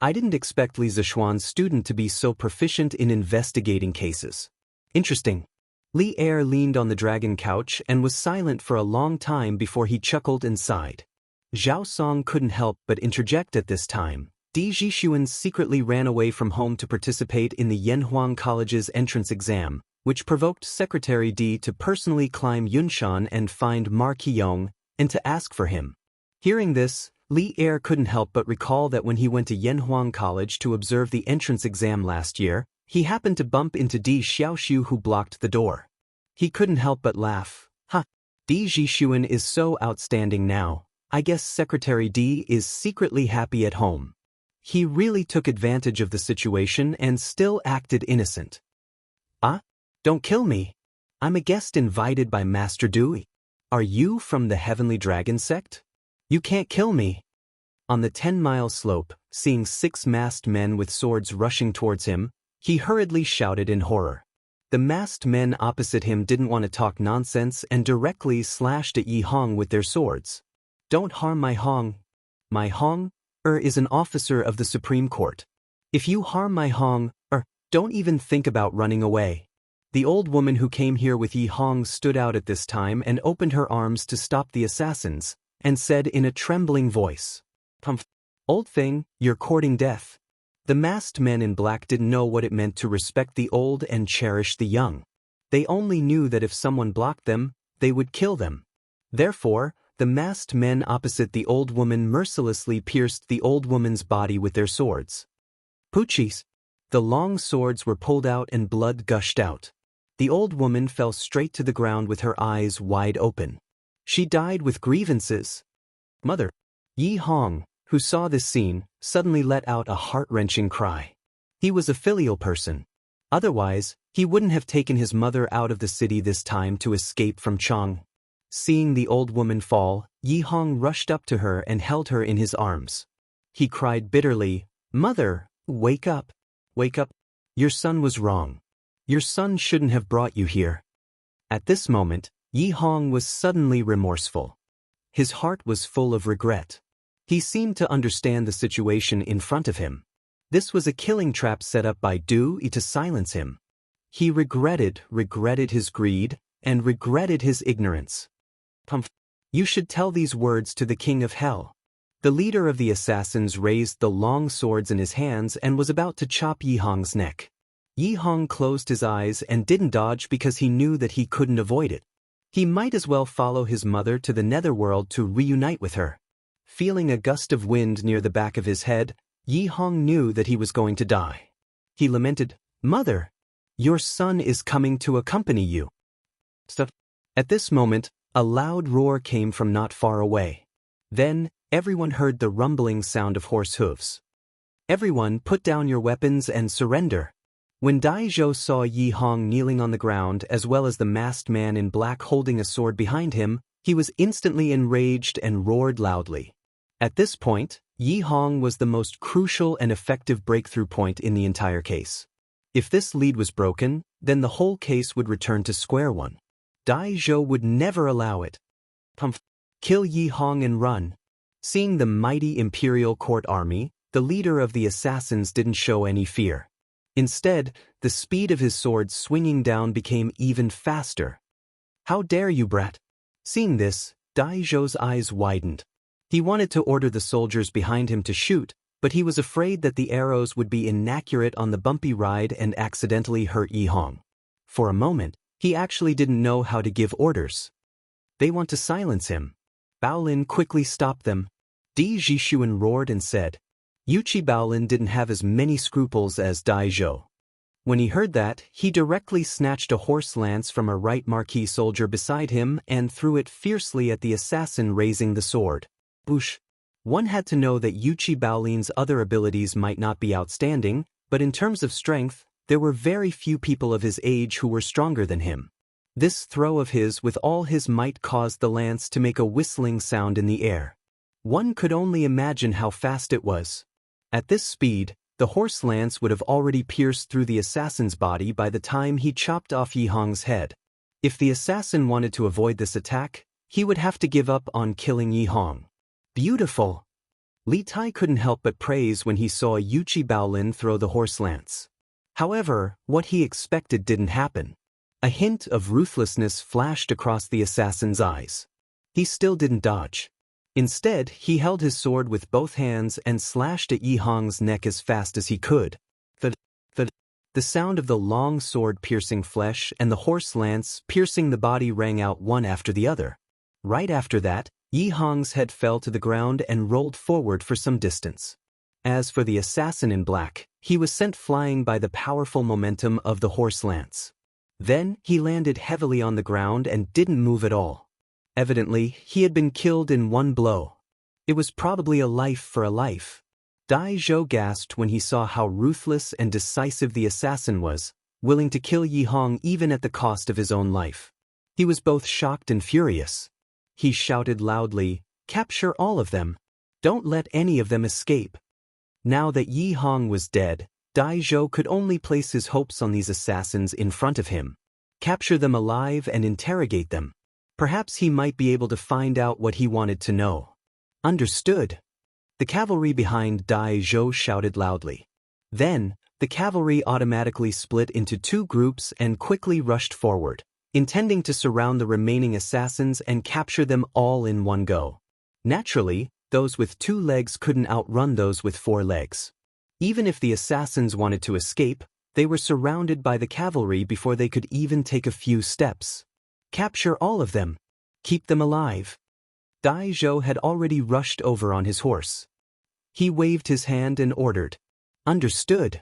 I didn't expect Li Zishuan's student to be so proficient in investigating cases. Interesting. Li Er leaned on the dragon couch and was silent for a long time before he chuckled and sighed. Zhao Song couldn't help but interject at this time. Di Zhishuan secretly ran away from home to participate in the Yanhuang College's entrance exam, which provoked Secretary Di to personally climb Yunshan and find Ma Qiyong, and to ask for him. Hearing this, Li Er couldn't help but recall that when he went to Yanhuang College to observe the entrance exam last year, he happened to bump into Di Xiaoxiu, who blocked the door. He couldn't help but laugh. Di Zhishuan is so outstanding now. I guess Secretary Di is secretly happy at home. He really took advantage of the situation and still acted innocent. Don't kill me. I'm a guest invited by Master Dewey. Are you from the Heavenly Dragon sect? You can't kill me." On the 10-mile slope, seeing 6 masked men with swords rushing towards him, he hurriedly shouted in horror. The masked men opposite him didn't want to talk nonsense and directly slashed at Yi Hong with their swords. "Don't harm my Hong. My Hong is an officer of the Supreme Court. If you harm my Hong don't even think about running away." The old woman who came here with Yi Hong stood out at this time and opened her arms to stop the assassins, and said in a trembling voice, "Old thing, you're courting death." The masked men in black didn't know what it meant to respect the old and cherish the young. They only knew that if someone blocked them, they would kill them. Therefore, the masked men opposite the old woman mercilessly pierced the old woman's body with their swords. Poochies! The long swords were pulled out and blood gushed out. The old woman fell straight to the ground with her eyes wide open. She died with grievances. Mother! Yi Hong, who saw this scene, suddenly let out a heart-wrenching cry. He was a filial person. Otherwise, he wouldn't have taken his mother out of the city this time to escape from Chang. Seeing the old woman fall, Yi Hong rushed up to her and held her in his arms. He cried bitterly, "Mother, wake up. Wake up. Your son was wrong. Your son shouldn't have brought you here." At this moment, Yi Hong was suddenly remorseful. His heart was full of regret. He seemed to understand the situation in front of him. This was a killing trap set up by Dewey to silence him. He regretted his greed, and regretted his ignorance. "You should tell these words to the King of Hell." The leader of the assassins raised the long swords in his hands and was about to chop Yi Hong's neck. Yi Hong closed his eyes and didn't dodge because he knew that he couldn't avoid it. He might as well follow his mother to the netherworld to reunite with her. Feeling a gust of wind near the back of his head, Yi Hong knew that he was going to die. He lamented, "Mother, your son is coming to accompany you." At this moment, a loud roar came from not far away. Then, everyone heard the rumbling sound of horse hooves. "Everyone put down your weapons and surrender." When Dai Zhou saw Yi Hong kneeling on the ground as well as the masked man in black holding a sword behind him, he was instantly enraged and roared loudly. At this point, Yi Hong was the most crucial and effective breakthrough point in the entire case. If this lead was broken, then the whole case would return to square one. Dai Zhou would never allow it. Kill Yi Hong and run. Seeing the mighty imperial court army, the leader of the assassins didn't show any fear. Instead, the speed of his sword swinging down became even faster. How dare you, brat? Seeing this, Dai Zhou's eyes widened. He wanted to order the soldiers behind him to shoot, but he was afraid that the arrows would be inaccurate on the bumpy ride and accidentally hurt Yi Hong. For a moment, he actually didn't know how to give orders. They want to silence him. Baolin quickly stopped them. Di Zhishuan roared and said, Yuqi Baolin didn't have as many scruples as Dai Zhou. When he heard that, he directly snatched a horse lance from a right marquis soldier beside him and threw it fiercely at the assassin raising the sword. Boosh! One had to know that Yuqi Baolin's other abilities might not be outstanding, but in terms of strength, there were very few people of his age who were stronger than him. This throw of his with all his might caused the lance to make a whistling sound in the air. One could only imagine how fast it was. At this speed, the horse lance would have already pierced through the assassin's body by the time he chopped off Yi Hong's head. If the assassin wanted to avoid this attack, he would have to give up on killing Yi Hong. Beautiful! Li Tai couldn't help but praise when he saw Yuqi Baolin throw the horse lance. However, what he expected didn't happen. A hint of ruthlessness flashed across the assassin's eyes. He still didn't dodge. Instead, he held his sword with both hands and slashed at Yi Hong's neck as fast as he could. The sound of the long sword piercing flesh and the horse lance piercing the body rang out one after the other. Right after that, Yi Hong's head fell to the ground and rolled forward for some distance. As for the assassin in black, he was sent flying by the powerful momentum of the horse lance. Then, he landed heavily on the ground and didn't move at all. Evidently, he had been killed in one blow. It was probably a life for a life. Dai Zhou gasped when he saw how ruthless and decisive the assassin was, willing to kill Yi Hong even at the cost of his own life. He was both shocked and furious. He shouted loudly, "Capture all of them! Don't let any of them escape!" Now that Yi Hong was dead, Dai Zhou could only place his hopes on these assassins in front of him. Capture them alive and interrogate them. Perhaps he might be able to find out what he wanted to know. Understood. The cavalry behind Dai Zhou shouted loudly. Then, the cavalry automatically split into two groups and quickly rushed forward, intending to surround the remaining assassins and capture them all in one go. Naturally, those with 2 legs couldn't outrun those with 4 legs. Even if the assassins wanted to escape, they were surrounded by the cavalry before they could even take a few steps. Capture all of them. Keep them alive. Dai Zhou had already rushed over on his horse. He waved his hand and ordered. Understood.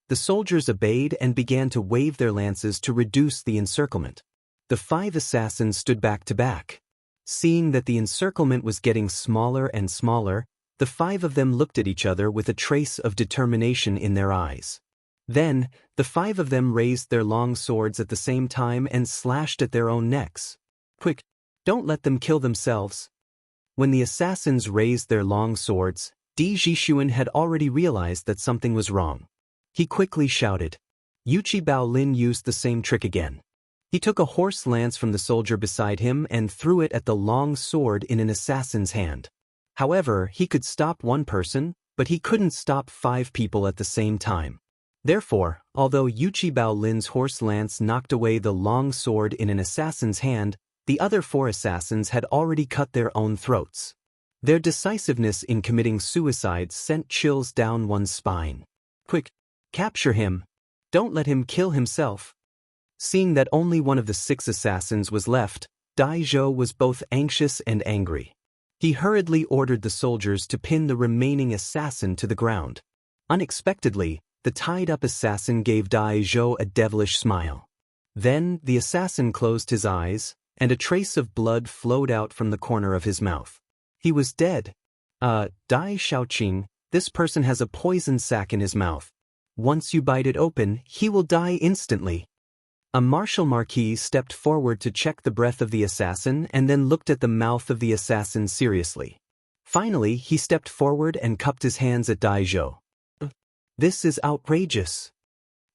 The soldiers obeyed and began to wave their lances to reduce the encirclement. The 5 assassins stood back to back. Seeing that the encirclement was getting smaller and smaller, the 5 of them looked at each other with a trace of determination in their eyes. Then, the 5 of them raised their long swords at the same time and slashed at their own necks. Quick! Don't let them kill themselves. When the assassins raised their long swords, Di Zhishuan had already realized that something was wrong. He quickly shouted. Yuqi Baolin used the same trick again. He took a horse lance from the soldier beside him and threw it at the long sword in an assassin's hand. However, he could stop one person, but he couldn't stop 5 people at the same time. Therefore, although Yuqi Baolin's horse lance knocked away the long sword in an assassin's hand, the other 4 assassins had already cut their own throats. Their decisiveness in committing suicide sent chills down one's spine. Quick! Capture him! Don't let him kill himself! Seeing that only one of the 6 assassins was left, Dai Zhou was both anxious and angry. He hurriedly ordered the soldiers to pin the remaining assassin to the ground. Unexpectedly, the tied-up assassin gave Dai Zhou a devilish smile. Then, the assassin closed his eyes, and a trace of blood flowed out from the corner of his mouth. He was dead. Dai Shaoqing, this person has a poison sac in his mouth. Once you bite it open, he will die instantly. A martial marquis stepped forward to check the breath of the assassin and then looked at the mouth of the assassin seriously. Finally, he stepped forward and cupped his hands at Dai Zhou. This is outrageous.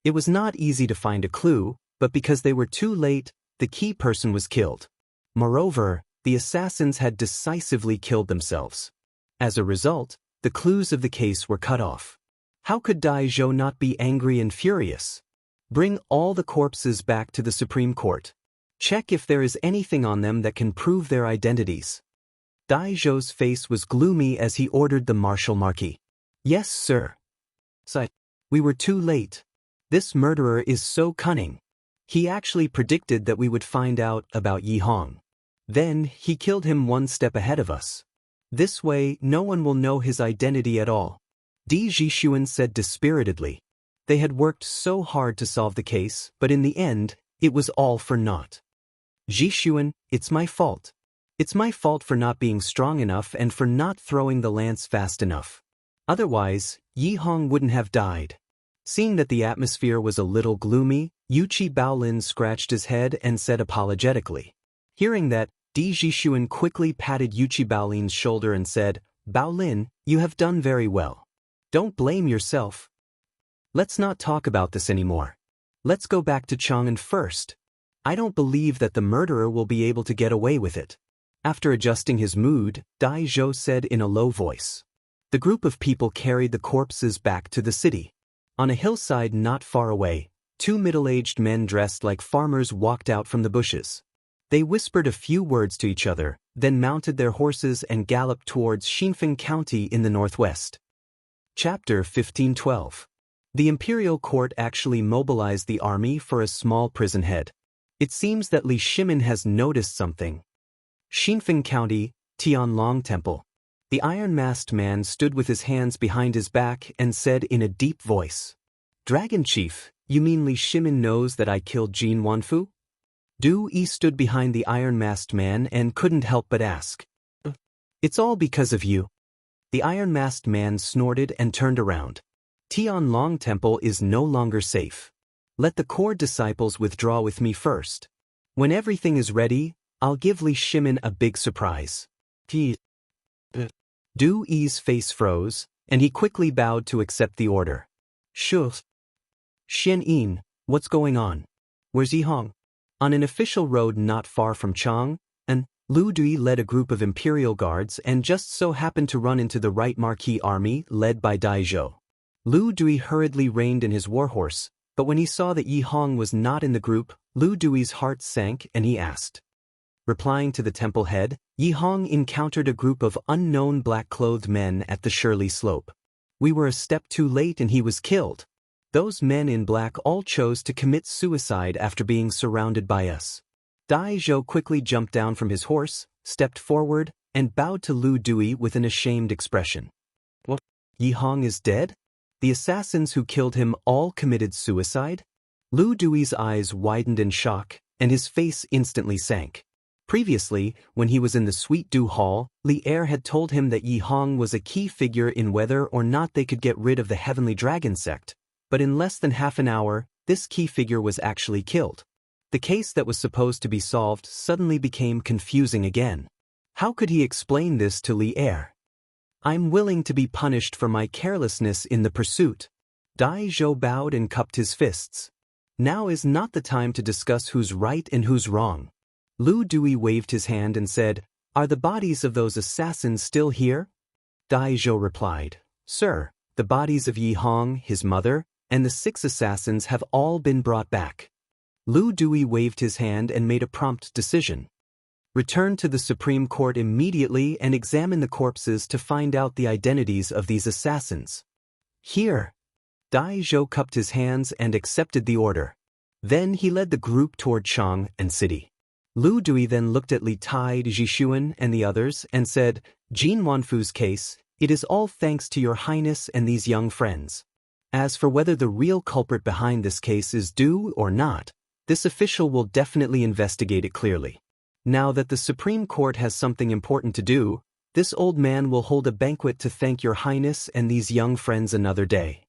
It was not easy to find a clue, but because they were too late, the key person was killed. Moreover, the assassins had decisively killed themselves. As a result, the clues of the case were cut off. How could Dai Zhou not be angry and furious? Bring all the corpses back to the Supreme Court. Check if there is anything on them that can prove their identities. Dai Zhou's face was gloomy as he ordered the martial marquis. Yes, sir. We were too late. This murderer is so cunning. He actually predicted that we would find out about Yi Hong. Then, he killed him one step ahead of us. This way, no one will know his identity at all. Di Zhixuan said dispiritedly. They had worked so hard to solve the case, but in the end, it was all for naught. Zhixuan, it's my fault. It's my fault for not being strong enough and for not throwing the lance fast enough. Otherwise, Yi Hong wouldn't have died. Seeing that the atmosphere was a little gloomy, Yuqi Baolin scratched his head and said apologetically. Hearing that, Di Zhixuan quickly patted Yuqi Baolin's shoulder and said, Baolin, you have done very well. Don't blame yourself. Let's not talk about this anymore. Let's go back to Chang'an first. I don't believe that the murderer will be able to get away with it. After adjusting his mood, Dai Zhou said in a low voice. The group of people carried the corpses back to the city. On a hillside not far away, two middle-aged men dressed like farmers walked out from the bushes. They whispered a few words to each other, then mounted their horses and galloped towards Xinfeng County in the northwest. Chapter 1512. The imperial court actually mobilized the army for a small prison head. It seems that Li Shimin has noticed something. Xinfeng County, Tianlong Temple. The iron-masked man stood with his hands behind his back and said in a deep voice, Dragon Chief, you mean Li Shimin knows that I killed Jin Wanfu? Du Yi stood behind the iron-masked man and couldn't help but ask. It's all because of you. The iron-masked man snorted and turned around. Tianlong Temple is no longer safe. Let the core disciples withdraw with me first. When everything is ready, I'll give Li Shimin a big surprise. Du Yi's face froze, and he quickly bowed to accept the order. Sure. Xian Yin, what's going on? Where's Yi Hong? On an official road not far from Chang'an, Lu Dui led a group of imperial guards and just so happened to run into the right marquis army led by Dai Zhou. Lu Dui hurriedly reined in his warhorse, but when he saw that Yi Hong was not in the group, Lu Dui's heart sank and he asked. Replying to the temple head, Yi Hong encountered a group of unknown black-clothed men at the Shirley Slope. We were a step too late and he was killed. Those men in black all chose to commit suicide after being surrounded by us. Dai Zhou quickly jumped down from his horse, stepped forward, and bowed to Lu Dui with an ashamed expression. What? Yi Hong is dead? The assassins who killed him all committed suicide? Lu Dui's eyes widened in shock, and his face instantly sank. Previously, when he was in the Sweet Dew Hall, Li Er had told him that Yi Hong was a key figure in whether or not they could get rid of the Heavenly Dragon sect, but in less than half an hour, this key figure was actually killed. The case that was supposed to be solved suddenly became confusing again. How could he explain this to Li Er? I'm willing to be punished for my carelessness in the pursuit. Dai Zhou bowed and cupped his fists. Now is not the time to discuss who's right and who's wrong. Lu Dui waved his hand and said, Are the bodies of those assassins still here? Dai Zhou replied, Sir, the bodies of Yi Hong, his mother, and the 6 assassins have all been brought back. Lu Dui waved his hand and made a prompt decision. Return to the Supreme Court immediately and examine the corpses to find out the identities of these assassins. Here. Dai Zhou cupped his hands and accepted the order. Then he led the group toward Chang'an City. Lu Dui then looked at Li Tai, Zhixuan, and the others and said, Jin Wanfu's case, it is all thanks to your highness and these young friends. As for whether the real culprit behind this case is Du or not, this official will definitely investigate it clearly. Now that the Supreme Court has something important to do, this old man will hold a banquet to thank your highness and these young friends another day.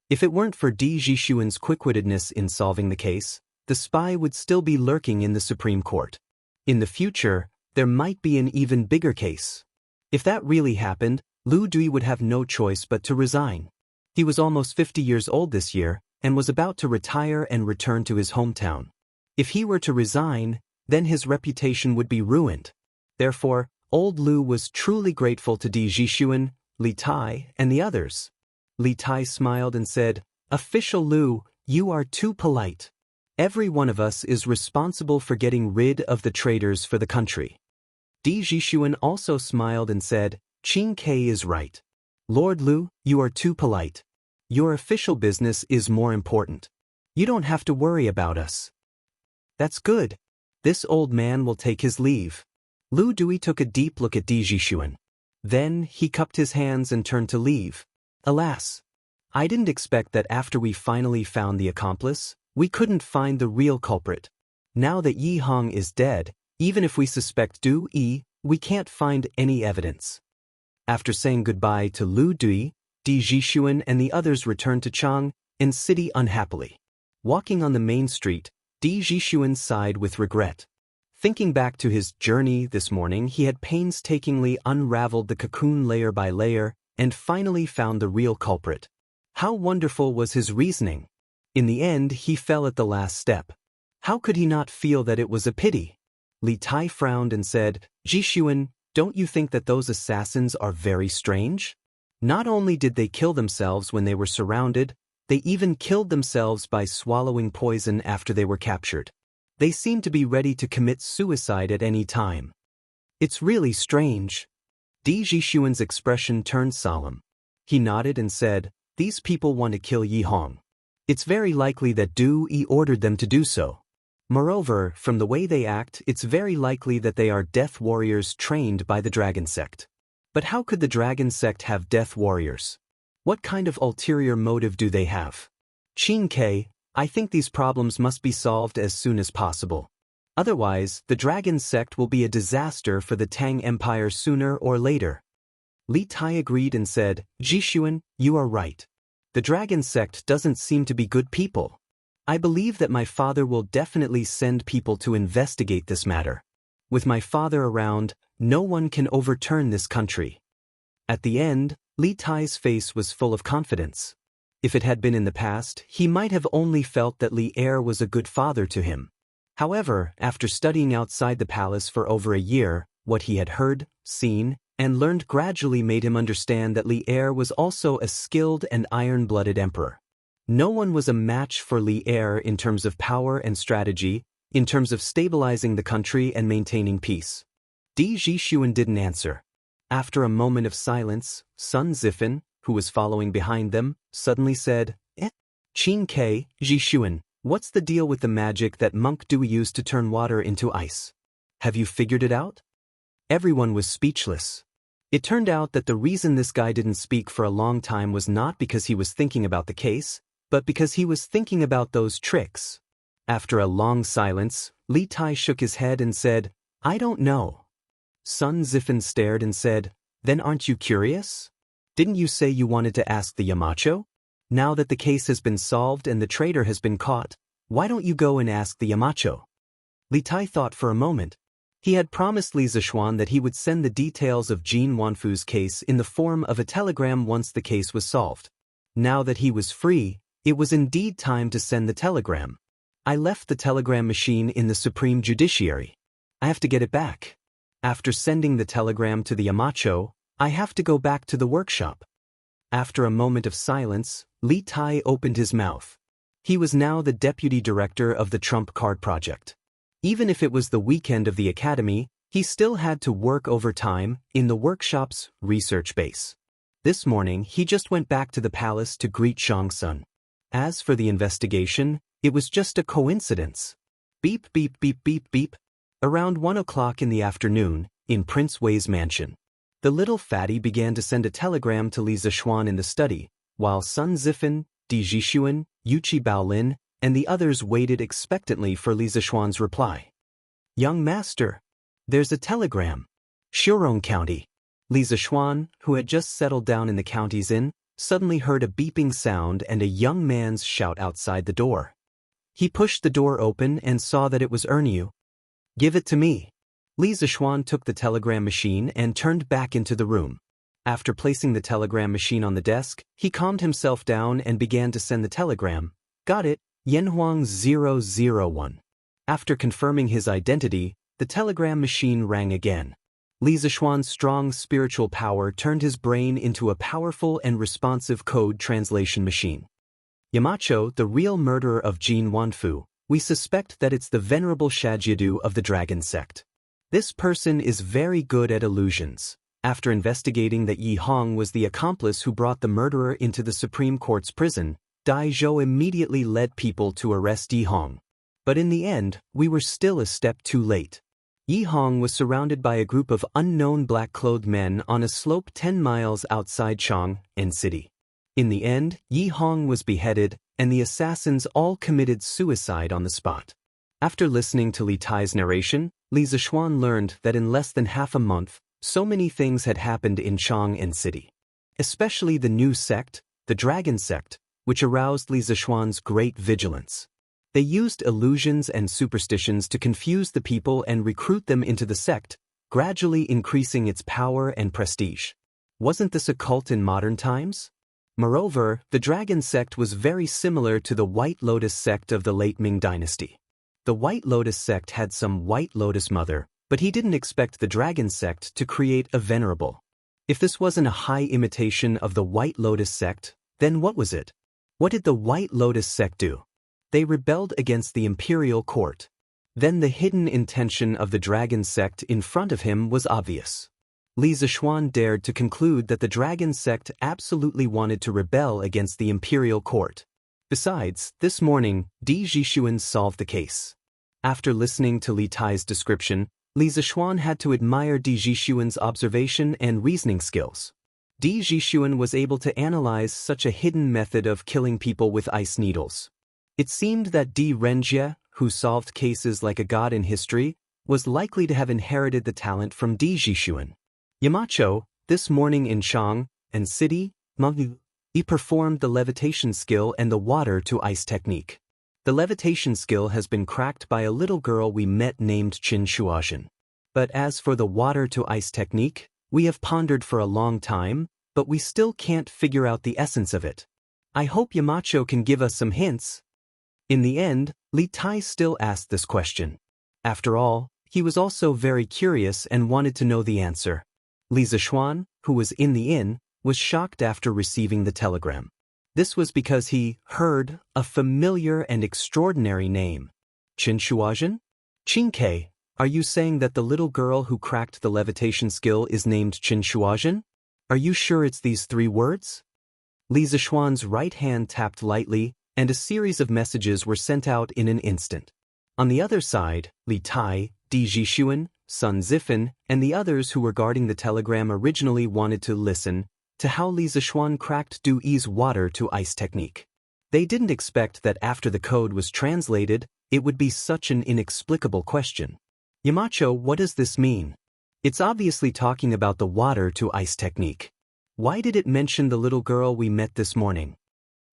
If it weren't for Di Zhixuan's quick-wittedness in solving the case, the spy would still be lurking in the Supreme Court. In the future, there might be an even bigger case. If that really happened, Lu Dui would have no choice but to resign. He was almost 50 years old this year, and was about to retire and return to his hometown. If he were to resign, then his reputation would be ruined. Therefore, old Lu was truly grateful to Di Zhixuan, Li Tai, and the others. Li Tai smiled and said, "Official Lu, you are too polite. Every one of us is responsible for getting rid of the traitors for the country." Di Zhixuan also smiled and said, "Qing Ke is right. Lord Lu, you are too polite. Your official business is more important. You don't have to worry about us." "That's good. This old man will take his leave." Lu Dui took a deep look at Di Zhixuan. Then he cupped his hands and turned to leave. "Alas! I didn't expect that after we finally found the accomplice, we couldn't find the real culprit. Now that Yi Hong is dead, even if we suspect Du Yi, we can't find any evidence." After saying goodbye to Lu Dui, Di Zhixuan and the others returned to Chang and city unhappily. Walking on the main street, Di Zhixuan sighed with regret. Thinking back to his journey this morning, he had painstakingly unraveled the cocoon layer by layer and finally found the real culprit. How wonderful was his reasoning! In the end, he fell at the last step. How could he not feel that it was a pity? Li Tai frowned and said, "Zhixuan, don't you think that those assassins are very strange? Not only did they kill themselves when they were surrounded, they even killed themselves by swallowing poison after they were captured. They seem to be ready to commit suicide at any time. It's really strange." Di Zhixuan's expression turned solemn. He nodded and said, "These people want to kill Yi Hong. It's very likely that Du Yi ordered them to do so. Moreover, from the way they act, it's very likely that they are death warriors trained by the Dragon Sect. But how could the Dragon Sect have death warriors? What kind of ulterior motive do they have? Qing Ke, I think these problems must be solved as soon as possible. Otherwise, the Dragon Sect will be a disaster for the Tang Empire sooner or later." Li Tai agreed and said, "Zhixuan, you are right. The Dragon Sect doesn't seem to be good people. I believe that my father will definitely send people to investigate this matter. With my father around, no one can overturn this country." At the end, Li Tai's face was full of confidence. If it had been in the past, he might have only felt that Li Er was a good father to him. However, after studying outside the palace for over a year, what he had heard, seen, and learned gradually made him understand that Li Er was also a skilled and iron-blooded emperor. No one was a match for Li Er in terms of power and strategy, in terms of stabilizing the country and maintaining peace. Di Zhixuan didn't answer. After a moment of silence, Sun Zifan, who was following behind them, suddenly said, "Qing Ke, Zhixuan, what's the deal with the magic that Monk Dui used to turn water into ice? Have you figured it out?" Everyone was speechless. It turned out that the reason this guy didn't speak for a long time was not because he was thinking about the case, but because he was thinking about those tricks. After a long silence, Li Tai shook his head and said, "I don't know." Sun Zifan stared and said, "Then aren't you curious? Didn't you say you wanted to ask the Yamacho? Now that the case has been solved and the traitor has been caught, why don't you go and ask the Yamacho?" Li Tai thought for a moment. He had promised Li Zixuan that he would send the details of Jin Wanfu's case in the form of a telegram once the case was solved. Now that he was free, it was indeed time to send the telegram. "I left the telegram machine in the Supreme Judiciary. I have to get it back. After sending the telegram to the Yamacho, I have to go back to the workshop." After a moment of silence, Li Tai opened his mouth. He was now the deputy director of the Trump Card Project. Even if it was the weekend of the academy, he still had to work overtime in the workshop's research base. This morning, he just went back to the palace to greet Xianxia. As for the investigation, it was just a coincidence. Beep, beep, beep, beep, beep. Around 1 o'clock in the afternoon, in Prince Wei's mansion, the little fatty began to send a telegram to Li Zixuan in the study, while Sun Zifan, Di Zhixuan, Yuqi Baolin, and the others waited expectantly for Li Zixuan's reply. "Young master, there's a telegram. Shurong County." Li Zixuan, who had just settled down in the county's inn, suddenly heard a beeping sound and a young man's shout outside the door. He pushed the door open and saw that it was Erniu. "Give it to me." Li Zixuan took the telegram machine and turned back into the room. After placing the telegram machine on the desk, he calmed himself down and began to send the telegram. Got it, Yanhuang 001. After confirming his identity, the telegram machine rang again. Li Zixuan's strong spiritual power turned his brain into a powerful and responsive code translation machine. Yamacho, the real murderer of Jin Wanfu, we suspect that it's the venerable Shajiadu of the Dragon Sect. This person is very good at illusions. After investigating that Yi Hong was the accomplice who brought the murderer into the Supreme Court's prison, Dai Zhou immediately led people to arrest Yi Hong. But in the end, we were still a step too late. Yi Hong was surrounded by a group of unknown black-clothed men on a slope 10 miles outside Chang'an City. In the end, Yi Hong was beheaded, and the assassins all committed suicide on the spot. After listening to Li Tai's narration, Li Zixuan learned that in less than half a month, so many things had happened in Chang'an City. Especially the new sect, the Dragon Sect, which aroused Li Zixuan's great vigilance. They used illusions and superstitions to confuse the people and recruit them into the sect, gradually increasing its power and prestige. Wasn't this a cult in modern times? Moreover, the Dragon Sect was very similar to the White Lotus Sect of the late Ming Dynasty. The White Lotus Sect had some White Lotus mother, but he didn't expect the Dragon Sect to create a venerable. If this wasn't a high imitation of the White Lotus Sect, then what was it? What did the White Lotus Sect do? They rebelled against the imperial court. Then the hidden intention of the Dragon Sect in front of him was obvious. Li Zixuan dared to conclude that the Dragon Sect absolutely wanted to rebel against the imperial court. Besides, this morning, Di Zhishuan solved the case. After listening to Li Tai's description, Li Zixuan had to admire Di Zhishuan's observation and reasoning skills. Di Zhishuan was able to analyze such a hidden method of killing people with ice needles. It seemed that Di Renjie, who solved cases like a god in history, was likely to have inherited the talent from Di Zhishuan. Yamacho, this morning in Chang'an City, he performed the levitation skill and the water-to-ice technique. The levitation skill has been cracked by a little girl we met named Qin Shuazhen. But as for the water-to-ice technique, we have pondered for a long time, but we still can't figure out the essence of it. I hope Yamacho can give us some hints. In the end, Li Tai still asked this question. After all, he was also very curious and wanted to know the answer. Li Zixuan, who was in the inn, was shocked after receiving the telegram. This was because he heard a familiar and extraordinary name. Qin Shuazhen? Qin, are you saying that the little girl who cracked the levitation skill is named Qin Shuazhen? Are you sure it's these 3 words? Li Zixuan's right hand tapped lightly, and a series of messages were sent out in an instant. On the other side, Li Tai, Di Zhishuan, Sun Zifan, and the others who were guarding the telegram originally wanted to listen to how Li Zixuan cracked Du Yi's water-to-ice technique. They didn't expect that after the code was translated, it would be such an inexplicable question. Yamacho, what does this mean? It's obviously talking about the water-to-ice technique. Why did it mention the little girl we met this morning?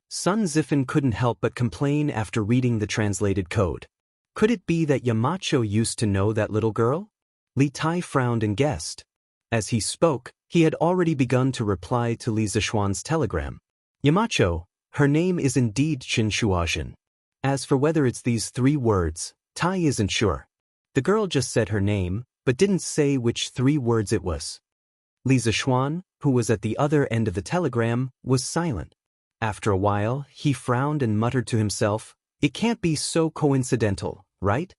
Sun Zifan couldn't help but complain after reading the translated code. Could it be that Yamacho used to know that little girl? Li Tai frowned and guessed. As he spoke, he had already begun to reply to Li Zixuan's telegram. Yamacho, her name is indeed Qin Shuazhen. As for whether it's these 3 words, Tai isn't sure. The girl just said her name, but didn't say which 3 words it was. Li Zixuan, who was at the other end of the telegram, was silent. After a while, he frowned and muttered to himself, "It can't be so coincidental, right?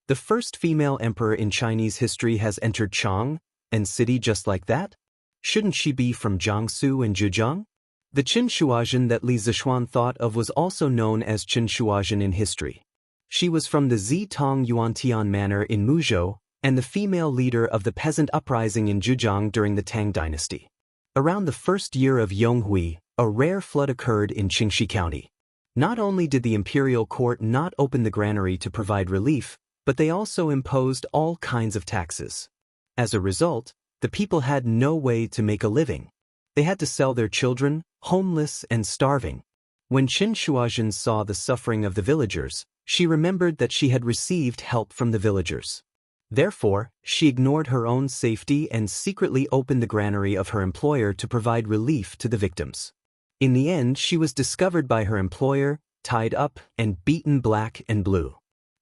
The first female emperor in Chinese history has entered Chang'an City just like that? Shouldn't she be from Jiangsu and Zhejiang?" The Qin Shuazhen that Li Zixuan thought of was also known as Qin Shuazhen in history. She was from the Zitong Yuantian manor in Muzhou, and the female leader of the peasant uprising in Zhejiang during the Tang dynasty. Around the first year of Yonghui, a rare flood occurred in Qingxi County. Not only did the imperial court not open the granary to provide relief, but they also imposed all kinds of taxes. As a result, the people had no way to make a living. They had to sell their children, homeless and starving. When Qin Shuazhen saw the suffering of the villagers, she remembered that she had received help from the villagers. Therefore, she ignored her own safety and secretly opened the granary of her employer to provide relief to the victims. In the end, she was discovered by her employer, tied up, and beaten black and blue.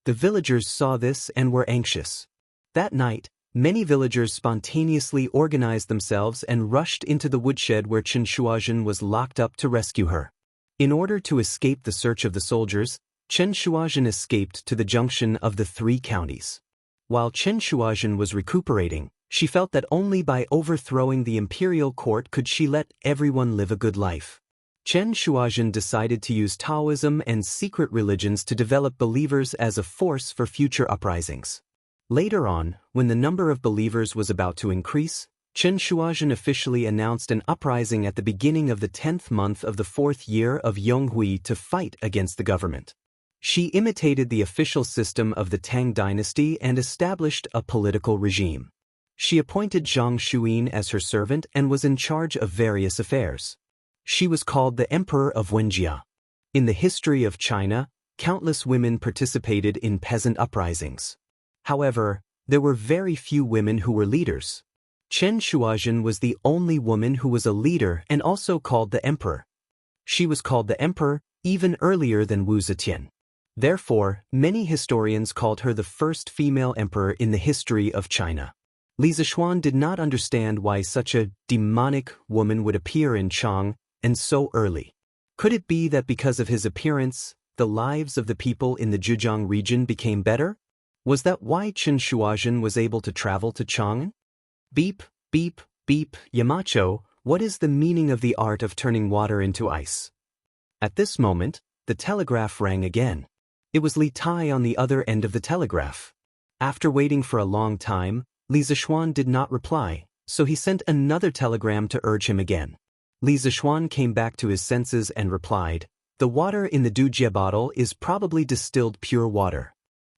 The villagers saw this and were anxious. That night, many villagers spontaneously organized themselves and rushed into the woodshed where Chen Shuozhen was locked up to rescue her. In order to escape the search of the soldiers, Chen Shuozhen escaped to the junction of the 3 counties. While Chen Shuozhen was recuperating, she felt that only by overthrowing the imperial court could she let everyone live a good life. Chen Shuozhen decided to use Taoism and secret religions to develop believers as a force for future uprisings. Later on, when the number of believers was about to increase, Chen Shuozhen officially announced an uprising at the beginning of the 10th month of the 4th year of Yonghui to fight against the government. She imitated the official system of the Tang dynasty and established a political regime. She appointed Zhang Xuyin as her servant and was in charge of various affairs. She was called the Emperor of Wuxia. In the history of China, countless women participated in peasant uprisings. However, there were very few women who were leaders. Chen Shuozhen was the only woman who was a leader and also called the Emperor. She was called the Emperor even earlier than Wu Zetian. Therefore, many historians called her the first female emperor in the history of China. Li Zishuan did not understand why such a demonic woman would appear in Chang, and so early. Could it be that because of his appearance, the lives of the people in the Zhejiang region became better? Was that why Chen Shuozhen was able to travel to Chang'an? Beep, beep, beep, Yamacho, what is the meaning of the art of turning water into ice? At this moment, the telegraph rang again. It was Li Tai on the other end of the telegraph. After waiting for a long time, Li Zishuan did not reply, so he sent another telegram to urge him again. Li Zishuan came back to his senses and replied, "The water in the Dujie bottle is probably distilled pure water.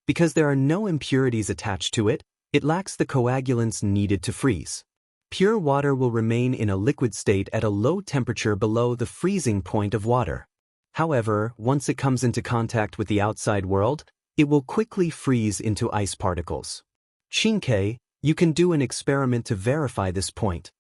Because there are no impurities attached to it, it lacks the coagulants needed to freeze. Pure water will remain in a liquid state at a low temperature below the freezing point of water. However, once it comes into contact with the outside world, it will quickly freeze into ice particles. Xianxia, you can do an experiment to verify this point."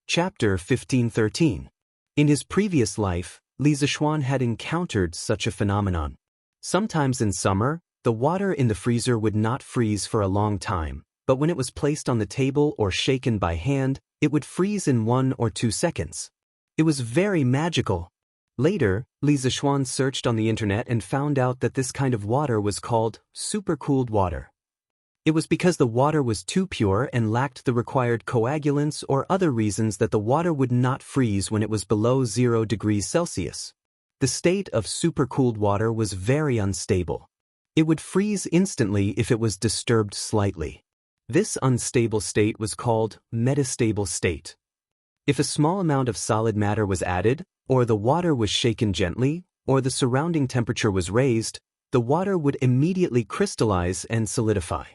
Chapter 1513. In his previous life, Li Zishuan had encountered such a phenomenon. Sometimes in summer, the water in the freezer would not freeze for a long time, but when it was placed on the table or shaken by hand, it would freeze in 1 or 2 seconds. It was very magical. Later, Li Zishuan searched on the internet and found out that this kind of water was called supercooled water. It was because the water was too pure and lacked the required coagulants or other reasons that the water would not freeze when it was below 0 degrees Celsius. The state of supercooled water was very unstable. It would freeze instantly if it was disturbed slightly. This unstable state was called metastable state. If a small amount of solid matter was added, or the water was shaken gently, or the surrounding temperature was raised, the water would immediately crystallize and solidify.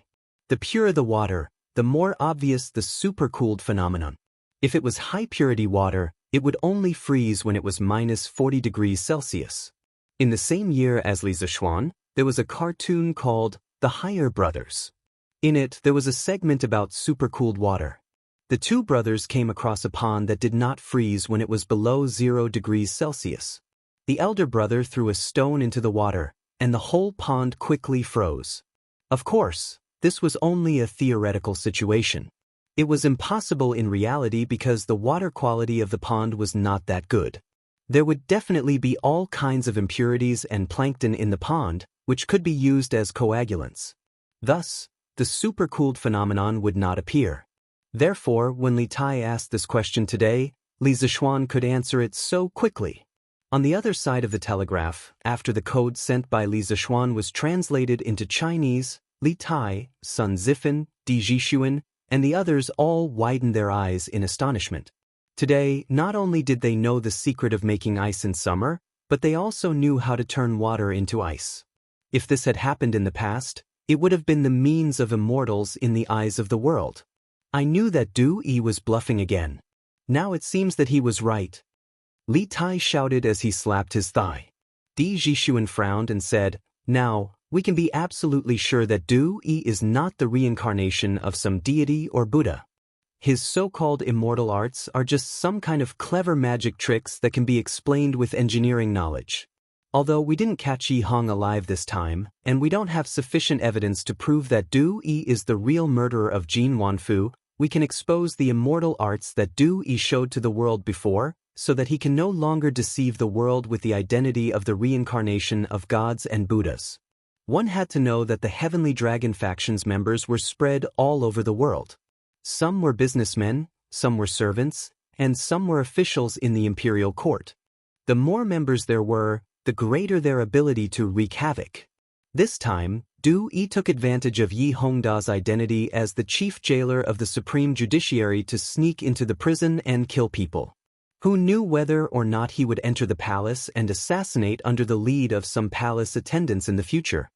The purer the water, the more obvious the supercooled phenomenon. If it was high-purity water, it would only freeze when it was minus 40 degrees Celsius. In the same year as Li Zishuan, there was a cartoon called The Higher Brothers. In it, there was a segment about supercooled water. The 2 brothers came across a pond that did not freeze when it was below 0 degrees Celsius. The elder brother threw a stone into the water, and the whole pond quickly froze. Of course, this was only a theoretical situation. It was impossible in reality because the water quality of the pond was not that good. There would definitely be all kinds of impurities and plankton in the pond, which could be used as coagulants. Thus, the supercooled phenomenon would not appear. Therefore, when Li Tai asked this question today, Li Zishuan could answer it so quickly. On the other side of the telegraph, after the code sent by Li Zishuan was translated into Chinese, Li Tai, Sun Zifan, Di Zhishuan, and the others all widened their eyes in astonishment. Today, not only did they know the secret of making ice in summer, but they also knew how to turn water into ice. If this had happened in the past, it would have been the means of immortals in the eyes of the world. I knew that Du Yi was bluffing again. Now it seems that he was right. Li Tai shouted as he slapped his thigh. Di Zhishuan frowned and said, "Now, we can be absolutely sure that Du Yi is not the reincarnation of some deity or Buddha. His so-called immortal arts are just some kind of clever magic tricks that can be explained with engineering knowledge. Although we didn't catch Yi Hong alive this time, and we don't have sufficient evidence to prove that Du Yi is the real murderer of Jin Wanfu, we can expose the immortal arts that Du Yi showed to the world before, so that he can no longer deceive the world with the identity of the reincarnation of gods and Buddhas. One had to know that the Heavenly Dragon faction's members were spread all over the world. Some were businessmen, some were servants, and some were officials in the imperial court. The more members there were, the greater their ability to wreak havoc. This time, Du Yi took advantage of Yi Hongda's identity as the chief jailer of the Supreme Judiciary to sneak into the prison and kill people. Who knew whether or not he would enter the palace and assassinate under the lead of some palace attendants in the future?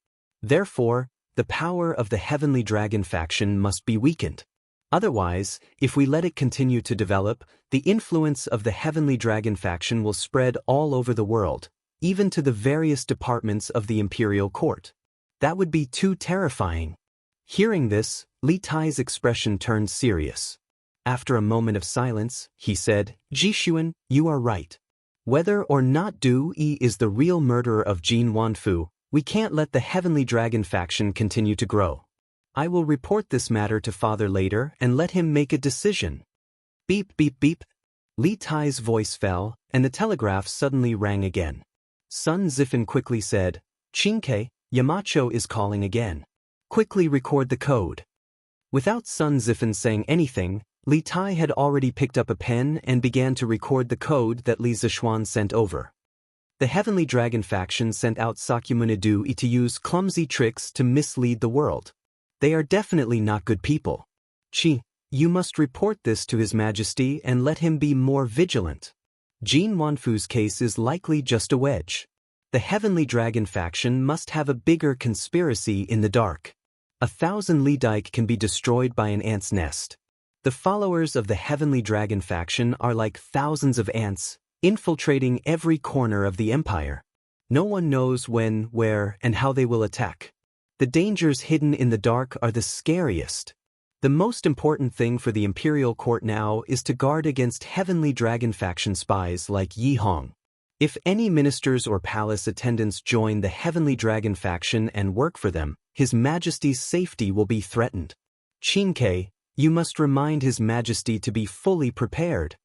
Therefore, the power of the Heavenly Dragon faction must be weakened. Otherwise, if we let it continue to develop, the influence of the Heavenly Dragon faction will spread all over the world, even to the various departments of the imperial court. That would be too terrifying. Hearing this, Li Tai's expression turned serious. After a moment of silence, he said, "Jixuan, you are right. Whether or not Du Yi is the real murderer of Jin Wanfu, we can't let the Heavenly Dragon faction continue to grow. I will report this matter to Father later and let him make a decision." Beep beep beep. Li Tai's voice fell, and the telegraph suddenly rang again. Sun Zifan quickly said, "Qingke, Yamacho is calling again. Quickly record the code." Without Sun Zifan saying anything, Li Tai had already picked up a pen and began to record the code that Li Zishuan sent over. The Heavenly Dragon faction sent out Sakyamuni Du Yi to use clumsy tricks to mislead the world. They are definitely not good people. Qi, you must report this to His Majesty and let him be more vigilant. Jin Wanfu's case is likely just a wedge. The Heavenly Dragon faction must have a bigger conspiracy in the dark. 1,000 Li Dike can be destroyed by an ant's nest. The followers of the Heavenly Dragon faction are like thousands of ants, infiltrating every corner of the empire. No one knows when, where, and how they will attack. The dangers hidden in the dark are the scariest. The most important thing for the imperial court now is to guard against Heavenly Dragon faction spies like Yi Hong. If any ministers or palace attendants join the Heavenly Dragon faction and work for them, His Majesty's safety will be threatened. Qingke, you must remind His Majesty to be fully prepared.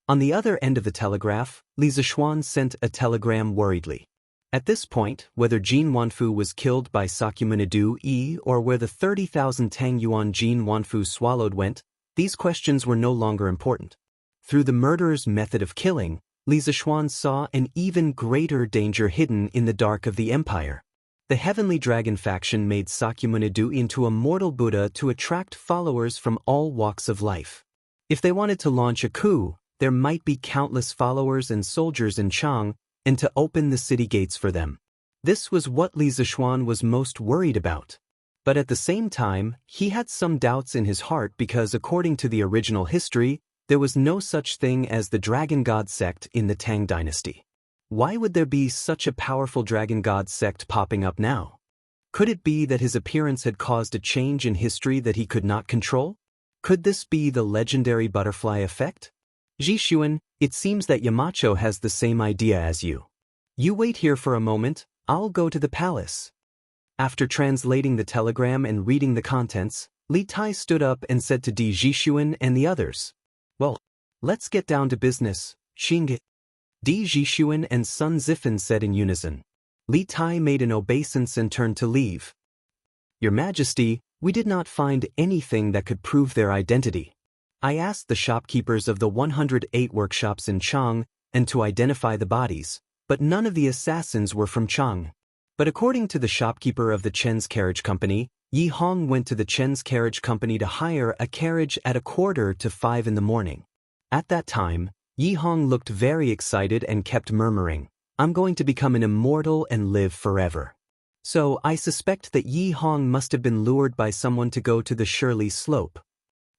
On the other end of the telegraph, Li Zishuan sent a telegram worriedly. At this point, whether Jin Wanfu was killed by Sakyamuni Du Yi or where the 30,000 Tang Yuan Jin Wanfu swallowed went, these questions were no longer important. Through the murderer's method of killing, Li Zishuan saw an even greater danger hidden in the dark of the empire. The Heavenly Dragon faction made Sakyamuni Du into a mortal Buddha to attract followers from all walks of life. If they wanted to launch a coup, there might be countless followers and soldiers in Chang, and to open the city gates for them. This was what Li Zishuan was most worried about. But at the same time, he had some doubts in his heart because according to the original history, there was no such thing as the Dragon God sect in the Tang dynasty. Why would there be such a powerful Dragon God sect popping up now? Could it be that his appearance had caused a change in history that he could not control? Could this be the legendary butterfly effect? Jixuan, it seems that Yamacho has the same idea as you. You wait here for a moment, I'll go to the palace. After translating the telegram and reading the contents, Li Tai stood up and said to Di Jixuan and the others, "Well, let's get down to business, Xing." Di Jixuan and Sun Zifan said in unison. Li Tai made an obeisance and turned to leave. "Your Majesty, we did not find anything that could prove their identity. I asked the shopkeepers of the 108 workshops in Chang and to identify the bodies, but none of the assassins were from Chang. But according to the shopkeeper of the Chen's Carriage Company, Yi Hong went to the Chen's Carriage Company to hire a carriage at 4:45 in the morning. At that time, Yi Hong looked very excited and kept murmuring, 'I'm going to become an immortal and live forever.' So I suspect that Yi Hong must have been lured by someone to go to the Shirley Slope."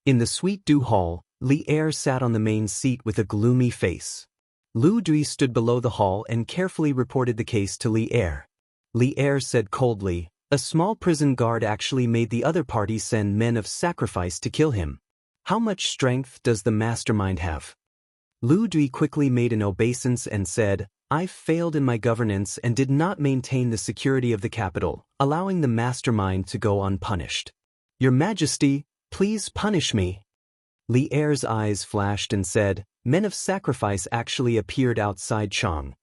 In the Suite Du Hall, Li Er sat on the main seat with a gloomy face. Lu Dui stood below the hall and carefully reported the case to Li Er. Li Er said coldly, A small prison guard actually made the other party send men of sacrifice to kill him. How much strength does the mastermind have? Lu Dui quickly made an obeisance and said, I've failed in my governance and did not maintain the security of the capital, allowing the mastermind to go unpunished. Your Majesty, please punish me. Li Er's eyes flashed and said, men of sacrifice actually appeared outside Chang,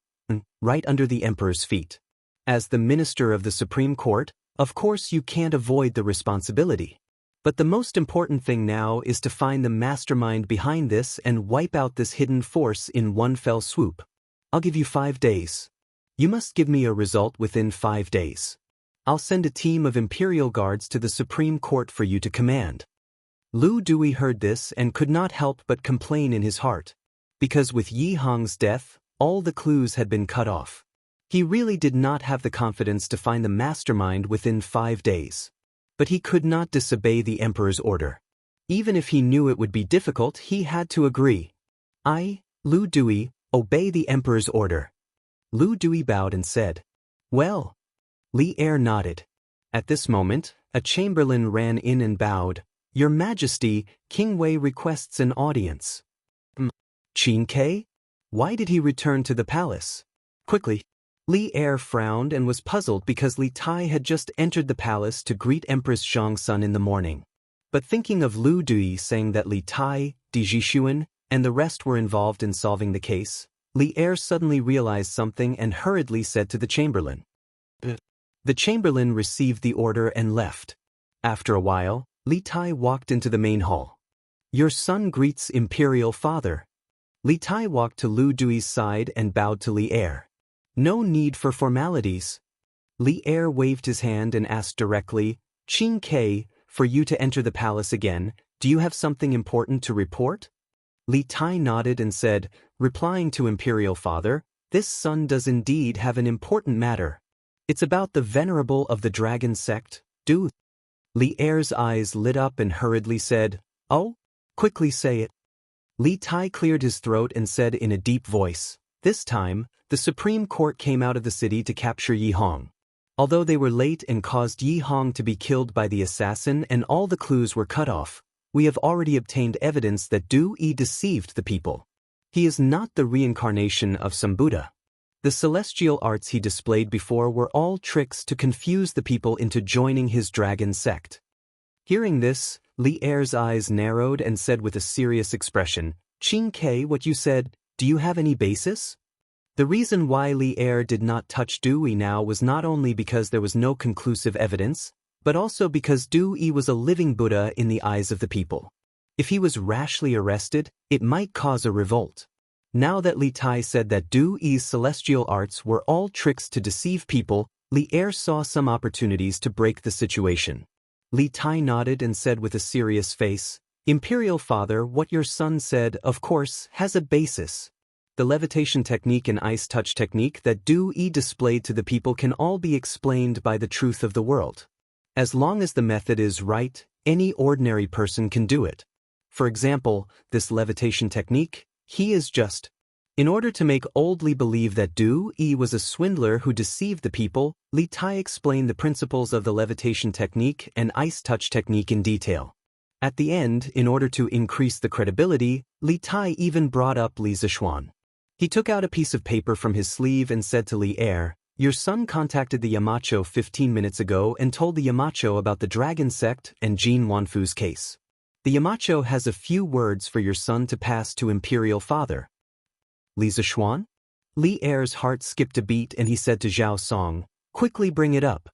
right under the emperor's feet. As the minister of the Supreme Court, of course you can't avoid the responsibility. But the most important thing now is to find the mastermind behind this and wipe out this hidden force in one fell swoop. I'll give you 5 days. You must give me a result within 5 days. I'll send a team of imperial guards to the Supreme Court for you to command. Lu Dui heard this and could not help but complain in his heart. Because with Yi Hong's death, all the clues had been cut off. He really did not have the confidence to find the mastermind within 5 days. But he could not disobey the emperor's order. Even if he knew it would be difficult, he had to agree. I, Lu Dui, obey the emperor's order. Lu Dui bowed and said, well. Li Er nodded. At this moment, a chamberlain ran in and bowed. Your Majesty, King Wei requests an audience. Qin Ke? Why did he return to the palace? Quickly. Li Er frowned and was puzzled because Li Tai had just entered the palace to greet Empress Xianxia in the morning. But thinking of Lu Dui saying that Li Tai, Di Jixuan, and the rest were involved in solving the case, Li Er suddenly realized something and hurriedly said to the chamberlain. The chamberlain received the order and left. After a while, Li Tai walked into the main hall. Your son greets Imperial Father. Li Tai walked to Lu Dui's side and bowed to Li Er. No need for formalities. Li Er waved his hand and asked directly, Qin Ke, for you to enter the palace again, do you have something important to report? Li Tai nodded and said, replying to Imperial Father, this son does indeed have an important matter. It's about the venerable of the dragon sect, Du. Li Er's eyes lit up and hurriedly said, oh? Quickly say it. Li Tai cleared his throat and said in a deep voice, this time, the Supreme Court came out of the city to capture Yi Hong. Although they were late and caused Yi Hong to be killed by the assassin and all the clues were cut off, we have already obtained evidence that Du Yi deceived the people. He is not the reincarnation of some Buddha. The celestial arts he displayed before were all tricks to confuse the people into joining his dragon sect. Hearing this, Li Er's eyes narrowed and said with a serious expression, Qin Ke, what you said, do you have any basis? The reason why Li Er did not touch Du Yi now was not only because there was no conclusive evidence, but also because Du Yi was a living Buddha in the eyes of the people. If he was rashly arrested, it might cause a revolt. Now that Li Tai said that Du Yi's celestial arts were all tricks to deceive people, Li Er saw some opportunities to break the situation. Li Tai nodded and said with a serious face, Imperial Father, what your son said, of course, has a basis. The levitation technique and ice touch technique that Du Yi displayed to the people can all be explained by the truth of the world. As long as the method is right, any ordinary person can do it. For example, this levitation technique, he is just. In order to make Old Li believe that Du Yi was a swindler who deceived the people, Li Tai explained the principles of the levitation technique and ice touch technique in detail. At the end, in order to increase the credibility, Li Tai even brought up Li Zixuan. He took out a piece of paper from his sleeve and said to Li Er, your son contacted the Yamacho 15 minutes ago and told the Yamacho about the dragon sect and Jin Wanfu's case. The Yamacho has a few words for your son to pass to Imperial Father. Li Zixuan? Li Er's heart skipped a beat and he said to Zhao Song, quickly bring it up.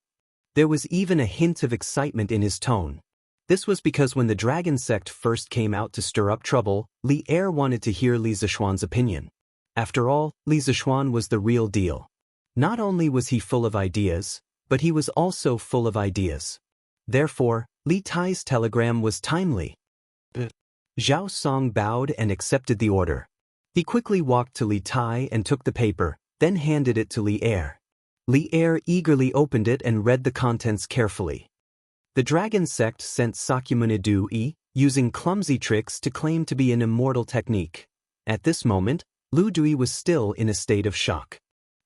There was even a hint of excitement in his tone. This was because when the dragon sect first came out to stir up trouble, Li Er wanted to hear Li Zixuan's opinion. After all, Li Zixuan was the real deal. Not only was he full of ideas, but he was also full of ideas. Therefore, Li Tai's telegram was timely. Zhao Song bowed and accepted the order. He quickly walked to Li Tai and took the paper, then handed it to Li Er. Li Er eagerly opened it and read the contents carefully. The dragon sect sent Sakyamuni Du Yi, using clumsy tricks to claim to be an immortal technique. At this moment, Lu Dui was still in a state of shock.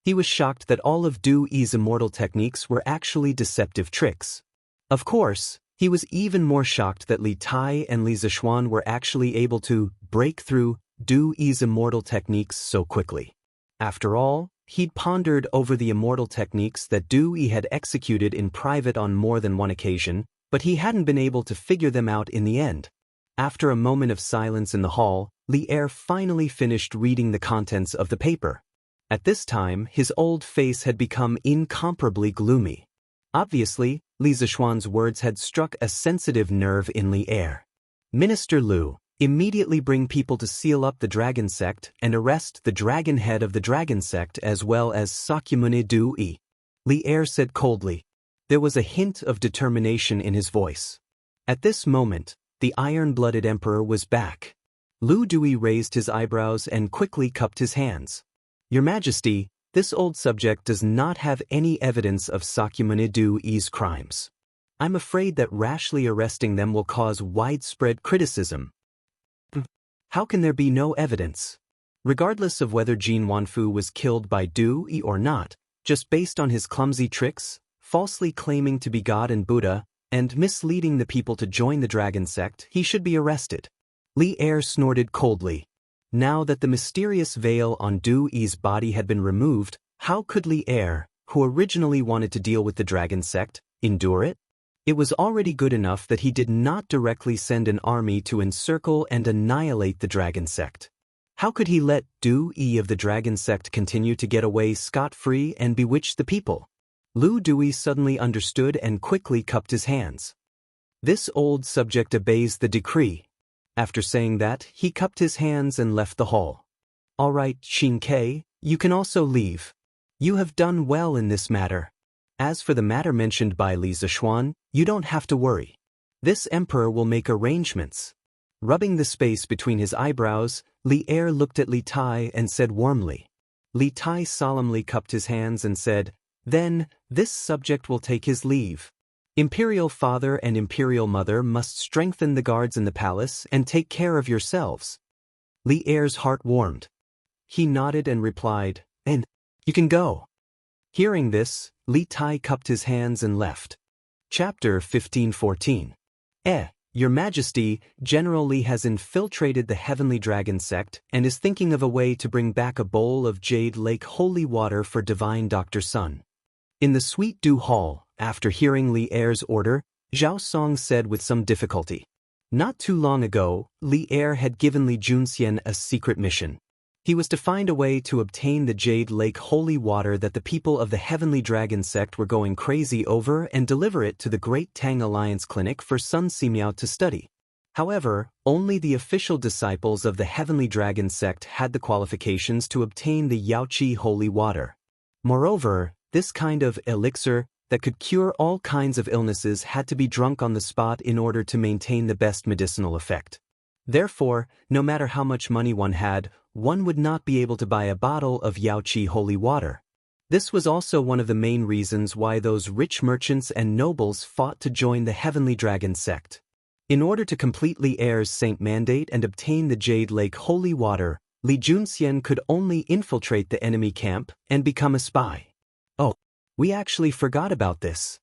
He was shocked that all of Du Yi's immortal techniques were actually deceptive tricks. Of course, he was even more shocked that Li Tai and Li Zishuan were actually able to break through Du Yi's immortal techniques so quickly. After all, he'd pondered over the immortal techniques that Du Yi had executed in private on more than one occasion, but he hadn't been able to figure them out in the end. After a moment of silence in the hall, Li Er finally finished reading the contents of the paper. At this time, his old face had become incomparably gloomy. Obviously, Li Zishuan's words had struck a sensitive nerve in Li Er. Minister Lu, immediately bring people to seal up the dragon sect and arrest the dragon head of the dragon sect as well as Sakyamuni Du Yi. Li Er said coldly. There was a hint of determination in his voice. At this moment, the iron-blooded emperor was back. Lu Dui raised his eyebrows and quickly cupped his hands. Your Majesty, this old subject does not have any evidence of Sakyamuni Du Yi's crimes. I'm afraid that rashly arresting them will cause widespread criticism. How can there be no evidence? Regardless of whether Jin Wanfu was killed by Du Yi or not, just based on his clumsy tricks, falsely claiming to be God and Buddha, and misleading the people to join the dragon sect, he should be arrested. Li Er snorted coldly. Now that the mysterious veil on Du Yi's body had been removed, how could Li Er, who originally wanted to deal with the dragon sect, endure it? It was already good enough that he did not directly send an army to encircle and annihilate the dragon sect. How could he let Du Yi of the dragon sect continue to get away scot-free and bewitch the people? Lu Dui suddenly understood and quickly cupped his hands. This old subject obeys the decree. After saying that, he cupped his hands and left the hall. All right, Xianxia, you can also leave. You have done well in this matter. As for the matter mentioned by Li Zishuan, you don't have to worry. This emperor will make arrangements. Rubbing the space between his eyebrows, Li Er looked at Li Tai and said warmly. Li Tai solemnly cupped his hands and said, Then, this subject will take his leave. Imperial father and imperial mother must strengthen the guards in the palace and take care of yourselves. Li Er's heart warmed. He nodded and replied, And you can go. Hearing this, Li Tai cupped his hands and left. Chapter 1514. Your Majesty, General Li has infiltrated the Heavenly Dragon sect and is thinking of a way to bring back a bowl of Jade Lake holy water for Divine Dr. Sun. In the Sweet Dew Hall, after hearing Li Er's order, Zhao Song said with some difficulty. Not too long ago, Li Er had given Li Junxian a secret mission. He was to find a way to obtain the Jade Lake holy water that the people of the Heavenly Dragon sect were going crazy over and deliver it to the Great Tang Alliance Clinic for Sun Simiao to study. However, only the official disciples of the Heavenly Dragon sect had the qualifications to obtain the Yaoqi holy water. Moreover, this kind of elixir that could cure all kinds of illnesses had to be drunk on the spot in order to maintain the best medicinal effect. Therefore, no matter how much money one had, one would not be able to buy a bottle of Yaoqi holy water. This was also one of the main reasons why those rich merchants and nobles fought to join the Heavenly Dragon sect. In order to complete Li Er's saint mandate and obtain the Jade Lake holy water, Li Junxian could only infiltrate the enemy camp and become a spy. Oh, we actually forgot about this.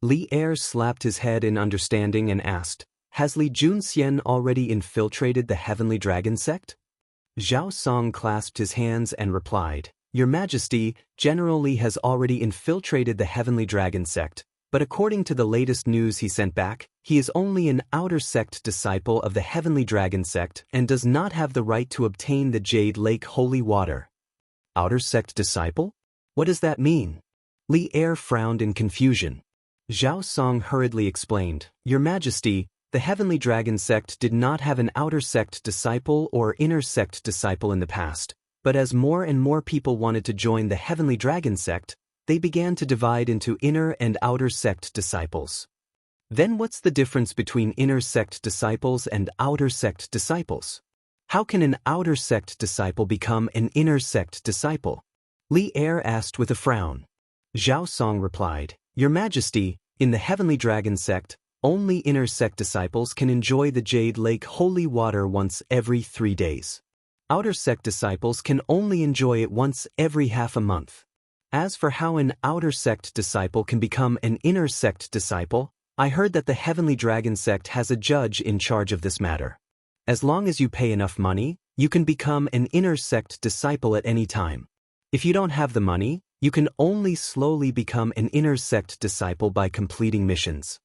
Li Er slapped his head in understanding and asked, Has Li Junxian already infiltrated the Heavenly Dragon sect? Zhao Song clasped his hands and replied, Your Majesty, General Li has already infiltrated the Heavenly Dragon sect, but according to the latest news he sent back, he is only an outer sect disciple of the Heavenly Dragon sect and does not have the right to obtain the Jade Lake holy water. Outer sect disciple? What does that mean? Li Er frowned in confusion. Zhao Song hurriedly explained, Your Majesty, the Heavenly Dragon sect did not have an outer sect disciple or inner sect disciple in the past, but as more and more people wanted to join the Heavenly Dragon sect, they began to divide into inner and outer sect disciples. Then what's the difference between inner sect disciples and outer sect disciples? How can an outer sect disciple become an inner sect disciple? Li Er asked with a frown. Zhao Song replied, Your Majesty, in the Heavenly Dragon sect, only inner sect disciples can enjoy the Jade Lake holy water once every 3 days. Outer sect disciples can only enjoy it once every half a month. As for how an outer sect disciple can become an inner sect disciple, I heard that the Heavenly Dragon sect has a judge in charge of this matter. As long as you pay enough money, you can become an inner sect disciple at any time. If you don't have the money, you can only slowly become an inner sect disciple by completing missions.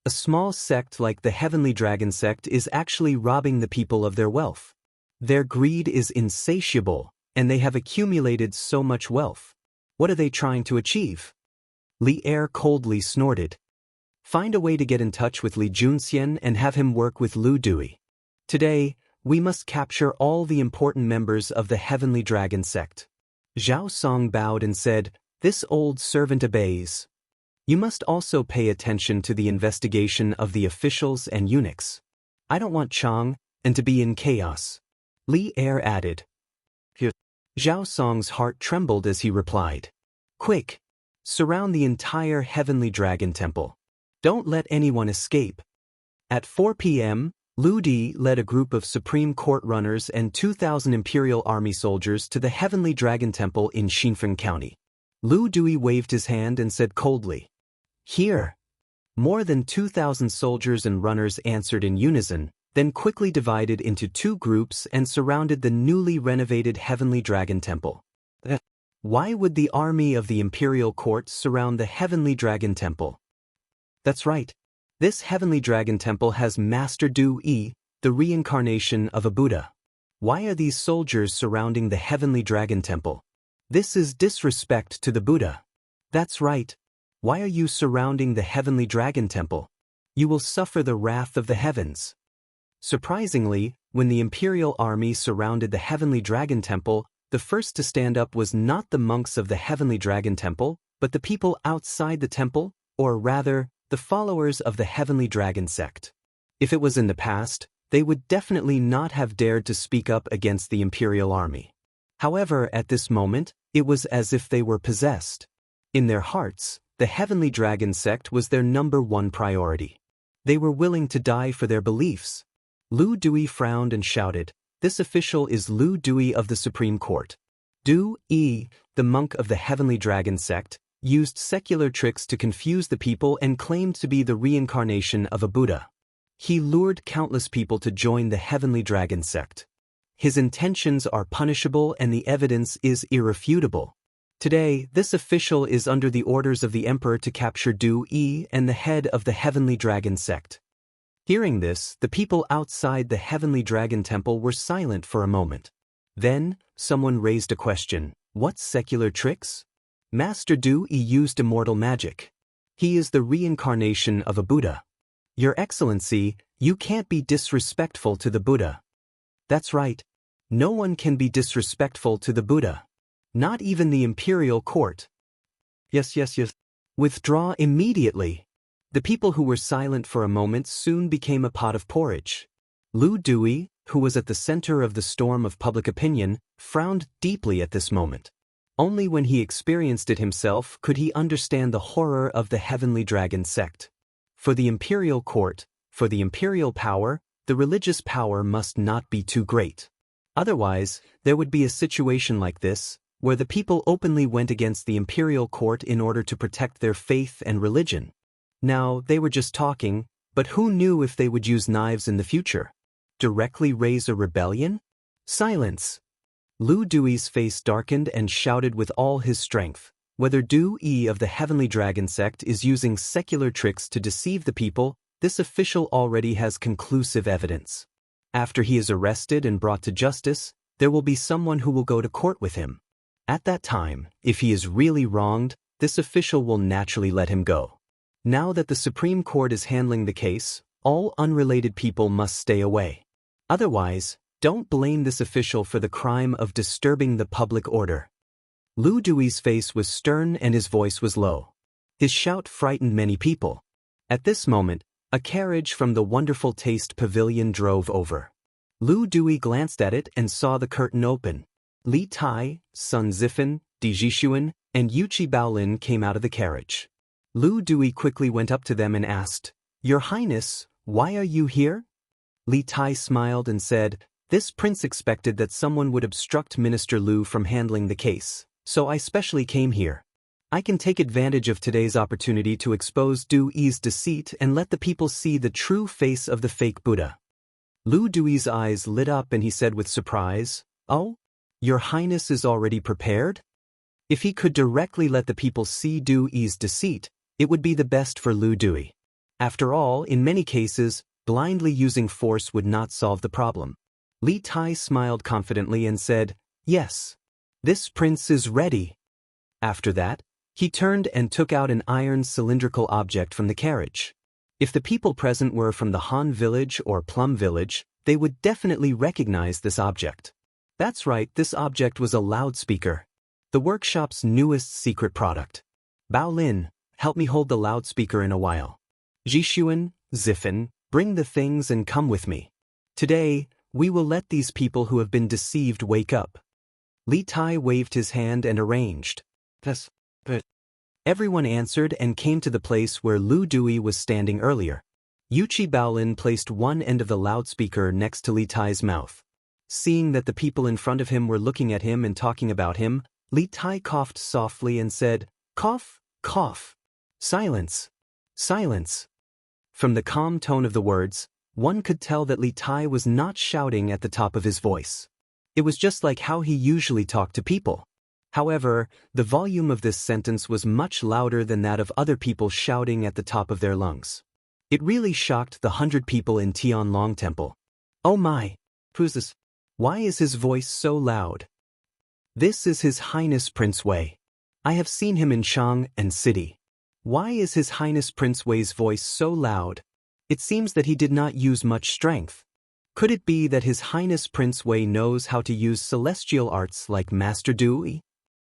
A small sect like the Heavenly Dragon sect is actually robbing the people of their wealth. Their greed is insatiable, and they have accumulated so much wealth. What are they trying to achieve? Li Er coldly snorted. Find a way to get in touch with Li Junxian and have him work with Lu Dui. Today, we must capture all the important members of the Heavenly Dragon sect. Zhao Song bowed and said, "This old servant obeys. You must also pay attention to the investigation of the officials and eunuchs. I don't want Chang and to be in chaos." Li Er added. Zhao Song's heart trembled as he replied. "Quick! Surround the entire Heavenly Dragon Temple. Don't let anyone escape." At 4 p.m., Lu Di led a group of Supreme Court runners and 2,000 Imperial Army soldiers to the Heavenly Dragon Temple in Xinfeng County. Lu Dui waved his hand and said coldly, "Here." More than 2,000 soldiers and runners answered in unison, then quickly divided into two groups and surrounded the newly renovated Heavenly Dragon Temple. Why would the army of the Imperial Court surround the Heavenly Dragon Temple? That's right. This Heavenly Dragon Temple has Master Du Yi, the reincarnation of a Buddha. Why are these soldiers surrounding the Heavenly Dragon Temple? This is disrespect to the Buddha. That's right. Why are you surrounding the Heavenly Dragon Temple? You will suffer the wrath of the heavens. Surprisingly, when the Imperial Army surrounded the Heavenly Dragon Temple, the first to stand up was not the monks of the Heavenly Dragon Temple, but the people outside the temple, or rather, the followers of the Heavenly Dragon sect. If it was in the past, they would definitely not have dared to speak up against the Imperial Army. However, at this moment, it was as if they were possessed. In their hearts, the Heavenly Dragon sect was their #1 priority. They were willing to die for their beliefs. Lu Dui frowned and shouted, "This official is Lu Dui of the Supreme Court." Du Yi, the monk of the Heavenly Dragon sect, used secular tricks to confuse the people and claimed to be the reincarnation of a Buddha. He lured countless people to join the Heavenly Dragon sect. His intentions are punishable and the evidence is irrefutable. Today, this official is under the orders of the Emperor to capture Du Yi and the head of the Heavenly Dragon sect. Hearing this, the people outside the Heavenly Dragon Temple were silent for a moment. Then, someone raised a question. What secular tricks? Master Du Yi used immortal magic. He is the reincarnation of a Buddha. Your Excellency, you can't be disrespectful to the Buddha. That's right. No one can be disrespectful to the Buddha. Not even the Imperial Court. Yes. Withdraw immediately. The people who were silent for a moment soon became a pot of porridge. Lu Dui, who was at the center of the storm of public opinion, frowned deeply at this moment. Only when he experienced it himself could he understand the horror of the Heavenly Dragon sect. For the Imperial Court, for the Imperial power, the religious power must not be too great. Otherwise, there would be a situation like this, where the people openly went against the Imperial Court in order to protect their faith and religion. Now, they were just talking, but who knew if they would use knives in the future? Directly raise a rebellion? Silence! Lu Dui's face darkened and shouted with all his strength, "Whether Du Yi of the Heavenly Dragon sect is using secular tricks to deceive the people, this official already has conclusive evidence. After he is arrested and brought to justice, there will be someone who will go to court with him. At that time, if he is really wronged, this official will naturally let him go. Now that the Supreme Court is handling the case, all unrelated people must stay away. Otherwise, don't blame this official for the crime of disturbing the public order." Lu Dui's face was stern and his voice was low. His shout frightened many people. At this moment, a carriage from the Wonderful Taste Pavilion drove over. Lu Dui glanced at it and saw the curtain open. Li Tai, Sun Zifan, Di Jixuan, and Yuqi Baolin came out of the carriage. Lu Dui quickly went up to them and asked, "Your Highness, why are you here?" Li Tai smiled and said, "This prince expected that someone would obstruct Minister Lu from handling the case, so I specially came here. I can take advantage of today's opportunity to expose Du Yi's deceit and let the people see the true face of the fake Buddha. Lu Dui's eyes lit up and he said with surprise, "Oh? Your Highness is already prepared?" If he could directly let the people see Du Yi's deceit, it would be the best for Lu Dui. After all, in many cases, blindly using force would not solve the problem. Li Tai smiled confidently and said, "Yes. This prince is ready." After that, he turned and took out an iron cylindrical object from the carriage. If the people present were from the Han village or Plum village, they would definitely recognize this object. That's right, this object was a loudspeaker. The workshop's newest secret product. Bao Lin, help me hold the loudspeaker in a while. Jixuan, Zifen, bring the things and come with me. Today, we will let these people who have been deceived wake up. Li Tai waved his hand and arranged. But everyone answered and came to the place where Lu Dui was standing earlier. Yuchi Baolin placed one end of the loudspeaker next to Li Tai's mouth. Seeing that the people in front of him were looking at him and talking about him, Li Tai coughed softly and said, "Cough, cough. Silence. Silence." From the calm tone of the words, one could tell that Li Tai was not shouting at the top of his voice. It was just like how he usually talked to people. However, the volume of this sentence was much louder than that of other people shouting at the top of their lungs. It really shocked the 100 people in Tianlong Temple. "Oh my! Who's this? Why is his voice so loud?" "This is His Highness Prince Wei. I have seen him in Shang and City. Why is His Highness Prince Wei's voice so loud? It seems that he did not use much strength. Could it be that His Highness Prince Wei knows how to use celestial arts like Master Du Yi?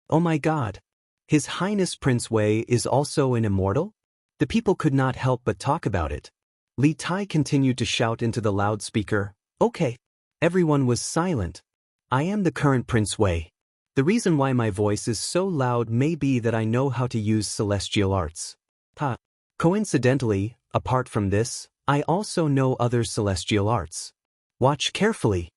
Oh my God! His Highness Prince Wei is also an immortal?" The people could not help but talk about it. Li Tai continued to shout into the loudspeaker, "Okay." Everyone was silent. "I am the current Prince Wei. The reason why my voice is so loud may be that I know how to use celestial arts. Coincidentally, apart from this, I also know other celestial arts. Watch carefully."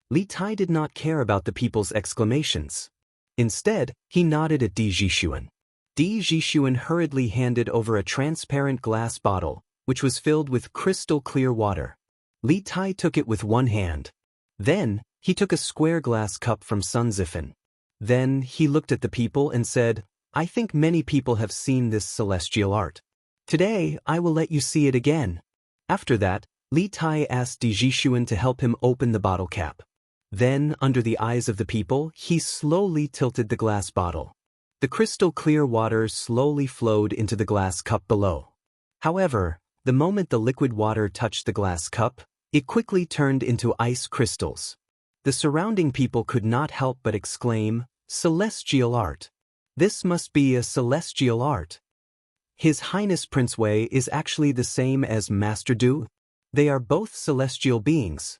Li Tai did not care about the people's exclamations. Instead, he nodded at Di Jixuan. Di Jixuan hurriedly handed over a transparent glass bottle, which was filled with crystal clear water. Li Tai took it with one hand. Then, he took a square glass cup from Sun Zifen. Then, he looked at the people and said, "I think many people have seen this celestial art. Today, I will let you see it again." After that, Li Tai asked Di Jixuan to help him open the bottle cap. Then, under the eyes of the people, he slowly tilted the glass bottle. The crystal clear water slowly flowed into the glass cup below. However, the moment the liquid water touched the glass cup, it quickly turned into ice crystals. The surrounding people could not help but exclaim, "Celestial art! This must be a celestial art." His Highness Prince Wei is actually the same as Master Du. They are both celestial beings.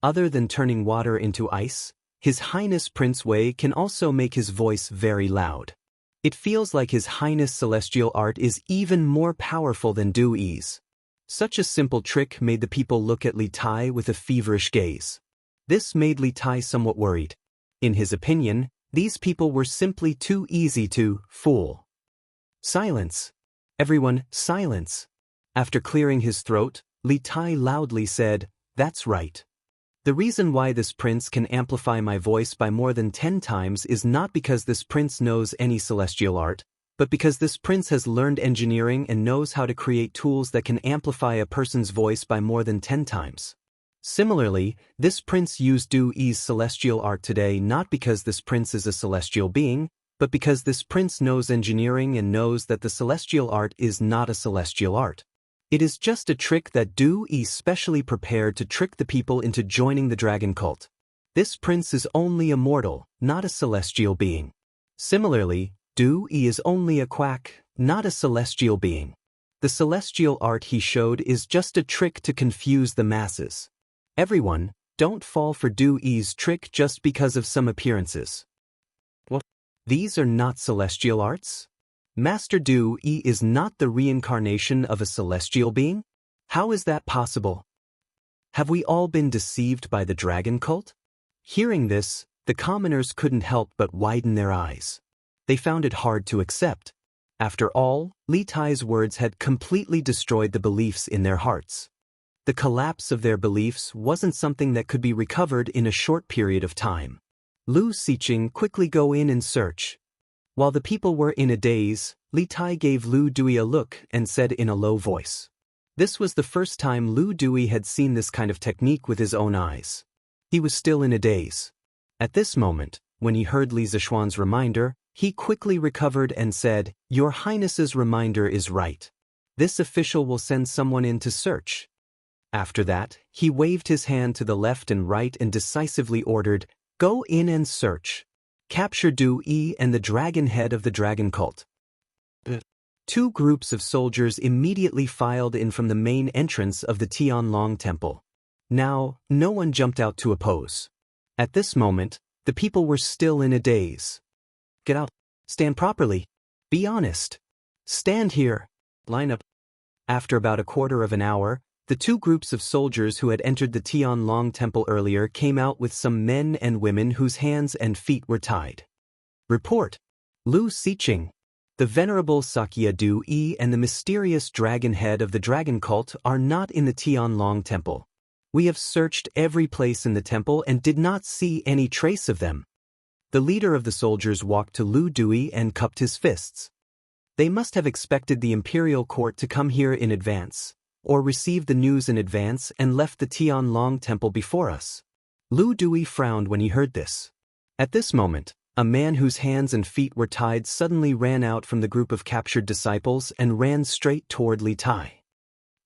Other than turning water into ice, His Highness Prince Wei can also make his voice very loud. It feels like His Highness celestial art is even more powerful than Du Yi's. Such a simple trick made the people look at Li Tai with a feverish gaze. This made Li Tai somewhat worried. In his opinion, these people were simply too easy to fool. "Silence! Everyone, silence!" After clearing his throat, Li Tai loudly said, "That's right. The reason why this prince can amplify my voice by more than 10 times is not because this prince knows any celestial art, but because this prince has learned engineering and knows how to create tools that can amplify a person's voice by more than 10 times. Similarly, this prince used Du Yi's celestial art today not because this prince is a celestial being, but because this prince knows engineering and knows that the celestial art is not a celestial art. It is just a trick that Du Yi specially prepared to trick the people into joining the dragon cult. This prince is only a mortal, not a celestial being. Similarly, Du Yi is only a quack, not a celestial being. The celestial art he showed is just a trick to confuse the masses. Everyone, don't fall for Du Yi's trick just because of some appearances. What? These are not celestial arts? Master Du Yi is not the reincarnation of a celestial being? How is that possible? Have we all been deceived by the dragon cult? Hearing this, The commoners couldn't help but widen their eyes. They found it hard to accept. After all, Li Tai's words had completely destroyed the beliefs in their hearts. The collapse of their beliefs wasn't something that could be recovered in a short period of time. Lu Xiqing quickly go in and search. While the people were in a daze, Li Tai gave Lu Dui a look and said in a low voice. This was the first time Lu Dui had seen this kind of technique with his own eyes. He was still in a daze. At this moment, when he heard Li Zishuan's reminder, he quickly recovered and said, "Your Highness's reminder is right. This official will send someone in to search." After that, he waved his hand to the left and right and decisively ordered, "Go in and search. Capture Du Yi and the dragon head of the dragon cult." Two groups of soldiers immediately filed in from the main entrance of the Tianlong temple. Now, no one jumped out to oppose. At this moment, the people were still in a daze. "Get out. Stand properly. Be honest. Stand here. Line up." After about a quarter of an hour, the two groups of soldiers who had entered the Tianlong temple earlier came out with some men and women whose hands and feet were tied. Report. Lu Xiqing. The venerable Sakya Du Yi and the mysterious dragon head of the dragon cult are not in the Tianlong temple. We have searched every place in the temple and did not see any trace of them. The leader of the soldiers walked to Lu Dui and cupped his fists. They must have expected the imperial court to come here in advance, or received the news in advance and left the Tianlong temple before us. Lu Dui frowned when he heard this. At this moment, a man whose hands and feet were tied suddenly ran out from the group of captured disciples and ran straight toward Li Tai.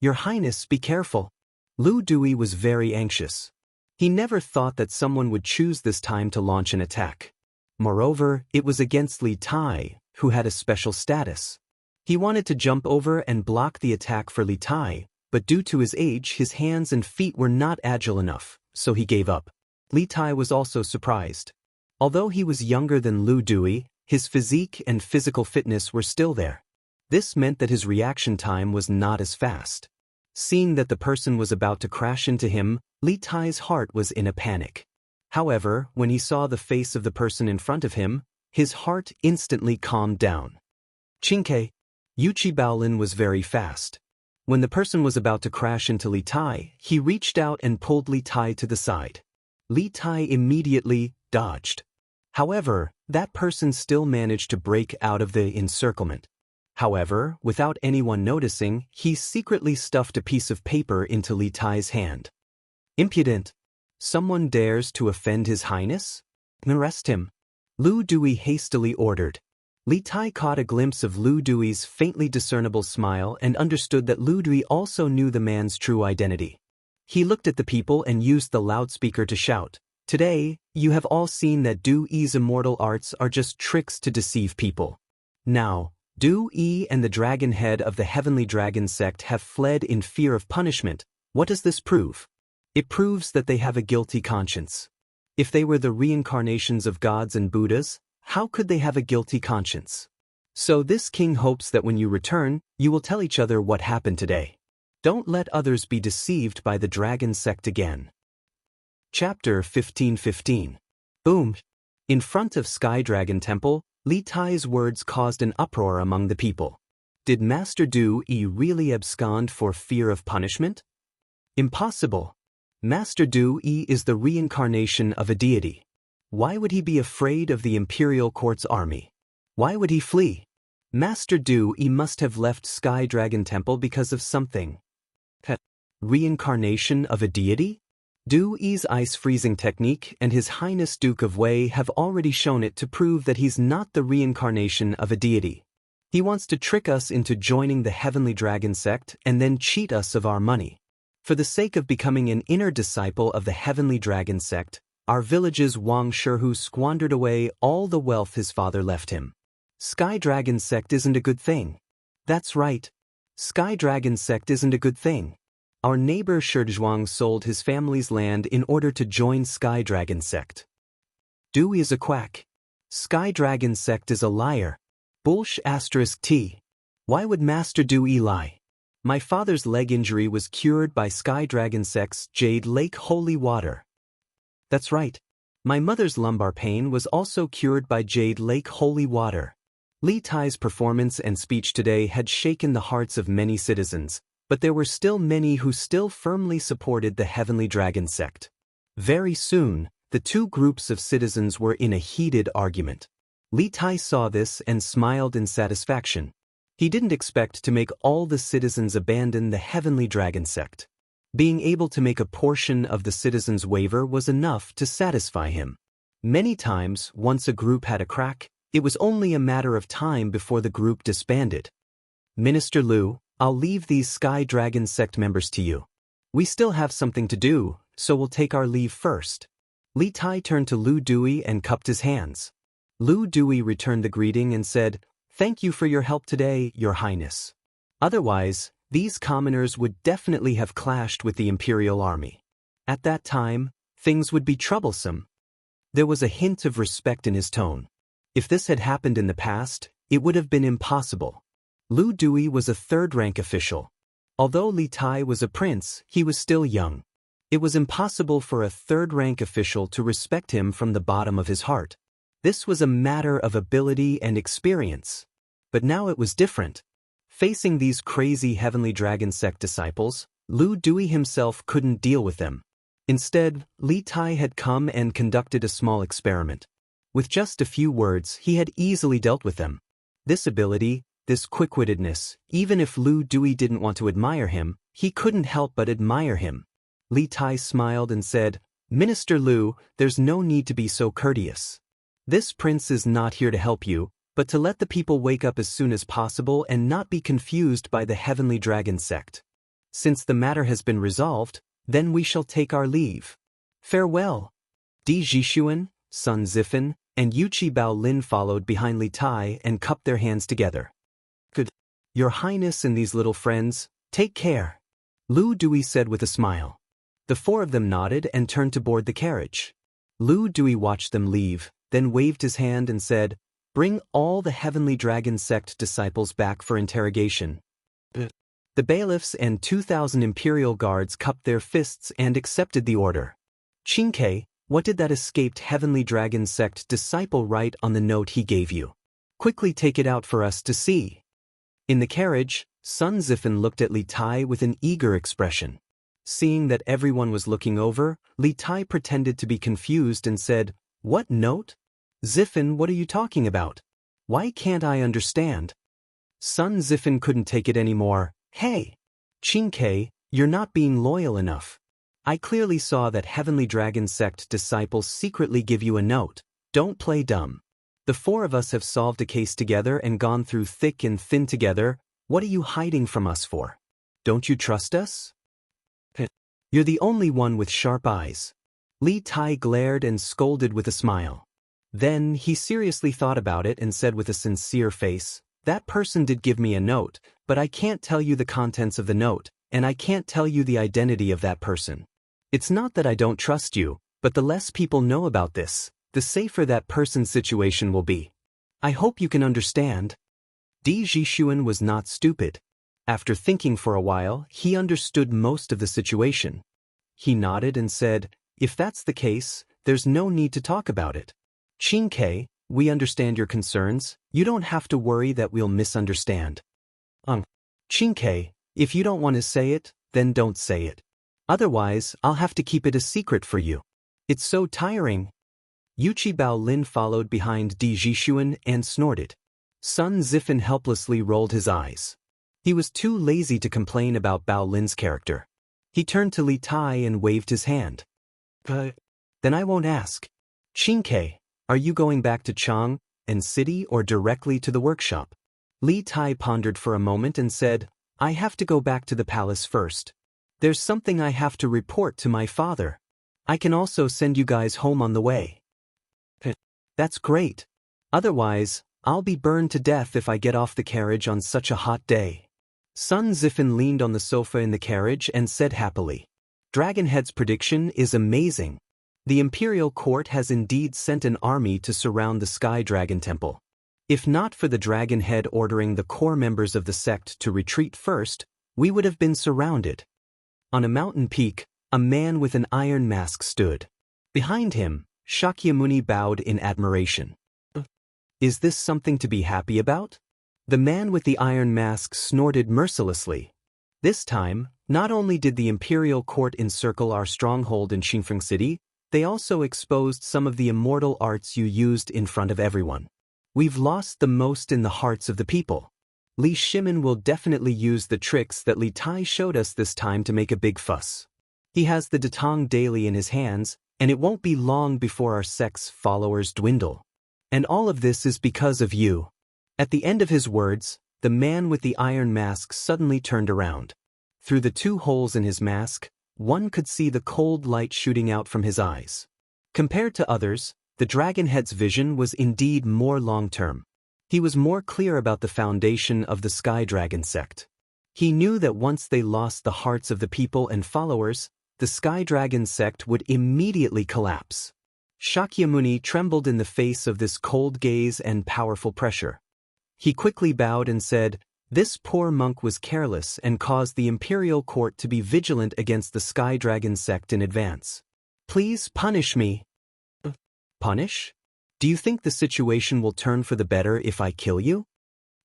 "Your Highness, be careful." Lu Dui was very anxious. He never thought that someone would choose this time to launch an attack. Moreover, it was against Li Tai, who had a special status. He wanted to jump over and block the attack for Li Tai, but due to his age his hands and feet were not agile enough, so he gave up. Li Tai was also surprised. Although he was younger than Lu Dui, his physique and physical fitness were still there. This meant that his reaction time was not as fast. Seeing that the person was about to crash into him, Li Tai's heart was in a panic. However, when he saw the face of the person in front of him, his heart instantly calmed down. Qingke. Yuqi Baolin was very fast. When the person was about to crash into Li Tai, he reached out and pulled Li Tai to the side. Li Tai immediately dodged. However, that person still managed to break out of the encirclement. However, without anyone noticing, he secretly stuffed a piece of paper into Li Tai's hand. Impudent! Someone dares to offend His Highness? Arrest him! Lu Dui hastily ordered. Li Tai caught a glimpse of Lu Dui's faintly discernible smile and understood that Lu Dui also knew the man's true identity. He looked at the people and used the loudspeaker to shout, "Today, you have all seen that Du Yi's immortal arts are just tricks to deceive people. Now, Du Yi and the dragon head of the Heavenly Dragon sect have fled in fear of punishment. What does this prove? It proves that they have a guilty conscience. If they were the reincarnations of gods and Buddhas, how could they have a guilty conscience? So this king hopes that when you return, you will tell each other what happened today. Don't let others be deceived by the dragon sect again." Chapter 15:15. Boom! In front of Sky Dragon Temple, Li Tai's words caused an uproar among the people. Did Master Du Yi really abscond for fear of punishment? Impossible. Master Du Yi is the reincarnation of a deity. Why would he be afraid of the imperial court's army? Why would he flee? Master Du Yi must have left Sky Dragon Temple because of something. Reincarnation of a deity? Du Yi's ice-freezing technique and His Highness Duke of Wei have already shown it to prove that he's not the reincarnation of a deity. He wants to trick us into joining the Heavenly Dragon sect and then cheat us of our money. For the sake of becoming an inner disciple of the Heavenly Dragon sect, our village's Wang Shihu squandered away all the wealth his father left him. Sky Dragon sect isn't a good thing. That's right. Sky Dragon sect isn't a good thing. Our neighbor Shizhuang sold his family's land in order to join Sky Dragon sect. Du Yi is a quack. Sky Dragon sect is a liar. T. Why would Master Du Yi lie? My father's leg injury was cured by Sky Dragon sect's Jade Lake holy water. That's right. My mother's lumbar pain was also cured by Jade Lake holy water. Li Tai's performance and speech today had shaken the hearts of many citizens, but there were still many who still firmly supported the Heavenly Dragon sect. Very soon, the two groups of citizens were in a heated argument. Li Tai saw this and smiled in satisfaction. He didn't expect to make all the citizens abandon the Heavenly Dragon sect. Being able to make a portion of the citizens waver was enough to satisfy him. Many times, once a group had a crack, it was only a matter of time before the group disbanded. Minister Lu, I'll leave these Sky Dragon sect members to you. We still have something to do, so we'll take our leave first. Li Tai turned to Lu Dui and cupped his hands. Lu Dui returned the greeting and said, "Thank you for your help today, Your Highness. Otherwise, these commoners would definitely have clashed with the Imperial Army. At that time, things would be troublesome." There was a hint of respect in his tone. If this had happened in the past, it would have been impossible. Lu Dui was a third-rank official. Although Li Tai was a prince, he was still young. It was impossible for a third-rank official to respect him from the bottom of his heart. This was a matter of ability and experience. But now it was different. Facing these crazy Heavenly Dragon sect disciples, Lu Dui himself couldn't deal with them. Instead, Li Tai had come and conducted a small experiment. With just a few words, he had easily dealt with them. This ability, this quick-wittedness, even if Lu Dui didn't want to admire him, he couldn't help but admire him. Li Tai smiled and said, "Minister Lu, there's no need to be so courteous. This prince is not here to help you, but to let the people wake up as soon as possible and not be confused by the Heavenly Dragon sect. Since the matter has been resolved, then we shall take our leave. Farewell." Di Jixuan, Sun Zifan, and Yuchi Bao Lin followed behind Li Tai and cupped their hands together. "Good. Your Highness and these little friends, take care," Lu Dui said with a smile. The four of them nodded and turned to board the carriage. Lu Dui watched them leave, then waved his hand and said, "Bring all the Heavenly Dragon sect disciples back for interrogation." The bailiffs and 2,000 Imperial guards cupped their fists and accepted the order. "Xianxia, what did that escaped Heavenly Dragon sect disciple write on the note he gave you? Quickly take it out for us to see." In the carriage, Sun Zifan looked at Li Tai with an eager expression. Seeing that everyone was looking over, Li Tai pretended to be confused and said, "What note? Zifan, what are you talking about? Why can't I understand?" Sun Zifan couldn't take it anymore. "Hey! Xianxia, you're not being loyal enough. I clearly saw that Heavenly Dragon sect disciples secretly give you a note. Don't play dumb. The four of us have solved a case together and gone through thick and thin together. What are you hiding from us for? Don't you trust us? You're the only one with sharp eyes." Li Tai glared and scolded with a smile. Then he seriously thought about it and said with a sincere face, "That person did give me a note, but I can't tell you the contents of the note, and I can't tell you the identity of that person. It's not that I don't trust you, but the less people know about this, the safer that person's situation will be. I hope you can understand." Di Jixuan was not stupid. After thinking for a while, he understood most of the situation. He nodded and said, "If that's the case, there's no need to talk about it. Xianxia, we understand your concerns. You don't have to worry that we'll misunderstand." Xianxia, if you don't want to say it, then don't say it. Otherwise, I'll have to keep it a secret for you. It's so tiring." Yuchi Bao Lin followed behind Di Jixuan and snorted. Sun Zifan helplessly rolled his eyes. He was too lazy to complain about Bao Lin's character. He turned to Li Tai and waved his hand. Then I won't ask. Xianxia, are you going back to Chang and City or directly to the workshop?" Li Tai pondered for a moment and said, "I have to go back to the palace first. There's something I have to report to my father. I can also send you guys home on the way." "That's great. Otherwise, I'll be burned to death if I get off the carriage on such a hot day." Sun Zifan leaned on the sofa in the carriage and said happily, "Dragonhead's prediction is amazing. The Imperial Court has indeed sent an army to surround the Sky Dragon Temple. If not for the Dragonhead ordering the core members of the sect to retreat first, we would have been surrounded." On a mountain peak, a man with an iron mask stood. Behind him, Shakyamuni bowed in admiration. Is this something to be happy about? The man with the iron mask snorted mercilessly. This time, not only did the imperial court encircle our stronghold in Xinfeng City, they also exposed some of the immortal arts you used in front of everyone. We've lost the most in the hearts of the people. Li Shimin will definitely use the tricks that Li Tai showed us this time to make a big fuss. He has the Datang daily in his hands, and it won't be long before our sect's followers dwindle. And all of this is because of you. At the end of his words, the man with the iron mask suddenly turned around. Through the 2 holes in his mask, one could see the cold light shooting out from his eyes. Compared to others, the Dragonhead's vision was indeed more long-term. He was more clear about the foundation of the Sky Dragon sect. He knew that once they lost the hearts of the people and followers, the Sky Dragon sect would immediately collapse. Shakyamuni trembled in the face of this cold gaze and powerful pressure. He quickly bowed and said, "This poor monk was careless and caused the imperial court to be vigilant against the Sky Dragon sect in advance. Please punish me." Punish? Do you think the situation will turn for the better if I kill you?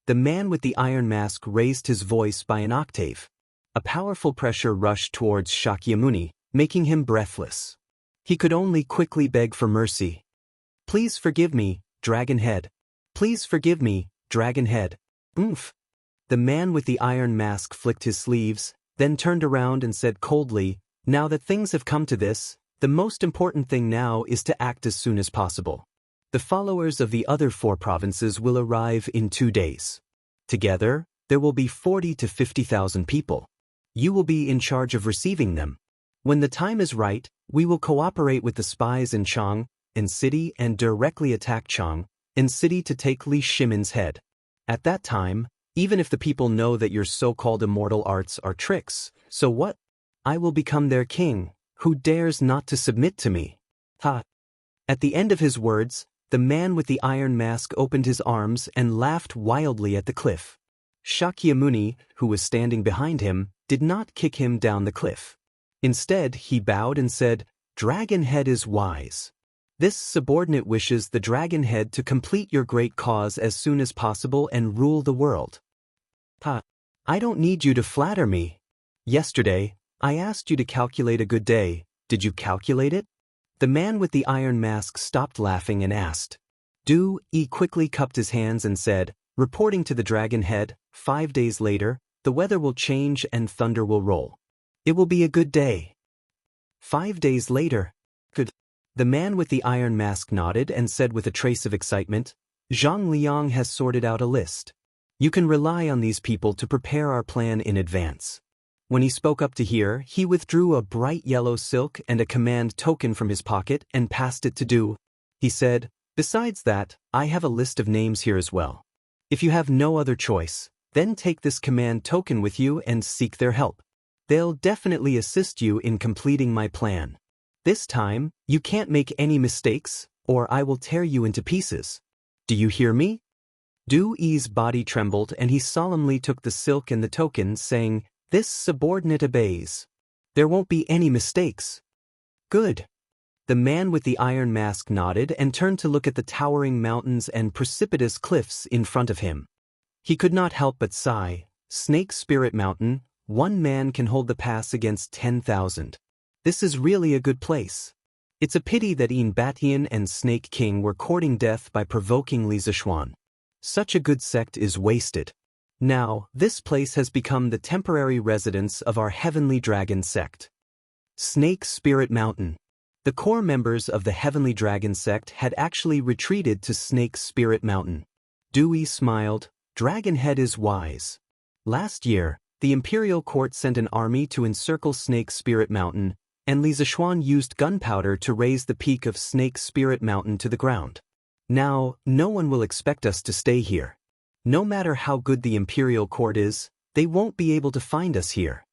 The man with the iron mask raised his voice by an octave. A powerful pressure rushed towards Shakyamuni, making him breathless. He could only quickly beg for mercy. "Please forgive me, Dragonhead. Please forgive me, Dragonhead." Oomph. The man with the iron mask flicked his sleeves, then turned around and said coldly, "Now that things have come to this, the most important thing now is to act as soon as possible. The followers of the other 4 provinces will arrive in 2 days. Together, there will be 40 to 50,000 people. You will be in charge of receiving them. When the time is right, we will cooperate with the spies in Chang, in city, and directly attack Chang, in city to take Li Shimin's head. At that time, even if the people know that your so-called immortal arts are tricks, so what? I will become their king, who dares not to submit to me." Ha! At the end of his words, the man with the iron mask opened his arms and laughed wildly at the cliff. Shakyamuni, who was standing behind him, did not kick him down the cliff. Instead, he bowed and said, "Dragonhead is wise. This subordinate wishes the Dragonhead to complete your great cause as soon as possible and rule the world." Ha! I don't need you to flatter me. Yesterday, I asked you to calculate a good day. Did you calculate it? The man with the iron mask stopped laughing and asked. Du-E quickly cupped his hands and said, "Reporting to the Dragonhead, 5 days later, the weather will change and thunder will roll. It will be a good day." 5 days later? Good. The man with the iron mask nodded and said with a trace of excitement, "Zhang Liang has sorted out a list. You can rely on these people to prepare our plan in advance." When he spoke up to here, he withdrew a bright yellow silk and a command token from his pocket and passed it to Du. He said, "Besides that, I have a list of names here as well. If you have no other choice, then take this command token with you and seek their help. They'll definitely assist you in completing my plan. This time, you can't make any mistakes, or I will tear you into pieces. Do you hear me?" Du-E's body trembled and he solemnly took the silk and the token, saying, "This subordinate obeys. There won't be any mistakes." Good. The man with the iron mask nodded and turned to look at the towering mountains and precipitous cliffs in front of him. He could not help but sigh. Snake Spirit Mountain, 1 man can hold the pass against 10,000. This is really a good place. It's a pity that Yin Batian and Snake King were courting death by provoking Li Zishuan. Such a good sect is wasted. Now, this place has become the temporary residence of our Heavenly Dragon sect. Snake Spirit Mountain. The core members of the Heavenly Dragon sect had actually retreated to Snake Spirit Mountain. Du-E smiled. "Dragonhead is wise. Last year, the Imperial Court sent an army to encircle Snake Spirit Mountain, and Li Zishuan used gunpowder to raise the peak of Snake Spirit Mountain to the ground. Now, no one will expect us to stay here. No matter how good the Imperial Court is, they won't be able to find us here.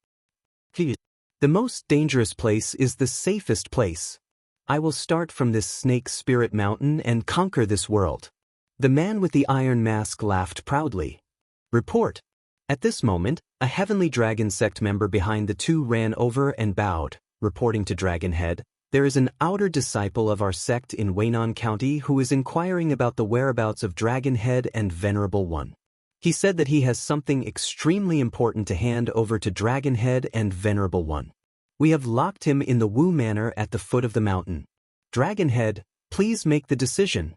The most dangerous place is the safest place. I will start from this Snake Spirit Mountain and conquer this world." The man with the iron mask laughed proudly. "Report." At this moment, a Heavenly Dragon sect member behind the 2 ran over and bowed, reporting to Dragonhead, There is an outer disciple of our sect in Weinan County who is inquiring about the whereabouts of Dragonhead and Venerable One. He said that he has something extremely important to hand over to Dragonhead and Venerable One. We have locked him in the Wu Manor at the foot of the mountain. Dragonhead, please make the decision.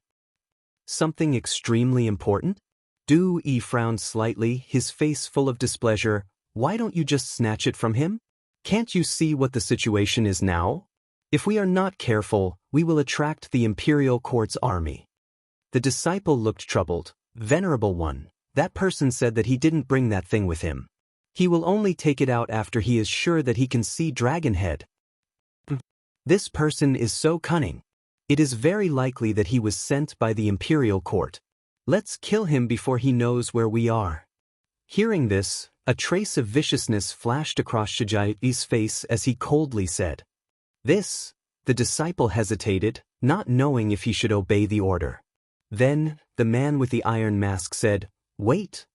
Something extremely important? Du Yi frowned slightly, his face full of displeasure. Why don't you just snatch it from him? Can't you see what the situation is now? If we are not careful, we will attract the Imperial Court's army. The disciple looked troubled. Venerable One, that person said that he didn't bring that thing with him. He will only take it out after he is sure that he can see Dragonhead. This person is so cunning. It is very likely that he was sent by the Imperial Court. Let's kill him before he knows where we are. Hearing this, a trace of viciousness flashed across Shiji's face as he coldly said, "This." The disciple hesitated, not knowing if he should obey the order. Then, the man with the iron mask said, "Wait."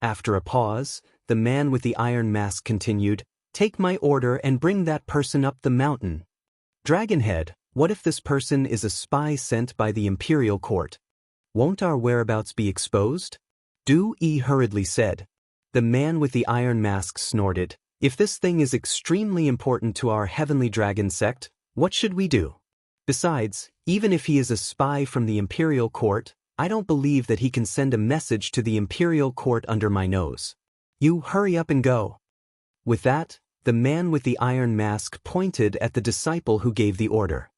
After a pause, the man with the iron mask continued, "Take my order and bring that person up the mountain." Dragonhead, what if this person is a spy sent by the Imperial Court? Won't our whereabouts be exposed? Du Yi hurriedly said. The man with the iron mask snorted, "If this thing is extremely important to our Heavenly Dragon sect, what should we do? Besides, even if he is a spy from the Imperial Court, I don't believe that he can send a message to the Imperial Court under my nose. You hurry up and go." With that, the man with the iron mask pointed at the disciple who gave the order.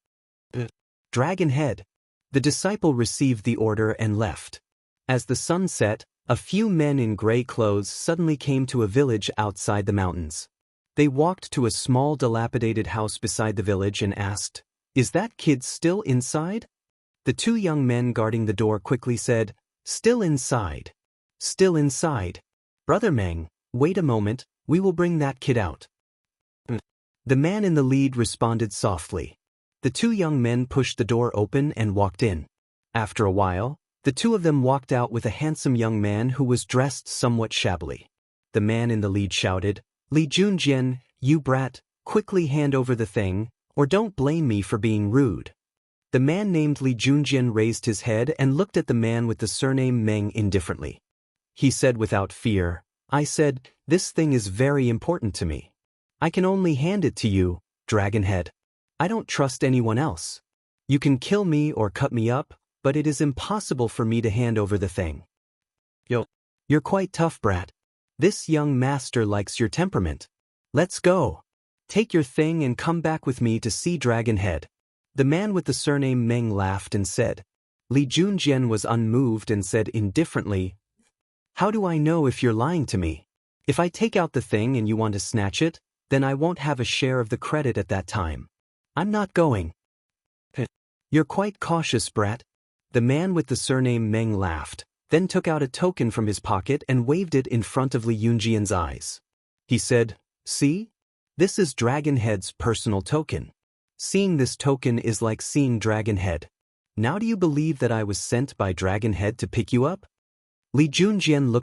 Dragonhead. The disciple received the order and left. As the sun set, a few men in gray clothes suddenly came to a village outside the mountains. They walked to a small dilapidated house beside the village and asked, "Is that kid still inside?" The two young men guarding the door quickly said, "Still inside. Still inside. Brother Meng, wait a moment, we will bring that kid out." The man in the lead responded softly. The two young men pushed the door open and walked in. After a while, the two of them walked out with a handsome young man who was dressed somewhat shabbily. The man in the lead shouted, "Li Junjian, you brat, quickly hand over the thing, or don't blame me for being rude." The man named Li Junjian raised his head and looked at the man with the surname Meng indifferently. He said without fear, "I said, this thing is very important to me. I can only hand it to you, Dragonhead. I don't trust anyone else. You can kill me or cut me up, but it is impossible for me to hand over the thing." You're quite tough, brat. This young master likes your temperament. Let's go. Take your thing and come back with me to see Dragonhead. The man with the surname Meng laughed and said. Li Junjian was unmoved and said indifferently, "How do I know if you're lying to me? If I take out the thing and you want to snatch it, then I won't have a share of the credit at that time. I'm not going." You're quite cautious, brat. The man with the surname Meng laughed, then took out a token from his pocket and waved it in front of Li Junjian's eyes. He said, "See? This is Dragonhead's personal token. Seeing this token is like seeing Dragonhead. Now do you believe that I was sent by Dragonhead to pick you up?" Li Junjian looked